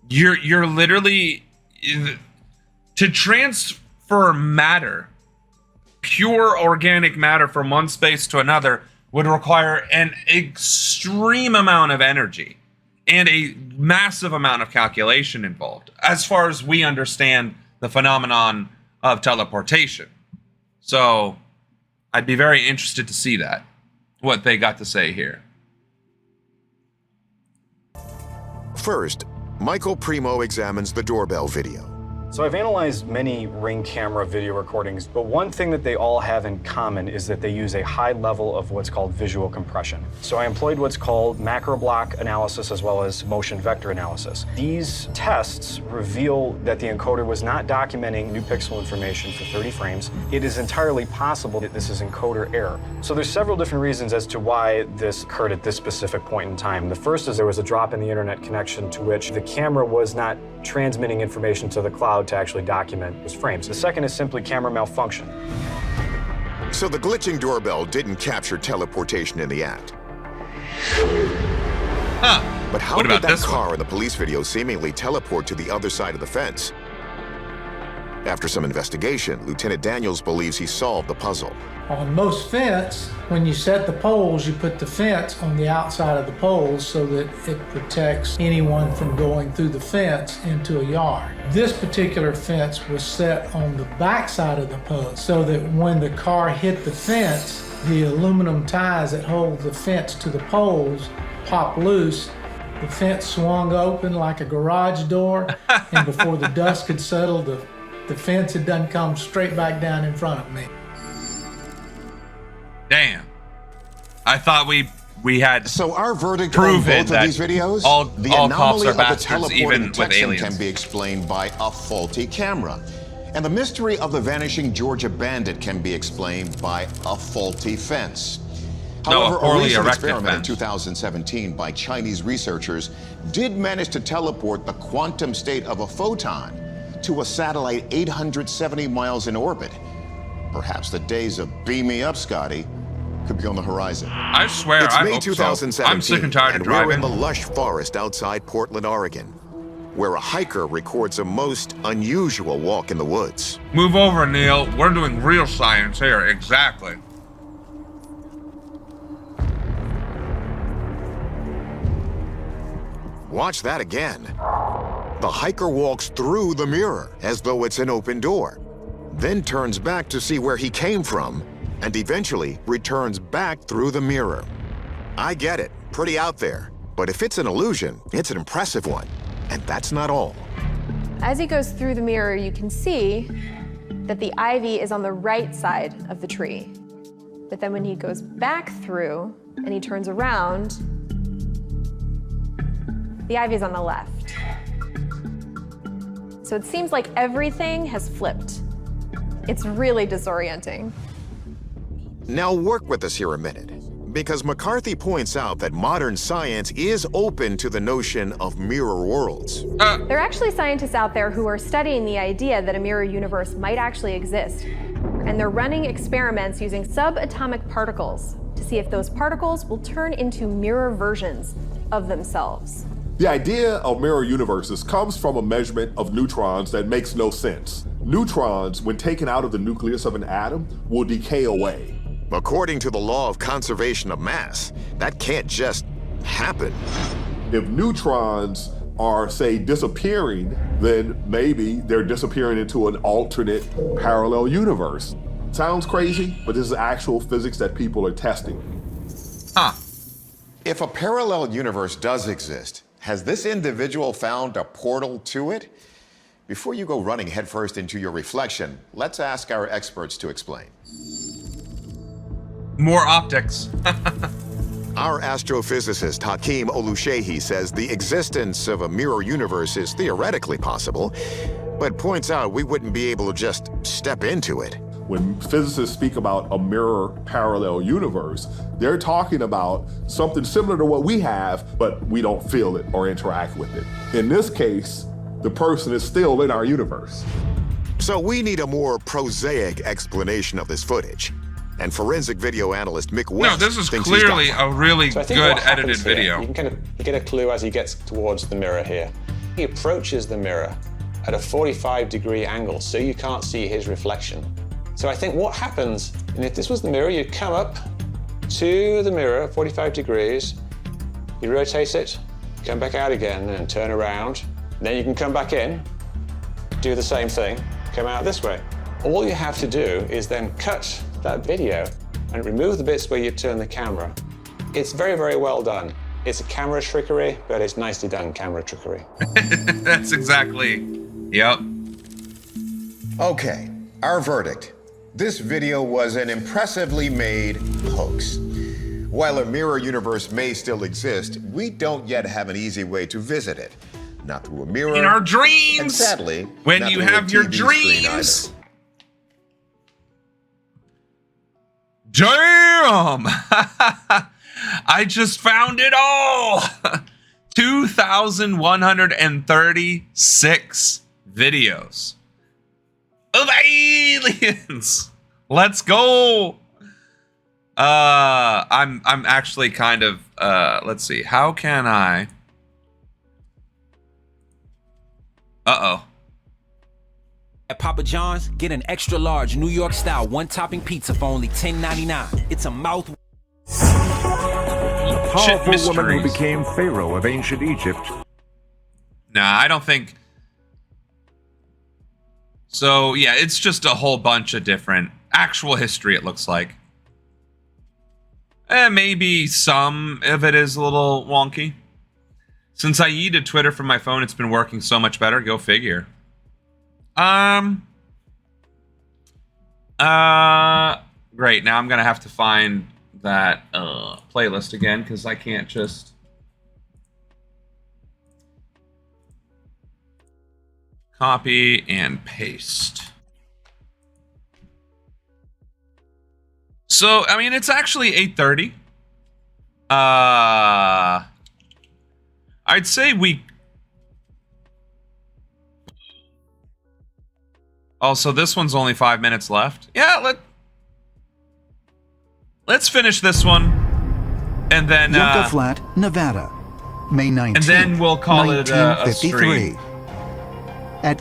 You're literally to transfer matter, pure organic matter from one space to another would require an extreme amount of energy and a massive amount of calculation involved, as far as we understand the phenomenon of teleportation. So I'd be very interested to see that, what they got to say here. First, Michael Primo examines the doorbell video. So I've analyzed many Ring camera video recordings, but one thing that they all have in common is that they use a high level of what's called visual compression. So I employed what's called macro block analysis as well as motion vector analysis. These tests reveal that the encoder was not documenting new pixel information for 30 frames. It is entirely possible that this is encoder error. So there's several different reasons as to why this occurred at this specific point in time. The first is there was a drop in the internet connection to which the camera was not transmitting information to the cloud to actually document those frames. The second is simply camera malfunction. So the glitching doorbell didn't capture teleportation in the act. Huh. But how did that car in the police video seemingly teleport to the other side of the fence? After some investigation, Lieutenant Daniels believes he solved the puzzle. On most fence, when you set the poles, you put the fence on the outside of the poles so that it protects anyone from going through the fence into a yard. This particular fence was set on the back side of the post so that when the car hit the fence, the aluminum ties that hold the fence to the poles popped loose. The fence swung open like a garage door, and before the dust could settle, the fence had done come straight back down in front of me. Damn. I thought we had so our verdict proven on both that of these videos, all anomaly cops are of the bastards, teleporting even with detection aliens. can be explained by a faulty camera. And the mystery of the vanishing Georgia bandit can be explained by a faulty fence. However, a recent experiment in 2017 by Chinese researchers did manage to teleport the quantum state of a photon to a satellite 870 miles in orbit. Perhaps the days of beam me up, Scotty, could be on the horizon. I swear, it's I May hope 2017, so. I'm sick and tired of driving. We're in the lush forest outside Portland, Oregon, where a hiker records a most unusual walk in the woods. Move over, Neil. We're doing real science here. Exactly. Watch that again. The hiker walks through the mirror as though it's an open door, then turns back to see where he came from, and eventually returns back through the mirror. I get it, pretty out there, but if it's an illusion, it's an impressive one, and that's not all. As he goes through the mirror, you can see that the ivy is on the right side of the tree. But then when he goes back through and he turns around, the ivy is on the left. So it seems like everything has flipped. It's really disorienting. Now work with us here a minute, because McCarthy points out that modern science is open to the notion of mirror worlds. There are actually scientists out there who are studying the idea that a mirror universe might actually exist. And they're running experiments using subatomic particles to see if those particles will turn into mirror versions of themselves. The idea of mirror universes comes from a measurement of neutrons that makes no sense. Neutrons, when taken out of the nucleus of an atom, will decay away. According to the law of conservation of mass, that can't just happen. If neutrons are, say, disappearing, then maybe they're disappearing into an alternate parallel universe. Sounds crazy, but this is actual physics that people are testing. If a parallel universe does exist, has this individual found a portal to it? Before you go running headfirst into your reflection, let's ask our experts to explain. More optics. Our astrophysicist Hakeem Oluseyi says the existence of a mirror universe is theoretically possible, but points out we wouldn't be able to just step into it. When physicists speak about a mirror parallel universe, they're talking about something similar to what we have, but we don't feel it or interact with it. In this case, the person is still in our universe. So we need a more prosaic explanation of this footage. And forensic video analyst Mick West No, this is thinks he's got clearly one. a really So I think good what happens edited here, video. You can kind of get a clue as he gets towards the mirror here. He approaches the mirror at a 45-degree angle, so you can't see his reflection. So I think what happens, and if this was the mirror, you'd come up to the mirror, 45 degrees, you rotate it, come back out again and turn around. Then you can come back in, do the same thing, come out this way. All you have to do is then cut that video and remove the bits where you turn the camera. It's very, very well done. It's a camera trickery, but it's nicely done camera trickery. That's exactly, yep. Okay, our verdict. This video was an impressively made hoax. While a mirror universe may still exist, we don't yet have an easy way to visit it. Not through a mirror. In our dreams! And sadly, when not you through a have your TV screen dreams! either. Damn! I just found it all! 2,136 videos of aliens. Let's go. I'm actually kind of let's see. How can I At Papa John's, get an extra large New York style one-topping pizza for only $10.99. It's a mouth. The powerful woman who became Pharaoh of ancient Egypt. Nah, I don't think. So yeah, it's just a whole bunch of different actual history, it looks like. Maybe some of it is a little wonky. Since I yeeted Twitter from my phone, it's been working so much better. Go figure. Great. Now I'm gonna have to find that playlist again because I can't just. Copy and paste. So, I mean, it's actually 8:30. I'd say we... Oh, so this one's only 5 minutes left. Yeah, let's finish this one. And then... Yucca Flat, Nevada, May 19th, and then we'll call it a stream.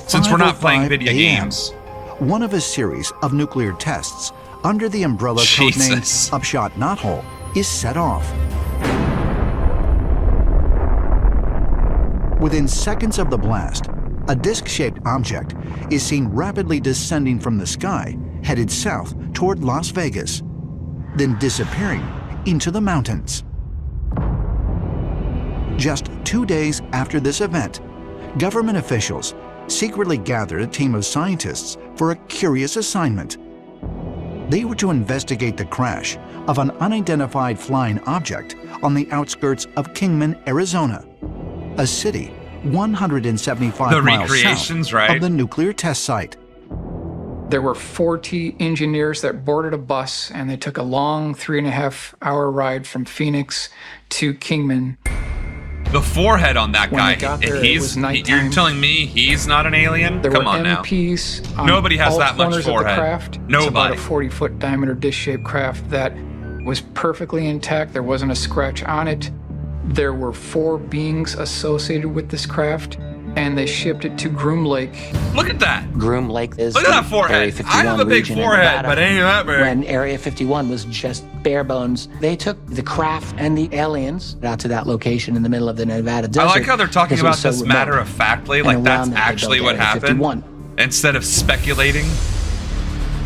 Since we're not playing video games. One of a series of nuclear tests under the umbrella codename Upshot Knothole is set off. Within seconds of the blast, a disc-shaped object is seen rapidly descending from the sky, headed south toward Las Vegas, then disappearing into the mountains. Just 2 days after this event, government officials secretly gathered a team of scientists for a curious assignment. They were to investigate the crash of an unidentified flying object on the outskirts of Kingman, Arizona, a city 175 miles south of the nuclear test site. There were 40 engineers that boarded a bus and they took a long 3.5-hour ride from Phoenix to Kingman. The forehead on that guy, you're telling me he's not an alien? There Come were on MPs now. Nobody has that much corners of forehead. the craft. Nobody. It's about a 40-foot diameter disc-shaped craft that was perfectly intact. There wasn't a scratch on it. There were 4 beings associated with this craft, and they shipped it to Groom Lake. Look at that. Groom Lake is Look at that forehead. Area 51 I have a big region in forehead, Nevada. but ain't that big. When Area 51 was just bare bones, they took the craft and the aliens out to that location in the middle of the Nevada desert. I like how they're talking because it about was so this remote. matter-of-factly, And like around that's that, they actually built what Area happened, 51. instead of speculating.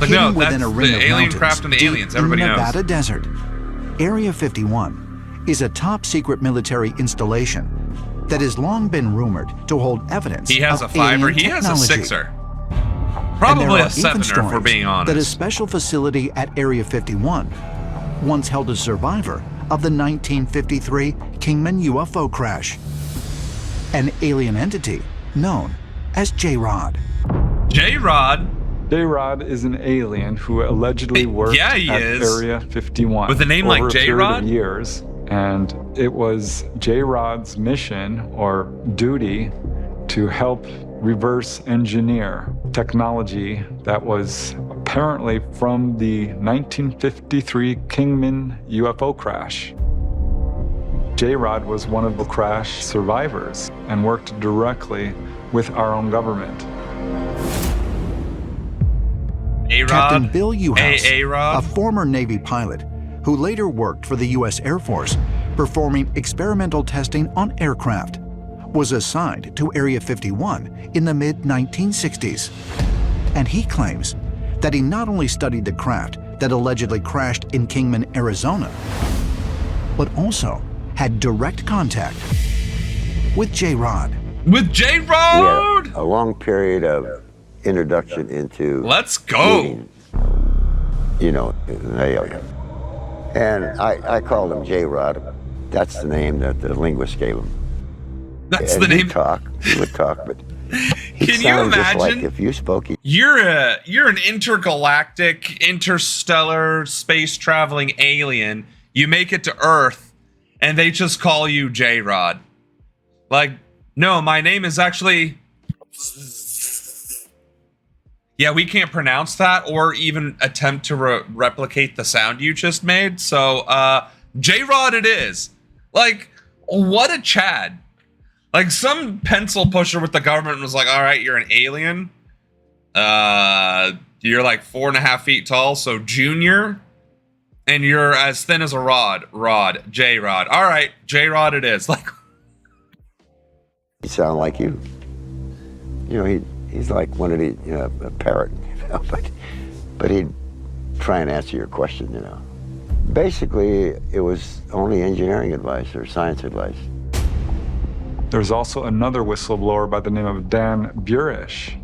Like, Hidden no, within that's a ring the of alien mountains craft and the deep aliens. in Everybody the knows. Nevada desert. Area 51 is a top-secret military installation that has long been rumored to hold evidence He has of a fiver. alien He has a technology. sixer. And Probably there a are even sevener, if we're stories being honest. that a special facility at Area 51 once held a survivor of the 1953 Kingman UFO crash, an alien entity known as J-Rod. J-Rod? J-Rod is an alien who allegedly worked Yeah, he at is. Area 51 With a name over like a period J-Rod? of years, and it was J-Rod's mission or duty to help reverse engineer technology that was apparently from the 1953 Kingman UFO crash. J-Rod was one of the crash survivors and worked directly with our own government. A-Rod? Captain Bill Uhouse, A-Rod? a former Navy pilot who later worked for the U.S. Air Force performing experimental testing on aircraft, was assigned to Area 51 in the mid-1960s. And he claims that he not only studied the craft that allegedly crashed in Kingman, Arizona, but also had direct contact with J-Rod. With J-Rod? We had a long period of introduction into Let's go. meeting, you know, an alien. And I called him J-Rod. That's the name that the linguist gave him. That's and the name. He would talk, but he Can you sounded just like imagine? if you spoke. You're an intergalactic, interstellar, space traveling alien. You make it to Earth, and they just call you J-Rod. Like, no, my name is actually. Yeah, we can't pronounce that or even attempt to replicate the sound you just made. So, J-Rod it is. Like, what a Chad. Like, some pencil pusher with the government was like, all right, you're an alien. You're like 4.5 feet tall, so junior. And you're as thin as a rod. J-Rod. All right, J-Rod it is. Like, He sounded like you. You know, he's like one of the, you know, a parrot, you know, but he'd try and answer your question, you know. Basically, it was only engineering advice or science advice. There's also another whistleblower by the name of Dan Burish.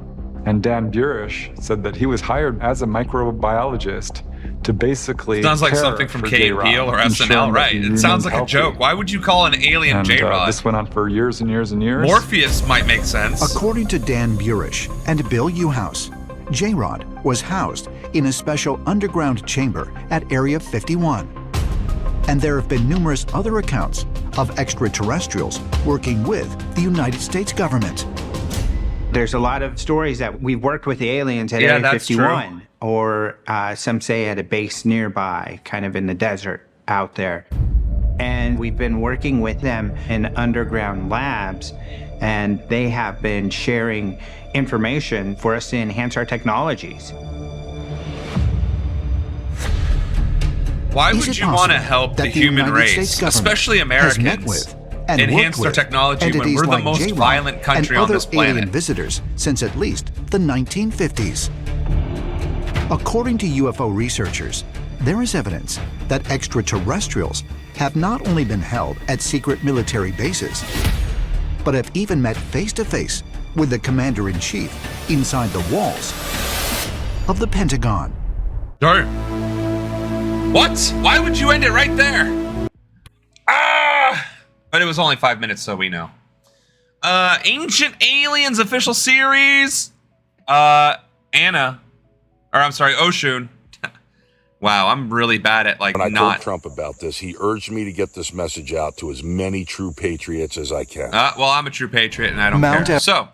And Dan Burish said that he was hired as a microbiologist to basically sounds like care something from for Key and J-Rod, Peele or ensuring SNL, that right? he It sounds remained like a healthy. joke. Why would you call an alien And, J-Rod? this went on for years and years and years. Morpheus might make sense. According to Dan Burish and Bill Uhouse, J-Rod was housed in a special underground chamber at Area 51. And there have been numerous other accounts of extraterrestrials working with the United States government. There's a lot of stories that we've worked with the aliens at Area 51, or some say at a base nearby, kind of in the desert out there. And we've been working with them in underground labs, and they have been sharing information for us to enhance our technologies. Why Is would it you want to possible help the that the human United States race, government especially has met Americans, with and enhance worked their with technology when entities we're the like most J-Rod violent country and on other this planet? alien visitors since at least the 1950s? According to UFO researchers, there is evidence that extraterrestrials have not only been held at secret military bases, but have even met face-to-face with the commander-in-chief inside the walls of the Pentagon. Darn. What? Why would you end it right there? But it was only 5 minutes, so we know. Ancient Aliens official series. Oshun. Wow, I'm really bad at When I told Trump about this, he urged me to get this message out to as many true patriots as I can. Well, I'm a true patriot and I don't care. So,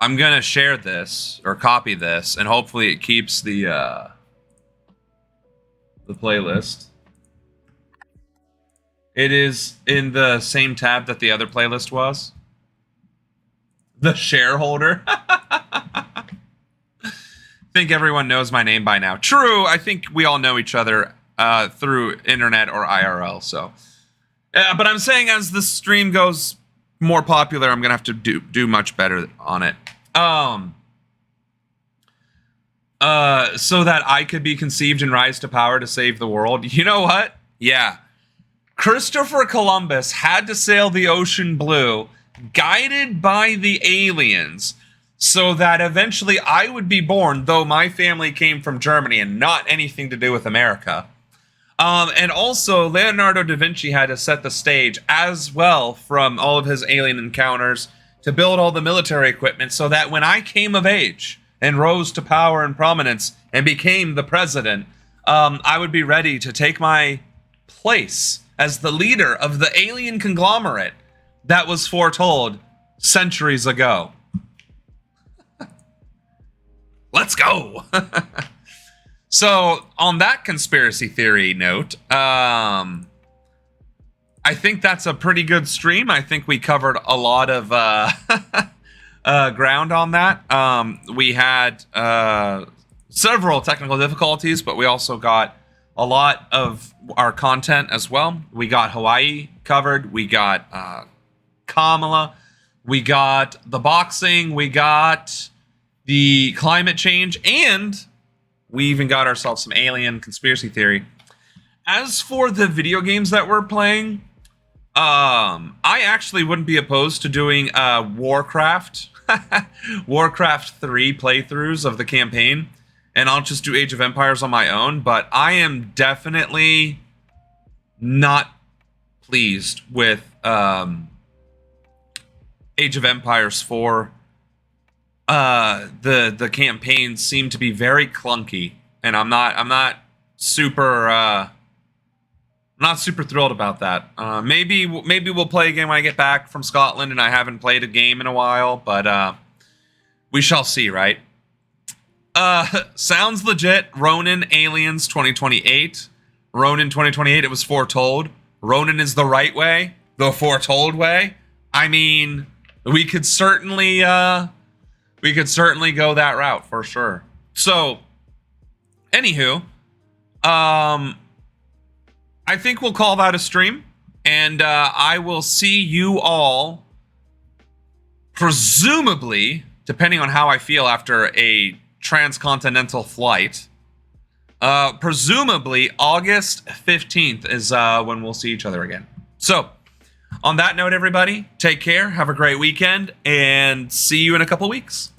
I'm gonna share this or copy this, and hopefully it keeps the playlist. It is in the same tab that the other playlist was. The shareholder. I think everyone knows my name by now. True, I think we all know each other through internet or IRL. So, but I'm saying as the stream goes more popular, I'm gonna have to do much better on it. So that I could be conceived and rise to power to save the world. You know what? Yeah. Christopher Columbus had to sail the ocean blue, guided by the aliens, so that eventually I would be born, though my family came from Germany and not anything to do with America. And also, Leonardo da Vinci had to set the stage as well from all of his alien encounters to build all the military equipment so that when I came of age and rose to power and prominence and became the president, I would be ready to take my place as the leader of the alien conglomerate that was foretold centuries ago. Let's go. So, on that conspiracy theory note, I think that's a pretty good stream. I think we covered a lot of ground on that. We had several technical difficulties, but we also got a lot of our content as well. We got Hawaii covered. We got Kamala. We got the boxing. We got the climate change, and we even got ourselves some alien conspiracy theory. As for the video games that we're playing, I actually wouldn't be opposed to doing Warcraft 3 playthroughs of the campaign, and I'll just do Age of Empires on my own, but I am definitely not pleased with Age of Empires 4. The campaigns seem to be very clunky, and I'm not super thrilled about that. Maybe we'll play again when I get back from Scotland, and I haven't played a game in a while, but we shall see, right? Sounds legit. Ronan Aliens 2028. Ronan 2028. It was foretold. Ronan is the right way, the foretold way. I mean, we could certainly go that route for sure. So, anywho, I think we'll call that a stream, and I will see you all, presumably, depending on how I feel after a transcontinental flight, presumably August 15th is when we'll see each other again. So, on that note, everybody, take care, have a great weekend, and see you in a couple weeks.